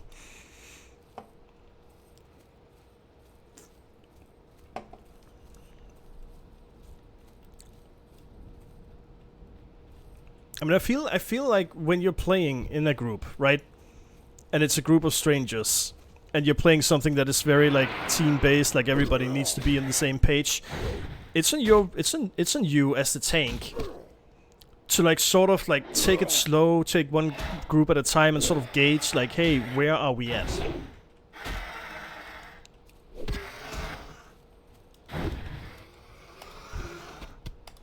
I mean, I feel like when you're playing in a group, right? And it's a group of strangers, and you're playing something that is very like team-based, like everybody needs to be on the same page. It's on you as the tank to like sort of like take it slow, take one group at a time, and sort of gauge like, hey, where are we at?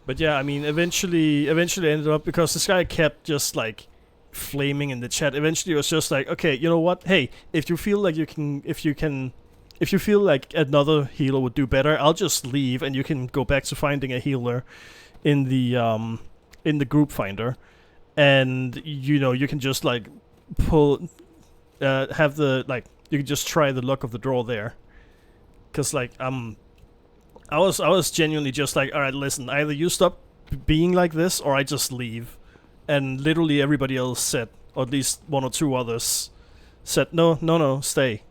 But yeah, I mean, eventually I ended up, because this guy kept just like flaming in the chat. Eventually it was just like, okay, you know what? Hey, if you feel like if you feel like another healer would do better, I'll just leave, and you can go back to finding a healer in the group finder, and you know, you can just like pull, have the like, you can just try the luck of the draw there, because like I was genuinely just like, all right, listen, either you stop being like this or I just leave. And literally everybody else said, or at least 1 or 2 others said, no, stay.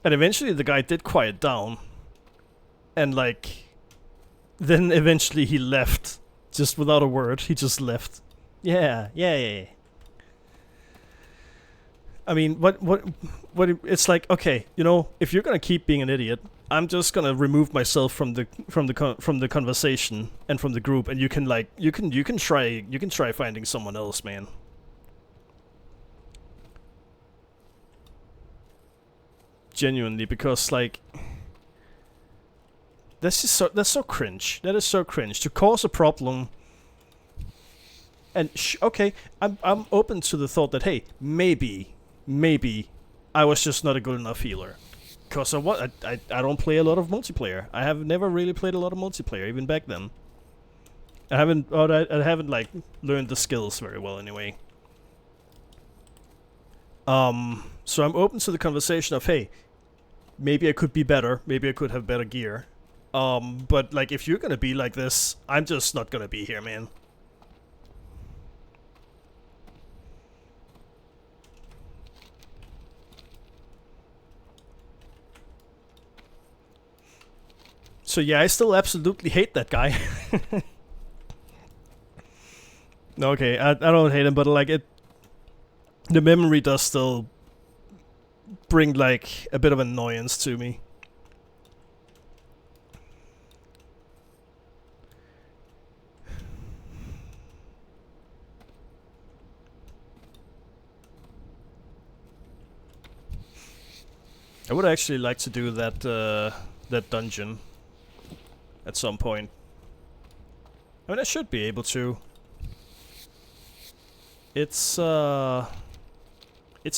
And eventually the guy did quiet down. And like, then eventually he left. Just without a word, he just left. Yeah. I mean, what it's like, okay, you know, if you're gonna keep being an idiot, I'm just gonna remove myself from the conversation and from the group, and you can try finding someone else, man. Genuinely, because like that's so cringe. That is so cringe to cause a problem. And okay, I'm open to the thought that hey, maybe I was just not a good enough healer. Cause of what? I don't play a lot of multiplayer. I have never really played a lot of multiplayer, even back then. I haven't like learned the skills very well anyway. So I'm open to the conversation of hey, maybe I could be better, maybe I could have better gear. But like if you're gonna be like this, I'm just not gonna be here, man. So yeah, I still absolutely hate that guy. Okay, I don't hate him, but like the memory does still bring like a bit of annoyance to me. I would actually like to do that that dungeon at some point. I mean, I should be able to. It's a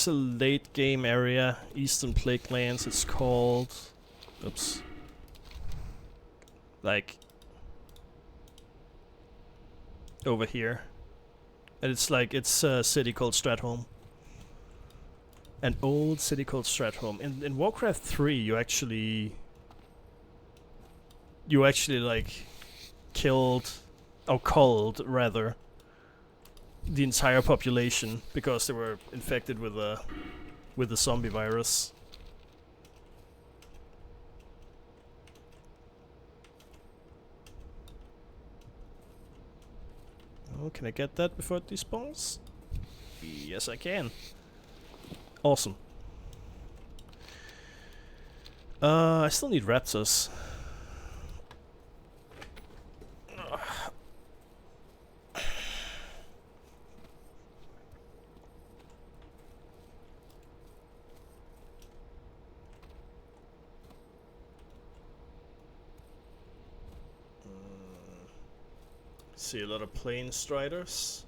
late game area, Eastern Plaguelands. It's called. Oops. Like over here, and it's a city called Stratholme. An old city called Stratholme. In Warcraft 3, you actually like killed, or culled rather, the entire population because they were infected with the zombie virus. Oh, can I get that before it despawns? Yes, I can. Awesome. I still need raptors. See a lot of plane striders.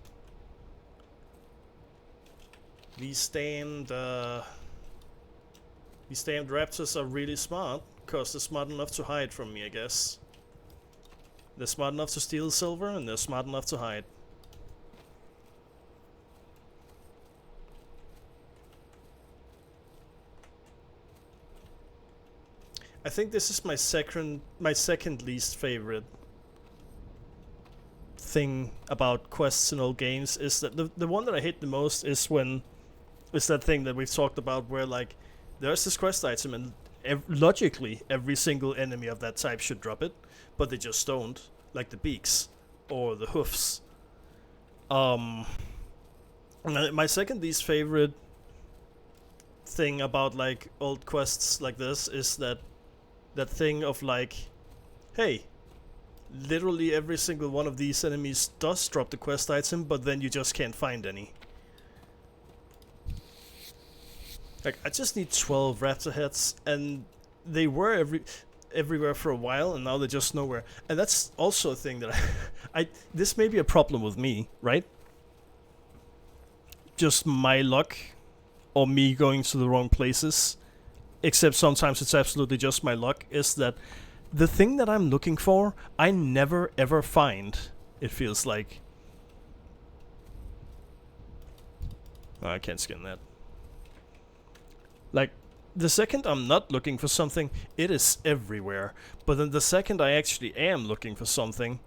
These damned raptors are really smart, cause they're smart enough to hide from me, I guess. They're smart enough to steal silver, and they're smart enough to hide. I think this is my second least favorite thing about quests in old games, is that the one that I hate the most is that thing that we've talked about where like there's this quest item and logically every single enemy of that type should drop it, but they just don't, like the beaks or the hoofs. My second least favorite thing about like old quests like this is that thing of like, hey, literally every single one of these enemies does drop the quest item, but then you just can't find any. Like, I just need 12 raptor heads, and they were everywhere for a while, and now they're just nowhere. And that's also a thing that this may be a problem with me, right? Just my luck, or me going to the wrong places. Except sometimes it's absolutely just my luck, is that the thing that I'm looking for, I never ever find, it feels like. Oh, I can't skin that. Like, the second I'm not looking for something, it is everywhere. But then the second I actually am looking for something,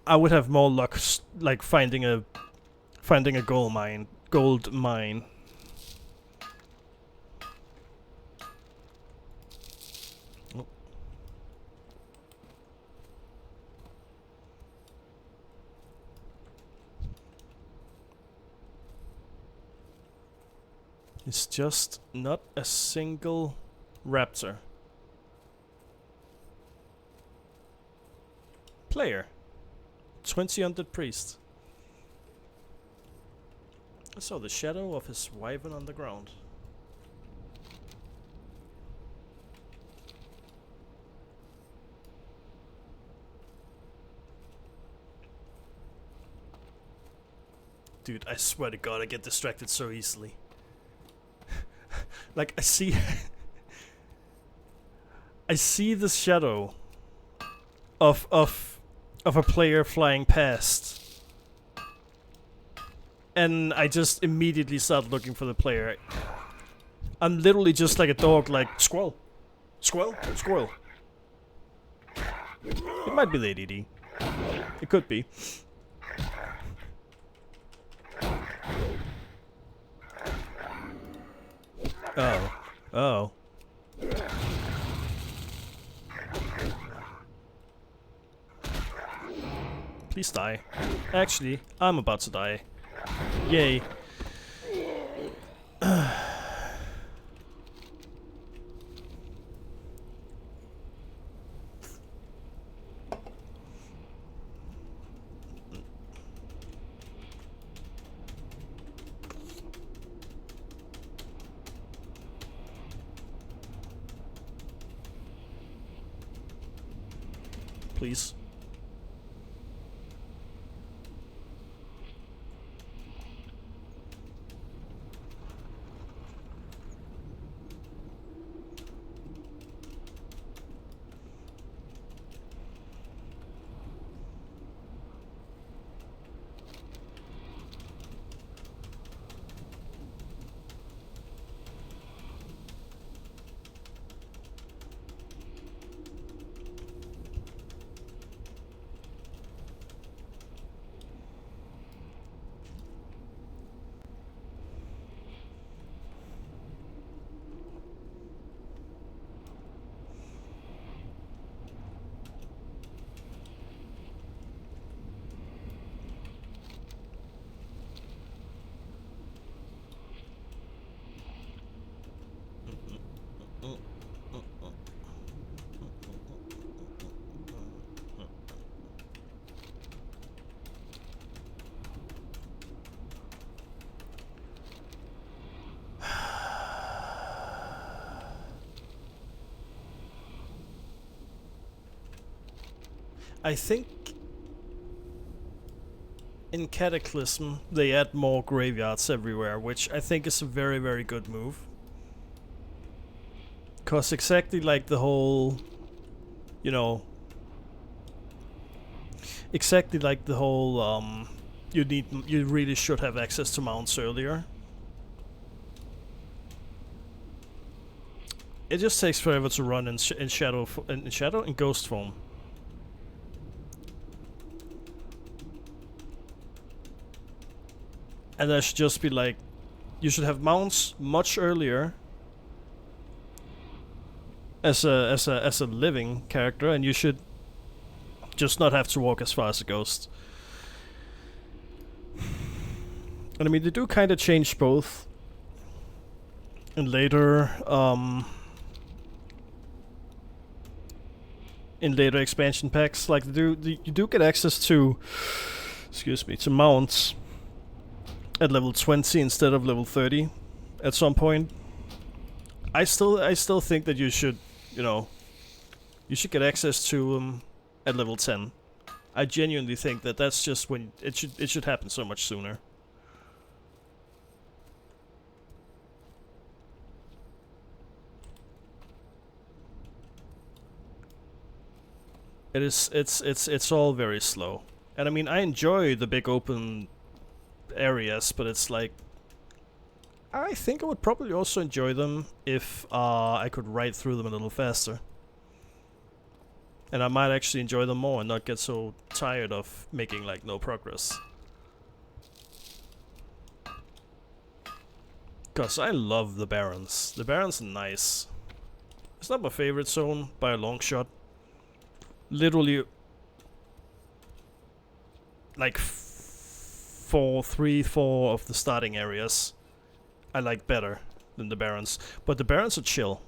I would have more luck, like finding a gold mine. It's just not a single raptor. Player. 20 undead priest. I saw the shadow of his wyvern on the ground. Dude, I swear to God, I get distracted so easily. Like, I see... I see the shadow of a player flying past. And I just immediately start looking for the player. I'm literally just like a dog, like, squirrel. Squirrel? Squirrel. It might be Lady D. It could be. Oh. Oh. Please die. Actually, I'm about to die. Yay. Please. I think in Cataclysm they add more graveyards everywhere, which I think is a very, very good move. Cause exactly like the whole, you know, exactly like the whole you really should have access to mounts earlier. It just takes forever to run in shadow and ghost form. And there should just be like, you should have mounts much earlier as a living character, and you should just not have to walk as far as a ghost. And I mean, they do kind of change both in later expansion packs. Like you do get access to, excuse me, to mounts at level 20 instead of level 30 at some point. I still think that you should, you know, you should get access to them at level 10. I genuinely think that that's just when it should happen so much sooner. It's all very slow. And I mean, I enjoy the big open areas, but it's like, I think I would probably also enjoy them if I could ride through them a little faster. And I might actually enjoy them more and not get so tired of making like no progress. Cause I love the Barrens. The Barrens are nice. It's not my favorite zone by a long shot. Literally like 3, 4 of the starting areas I like better than the Barrens. But the Barrens are chill.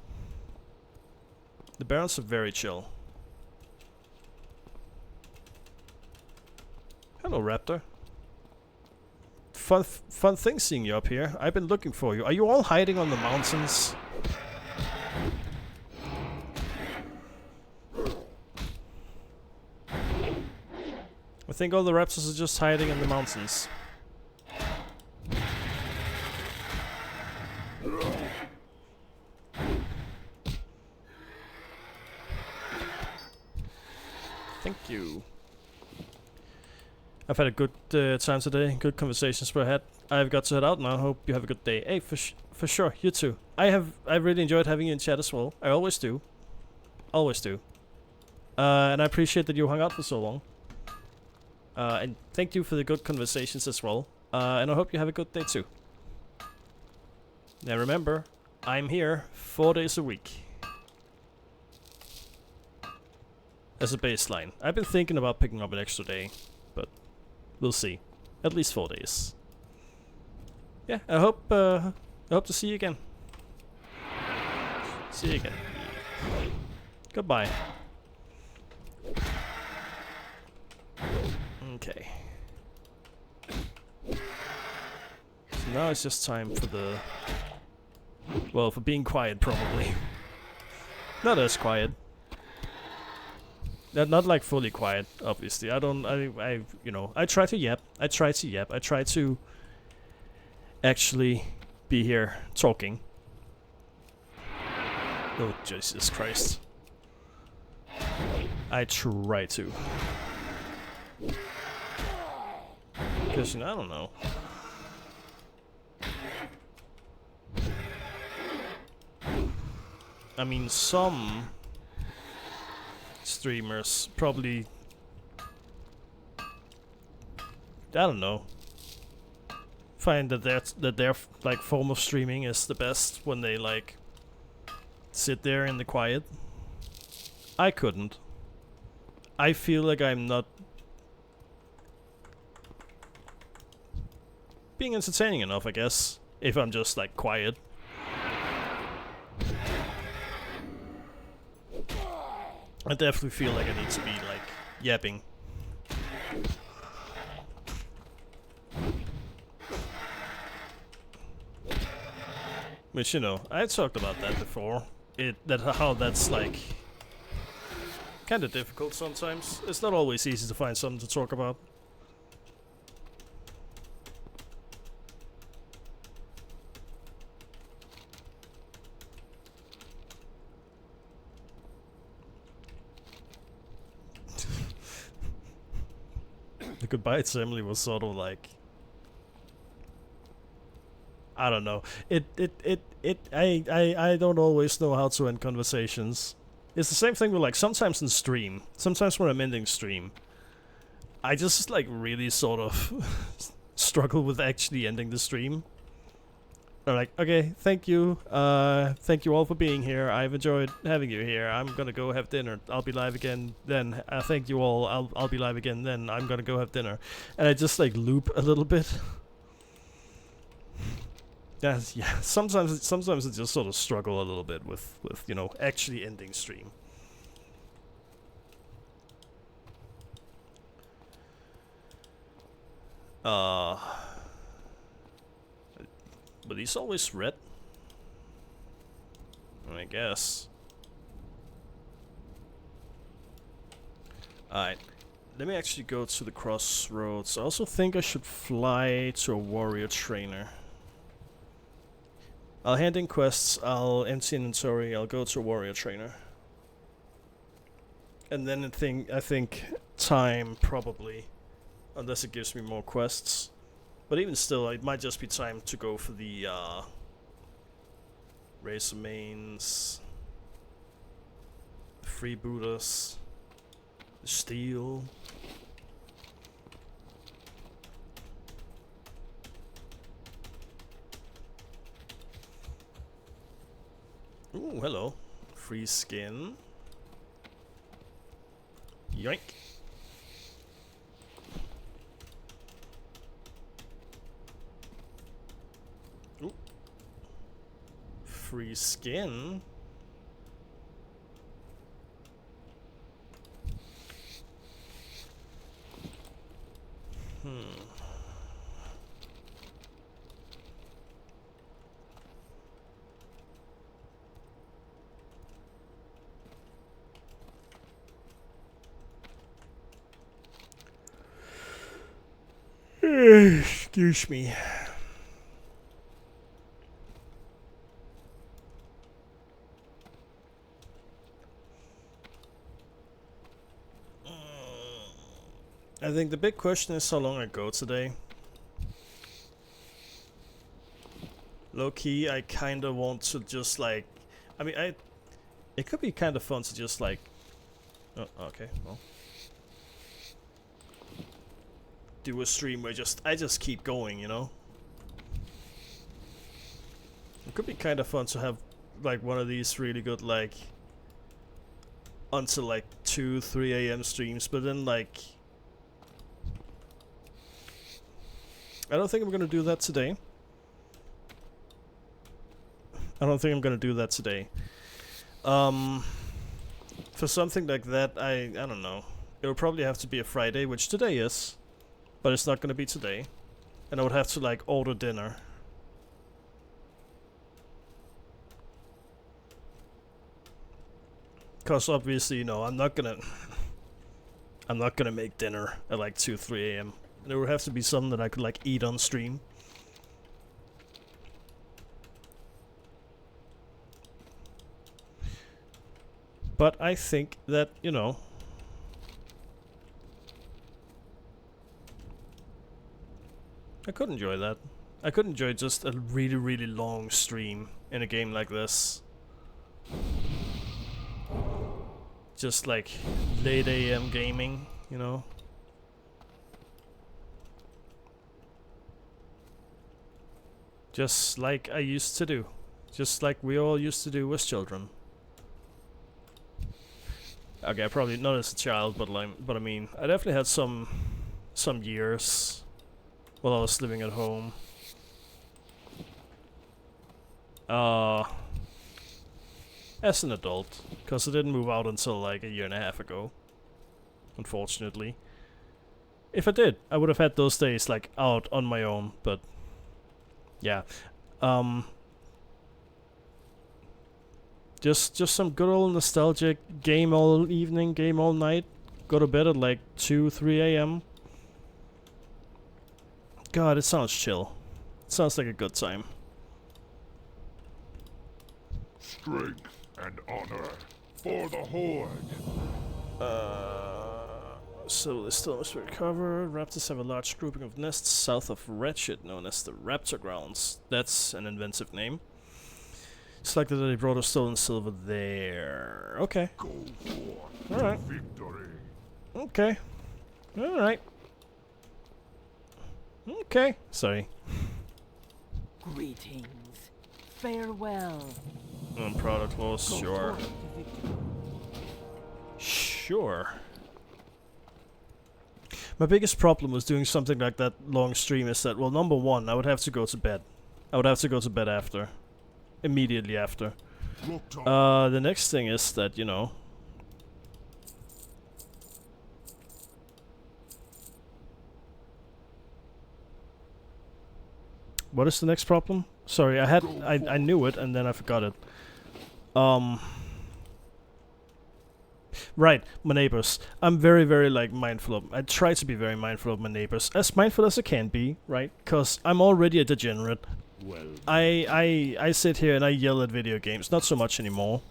The Barrens are very chill. Hello, Raptor. Fun thing seeing you up here. I've been looking for you. Are you all hiding on the mountains? I think all the raptors are just hiding in the mountains. Thank you. I've had a good time today, good conversations were had. I've got to head out now. Hope you have a good day. Hey, for sure, you too. I really enjoyed having you in chat as well. I always do. Always do. And I appreciate that you hung out for so long. And thank you for the good conversations as well. And I hope you have a good day too. Now remember, I'm here 4 days a week. As a baseline. I've been thinking about picking up an extra day, but we'll see. At least 4 days. Yeah, I hope to see you again. See you again. Goodbye. Okay. So now it's just time for the... Well, for being quiet, probably. Not as quiet. Not like fully quiet, obviously. You know, I try to yap. I try to actually be here talking. Oh, Jesus Christ. I try to. Because, you know, I don't know. I mean, some streamers probably, I don't know, find that their like form of streaming is the best when they like sit there in the quiet. I couldn't. I feel like I'm not being entertaining enough, I guess, if I'm just like quiet. I definitely feel like I need to be like yapping. Which, you know, I talked about that before. How that's like kind of difficult sometimes. It's not always easy to find something to talk about. The goodbye assembly was sort of like, I don't know. I don't always know how to end conversations. It's the same thing with like sometimes in stream. Sometimes when I'm ending stream, I just like really sort of struggle with actually ending the stream. I'm like, okay, thank you. Thank you all for being here. I've enjoyed having you here. I'm gonna go have dinner. I'll be live again then. Thank you all. I'll be live again then. I'm gonna go have dinner. And I just like loop a little bit. Yeah. Sometimes it just sort of struggle a little bit with you know actually ending stream. But he's always red. I guess. Alright. Let me actually go to the crossroads. I also think I should fly to a warrior trainer. I'll hand in quests, I'll empty inventory, I'll go to a warrior trainer. And then I think time probably. Unless it gives me more quests. But even still, it might just be time to go for the Razor Mains, the Freebooters, the Steel. Ooh, hello. Free skin. Yoink. Free skin. Excuse me. I think the big question is how long I go today. Low key, I kinda want to just like, I mean, it could be kind of fun to just like, oh, okay, well, do a stream where I just keep going, you know. It could be kind of fun to have like one of these really good like until like 2-3 a.m. streams, but then like I don't think I'm gonna do that today. For something like that, I don't know. It would probably have to be a Friday, which today is, but it's not gonna be today, and I would have to like order dinner. Cause obviously, you know, I'm not gonna make dinner at like 2-3 a.m. There would have to be something that I could like eat on stream. But I think that, you know, I could enjoy that. I could enjoy just a really, really long stream in a game like this. Just like late AM gaming, you know. Just like I used to do. Just like we all used to do as children. Okay, probably not as a child, but I mean, I definitely had some years while I was living at home. As an adult, because I didn't move out until like a year and a half ago, unfortunately. If I did, I would have had those days like out on my own, but yeah. Just some good old nostalgic game all evening, game all night. Go to bed at like 2-3 a.m. God, it sounds chill. It sounds like a good time. Strength and honor for the Horde. So they still must be recovered. Raptors have a large grouping of nests south of Wretched, known as the Raptor Grounds. That's an inventive name. It's likely that they brought a stolen silver there. Okay. Go forth Alright. to victory. Okay. Alright. Okay. Sorry. Greetings. Farewell. Product loss, Go sure. forth to victory. Sure. My biggest problem with doing something like that long stream is that, well, number one, I would have to go to bed. I would have to go to bed after. Immediately after. The next thing is that, you know, what is the next problem? Sorry, I knew it and then I forgot it. Right, my neighbors. I'm very, very, like, mindful of... I try to be very mindful of my neighbors. As mindful as I can be, right? Because I'm already a degenerate. Well, I sit here and I yell at video games. Not so much anymore.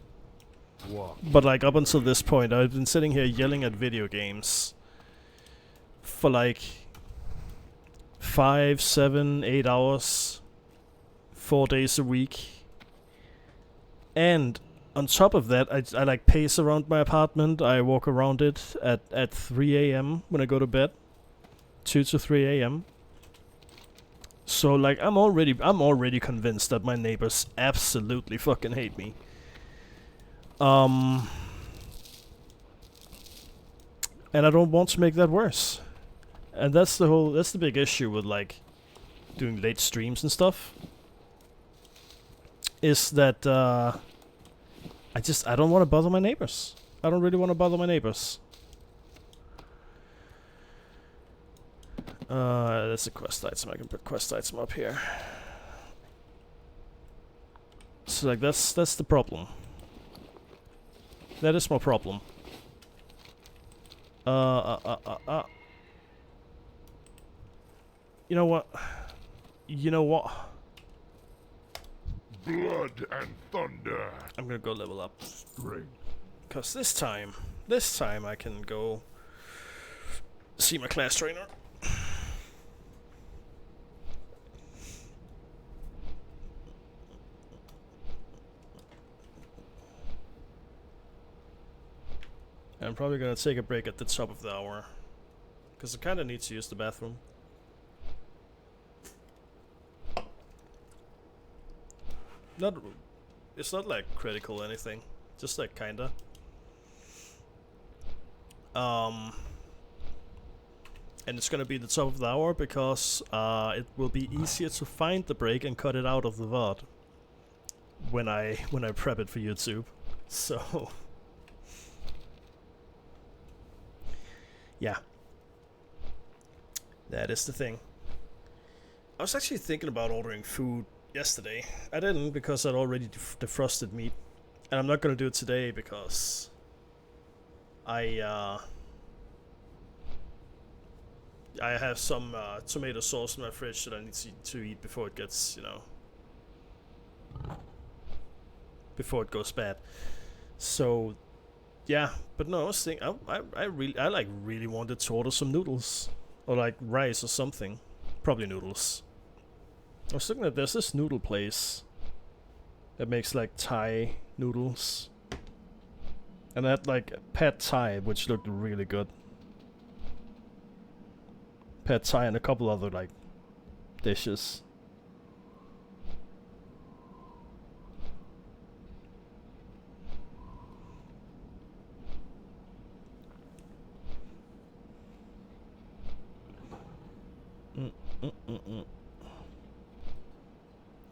what? But, like, up until this point, I've been sitting here yelling at video games for, like, 5, 7, 8 hours. 4 days a week. And on top of that, I like pace around my apartment. I walk around it at 3 a.m. when I go to bed. 2 to 3 a.m. So like I'm already convinced that my neighbors absolutely fucking hate me. And I don't want to make that worse. And that's the big issue with like doing late streams and stuff. Is that I don't want to bother my neighbors. I don't really want to bother my neighbors. That's a quest item. I can put quest item up here. So like that's the problem. That is my problem. You know what? You know what? Blood and thunder. I'm gonna go level up. Strength. Cause this time I can go see my class trainer. I'm probably gonna take a break at the top of the hour, because I kinda need to use the bathroom. It's not like critical or anything, just like kinda. And it's gonna be the top of the hour because it will be easier to find the break and cut it out of the VOD when I prep it for YouTube. So yeah, that is the thing. I was actually thinking about ordering food yesterday. I didn't because I'd already defrosted meat, and I'm not gonna do it today because I have some tomato sauce in my fridge that I need to eat before it gets, you know, before it goes bad. So yeah, but no, I was thinking I really wanted to order some noodles or like rice or something, probably noodles. I was looking at there's this noodle place that makes like Thai noodles, and I had like pad Thai, which looked really good. Pad Thai and a couple other like dishes.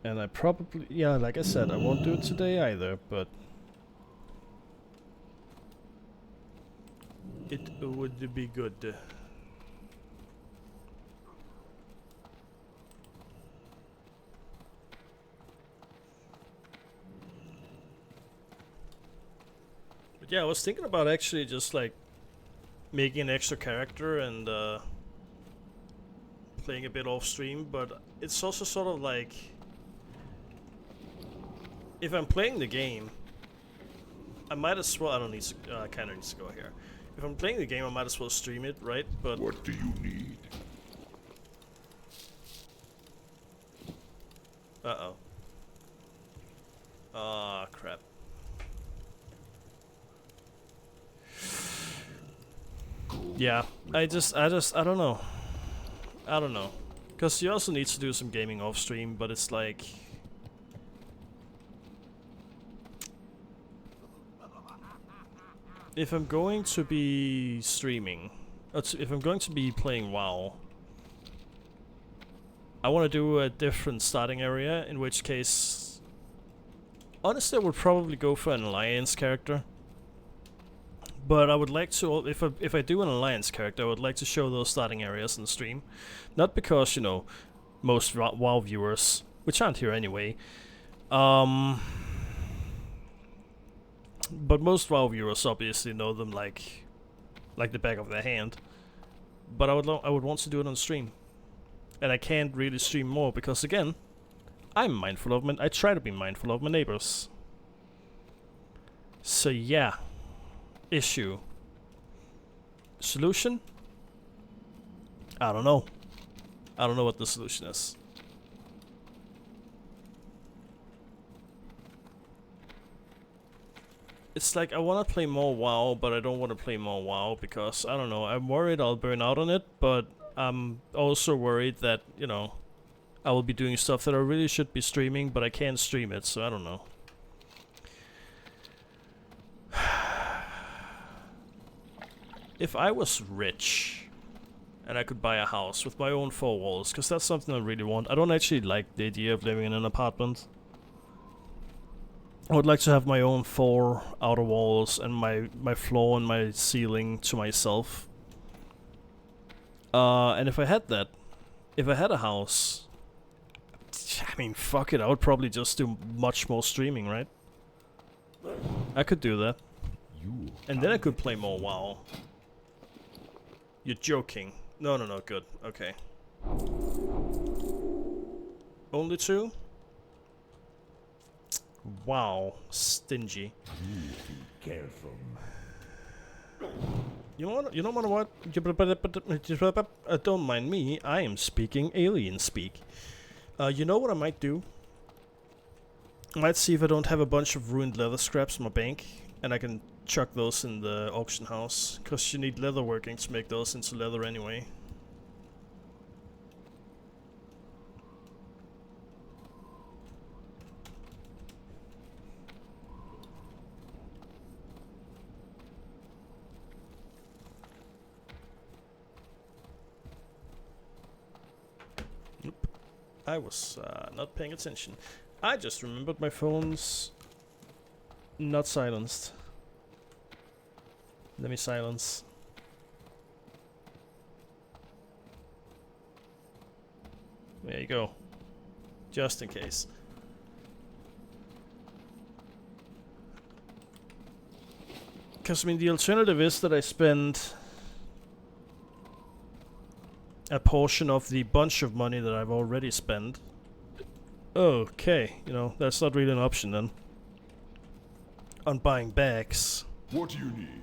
And I probably, yeah, like I said, I won't do it today either, but it would be good. But yeah, I was thinking about actually just like making an extra character and playing a bit off stream, but it's also sort of like, if I'm playing the game, I might as well, I don't need to, I kinda need to go here. If I'm playing the game, I might as well stream it, right? But What do you need? uh-oh. Ah, crap. Yeah, I don't know. I don't know. Because you also need to do some gaming off stream, but it's like, if I'm going to be streaming, if I'm going to be playing WoW, I want to do a different starting area, in which case, honestly I would probably go for an alliance character. But I would like to, if I do an alliance character, I would like to show those starting areas in the stream. Not because, you know, most WoW viewers, which aren't here anyway, but most WoW viewers obviously know them like the back of their hand. But I would want to do it on stream, and I can't really stream more because again, I'm mindful of I try to be mindful of my neighbors. So yeah, issue. Solution? I don't know. I don't know what the solution is. It's like I want to play more WoW, but I don't want to play more WoW because, I don't know, I'm worried I'll burn out on it, but I'm also worried that, you know, I will be doing stuff that I really should be streaming, but I can't stream it, so I don't know. If I was rich and I could buy a house with my own four walls, because that's something I really want. I don't actually like the idea of living in an apartment. I would like to have my own four outer walls and my floor and my ceiling to myself. And if I had that, if I had a house, I mean, fuck it, I would probably just do much more streaming, right? I could do that. And then I could play more WoW. You're joking. No, good. Okay. Only two? Wow. Stingy. Careful. You know what? You don't want what? Don't mind me. I am speaking alien speak. You know what I might do? I might see if I don't have a bunch of ruined leather scraps in my bank, and I can chuck those in the auction house. Cause you need leather working to make those into leather anyway. I was not paying attention. I just remembered my phone's not silenced. Let me silence. There you go. Just in case. Because, I mean, the alternative is that I spend a portion of the bunch of money that I've already spent. Okay, you know, that's not really an option then. On buying bags. What do you need?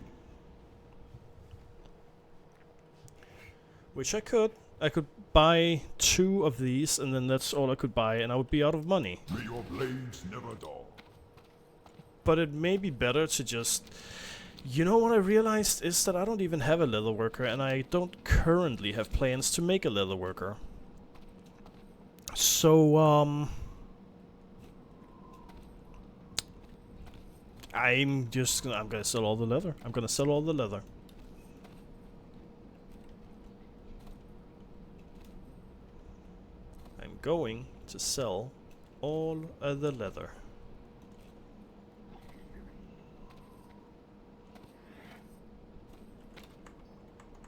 Which I could. I could buy 2 of these and then that's all I could buy and I would be out of money. May your blades never dull. But it may be better to just... You know what I realized is that I don't even have a leather worker and I don't currently have plans to make a leather worker. So, I'm gonna sell all the leather. I'm gonna sell all the leather. I'm going to sell all of the leather.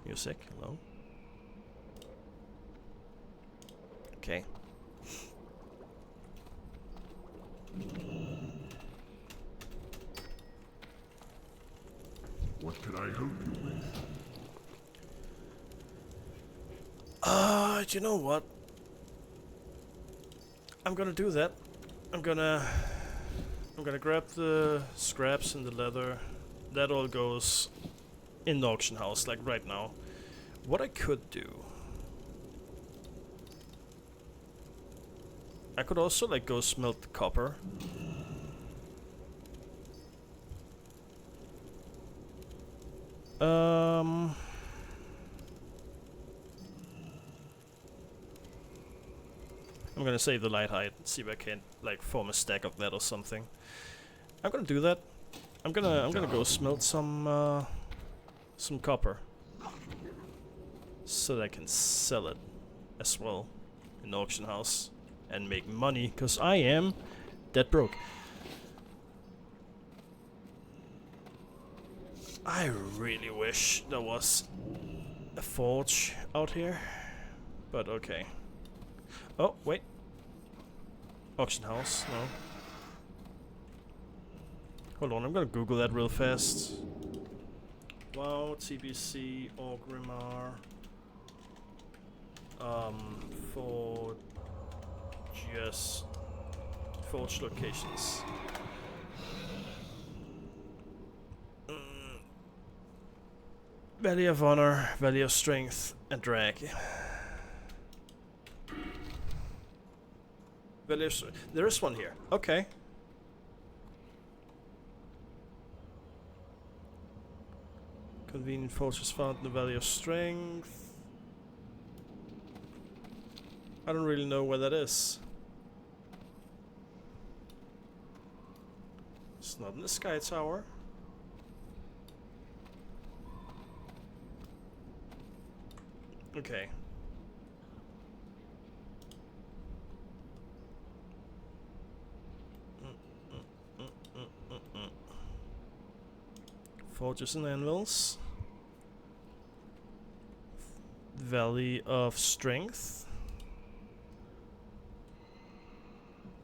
Music, hello. Okay. What can I help you with? You know what? I'm gonna do that. I'm gonna grab the scraps and the leather. That all goes in the auction house, like right now. What I could do... I could also, like, go smelt the copper. I'm gonna save the light height, see if I can, like, form a stack of that or something. I'm gonna do that. I'm gonna go smelt some copper. So that I can sell it as well in the auction house and make money, because I am dead broke. I really wish there was a forge out here, but okay. Oh, wait. Auction house, no. Hold on, I'm gonna Google that real fast. WoW, TBC, Orgrimmar. For just forge locations. Valley of Honor, Valley of Strength, and Drag. Valley of there is one here. Okay. Convenient fortress found in the Valley of Strength. I don't really know where that is. It's not in the Sky Tower. Okay. Forges and Anvils. Valley of Strength.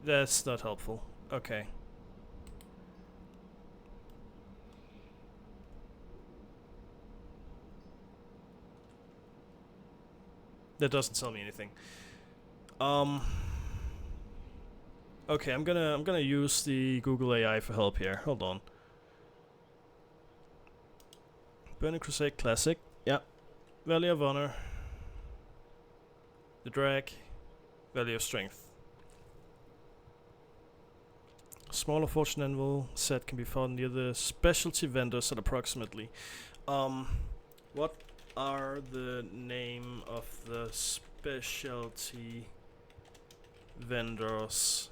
That's not helpful. Okay. That doesn't tell me anything. Okay, I'm gonna use the Google AI for help here. Hold on. Burning Crusade Classic. Yeah. Valley of Honor. The Drag. Valley of Strength. Smaller Fortune Anvil set can be found near the specialty vendors at approximately. What are the name of the specialty vendors?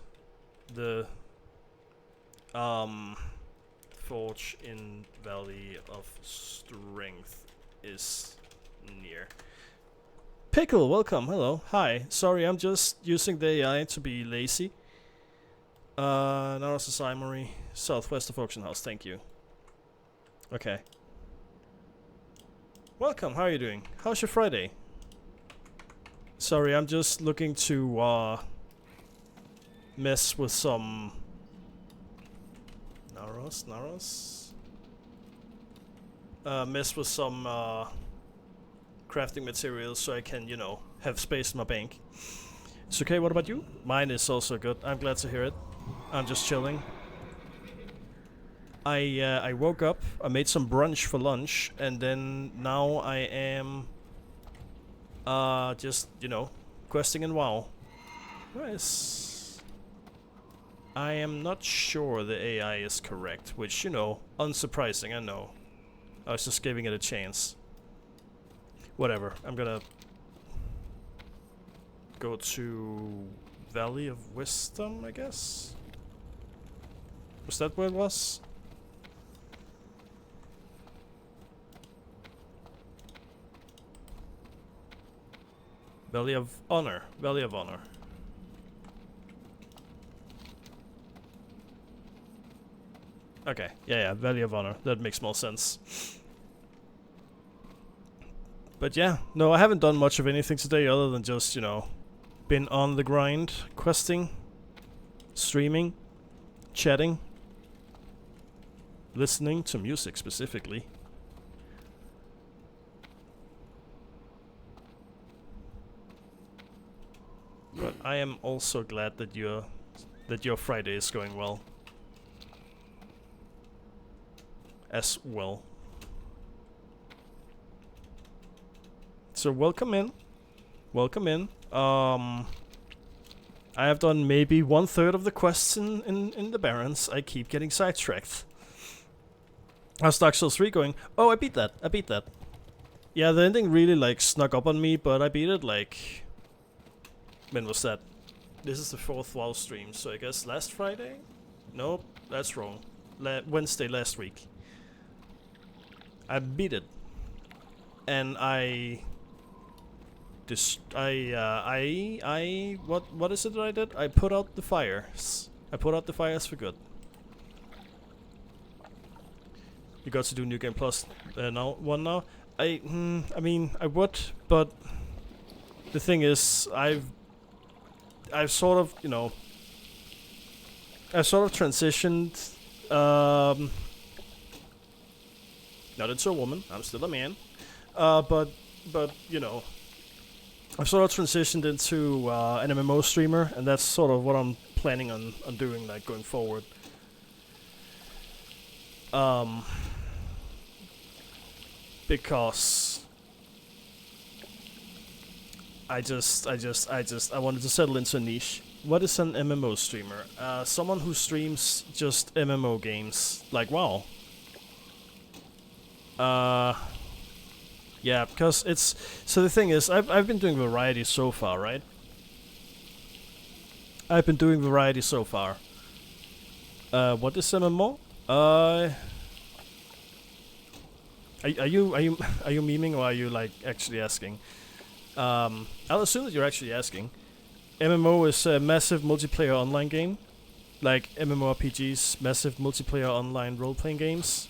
The forge in Valley of Strength is near. Pickle, welcome. Hello. Hi. Sorry, I'm just using the AI to be lazy. Naros Armory, southwest of Auction House. Thank you. Okay. Welcome. How are you doing? How's your Friday? Sorry, I'm just looking to mess with some Naros. Mess with some crafting materials so I can, you know, have space in my bank. It's okay. What about you? Mine is also good. I'm glad to hear it. I'm just chilling. I woke up, I made some brunch for lunch, and then now I am just, you know, questing in WoW. I am not sure the AI is correct, which, you know, unsurprising, I know. I was just giving it a chance. Whatever, I'm gonna go to Valley of Wisdom, I guess? Was that where it was? Valley of Honor. Valley of Honor. Okay, yeah, Valley of Honor. That makes more sense. But yeah, no, I haven't done much of anything today other than just, you know, been on the grind, questing, streaming, chatting, listening to music specifically. But I am also glad that your Friday is going well. As well. So welcome in. Welcome in. I have done maybe 1/3 of the quests in the Barrens. I keep getting sidetracked. How's Dark Souls 3 going? Oh, I beat that. Yeah, the ending really like snuck up on me, but I beat it like... When was that? This is the 4th WoW stream, so I guess last Friday? Nope, that's wrong. Wednesday last week. I beat it. And what is it that I did? I put out the fires. I put out the fires for good. You got to do New Game Plus now. I mean, I would, but the thing is, I've sort of, you know, I've sort of transitioned, not into a woman, I'm still a man, but, you know, I've sort of transitioned into an MMO streamer, and that's sort of what I'm planning on doing, like, going forward. Because I wanted to settle into a niche. What is an MMO streamer? Someone who streams just MMO games, like WoW. Yeah, because it's... So the thing is, I've been doing variety so far, right? I've been doing variety so far. What is MMO? Are you memeing, or are you like actually asking? I'll assume that you're actually asking. MMO is a massive multiplayer online game, like MMORPGs, massive multiplayer online role-playing games,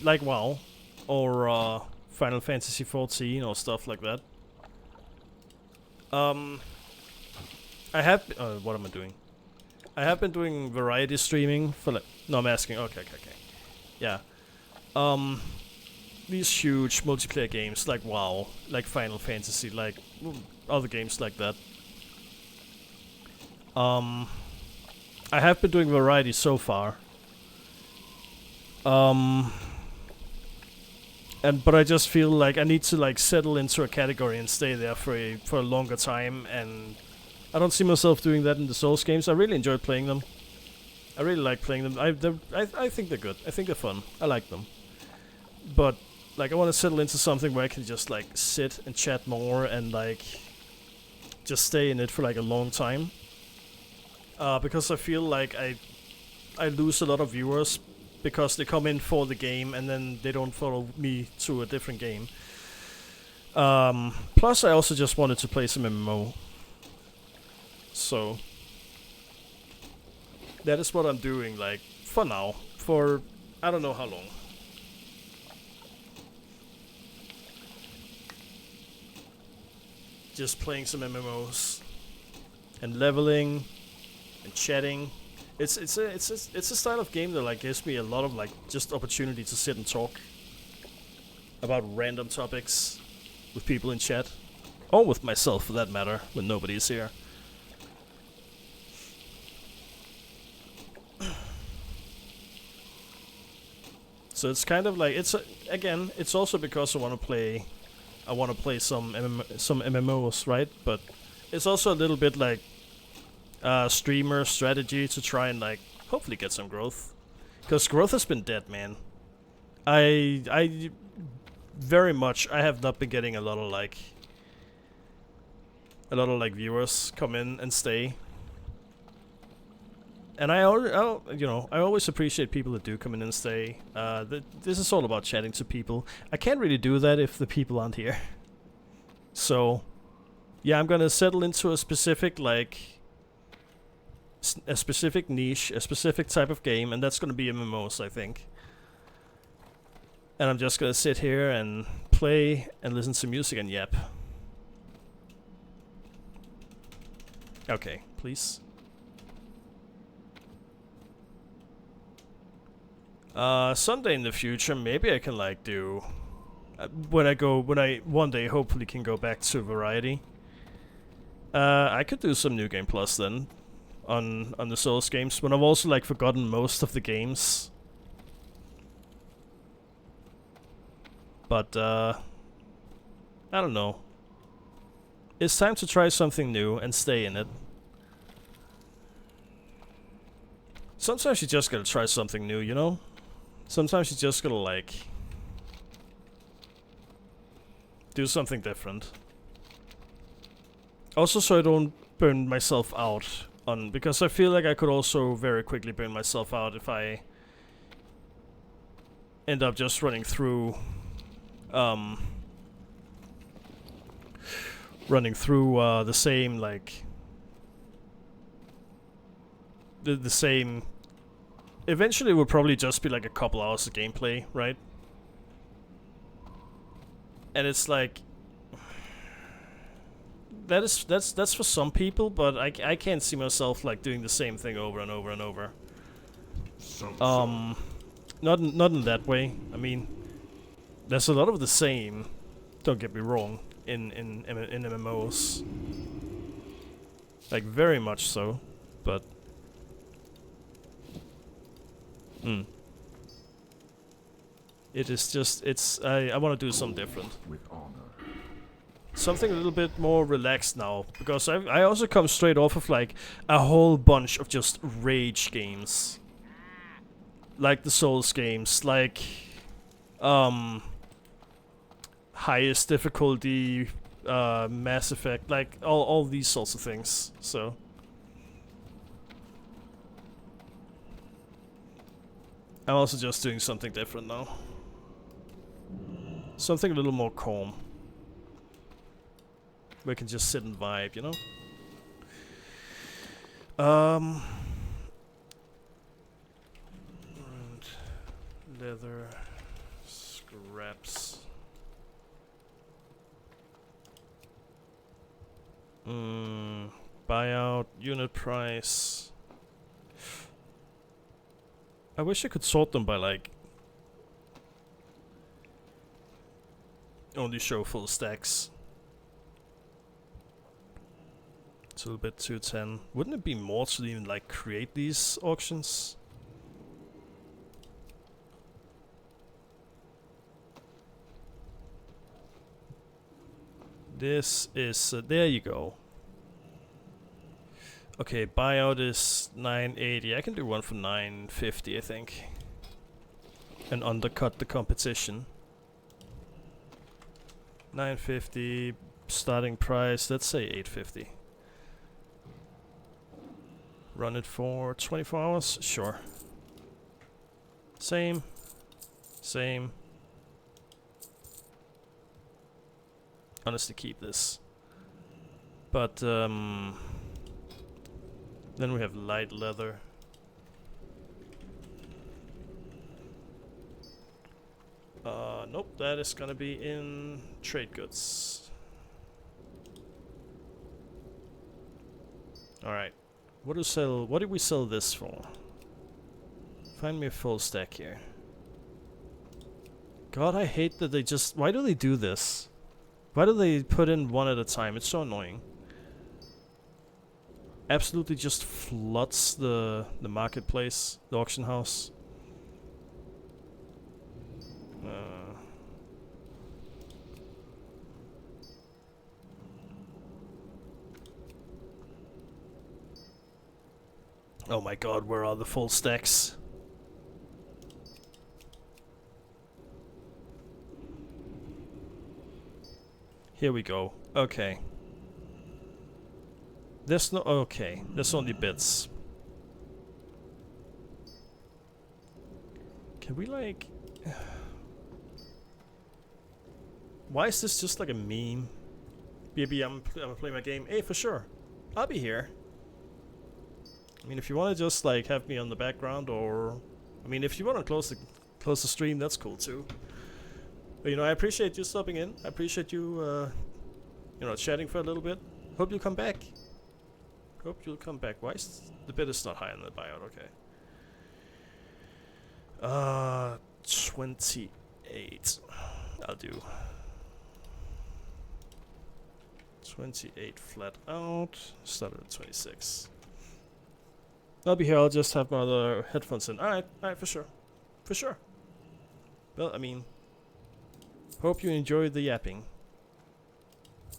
like WoW, or Final Fantasy 14 or stuff like that. I have... what am I doing? I have been doing variety streaming for like... No, I'm asking. Okay. Yeah. These huge multiplayer games like WoW, like Final Fantasy, like other games like that. I have been doing variety so far. But I just feel like I need to like settle into a category and stay there for a longer time, and I don't see myself doing that in the Souls games. I really enjoy playing them. I really like playing them. I think they're good. I think they're fun. I like them. But like I want to settle into something where I can just like sit and chat more and like just stay in it for like a long time. Because I feel like I lose a lot of viewers because they come in for the game and then they don't follow me to a different game. Plus I also just wanted to play some MMO. So that is what I'm doing, like, for now. For I don't know how long. Just playing some MMOs and leveling and chatting. It's a style of game that like gives me a lot of like just opportunity to sit and talk about random topics with people in chat, or with myself for that matter when nobody is here. So it's kind of like again it's also because I want to play some MMOs, right? But it's also a little bit like streamer strategy to try and like hopefully get some growth, because growth has been dead, man. I very much I have not been getting a lot of like viewers come in and stay. And I always appreciate people that do come in and stay. This is all about chatting to people. I can't really do that if the people aren't here. So, yeah, I'm gonna settle into a specific a specific niche, a specific type of game, and that's gonna be MMOs, I think. And I'm just gonna sit here and play and listen to music and yap. Okay, please. Someday in the future, maybe I can like do when I one day hopefully can go back to variety. I could do some New Game Plus then on the Souls games, when I've also like forgotten most of the games. But I don't know. It's time to try something new and stay in it. Sometimes you just gotta try something new, you know? Sometimes you just gotta like do something different. Also so I don't burn myself out on, because I feel like I could also very quickly burn myself out if I end up just running through the same like the same. Eventually it will probably just be like a couple hours of gameplay, right? And it's like that's for some people, but I can't see myself like doing the same thing over and over and over. Not in that way. I mean, there's a lot of the same. Don't get me wrong. In MMOs, like very much so, but it is just I want to do something different. With honor. Something a little bit more relaxed now, because I also come straight off of like a whole bunch of just rage games, like the Souls games, like highest difficulty, Mass Effect, like all these sorts of things. So I'm also just doing something different now. Something a little more calm. We can just sit and vibe, you know? And leather, scraps. Buyout, unit price. I wish I could sort them by like only show full stacks. It's a little bit 210. Wouldn't it be more to even like create these auctions? This is there you go. Okay, buyout is 980. I can do one for 950, I think, and undercut the competition. 950 starting price. Let's say 850. Run it for 24 hours. Sure. Same. Same. Honestly, keep this. But then we have light leather. Nope, that is gonna be in trade goods. Alright. What did we sell this for? Find me a full stack here. God, I hate that they just... Why do they do this? Why do they put in one at a time? It's so annoying. Absolutely just floods the marketplace, the auction house. Oh my god, where are the full stacks? Here we go. Okay. There's no... Okay. There's only bits. Can we like... Why is this just like a meme? BB, I'm gonna play my game. Hey, for sure. I'll be here. I mean, if you want to just like have me on the background, or... I mean, if you want to close the stream, that's cool too. But, you know, I appreciate you stopping in. I appreciate you, you know, chatting for a little bit. Hope you'll come back. Hope you'll come back. Why is the bid is not high on the buyout? Okay. 28. I'll do 28 flat out. Started at 26. I'll be here. I'll just have my other headphones in. Alright, for sure. For sure. Well, I mean, hope you enjoy the yapping.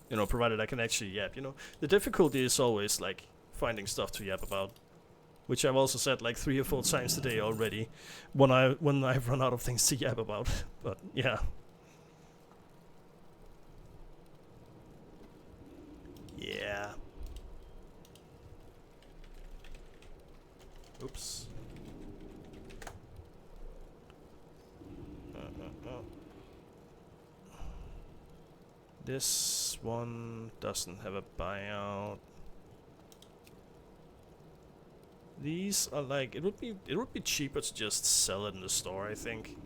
You know, provided I can actually yap, you know. The difficulty is always, like, finding stuff to yap about. Which I've also said, like, 3 or 4 times today already. When I've run out of things to yap about. But, yeah. Yeah. Oops. This one doesn't have a buyout. These are like, it would be cheaper to just sell it in the store, I think.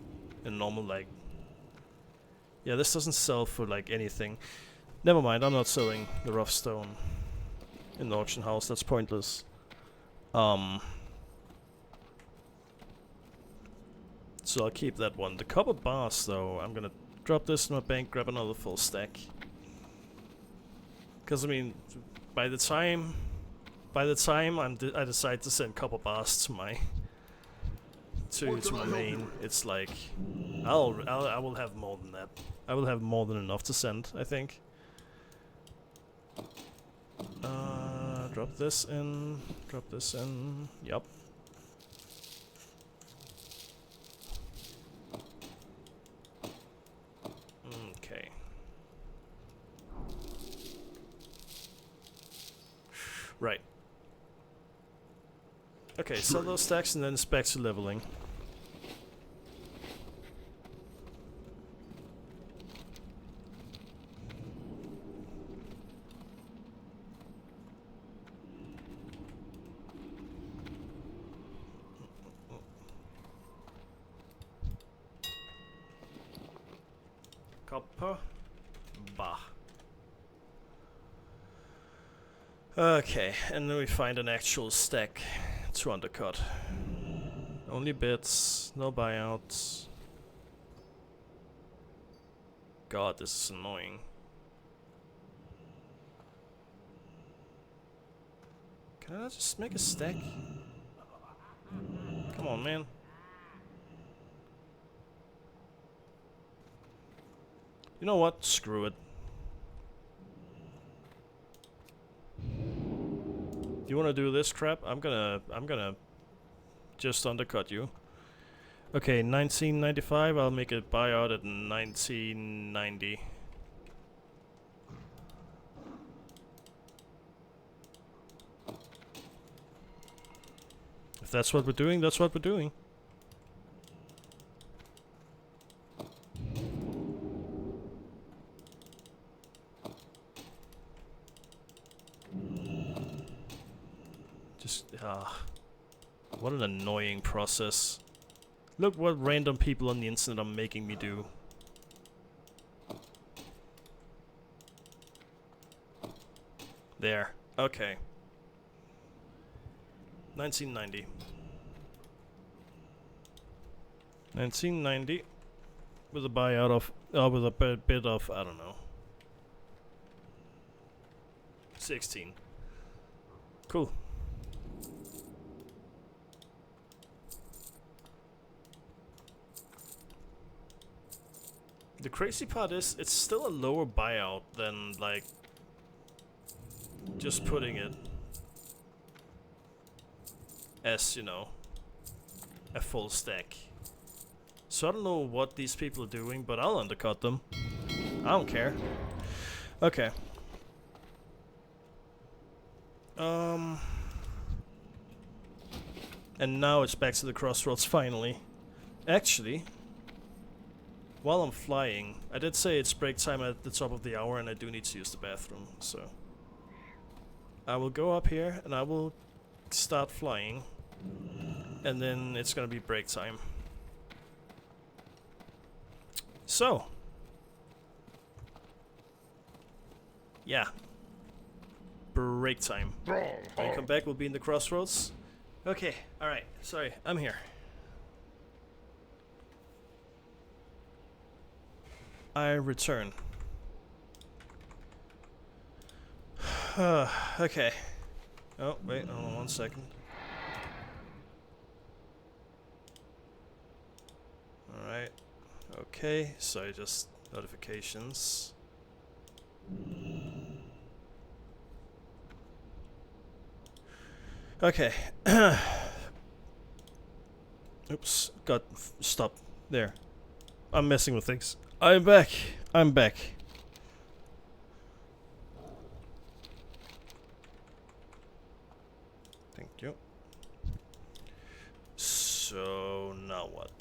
In normal, like, yeah, this doesn't sell for like anything. Never mind, I'm not selling the rough stone in the auction house. That's pointless. So I'll keep that one. The copper bars, though, I'm gonna drop this in my bank, grab another full stack. Because I mean, by the time I decide to send copper bars to my my main, it's like I will have more than that. I will have more than enough to send, I think. Drop this in. Drop this in. Yup. Okay. Right. Okay, sell those stacks and then it's back to leveling. Copper. Bah. Okay, and then we find an actual stack to undercut. Only bits, no buyouts. God, this is annoying. Can I just make a stack? Come on, man. You know what? Screw it. You wanna do this crap? I'm gonna just undercut you. Okay, 1995, I'll make a buyout at 1990. If that's what we're doing, that's what we're doing. Just, what an annoying process. Look what random people on the internet are making me do. There. Okay. 1990. 1990. With a buyout of, with a bit of, I don't know. 16. Cool. The crazy part is, it's still a lower buyout than, like, just putting it as, you know, a full stack. So I don't know what these people are doing, but I'll undercut them. I don't care. Okay. And now it's back to the crossroads finally. Actually, while I'm flying, I did say it's break time at the top of the hour and I do need to use the bathroom, so I will go up here and I will start flying, and then it's gonna be break time. So, yeah, break time. When I come back, we'll be in the crossroads. Okay, alright, sorry, I'm here. I return. Okay. Oh, wait, hold on 1 second. Alright. Okay, so just notifications. Okay. Oops, got stop there. I'm messing with things. I'm back. I'm back. Thank you. So now what?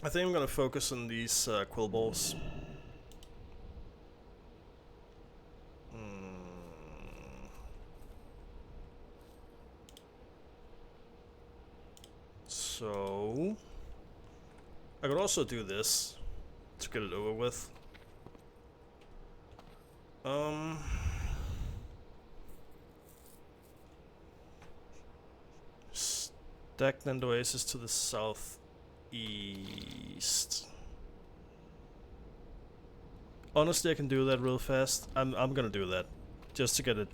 I think I'm gonna focus on these quill balls. So I could also do this to get it over with. Stagnant Oasis to the southeast. Honestly, I can do that real fast. I'm gonna do that just to get it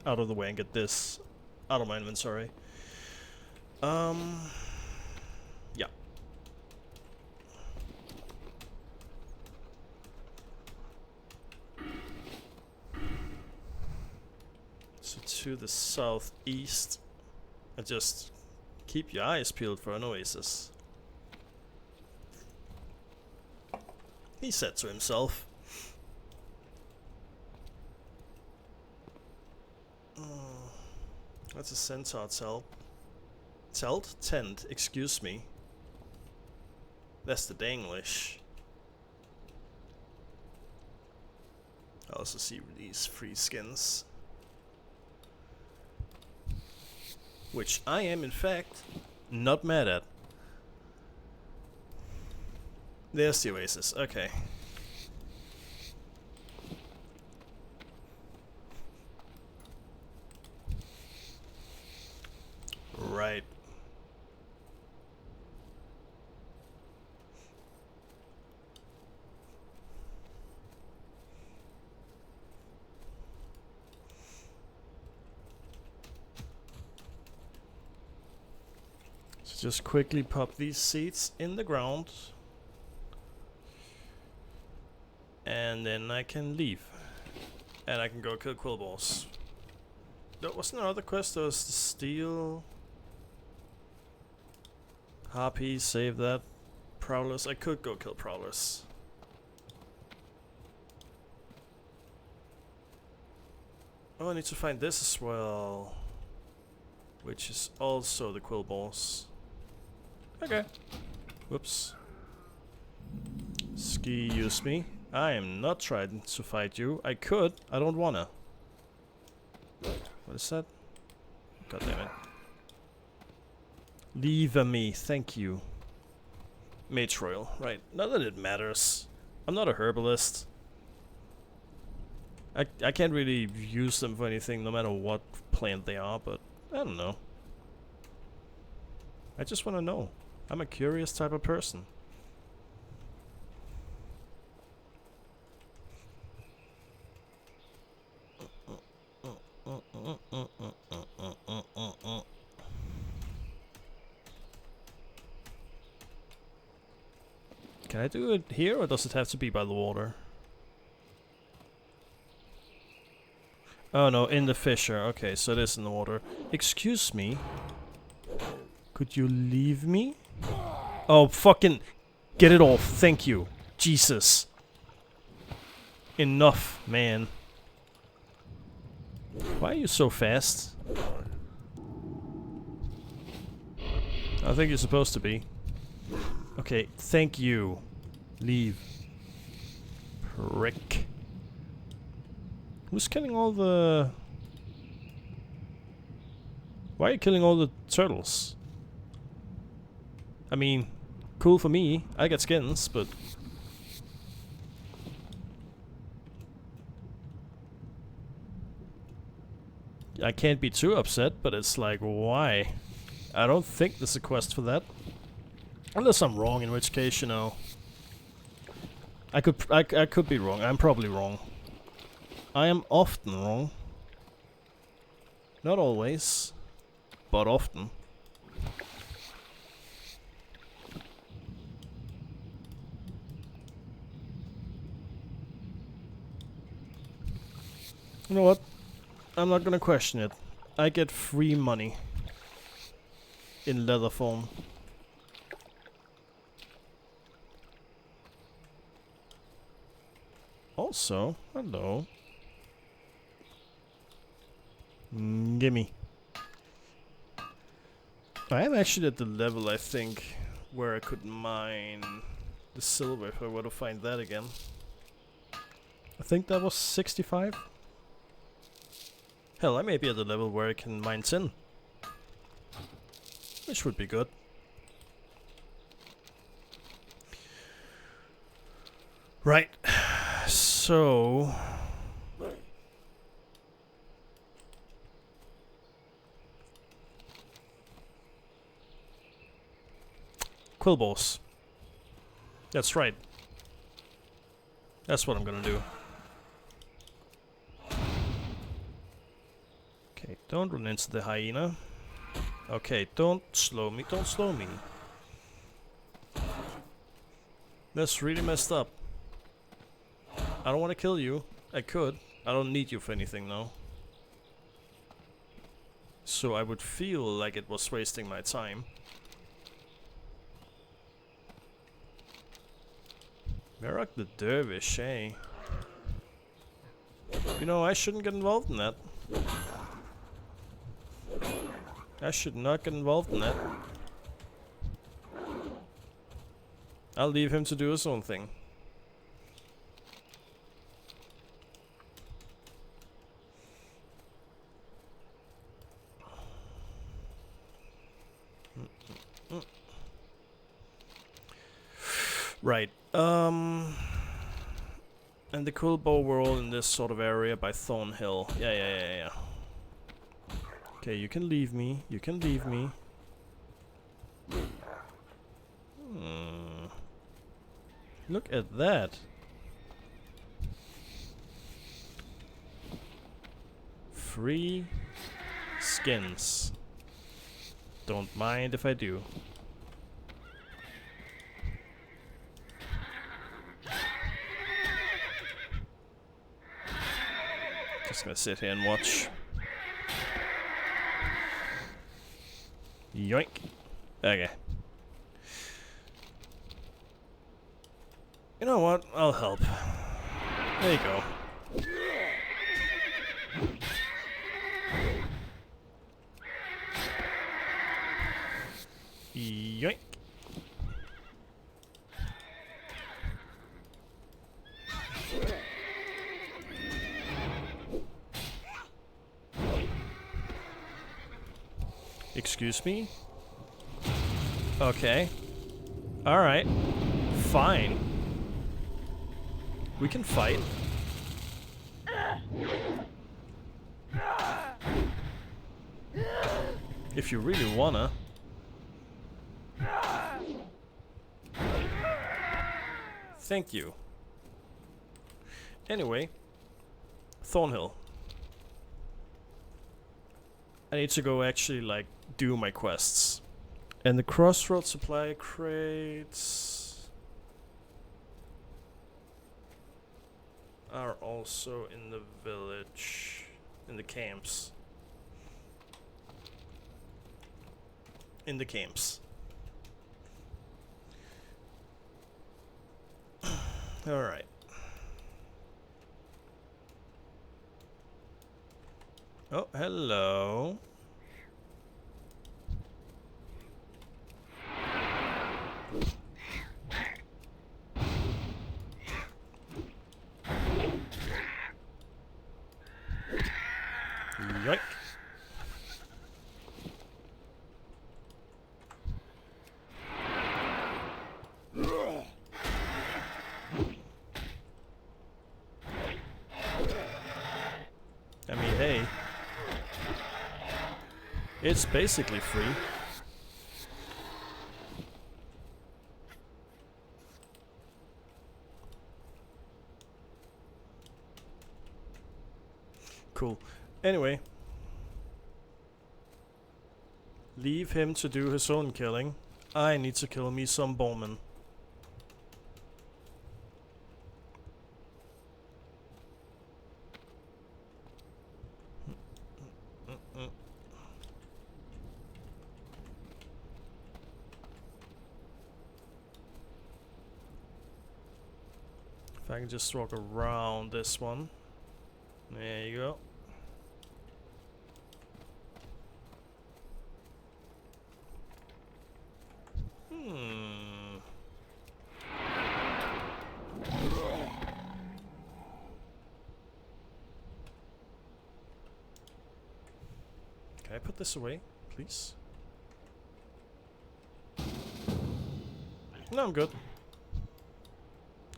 out of the way and get this out of my inventory. Yeah. So to the southeast, and just keep your eyes peeled for an oasis. He said to himself. That's a centaur telt? Tent, excuse me. That's the Danglish. I also see these free skins. Which I am, in fact, not mad at. There's the oasis, okay. Right. So just quickly pop these seeds in the ground. And then I can leave. And I can go kill quill balls. wasn't there other quest? There was the steel... Harpy, save that. Prowlers. I could go kill Prowlers. Oh, I need to find this as well. Which is also the Quill Boss. Okay. Whoops. Excuse me. I am not trying to fight you. I could. I don't wanna. What is that? God damn it. Leave me. Thank you. Mage Royal. Right. Not that it matters. I'm not a herbalist. I can't really use them for anything no matter what plant they are, but I don't know. I just want to know. I'm a curious type of person. Can I do it here, or does it have to be by the water? Oh no, in the fissure. Okay, so it is in the water. Excuse me. Could you leave me? Oh, fucking... Get it off. Thank you. Jesus. Enough, man. Why are you so fast? I think you're supposed to be. Okay, thank you. Leave. Prick. Who's killing all the... Why are you killing all the turtles? I mean, cool for me. I get skins, but... I can't be too upset, but it's like, why? I don't think there's a quest for that. Unless I'm wrong, in which case, you know... I could be wrong. I'm probably wrong. I am often wrong. Not always, but often. You know what? I'm not gonna question it. I get free money. In leather form. Also, hello. Gimme. I am actually at the level, I think, where I could mine the silver if I were to find that again. I think that was 65? Hell, I may be at the level where I can mine tin. Which would be good. Right. So... Quill Boss. That's right. That's what I'm gonna do. Okay, don't run into the hyena. Okay, don't slow me. Don't slow me. That's really messed up. I don't want to kill you. I could. I don't need you for anything, though. So I would feel like it was wasting my time. Merak the Dervish, eh? You know, I shouldn't get involved in that. I should not get involved in that. I'll leave him to do his own thing. Right. And the cool bow were all in this sort of area by Thornhill. Yeah. Okay, you can leave me. You can leave me. Look at that. Free skins. Don't mind if I do. Just gonna sit here and watch. Yoink. Okay. You know what? I'll help. There you go. Yoink. Excuse me? Okay. Alright. Fine. We can fight. If you really wanna. Thank you. Anyway. Thornhill. I need to go actually, like, do my quests. And the crossroad supply crates are also in the village, in the camps. In the camps. Alright. Oh, hello. Yoink. I mean, hey. It's basically free. Cool. Anyway. Leave him to do his own killing. I need to kill me some bowmen. If I can just walk around this one. There you go. Can I put this away, please? No, I'm good.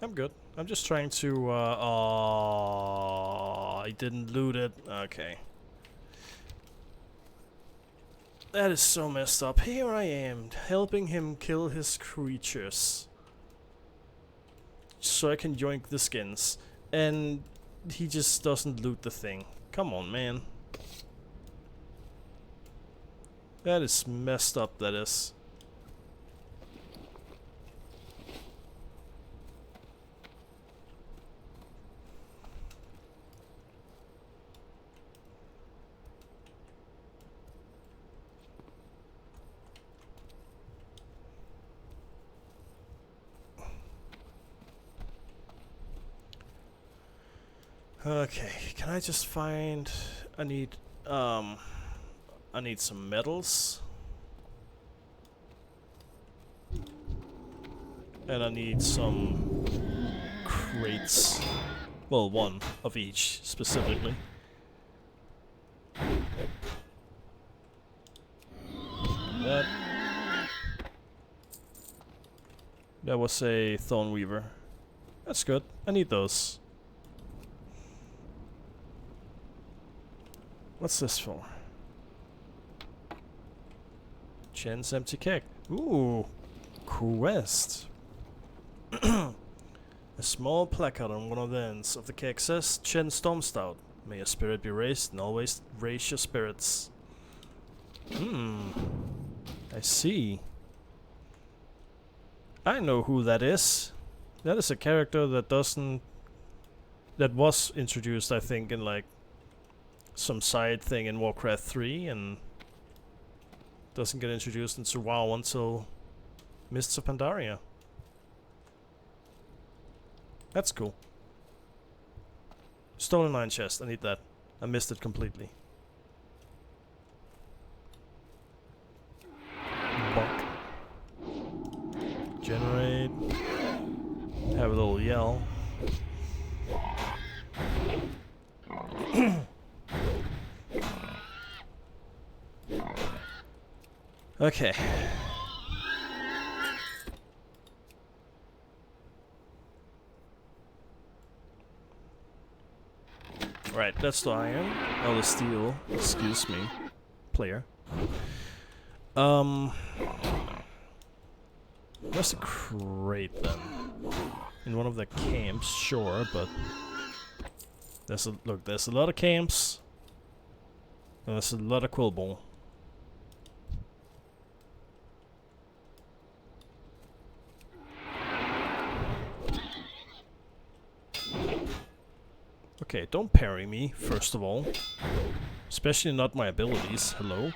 I'm good. I'm just trying to, I didn't loot it. Okay. That is so messed up. Here I am, helping him kill his creatures. So I can yoink the skins. And he just doesn't loot the thing. Come on, man. That is messed up, that is. Okay, can I just find... I need some metals. And I need some crates. Well, one of each, specifically. That was a Thornweaver. That's good. I need those. What's this for? Chen's empty keg. Ooh, quest. A small placard on one of the ends of the keg says, Chen Stormstout. May your spirit be raised and always raise your spirits. I see. I know who that is. That is a character that doesn't... that was introduced, I think, in like some side thing in Warcraft 3, and doesn't get introduced into WoW until Mists of Pandaria. That's cool. Stolen Iron Chest, I need that. I missed it completely. Bonk. Generate. Have a little yell. Okay. Right, that's the iron. Oh, the steel. Excuse me, player. Where's the crate then? In one of the camps, sure, but there's a look. There's a lot of camps. And there's a lot of quillball. Okay, don't parry me, first of all. Especially not my abilities. Hello?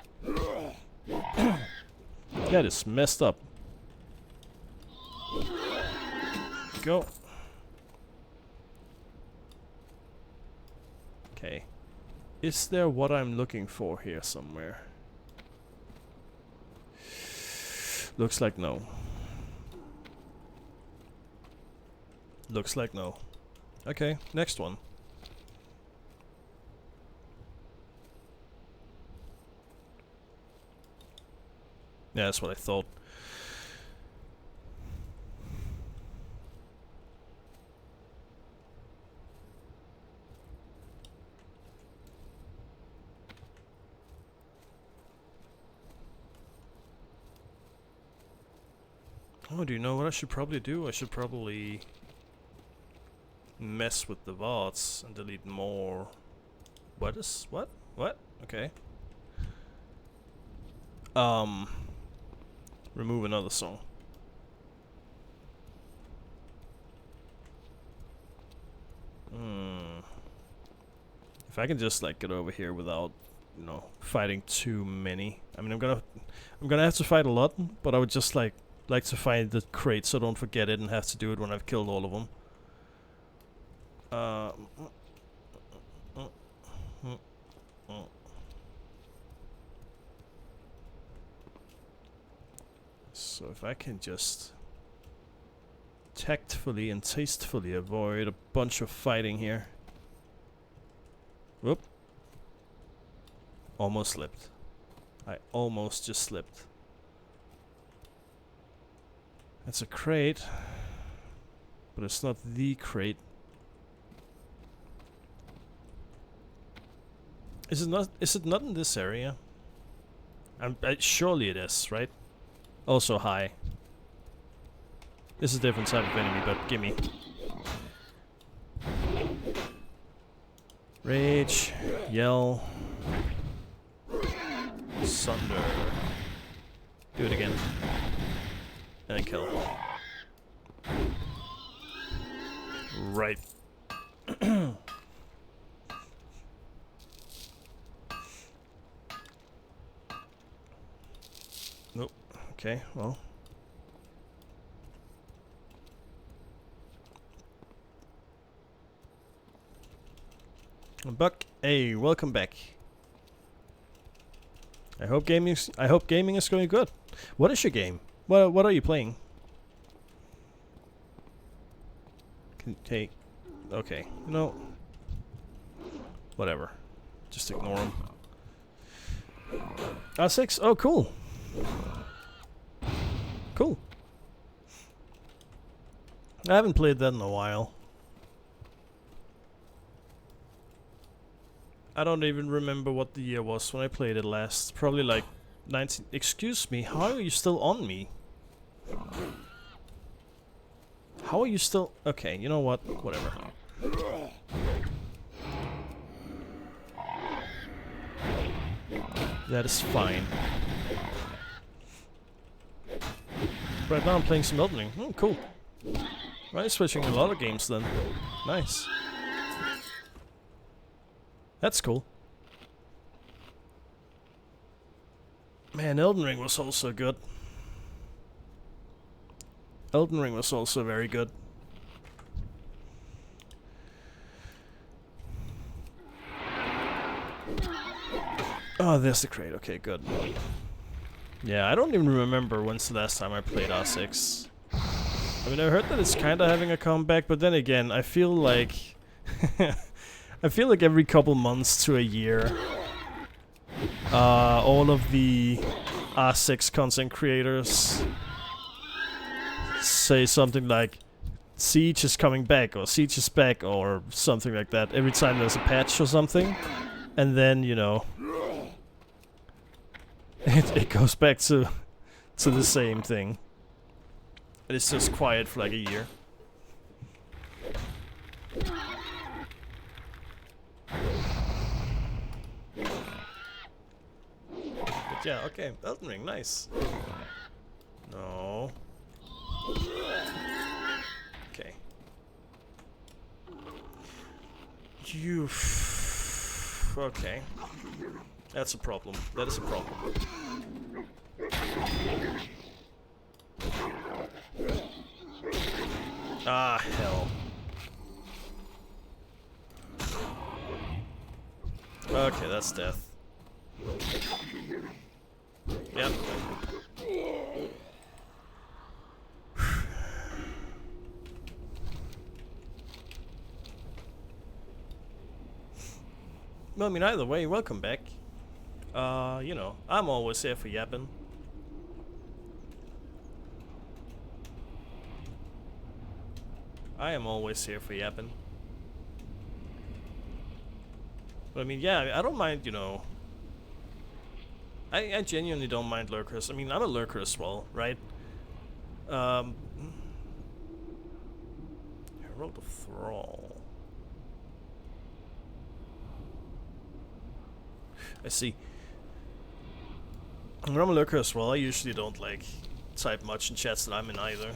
That is messed up. Go. Okay. Is there what I'm looking for here somewhere? Looks like no. Looks like no. Okay, next one. Yeah, that's what I thought. Oh, do you know what I should probably do? I should probably mess with the VODs and delete more. What is what? What? Okay. Remove another song. If I can just like get over here without, you know, fighting too many. I mean, I'm gonna have to fight a lot, but I would just like to find the crate so I don't forget it and have to do it when I've killed all of them. So if I can just tactfully and tastefully avoid a bunch of fighting here. Whoop. Almost slipped. I almost just slipped. That's a crate, but it's not the crate. Is it not? Is it not in this area? Surely it is, right? Also high. This is a different type of enemy, but gimme. Rage, yell, sunder. Do it again. And kill. Right. Nope. Okay, well. Buck, hey, welcome back. I hope gaming is going good. What is your game? What are you playing? Can take. Okay, no. Whatever. Just ignore them. R6. Oh, cool. Cool. I haven't played that in a while. I don't even remember what the year was when I played it last. Probably like 19. Excuse me, how are you still on me? How are you still... Okay, you know what? Whatever. That is fine. Right now I'm playing some Elden Ring. Hmm, cool. Right, switching a lot of games then. Nice. That's cool. Man, Elden Ring was also good. Elden Ring was also very good. Oh, there's the crate. Okay, good. Yeah, I don't even remember when's the last time I played R6. I mean, I heard that it's kind of having a comeback, but then again, I feel like... I feel like every couple months to a year, all of the R6 content creators say something like, Siege is coming back, or Siege is back, or something like that, every time there's a patch or something. And then, you know, it goes back to the same thing. And it's just quiet for like a year. But yeah, okay, Elden Ring, nice. No. Okay. You... Okay. That's a problem. That is a problem. Ah, hell. Okay, that's death. Yep. Well, I mean, either way, welcome back. You know, I'm always here for yapping. I am always here for yapping. But I mean, yeah, I don't mind, you know... I genuinely don't mind lurkers. I mean, I'm a lurker as well, right? Herald of Thrall. I see. When I'm a lurker as well, I usually don't, like, type much in chats that I'm in either.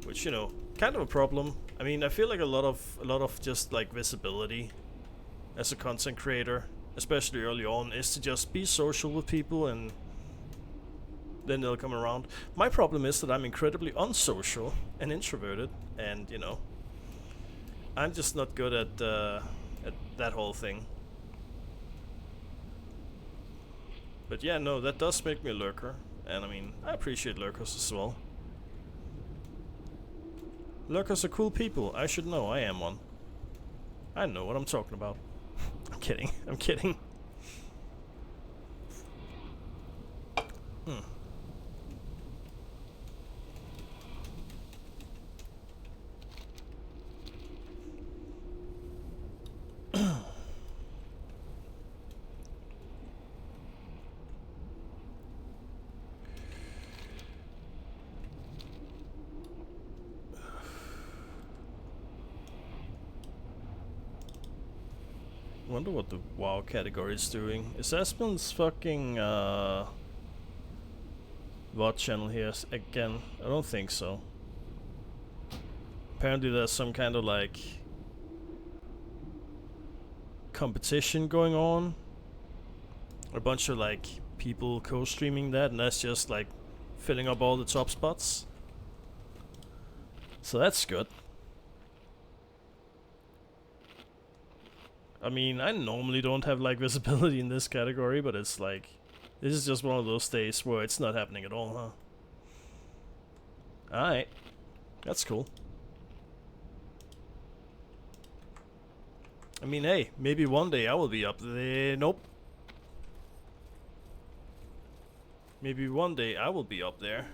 Which, you know, kind of a problem. I mean, I feel like a lot of just, like, visibility as a content creator, especially early on, is to just be social with people and then they'll come around. My problem is that I'm incredibly unsocial and introverted, and, you know, I'm just not good at that whole thing. But yeah, no, that does make me a lurker, and I mean, I appreciate lurkers as well. Lurkers are cool people. I should know. I am one. I know what I'm talking about. I'm kidding. I'm kidding. Wonder what the WoW category is doing. Is Aspen's fucking VOD channel here again? I don't think so. Apparently there's some kind of like competition going on. A bunch of like people co-streaming that, and that's just like filling up all the top spots. So that's good. I mean, I normally don't have like visibility in this category, but it's like, this is just one of those days where it's not happening at all, huh? Alright. That's cool. I mean, hey, maybe one day I will be up there. Nope. Maybe one day I will be up there.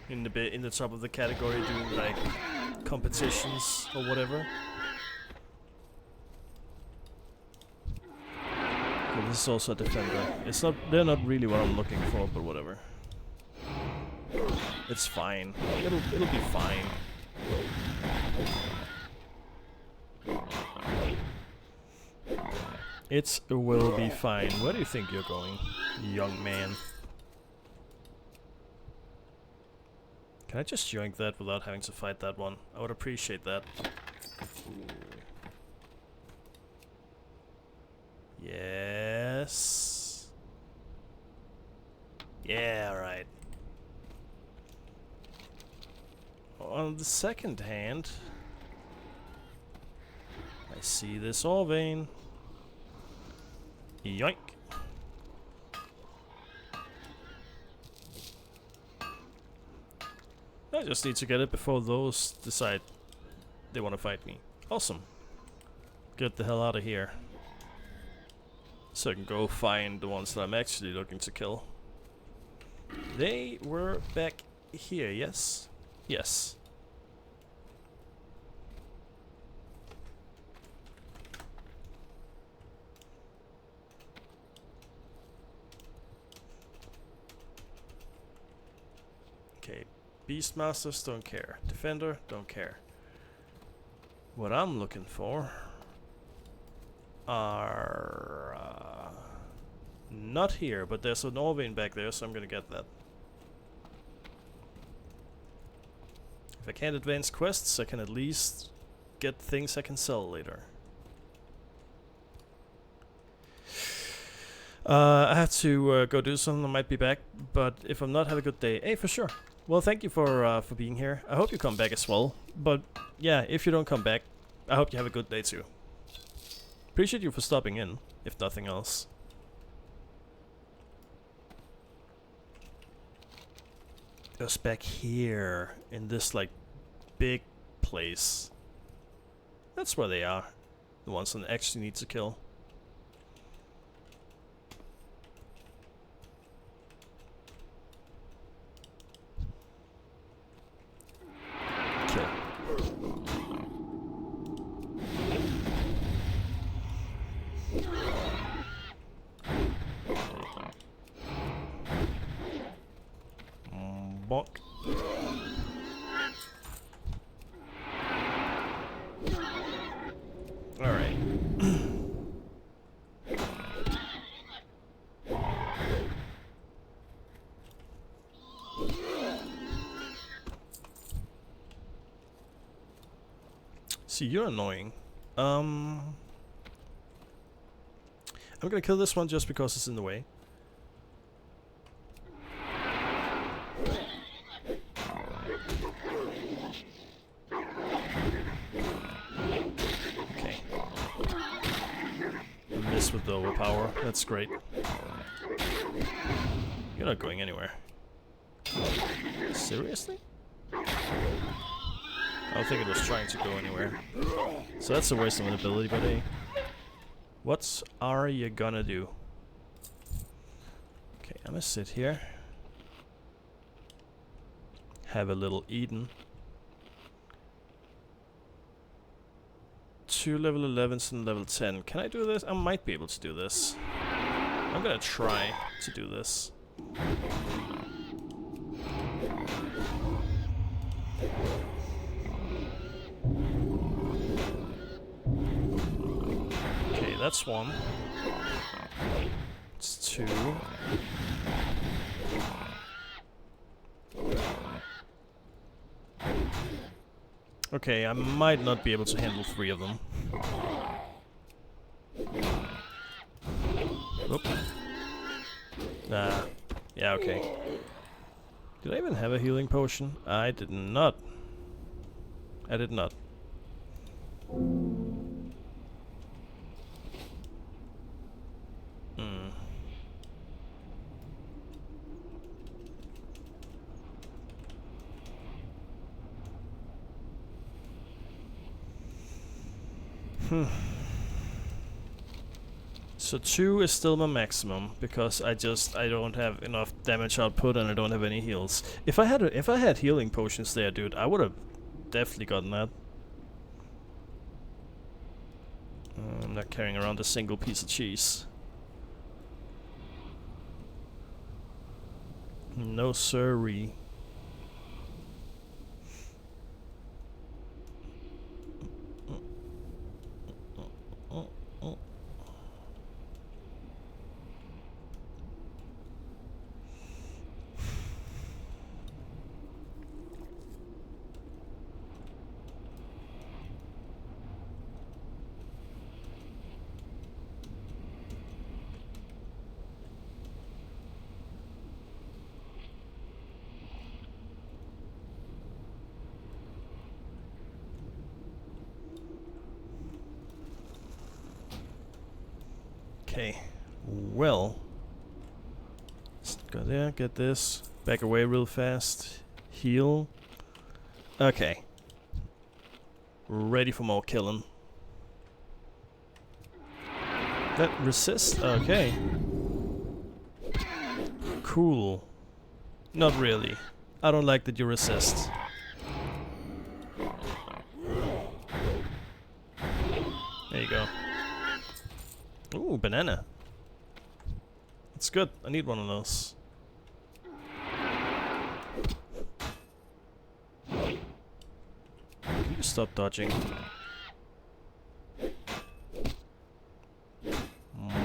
In the top of the category doing like competitions or whatever. Well, this is also a defender. It's not. They're not really what I'm looking for, but whatever. It's fine. It'll be fine. It will be fine. Where do you think you're going, young man? Can I just yoink that without having to fight that one? I would appreciate that. on the second hand, I see this ore vein. Yoink. I just need to get it before those decide they want to fight me. Awesome. Get the hell out of here. So I can go find the ones that I'm actually looking to kill. They were back here, yes? Yes. Okay, Beastmasters don't care. Defender don't care. What I'm looking for are not here, but there's an ore vein back there, so I'm gonna get that. If I can't advance quests, I can at least get things I can sell later. I have to go do something. I might be back, but if I'm not, have a good day. Hey, for sure. Well, thank you for being here. I hope you come back as well. But yeah, if you don't come back, I hope you have a good day too. Appreciate you for stopping in, if nothing else. Just back here in this like big place. That's where they are. The ones that actually need to kill. Kill. Bonk. Alright. See, you're annoying. I'm gonna kill this one just because it's in the way. Okay. Miss with the overpower. That's great. You're not going anywhere. Seriously? I don't think it was trying to go anywhere. So that's a waste of an ability, but hey. What are you gonna do? Okay, I'm gonna sit here. Have a little Eden. 2 level 11s and level 10. Can I do this? I might be able to do this. I'm gonna try to do this. Okay, that's one. It's two. Okay, I might not be able to handle 3 of them. Oop. Nah. Yeah, okay. Did I even have a healing potion? I did not. I did not. So 2 is still my maximum because I don't have enough damage output and I don't have any heals. If I had healing potions there, dude, I would have definitely gotten that. I'm not carrying around a single piece of cheese. No siree. Okay. Well. Let's go there, get this. Back away real fast. Heal. Okay. Ready for more killing. That resist? Okay. Cool. Not really. I don't like that you resist. There you go. Ooh, banana. It's good. I need one of those. Can you stop dodging?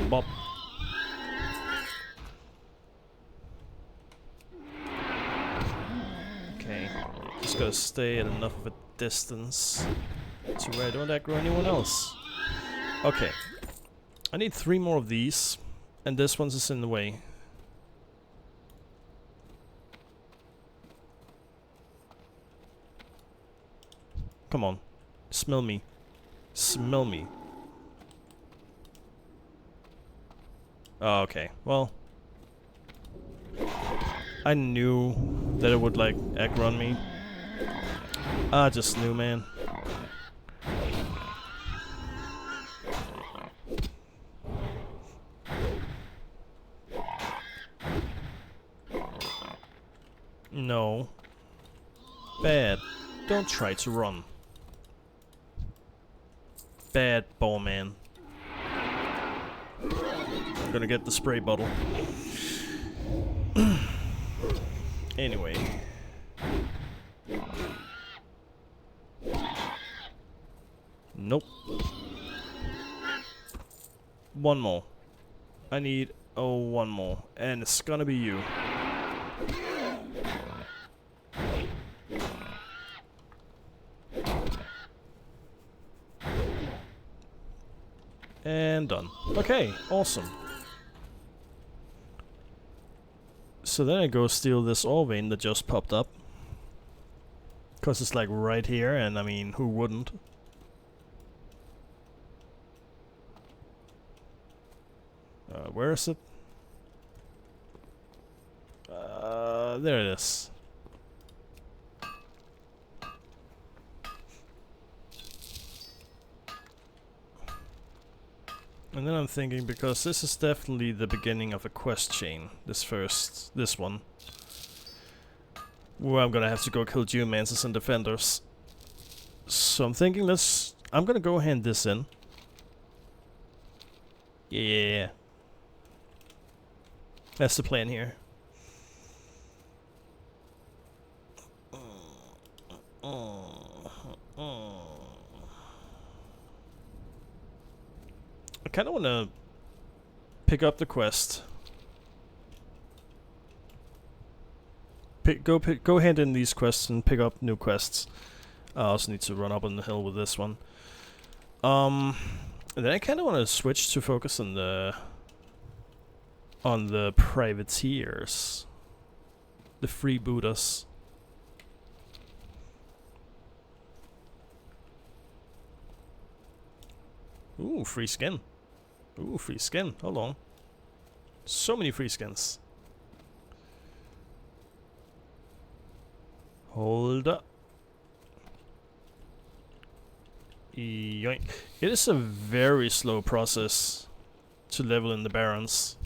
Bop. Okay. Just gotta stay at enough of a distance to where I don't aggro anyone else. Okay. I need 3 more of these, and this one's just in the way. Come on. Smell me. Smell me. Oh, okay. Well. I knew that it would, like, aggro on me. I just knew, man. No. Bad. Don't try to run. Bad ball man. I'm gonna get the spray bottle. Anyway. Nope. One more. I need, one more. And it's gonna be you. And done. Okay, awesome. So then I go steal this ore vein that just popped up. Cause it's like right here, and I mean, who wouldn't? Where is it? There it is. And then I'm thinking, because this is definitely the beginning of a quest chain, this one. Where I'm gonna have to go kill geomancers and defenders. So I'm thinking I'm gonna go hand this in. Yeah. That's the plan here. I kinda wanna pick up the quest. Go hand in these quests and pick up new quests. I also need to run up on the hill with this one. And then I kinda wanna switch to focus on the privateers. The freebooters. Ooh, free skin. Ooh, free skin. Hold on. So many free skins. Hold up. Yoink. It is a very slow process to level in the Barrens.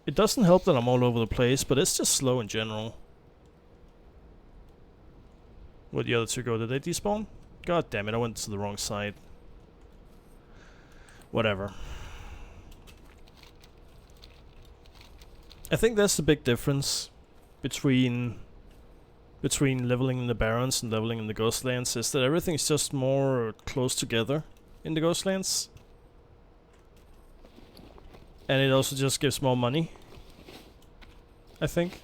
It doesn't help that I'm all over the place, but it's just slow in general. Where'd the other two go? Did they despawn? God damn it, I went to the wrong side. Whatever. I think that's the big difference between leveling in the Barrens and leveling in the Ghostlands, is that everything's just more close together in the Ghostlands. And it also just gives more money, I think.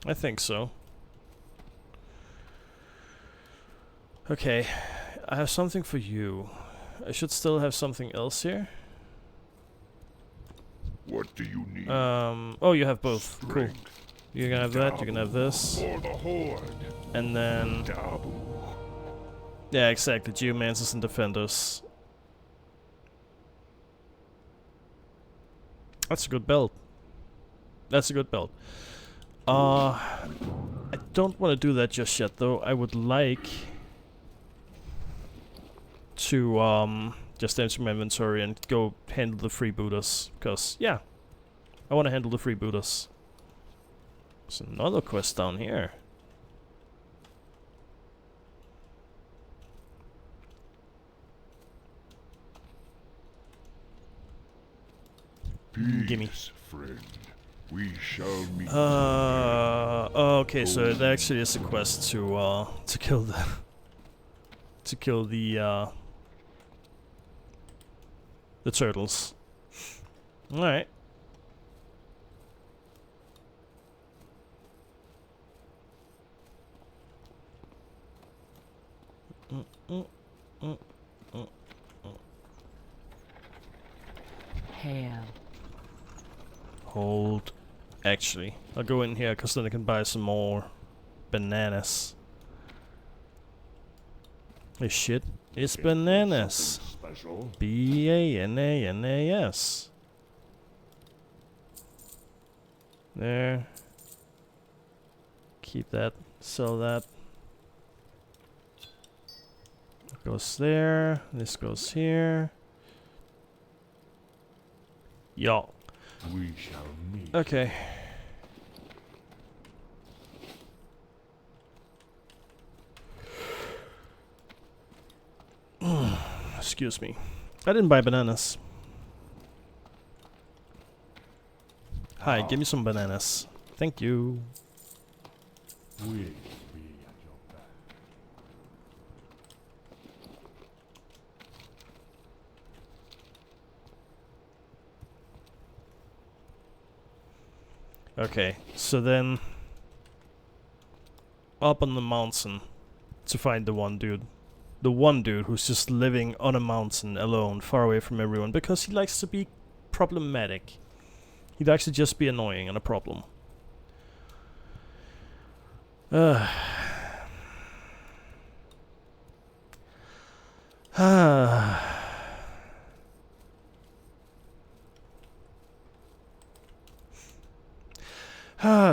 I think so. Okay, I have something for you. I should still have something else here. What do you need? Oh, you have both. Cool. Strength. You can have that, you can have this. For the Horde. And then... Dabu. yeah, exactly. Geomancers and defenders. That's a good belt. That's a good belt. I don't want to do that just yet, though. I would like to just enter my inventory and go handle the freebooters. Because, yeah, I want to handle the freebooters. There's another quest down here. Gimme. Friend. We shall meet. Okay, so it actually is a quest to kill the the turtles. All right. Hail. Hold. Actually, I'll go in here because then I can buy some more bananas. This shit is bananas. Special. B-A-N-A-N-A-S. There. Keep that. Sell that. Goes there. This goes here. Yo. We shall meet. Okay. Excuse me. I didn't buy bananas. Hi, give me some bananas. Thank you. We'll be at your back. Okay, so then up on the mountain to find the one dude. The one dude who's just living on a mountain alone, far away from everyone, because he likes to be problematic. He'd actually just be annoying and a problem.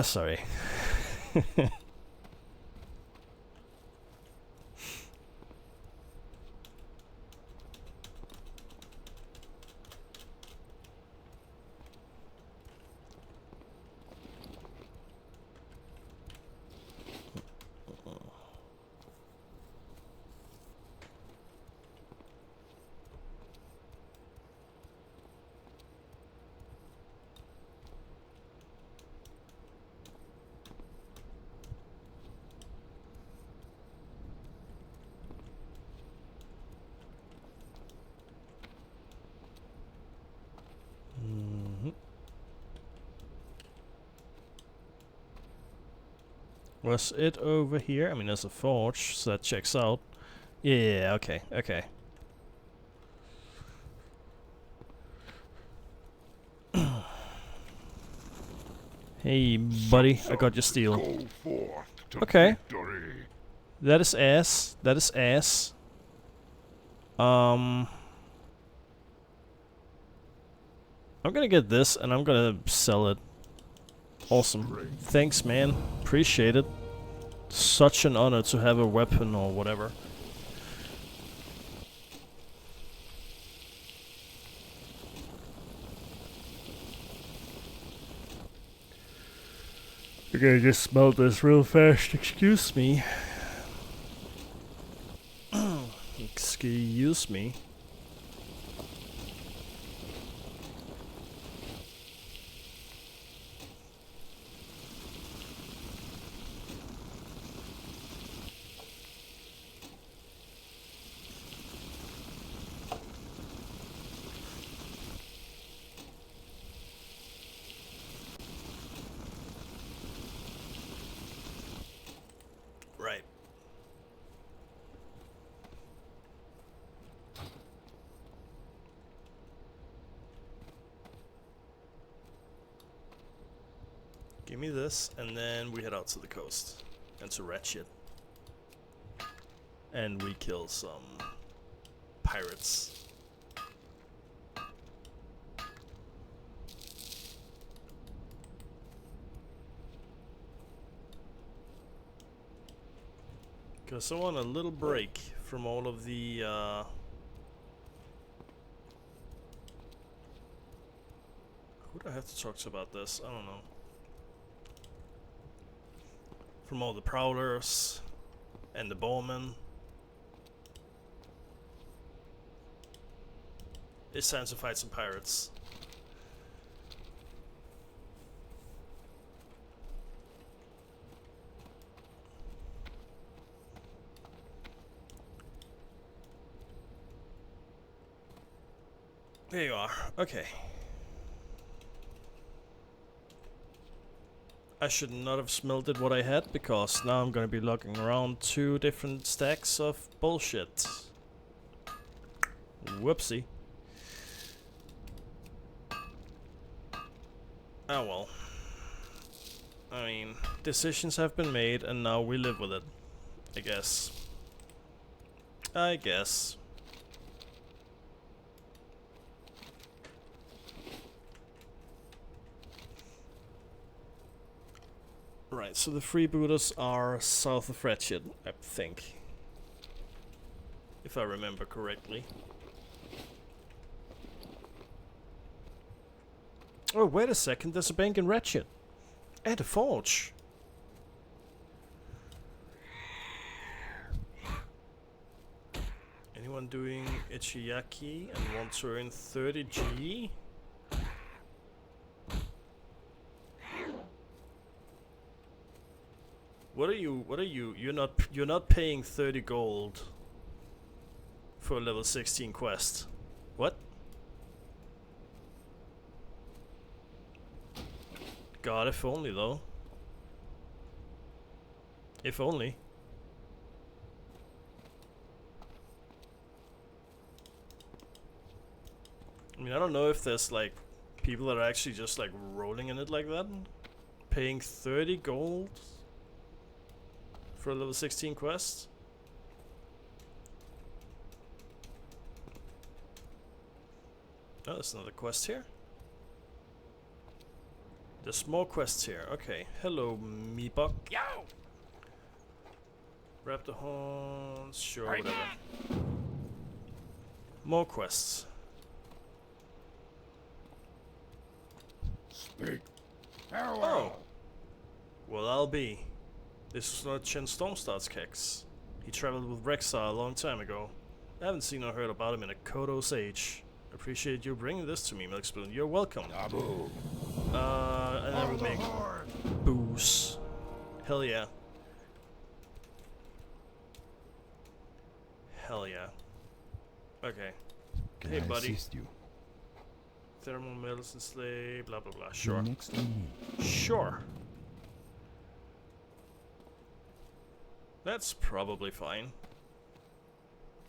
Sorry. Was it over here? I mean, there's a forge, so that checks out. Yeah, okay, okay. Hey, buddy, I got your steel. Go forth to Okay. victory. That is ass. That is ass. I'm gonna get this, and I'm gonna sell it. Awesome. Thanks, man. Appreciate it. Such an honor to have a weapon or whatever. Okay, just smell this real fast. Excuse me. Excuse me. Right. Give me this, and then we head out to the coast. And to Ratchet. And we kill some pirates. Because I want a little break from all of the who do I have to talk to about this? I don't know. From all the prowlers and the bowmen. It's time to fight some pirates. There you are. Okay. I should not have smelted what I had, because now I'm gonna be lugging around 2 different stacks of bullshit. Whoopsie. Oh well. I mean, decisions have been made and now we live with it. I guess. I guess. Right, so the freebooters are south of Ratchet, I think. If I remember correctly. Oh, wait a second, there's a bank in Ratchet. And a forge. Anyone doing Ichiyaki and want to earn 30G? What are you, you're not paying 30 gold for a level 16 quest. What? God, if only though. If only. I mean, I don't know if there's like people that are actually just like rolling in it like that. Paying 30 gold for a level 16 quest. Oh, there's another quest here. There's more quests here. Okay. Hello, Meebuck. Yo! Wrap the horns. Sure, Right whatever. back. More quests. Speak. Farewell. Oh. Well, I'll be. This was not Chen Stormstar's Kex. He traveled with Rexar a long time ago. I haven't seen or heard about him in a Kodo's age. Appreciate you bringing this to me, Milkspoon. You're welcome. Abu. And then we make booze. Hell yeah. Hell yeah. Okay. Can Hey, I buddy. assist you? Thermal medicine sleigh, blah blah blah. You're Sure. next on me. Sure. That's probably fine.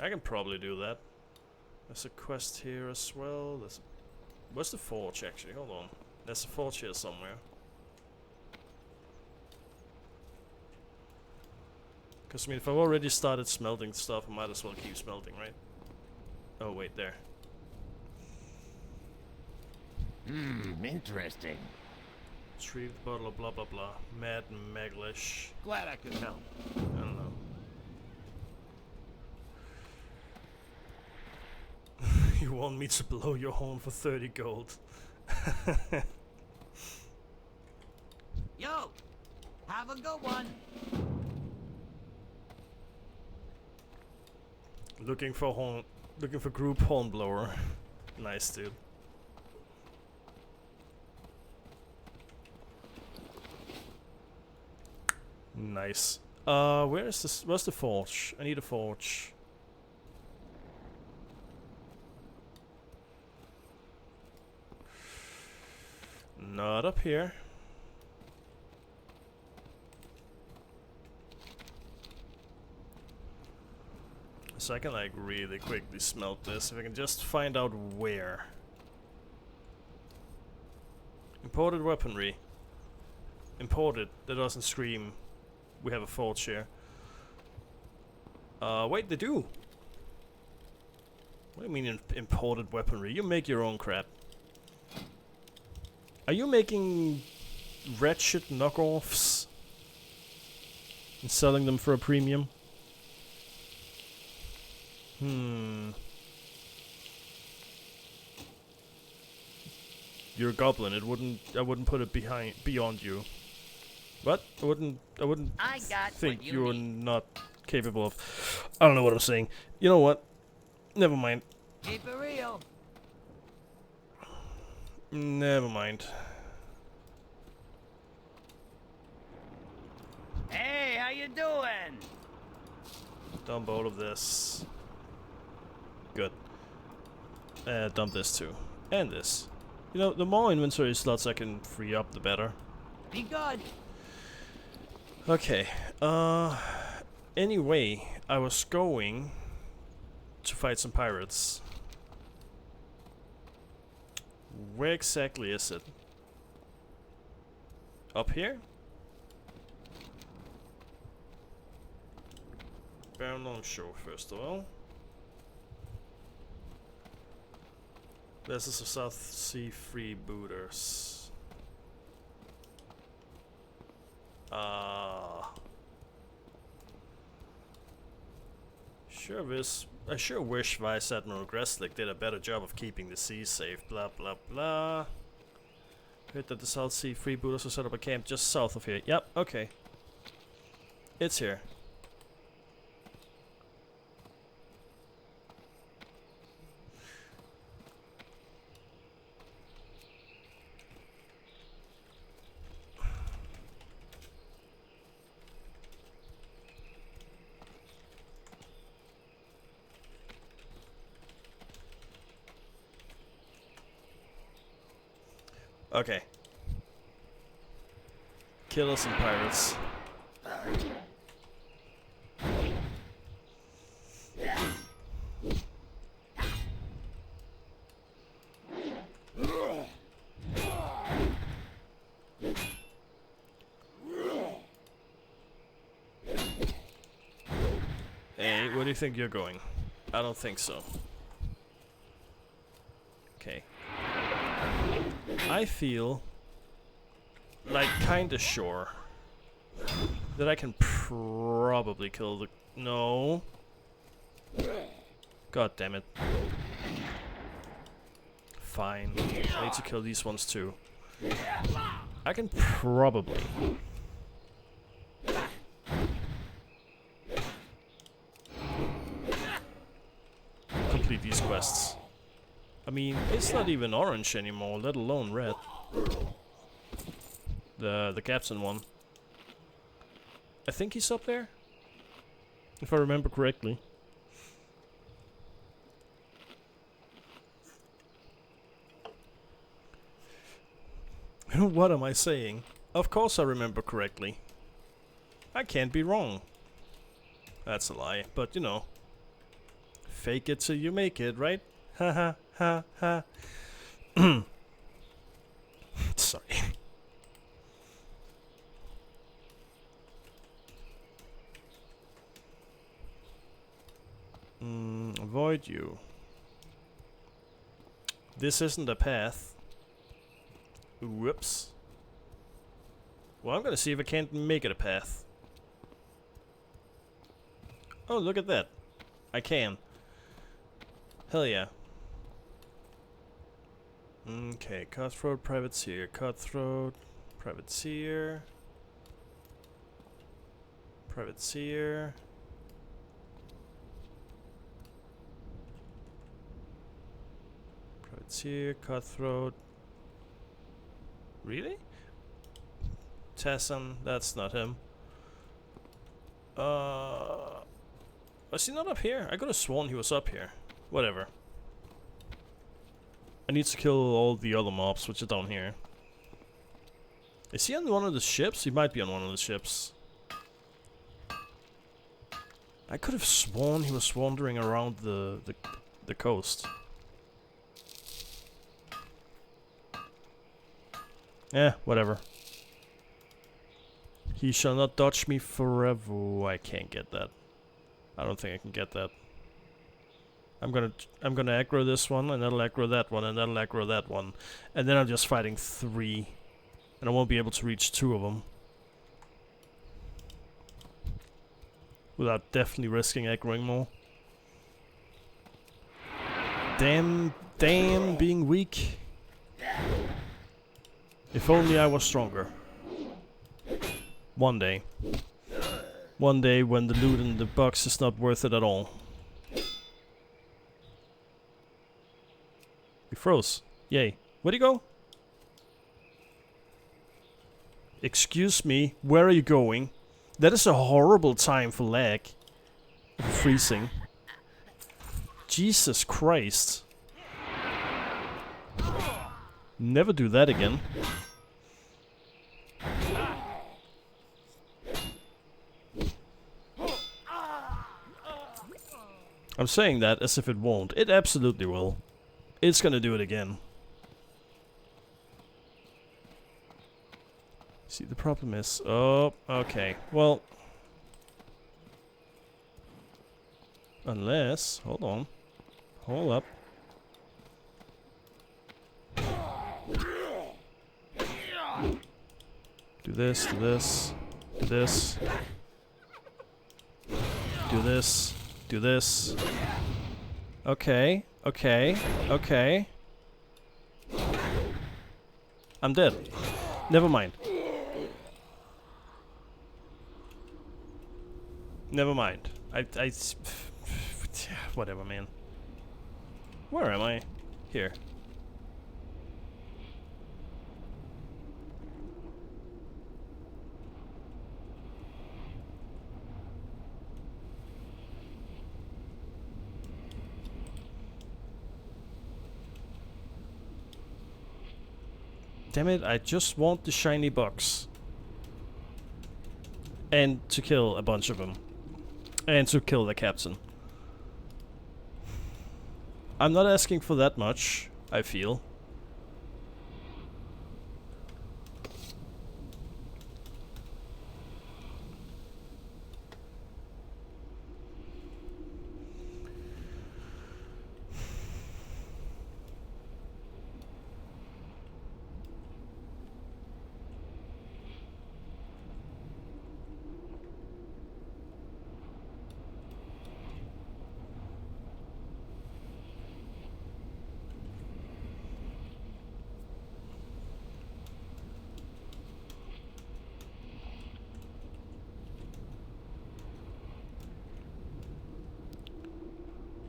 I can probably do that. There's a quest here as well. Where's the forge actually? Hold on. There's a forge here somewhere. Because I mean, if I've already started smelting stuff, I might as well keep smelting, right? Oh wait, there. Interesting. Retrieve the bottle of blah blah blah. Mad Maglish. Glad I could help. I don't know. You want me to blow your horn for 30 gold? Yo, have a good one. Looking for group hornblower. Nice, dude. Nice. Where is this? Where's the forge? I need a forge. Not up here. So I can like really quickly smelt this if I can just find out where. Imported weaponry. Imported. That doesn't scream we have a forge here. Wait, they do. What do you mean imported weaponry? You make your own crap. Are you making wretched knockoffs and selling them for a premium? You're a goblin. I wouldn't put it beyond you. What? I wouldn't I got think what you you're need. not capable of. I don't know what I'm saying. You know what? Never mind. Keep it real. Never mind. Hey, how you doing? Dump all of this. Good. Dump this too. And this. You know, the more inventory slots I can free up, the better. Be good. Okay. Anyway, I was going to fight some pirates. Where exactly is it? Up here? Bound on shore, first of all. This is a South Sea freebooters. I sure wish Vice Admiral Gresslick did a better job of keeping the sea safe. Blah blah blah. Heard that the South Sea freebooters will set up a camp just south of here. Yep, okay. It's here. Okay. Kill some pirates. Hey, where do you think you're going? I don't think so. Okay. I feel like kinda sure that I can probably kill the... No. God damn it. Fine. I need to kill these ones too. I can probably... complete these quests. I mean, it's not even orange anymore, let alone red. The captain one. I think he's up there, if I remember correctly. What am I saying? Of course I remember correctly. I can't be wrong. That's a lie, but you know. Fake it till you make it, right? Ha ha ha ha. Sorry. Avoid you. This isn't a path. Whoops. Well, I'm gonna see if I can't make it a path. Oh, look at that. I can. Hell yeah. Okay, cutthroat, privateer, cutthroat, privateer, privateer. Privateer, cutthroat. Really? Tesson, that's not him. Was he not up here? I could have sworn he was up here. Whatever. I need to kill all the other mobs, which are down here. Is he on one of the ships? He might be on one of the ships. I could have sworn he was wandering around the coast. Eh, whatever. He shall not dodge me forever. Ooh, I can't get that. I don't think I can get that. I'm gonna aggro this one, and that'll aggro that one, and that'll aggro that one. And then I'm just fighting 3. And I won't be able to reach 2 of them. Without definitely risking aggroing more. Damn being weak. If only I was stronger. One day. One day when the loot in the box is not worth it at all. He froze. Yay. Where'd he go? Excuse me, where are you going? That is a horrible time for lag. Freezing. Jesus Christ. Never do that again. I'm saying that as if it won't. It absolutely will. It's gonna do it again. See, the problem is... Oh, okay. Well... Unless... Hold on. Hold up. Do this, do this, do this. Do this, do this. Okay, okay, okay. I'm dead. Never mind. Never mind. Whatever, man. Where am I? Here. Damn it, I just want the shiny box. And to kill a bunch of them. And to kill the captain. I'm not asking for that much, I feel.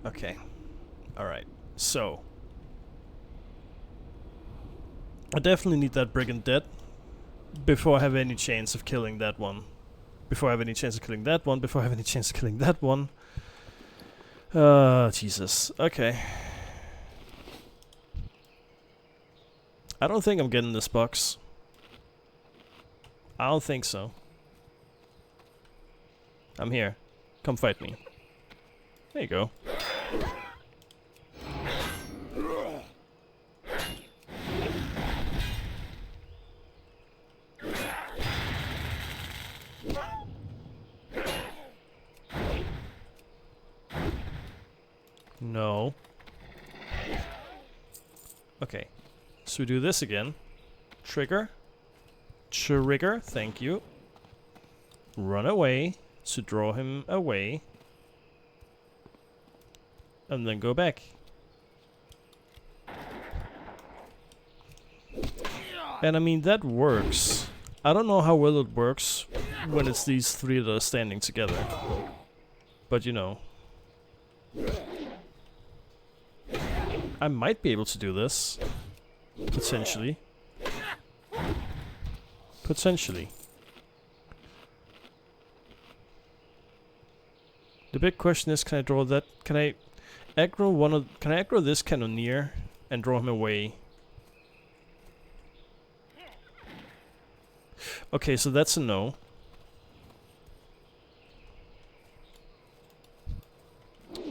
Okay. Alright. So. I definitely need that brigand dead. Before I have any chance of killing that one. Before I have any chance of killing that one. Before I have any chance of killing that one. Jesus. Okay. I don't think I'm getting this box. I don't think so. I'm here. Come fight me. There you go. No. Okay. So we do this again. Trigger. Trigger, thank you. Run away to draw him away. And then go back. And I mean, that works. I don't know how well it works when it's these three that are standing together. But you know. I might be able to do this. Potentially. Potentially. The big question is, can I draw that? Can I aggro one of? Can I aggro this cannoneer and draw him away? Okay, so that's a no.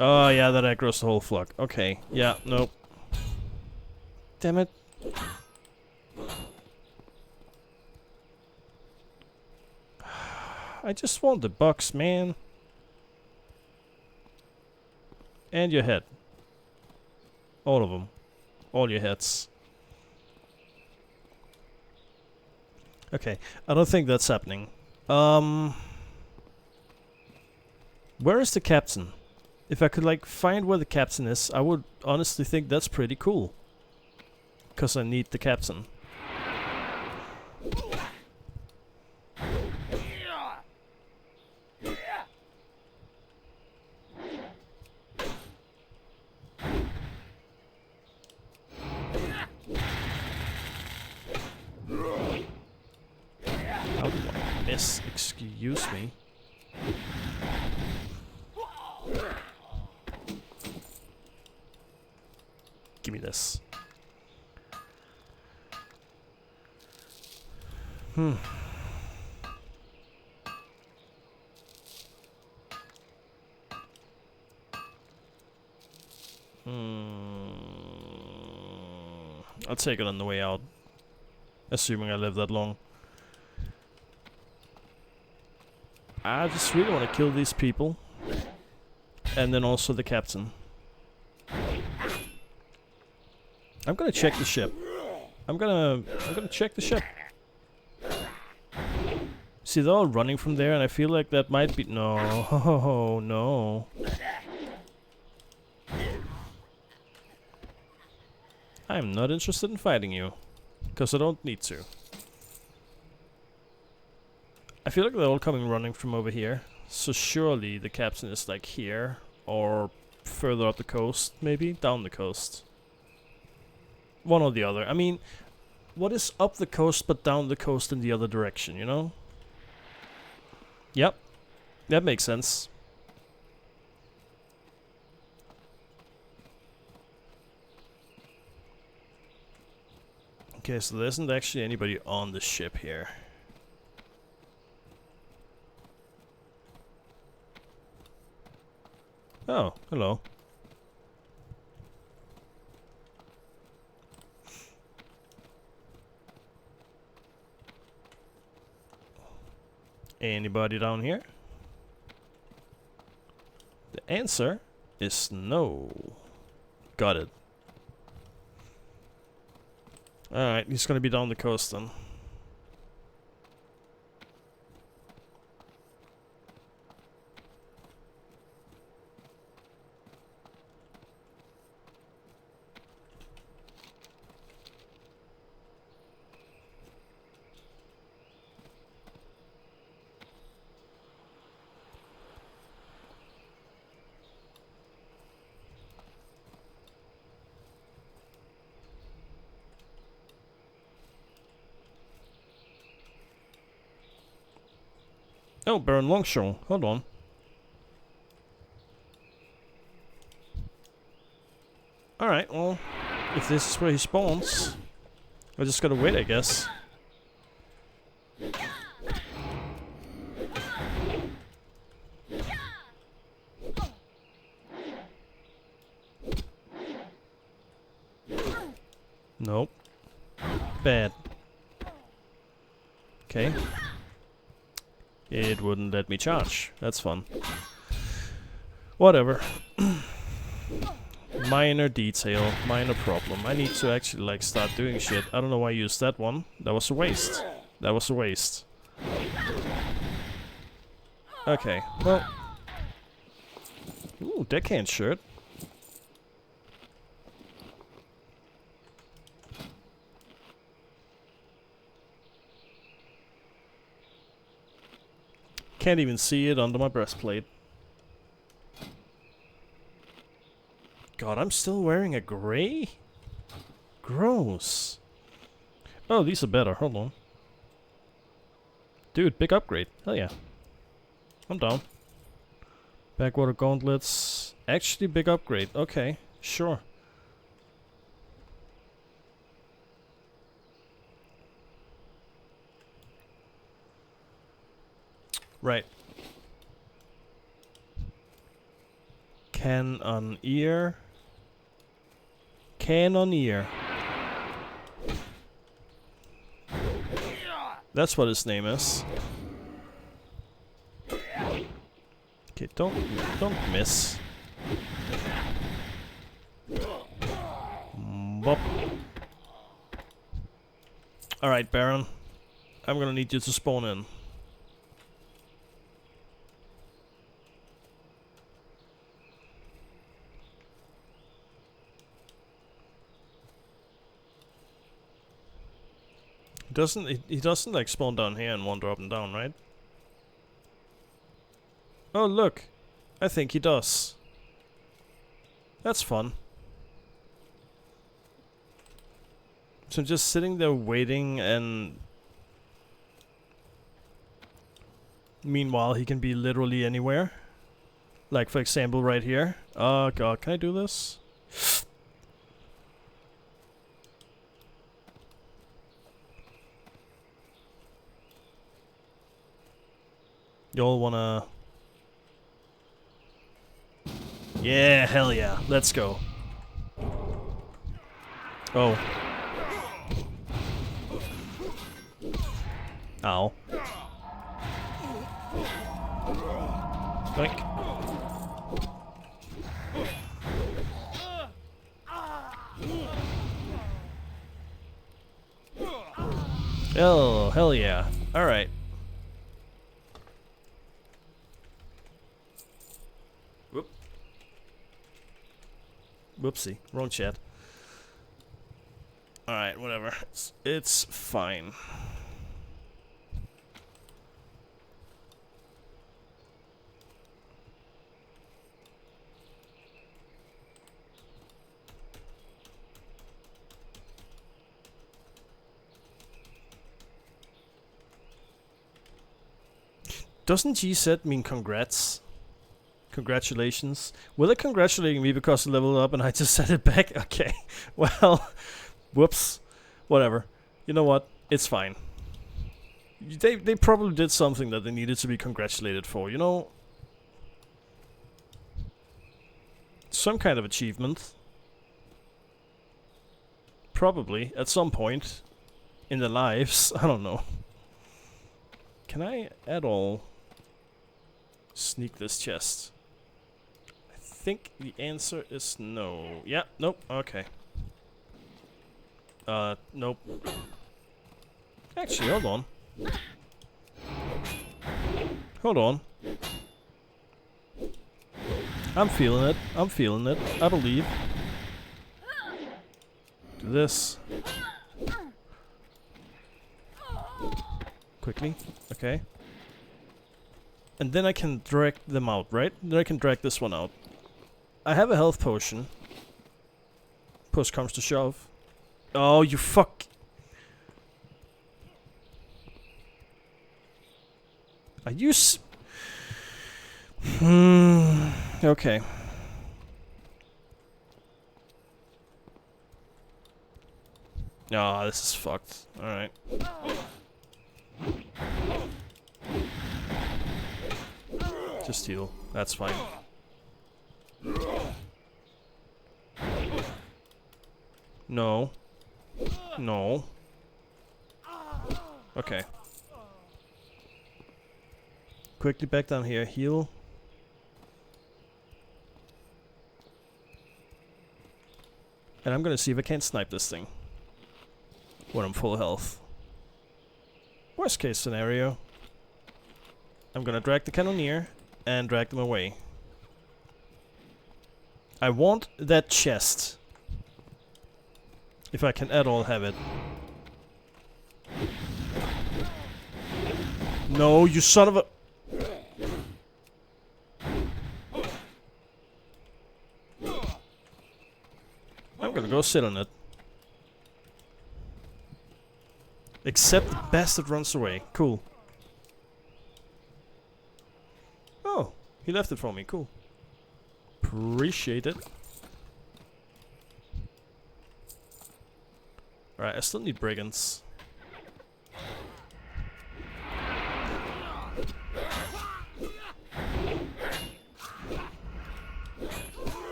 Oh yeah, that aggro's the whole flock. Okay, yeah, nope. Damn it. I just want the box, man. And your head. All of them. All your heads. Okay, I don't think that's happening. Where is the captain? If I could like find where the captain is, I would honestly think that's pretty cool. Cause I need the captain. How do I miss? Excuse me. Give me this. I'll take it on the way out. Assuming I live that long. I just really want to kill these people. And then also the captain. I'm gonna check the ship. I'm gonna check the ship. See, they're all running from there, and I feel like that might be... No, no. I'm not interested in fighting you. Because I don't need to. I feel like they're all coming running from over here. So surely the captain is like here. Or further up the coast, maybe? Down the coast. One or the other. I mean, what is up the coast but down the coast in the other direction, you know? Yep. That makes sense. Okay, so there isn't actually anybody on the ship here. Oh, hello. Anybody down here? The answer is no. Got it. Alright, he's gonna be down the coast then. Oh, Baron Longshore. Hold on. Alright, well, if this is where he spawns, I just gotta wait, I guess. Nope. Bad. Okay. It wouldn't let me charge. That's fun. Whatever. Minor detail. Minor problem. I need to actually like start doing shit. I don't know why I used that one. That was a waste. That was a waste. Okay. Well. Ooh, deckhand shirt. Can't even see it under my breastplate. God, I'm still wearing a gray? Gross. Oh, these are better. Hold on. Dude, big upgrade. Hell yeah. I'm down. Backwater gauntlets. Actually, big upgrade. Okay, sure. Right. Cannoneer. Cannoneer. That's what his name is. Okay, don't miss. Bop. Alright, Baron. I'm gonna need you to spawn in. He doesn't like spawn down here and wander up and down, right? Oh look, I think he does. That's fun. So I'm just sitting there waiting, and meanwhile he can be literally anywhere. Like for example right here. Oh god, can I do this? Y'all wanna... Yeah, hell yeah, let's go. Oh. Ow. Like. Oh, hell yeah. Alright. Whoop. Whoopsie. Wrong chat. Alright, whatever. It's fine. Doesn't G-Set mean congrats? Congratulations. Were they congratulating me because I leveled up and I just set it back? Okay. Well, whoops. Whatever. You know what? It's fine. They probably did something that they needed to be congratulated for, you know? Some kind of achievement. Probably, at some point in their lives. I don't know. Can I at all sneak this chest? I think the answer is no. Yeah, nope, okay. Nope. Actually, hold on. Hold on. I'm feeling it. I'm feeling it. I believe. Do this. Quickly. Okay. And then I can drag them out, right? Then I can drag this one out. I have a health potion. Push comes to shove. Oh, you fuck. Are you okay. Ah, this is fucked. Alright. Just heal. That's fine. No. No. Okay. Quickly back down here. Heal. And I'm gonna see if I can't snipe this thing when I'm full health. Worst case scenario. I'm gonna drag the cannoneer and drag them away. I want that chest. If I can at all have it. No, you son of a... I'm gonna go sit on it. Except the bastard runs away. Cool. Oh, he left it for me. Cool. Appreciate it. Alright, I still need brigands.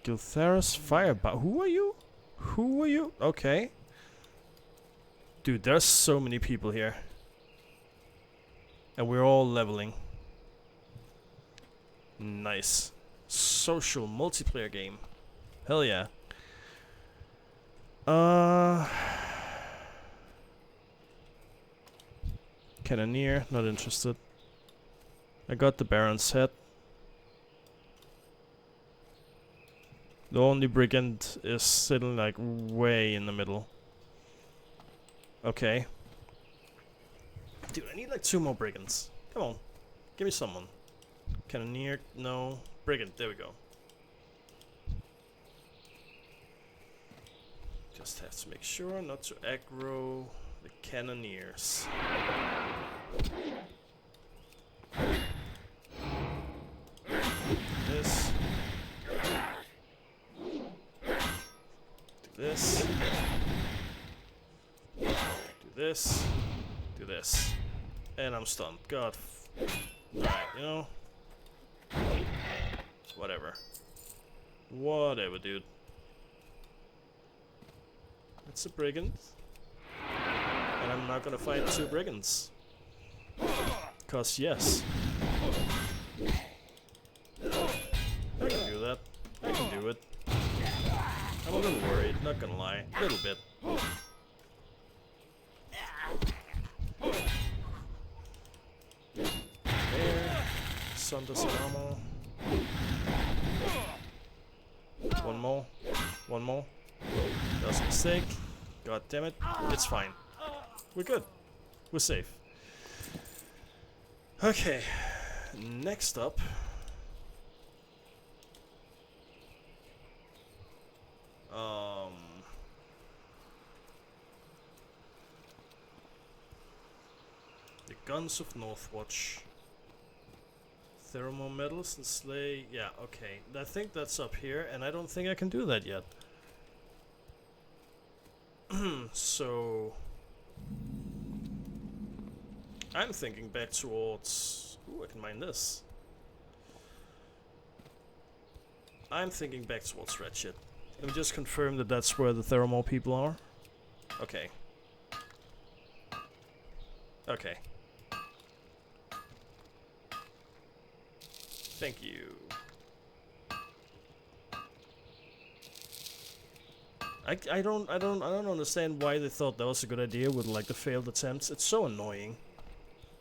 Giltharis Firebow. Who are you? Who are you? Okay. Dude, there's so many people here. And we're all leveling. Nice. Social multiplayer game. Hell yeah. Cannoneer, not interested. I got the Baron's head. The only brigand is sitting like way in the middle. Okay. Dude, I need like 2 more brigands. Come on. Give me someone. Cannoneer, no. Brigand, there we go. Just have to make sure not to aggro the cannoneers. This. Do this. Do this. Do this. And I'm stunned. God. Alright, you know. Whatever. Whatever, dude. It's a brigand. And I'm not gonna fight 2 brigands. 'Cause yes. I can do that. I can do it. I'm a little worried, not gonna lie. A little bit. There. Sunder some ammo. One more. One more. That was a mistake. God damn it. It's fine. We're good. We're safe. Okay. Next up. The Guns of Northwatch. Thermal medals and slay. Yeah, okay. I think that's up here, and I don't think I can do that yet. So I'm thinking back towards. Ooh, I can mine this. I'm thinking back towards red shit. Let me just confirm that that's where the thermal people are. Okay. Okay. Thank you. I don't understand why they thought that was a good idea with like the failed attempts. It's so annoying.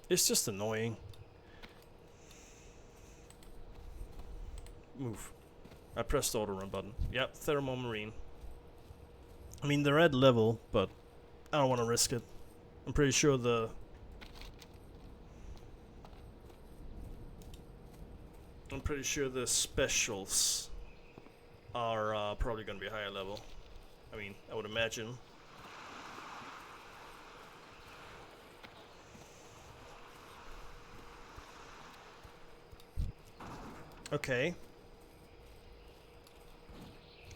It's just annoying. Move. I pressed the auto run button. Yep, thermal marine. I mean they're at level, but I don't want to risk it. I'm pretty sure the specials are probably going to be higher level. I mean, I would imagine. Okay.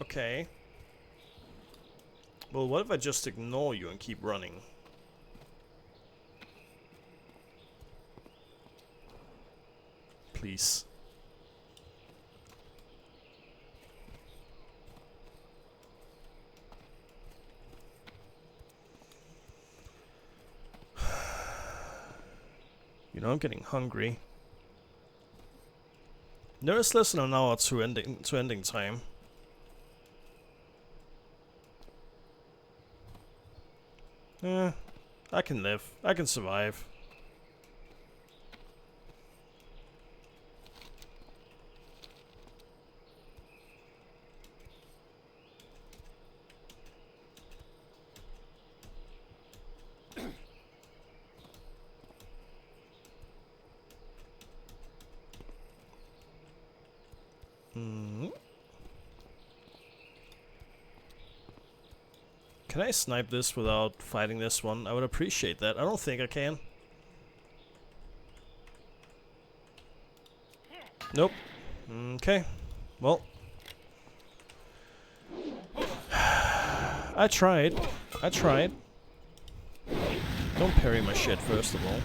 Okay. Well, what if I just ignore you and keep running? Please. You know, I'm getting hungry. There is less than an hour to ending time. I can live. I can survive. Can I snipe this without fighting this one? I would appreciate that. I don't think I can. Nope. Okay. Well. I tried. I tried. Don't parry my shit, first of all.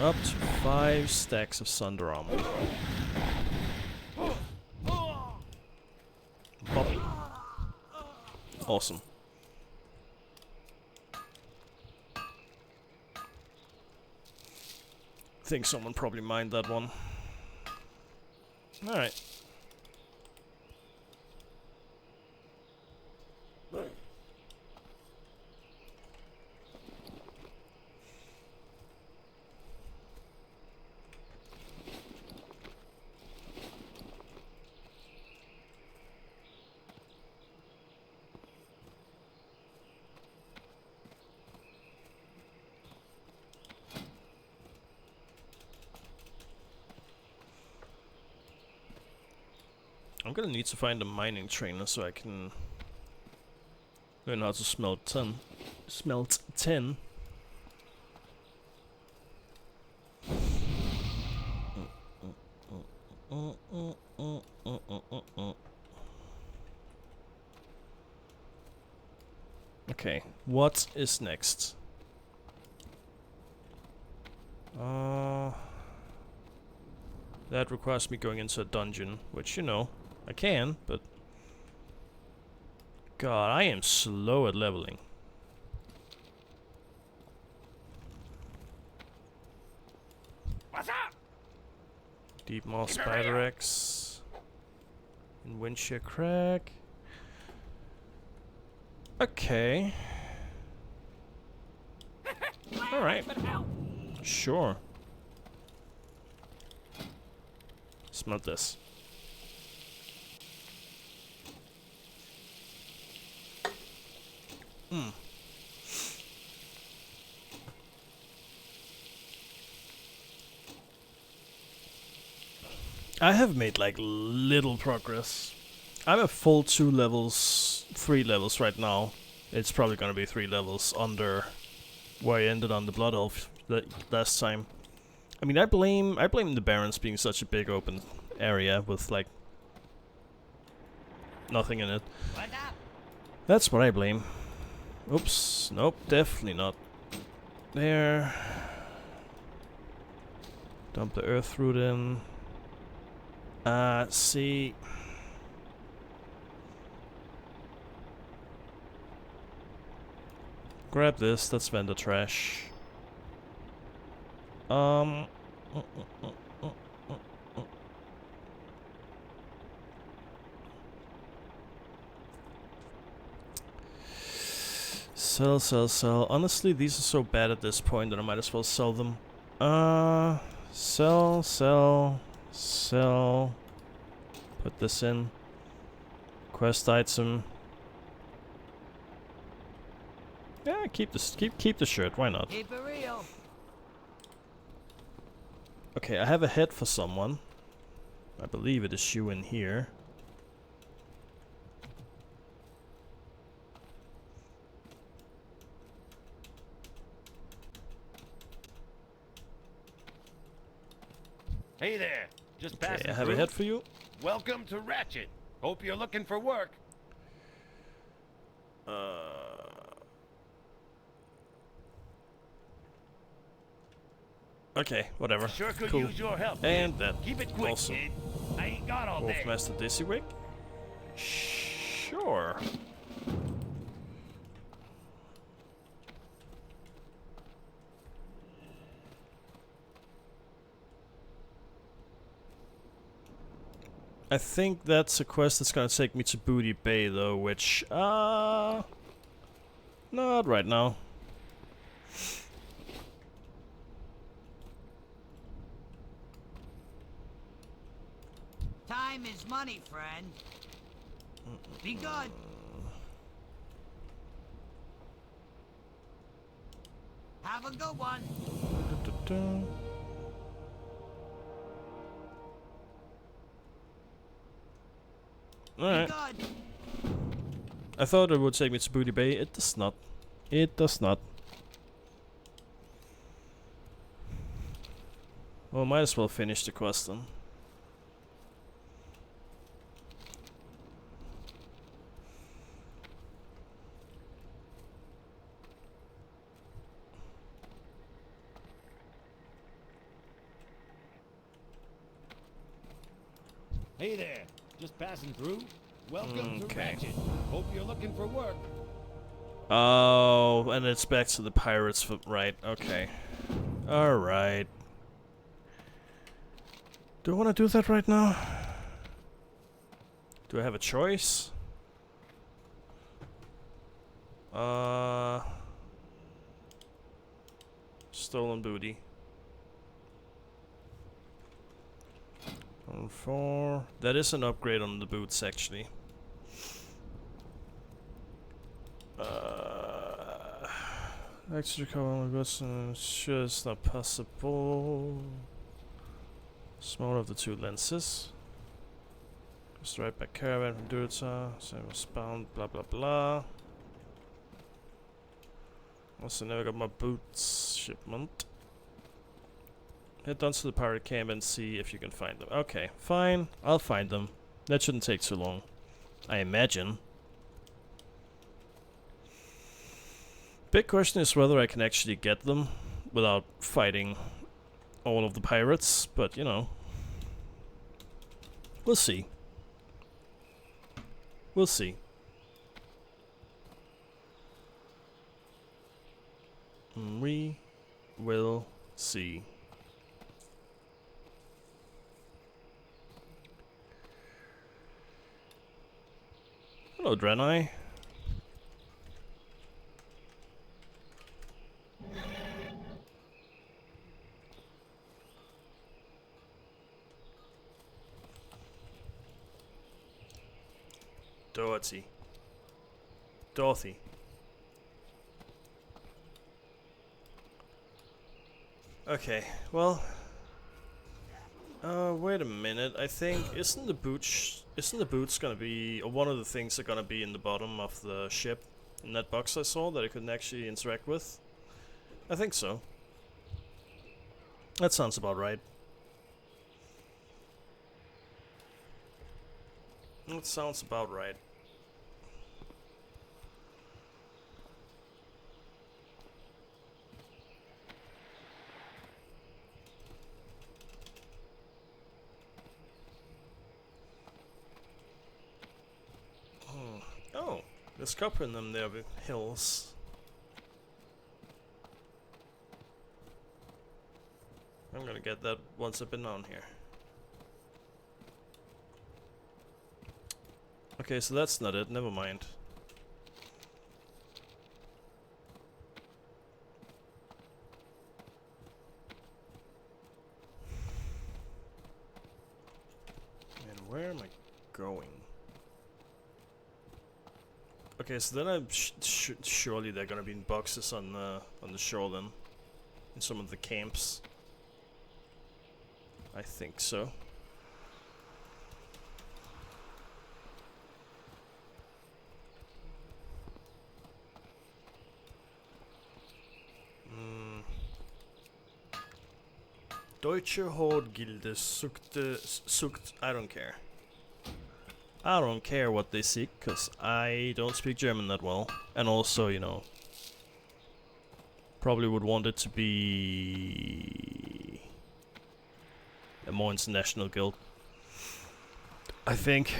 Up to 5 stacks of Sunder armor. Bop. Awesome. Think someone probably mined that one. Alright. gonna need to find a mining trainer so I can learn how to smelt tin. Smelt tin. Okay, what is next? That requires me going into a dungeon, which, you know, I can, but... God, I am slow at leveling. What's up? Deep Maw Keep it Spider real. X. And Windshare Crack. Okay. Alright. Sure. Smelt this. I have made like little progress. I'm a full 3 levels right now. It's probably gonna be 3 levels under where I ended on the Blood Elf last time. I mean, I blame the Barrens being such a big open area with like nothing in it. What up? That's what I blame. Oops, nope, definitely not. There. Dump the earth root in. See. Grab this, that's vendor trash. Sell. Honestly, these are so bad at this point that I might as well sell them. Sell. Put this in. Quest item. Yeah, keep this. Keep the shirt. Why not? Keep it real. Okay, I have a head for someone. I believe it is you in here. Hey there. Just passing Okay, I have through. a head for you. Welcome to Ratchet. Hope you're looking for work. Okay, whatever. Sure could Cool. use your help. And kid. that. Keep it quick, Also. kid. I ain't got all day. Wolfmaster Dizzy Wig? Sure. I think that's a quest that's gonna take me to Booty Bay though, which, not right now. Time is money, friend. Be good. Have a good one. Alright. Be good. I thought it would take me to Booty Bay. It does not. It does not. Well, might as well finish the quest then. Hey there. Just passing through. Welcome to Okay. Ratchet. Hope you're looking for work. Oh, and it's back to the pirates for right, okay. Alright. Do I want to do that right now? Do I have a choice? Stolen booty. 4. That is an upgrade on the boots, actually. Extra cover goods, sure it's not possible. Smaller of the 2 lenses. Straight back caravan from Durita. Same was bound. Blah blah blah. Also never got my boots shipment. Head down to the pirate camp and see if you can find them. Okay, fine. I'll find them. That shouldn't take too long. I imagine. Big question is whether I can actually get them without fighting all of the pirates, but you know. We'll see. We'll see. We will see. Hello, Draenei. Dorothy. Okay, well, wait a minute. I think isn't the boots gonna be, or one of the things are gonna be in the bottom of the ship in that box I saw that I couldn't actually interact with? I think so. That sounds about right. That sounds about right. Oh, there's copper in them there, hills. I'm gonna get that once I've been on here. Okay, so that's not it, never mind. And where am I going? Okay, so then I'm surely they're gonna be in boxes on the shore then, in some of the camps. I think so. Deutsche Hordgilde sucht. I don't care. I don't care what they seek, because I don't speak German that well. And also, you know, probably would want it to be a more international guild. I think.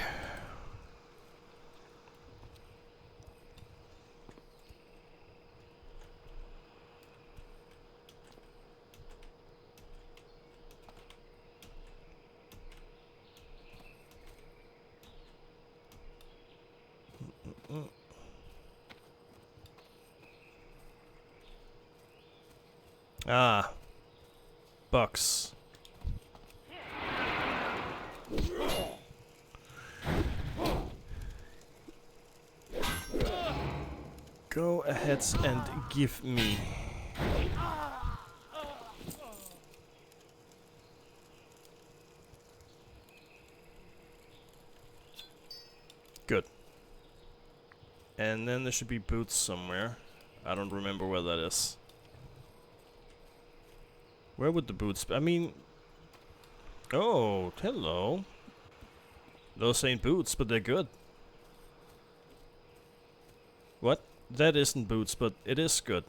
Ah. Bucks. Go ahead and give me. Good. And then there should be boots somewhere. I don't remember where that is. Where would the boots be? I mean... Oh, hello. Those ain't boots, but they're good. What? That isn't boots, but it is good.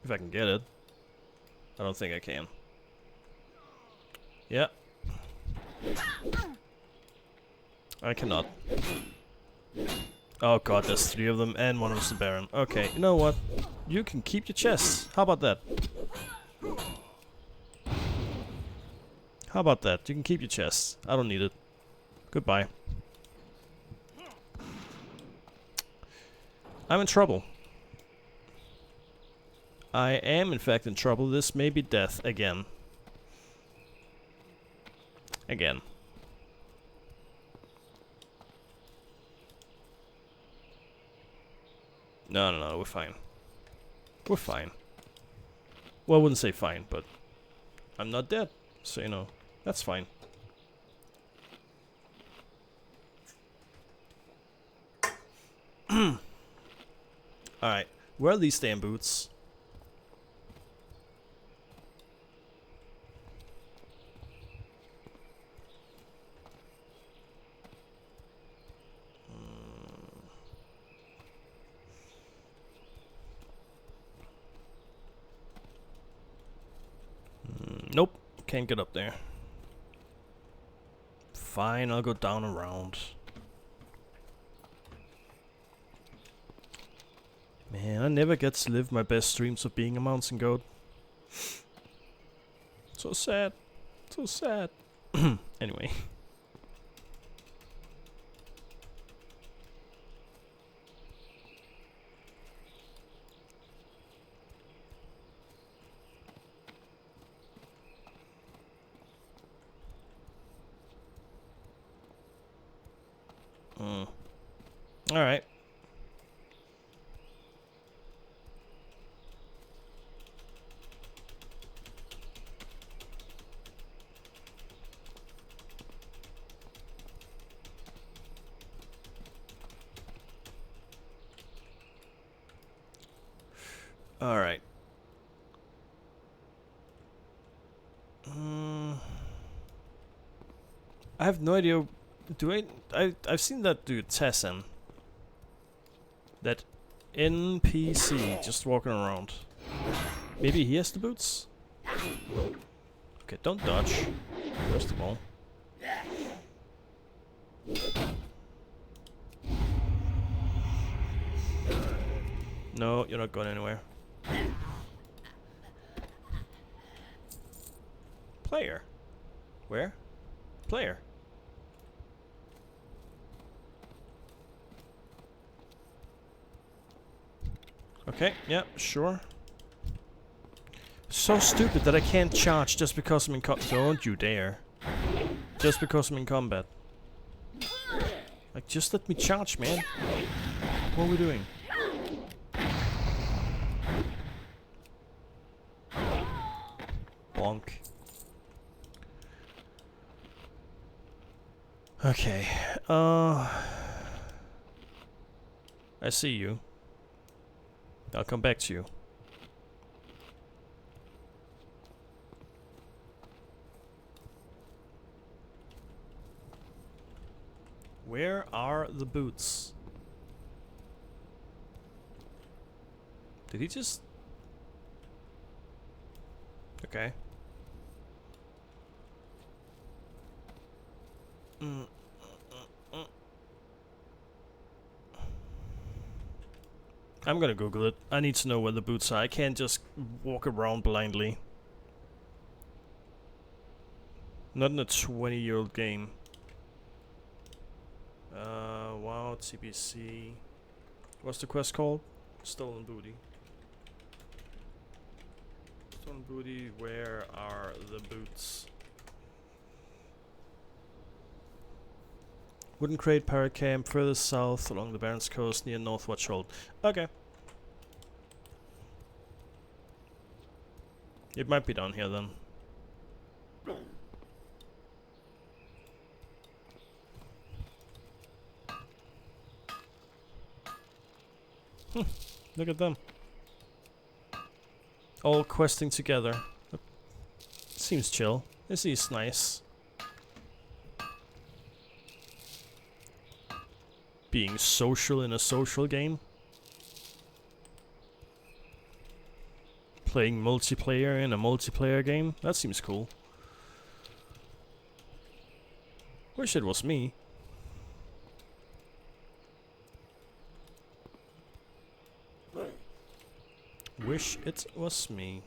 If I can get it. I don't think I can. Yeah. I cannot. Oh god, there's 3 of them, and one of them's the Baron. Okay, you know what? You can keep your chests. How about that? How about that? You can keep your chests. I don't need it. Goodbye. I'm in trouble. I am in fact in trouble. This may be death again. Again. No, we're fine. We're fine. Well, I wouldn't say fine, but I'm not dead, so you know, that's fine. Alright, where are these damn boots? Nope, can't get up there. Fine, I'll go down around. Man, I never get to live my best dreams of being a mountain goat. So sad. So sad. Anyway. Alright. Alright. I have no idea. I've seen that dude Tessin. That NPC just walking around. Maybe he has the boots? Okay, don't dodge. First of all. No, you're not going anywhere. Player. Where? Player. Okay, yeah, sure. So stupid that I can't charge just because I'm in don't you dare. Just because I'm in combat. Like, just let me charge, man. What are we doing? Bonk. Okay, I see you. I'll come back to you. Where are the boots? Did he just... Okay. I'm gonna Google it. I need to know where the boots are. I can't just walk around blindly. Not in a 20-year-old game. Wow, TBC. What's the quest called? Stolen booty. Stolen booty, where are the boots? Wooden Crate Pirate Camp, further south along the Barrens coast near Northwatch Hold. Okay. It might be down here then. Look at them. All questing together. Seems chill. This is nice. Being social in a social game. Playing multiplayer in a multiplayer game. That seems cool. Wish it was me. Wish it was me.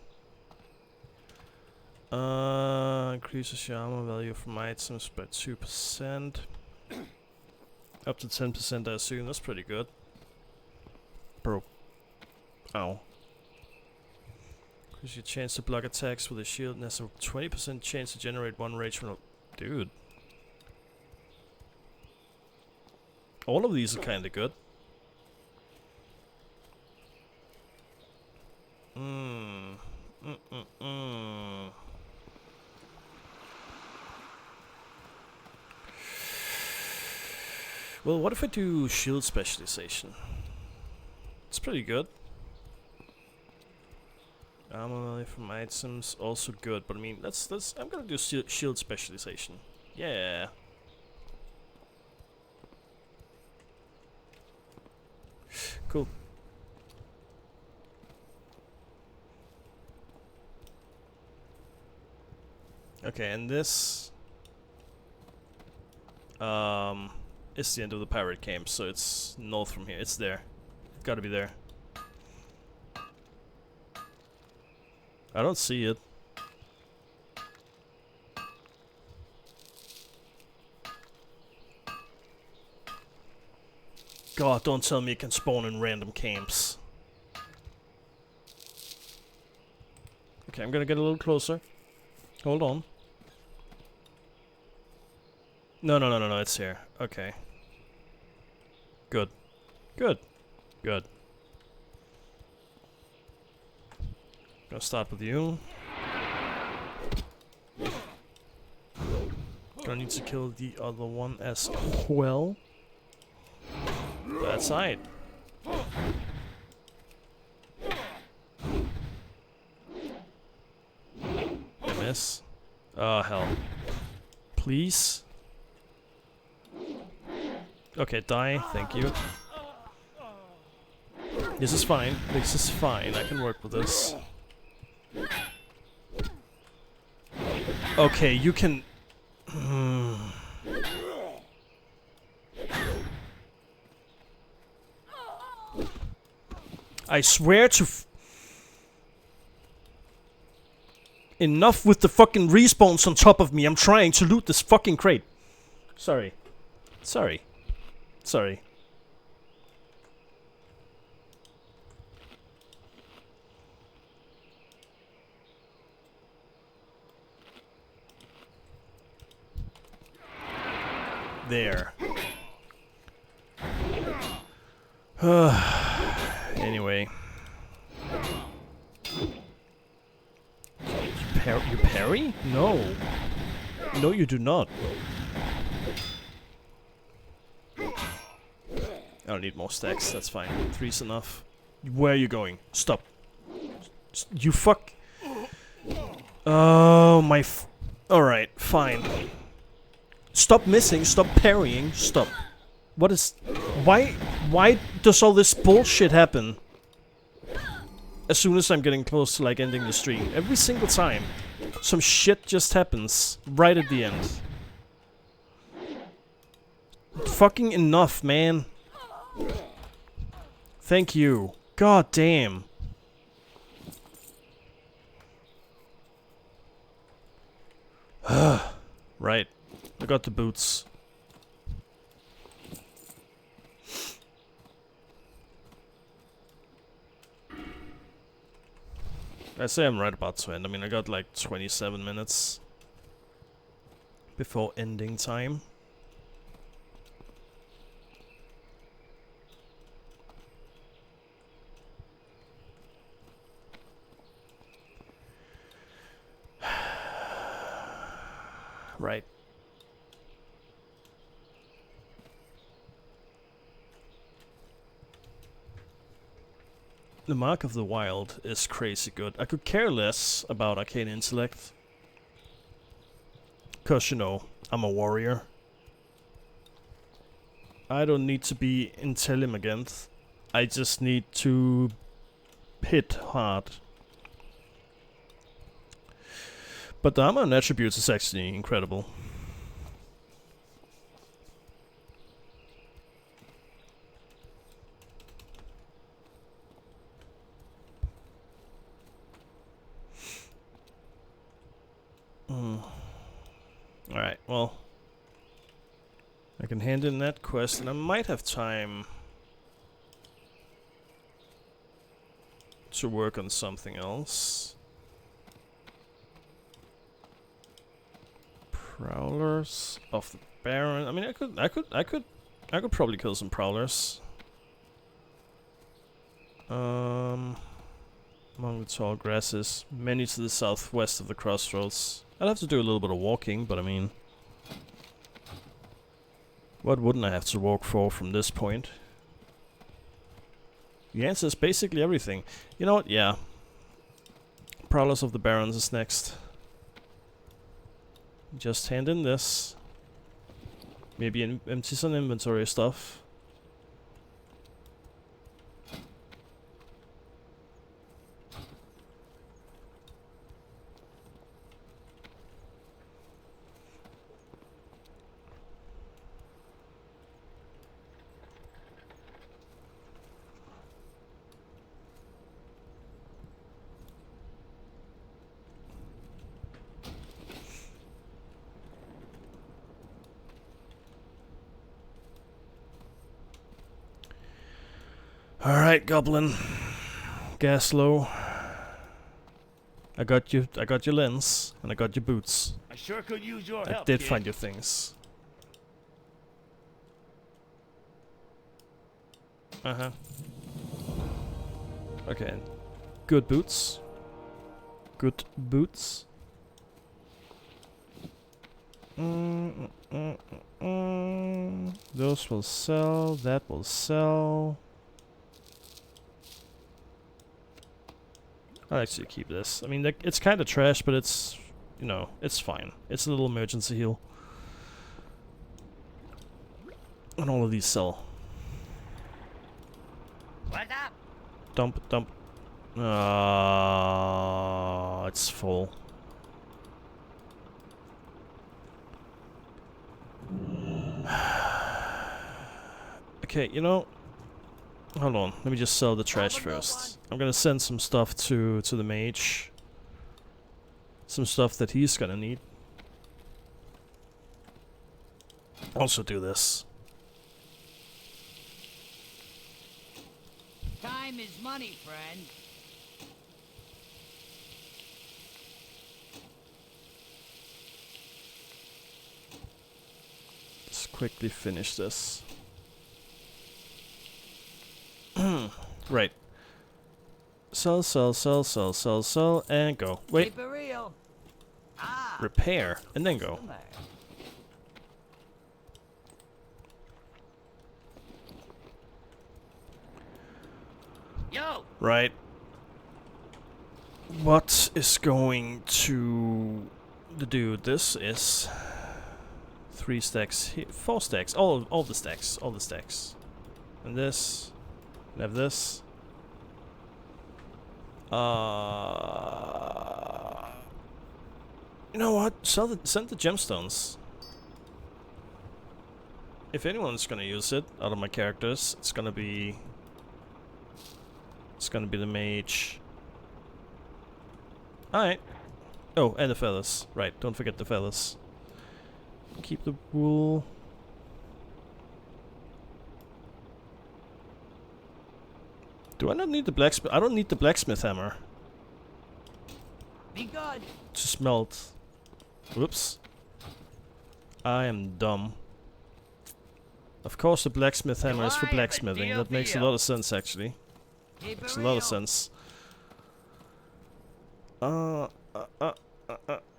Increases your armor value from items by 2%. Up to 10% I assume. That's pretty good. Bro. Ow. Increase your chance to block attacks with a shield and has a 20% chance to generate one rage from a... Dude. All of these are kinda good. Well, what if I do shield specialization? It's pretty good. Armor from items also good, but I mean, I'm gonna do shield specialization. Yeah. Cool. Okay, and this is the end of the pirate camp, so it's north from here. It's there. Gotta be there. I don't see it. God, don't tell me it can spawn in random camps. Okay, I'm gonna get a little closer. Hold on. No, it's here. Okay. Good. Good. Good. Gonna start with you. Gonna need to kill the other one as well. That's right. I miss. Oh, hell. Please? Okay, die. Thank you. This is fine. This is fine. I can work with this. Okay, you can... I swear to enough with the fucking respawns on top of me. I'm trying to loot this fucking crate. Sorry. Sorry. Sorry. There. Anyway. You parry? No. No, you do not. I don't need more stacks, that's fine. 3's enough. Where are you going? Stop. You fuck. Oh, my alright, fine. Stop missing, stop parrying, stop. What is... Why does all this bullshit happen? As soon as I'm getting close to, like, ending the stream. Every single time. Some shit just happens. Right at the end. Fucking enough, man. Thank you. God damn. Right. I got the boots. I say I'm right about to end. I mean, I got like 27 minutes before ending time. Right. The Mark of the Wild is crazy good. I could care less about Arcane Intellect. Cause, you know, I'm a warrior. I don't need to be intelligent. I just need to hit hard. But the armor and attributes is actually incredible. Alright, well, I can hand in that quest, and I might have time to work on something else. Prowlers of the Baron. I mean, I could probably kill some prowlers. Among the tall grasses, many to the southwest of the crossroads. I'll have to do a little bit of walking, but I mean... What wouldn't I have to walk for from this point? The answer is basically everything. You know what? Yeah. Prowlers of the Barons is next. Just hand in this. Maybe empty some inventory stuff. Alright, Goblin. Gas low. I got your lens, and I got your boots. I sure could use your I help, did kid. find your things. Uh-huh. Okay. Good boots. Good boots. Those will sell. That will sell. I'll actually keep this. I mean, it's kind of trash, but it's, you know, it's fine. It's a little emergency heal. And all of these sell. What's up? Dump, dump. It's full. Okay, you know, hold on. Let me just sell the trash first. I'm gonna send some stuff to the mage. Some stuff that he's gonna need. Also do this. Time is money, friend. Let's quickly finish this. Right. Sell, sell, sell, sell, sell, sell, and go. Wait. Keep it real. Ah. Repair, and then go. Customer. Yo. Right. What is going to do? This is 3 stacks here, 4 stacks, all the stacks, all the stacks, and this, and have this. You know what? Send the gemstones. If anyone's gonna use it out of my characters, it's gonna be the mage. Alright. Oh, and the feathers. Right, don't forget the feathers. Keep the wool. Do I not need the blacksmith? I don't need the blacksmith hammer Be good. to smelt. Whoops. I am dumb. Of course the blacksmith hammer is for I have a blacksmithing. deal That for makes a you. lot of sense actually. Keep Makes it a lot real. of sense.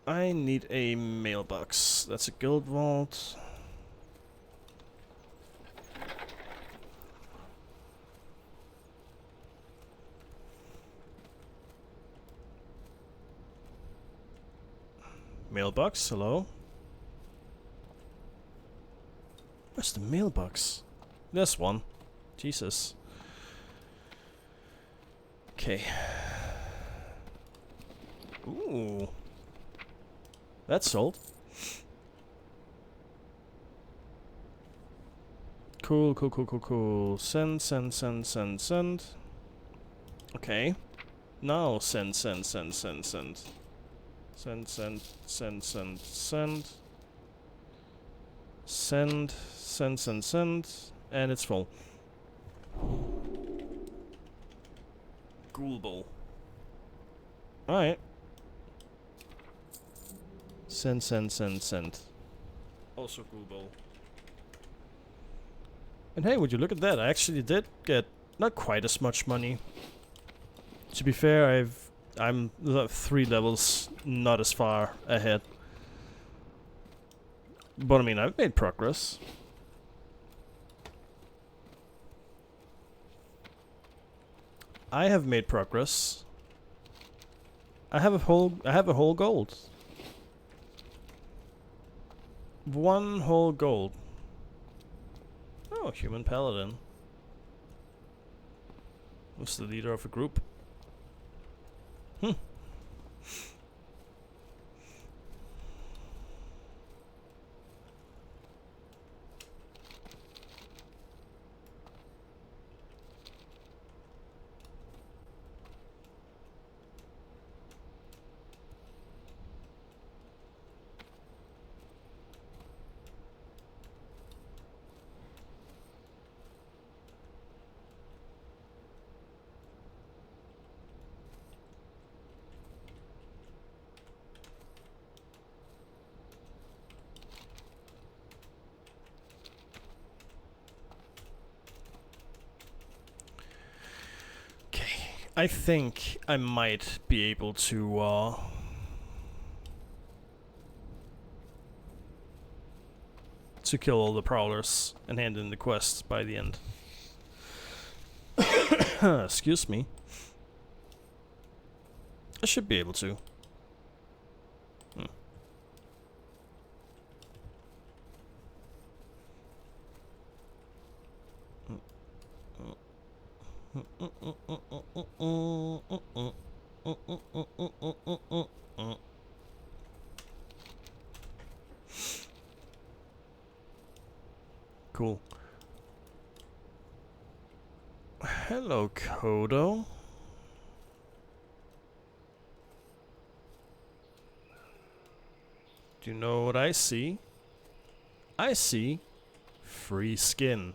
I need a mailbox. That's a guild vault. Mailbox, hello? Where's the mailbox? There's one. Jesus. Okay. Ooh. That's sold. Cool, cool, cool, cool, cool. Send, send, send, send, send. Okay. Now send, send, send, send, send. Send, send, send, send, send. Send, send, send, send. And it's full. Ghoul bowl. Alright. Send, send, send, send. Also ghoul bowl. And hey, would you look at that? I actually did get not quite as much money. To be fair, I'm 3 levels not as far ahead. But I mean, I've made progress. I have made progress. I have a whole gold. 1 whole gold. Oh, human paladin. Who's the leader of a group? Hmm. I think I might be able to kill all the prowlers and hand in the quests by the end. Excuse me. I should be able to. Cool. Hello, Kodo. Do you know what I see? I see free skin.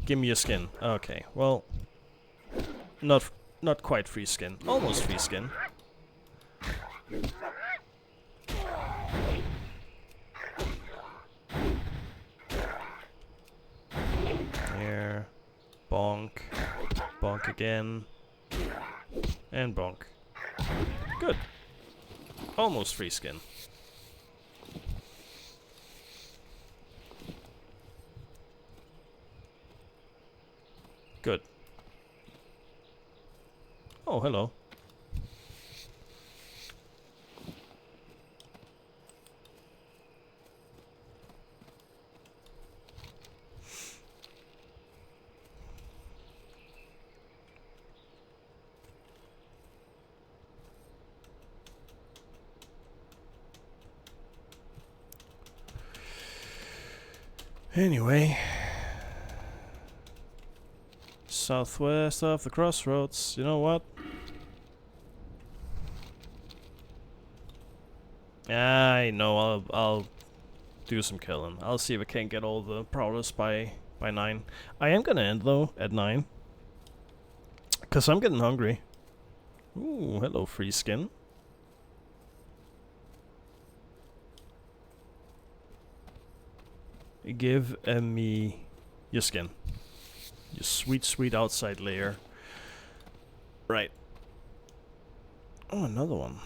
Give me your skin. Okay, well, not quite free skin. Almost free skin. Here, bonk, bonk again, and bonk. Good. Almost free skin. Good. Oh, hello. Anyway. Southwest of the crossroads. You know what? I know. I'll do some killing. I'll see if I can get all the prowlers by 9. I am gonna end though at 9, cause I'm getting hungry. Ooh, hello, free skin. Give me your skin. Your sweet, sweet outside layer. Right. Oh, another one.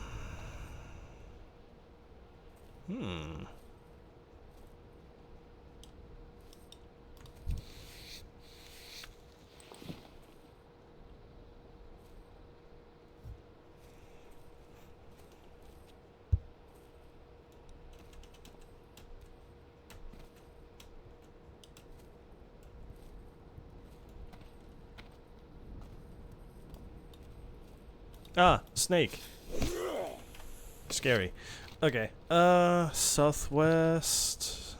Ah, snake. Scary. Okay. Southwest.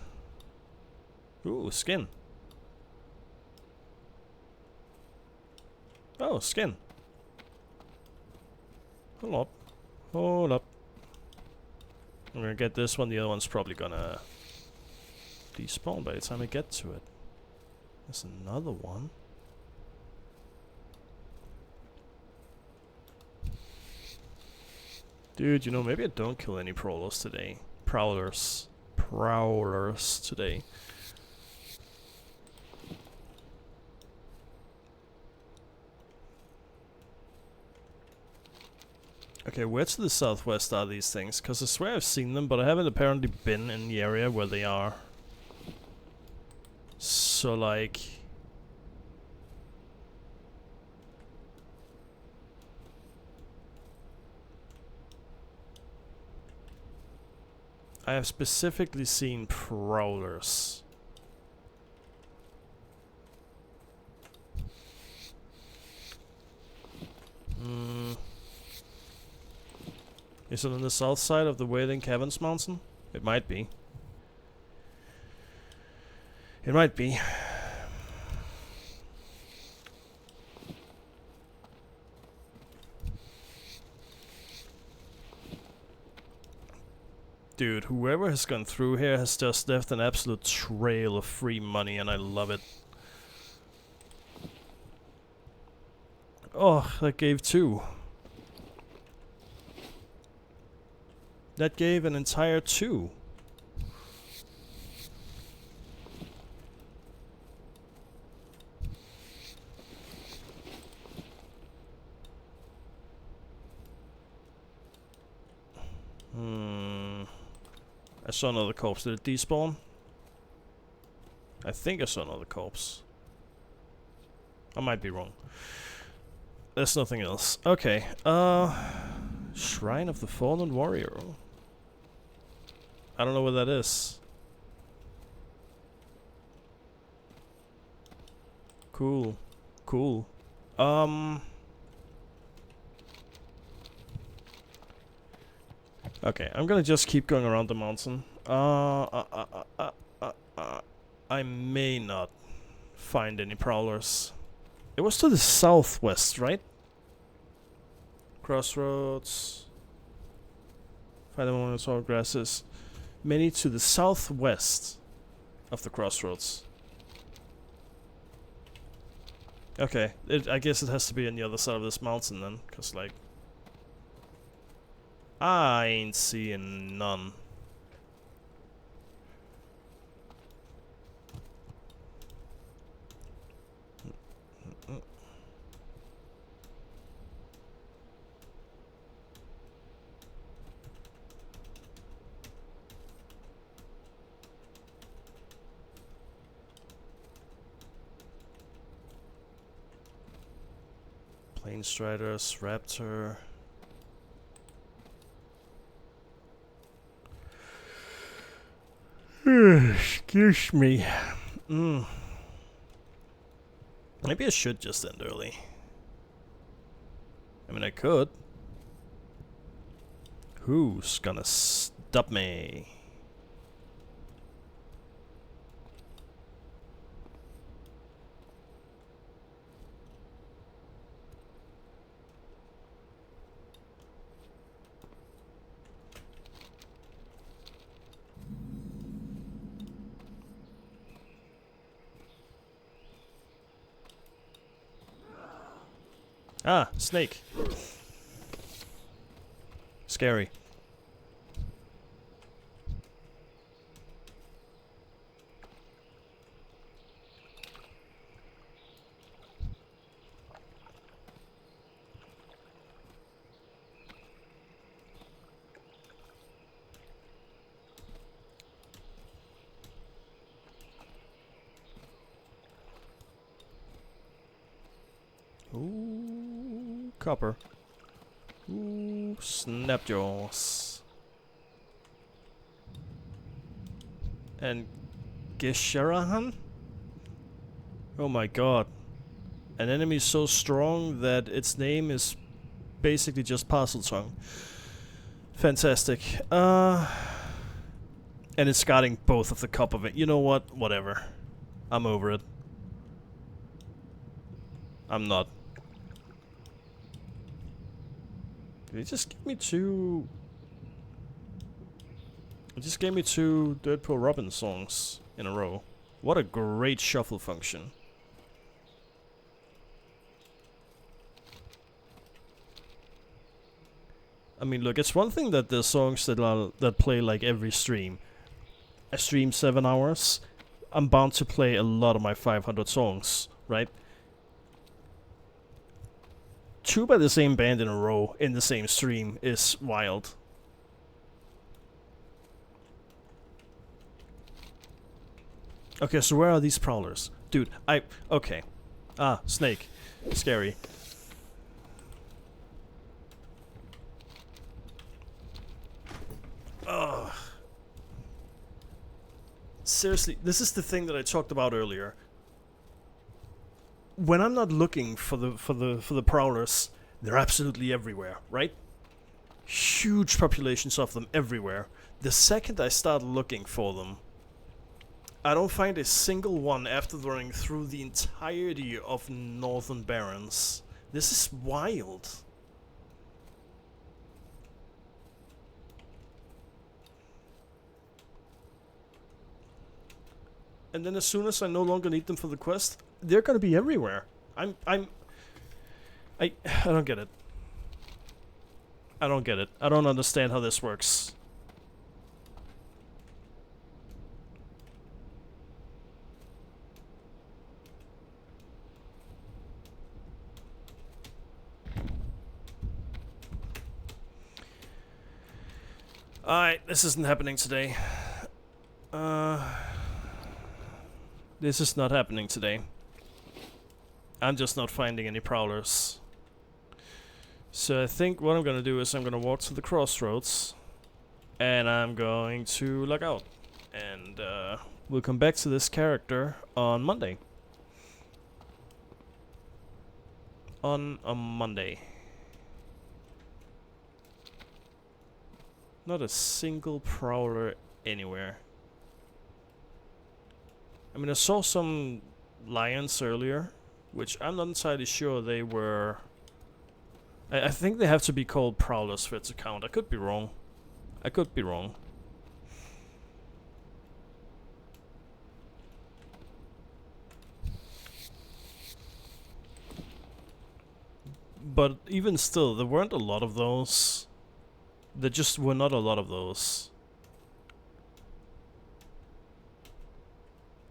Ooh, skin. Oh, skin. Hold up. Hold up. I'm gonna get this one. The other one's probably gonna despawn by the time I get to it. There's another one. Dude, you know, maybe I don't kill any prowlers today. Prowlers today. Okay, where to the southwest are these things? Because I swear I've seen them, but I haven't apparently been in the area where they are. So, like... I have specifically seen prowlers. Is it on the south side of the Wailing Caverns Mountain? It might be. It might be. Dude, whoever has gone through here has just left an absolute trail of free money, and I love it. Oh, that gave 2. That gave an entire 2. I saw another corpse. Did it despawn? I think I saw another corpse. I might be wrong. There's nothing else. Okay. Shrine of the Fallen Warrior. I don't know what that is. Cool. Cool. Okay, I'm gonna just keep going around the mountain. I may not find any prowlers. It was to the southwest, right? Crossroads. Find them on the tall grasses. Many to the southwest of the crossroads. Okay, I guess it has to be on the other side of this mountain then, cause like I ain't seeing none. Plainstriders, Raptor. Excuse me. Maybe I should just end early. I mean, I could. Who's gonna stop me? Ah, snake. Scary. Ooh, copper. Ooh, snapjaws. And Gesharahan? Oh my god. An enemy so strong that its name is basically just parcel tongue. Fantastic. And it's guarding both of the cup of it. You know what? Whatever. I'm over it. I'm not. Did he just give me 2... He just gave me 2 Dirtpool Robin songs in a row. What a great shuffle function. I mean, look, it's one thing that there's songs that play like every stream. I stream 7 hours. I'm bound to play a lot of my 500 songs, right? 2 by the same band in a row in the same stream is wild. Okay, so where are these prowlers? Dude, okay. Ah, snake. Scary. Ugh. seriously, this is the thing that I talked about earlier. When I'm not looking for the prowlers, they're absolutely everywhere, right? Huge populations of them everywhere. The second I start looking for them, I don't find a single one after running through the entirety of Northern Barrens. This is wild. And then as soon as I no longer need them for the quest, they're gonna be everywhere. I don't get it. I don't get it. I don't understand how this works. Alright, this isn't happening today. This is not happening today. I'm just not finding any prowlers. So I think what I'm gonna do is I'm gonna walk to the crossroads and I'm going to log out. And we'll come back to this character on Monday. On a Monday. Not a single prowler anywhere. I mean, I saw some lions earlier, which I'm not entirely sure they were... I think they have to be called prowlers for it to count. I could be wrong. I could be wrong. But even still, there weren't a lot of those. There just were not a lot of those.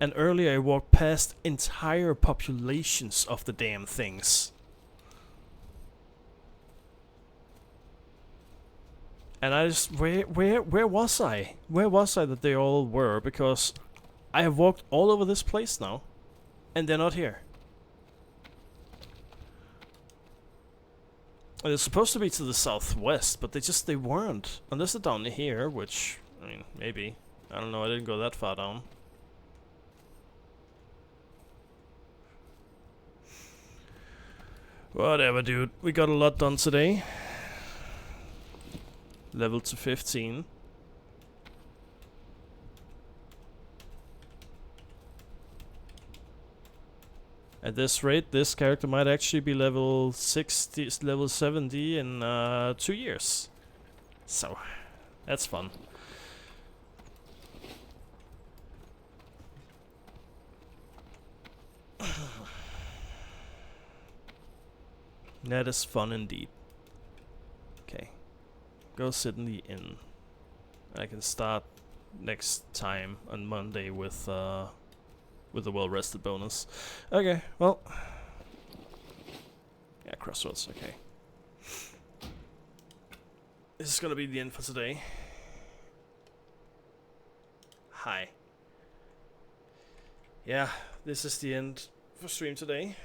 And earlier I walked past entire populations of the damn things. And I just, where was I? Where was I that they all were? Because I have walked all over this place now, and they're not here. They're supposed to be to the southwest, but they weren't. Unless they're down here, which, I mean, maybe. I don't know, I didn't go that far down. Whatever, dude. We got a lot done today. Level to 15. At this rate, this character might actually be level 60, level 70 in 2 years. So, that's fun. That is fun indeed. Okay. Go sit in the inn. I can start next time on Monday with the well-rested bonus. Okay, well. Yeah, crossroads, okay. This is gonna be the end for today. Hi. Yeah, this is the end for stream today.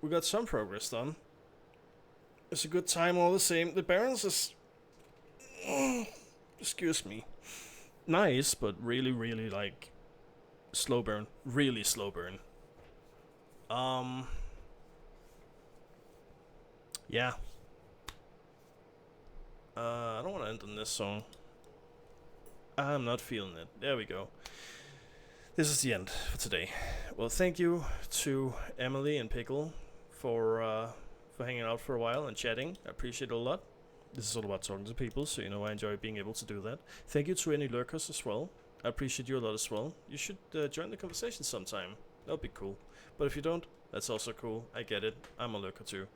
We got some progress done. It's a good time all the same. The Barons is... excuse me. Nice, but really, really, like... slow burn. Really slow burn. Yeah. I don't want to end on this song. I'm not feeling it. There we go. This is the end for today. Well, thank you to Emily and Pickle for hanging out for a while and chatting. I appreciate it a lot. This is all about talking to people, so you know I enjoy being able to do that. Thank you to any lurkers as well. I appreciate you a lot as well. You should join the conversation sometime. That would be cool. But if you don't, that's also cool. I get it. I'm a lurker too.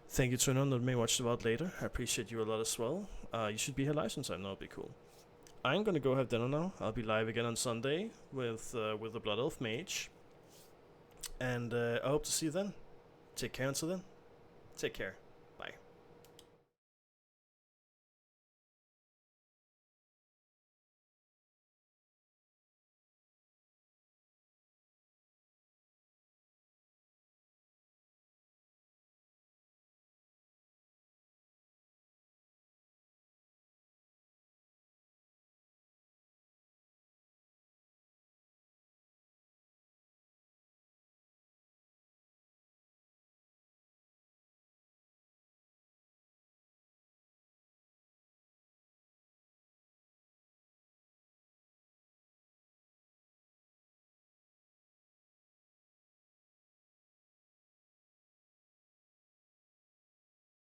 Thank you to anyone that may watch the VOD later. I appreciate you a lot as well. You should be here live sometime. That would be cool. I'm gonna go have dinner now. I'll be live again on Sunday with the Blood Elf Mage. And I hope to see you then. Take care until then. Take care.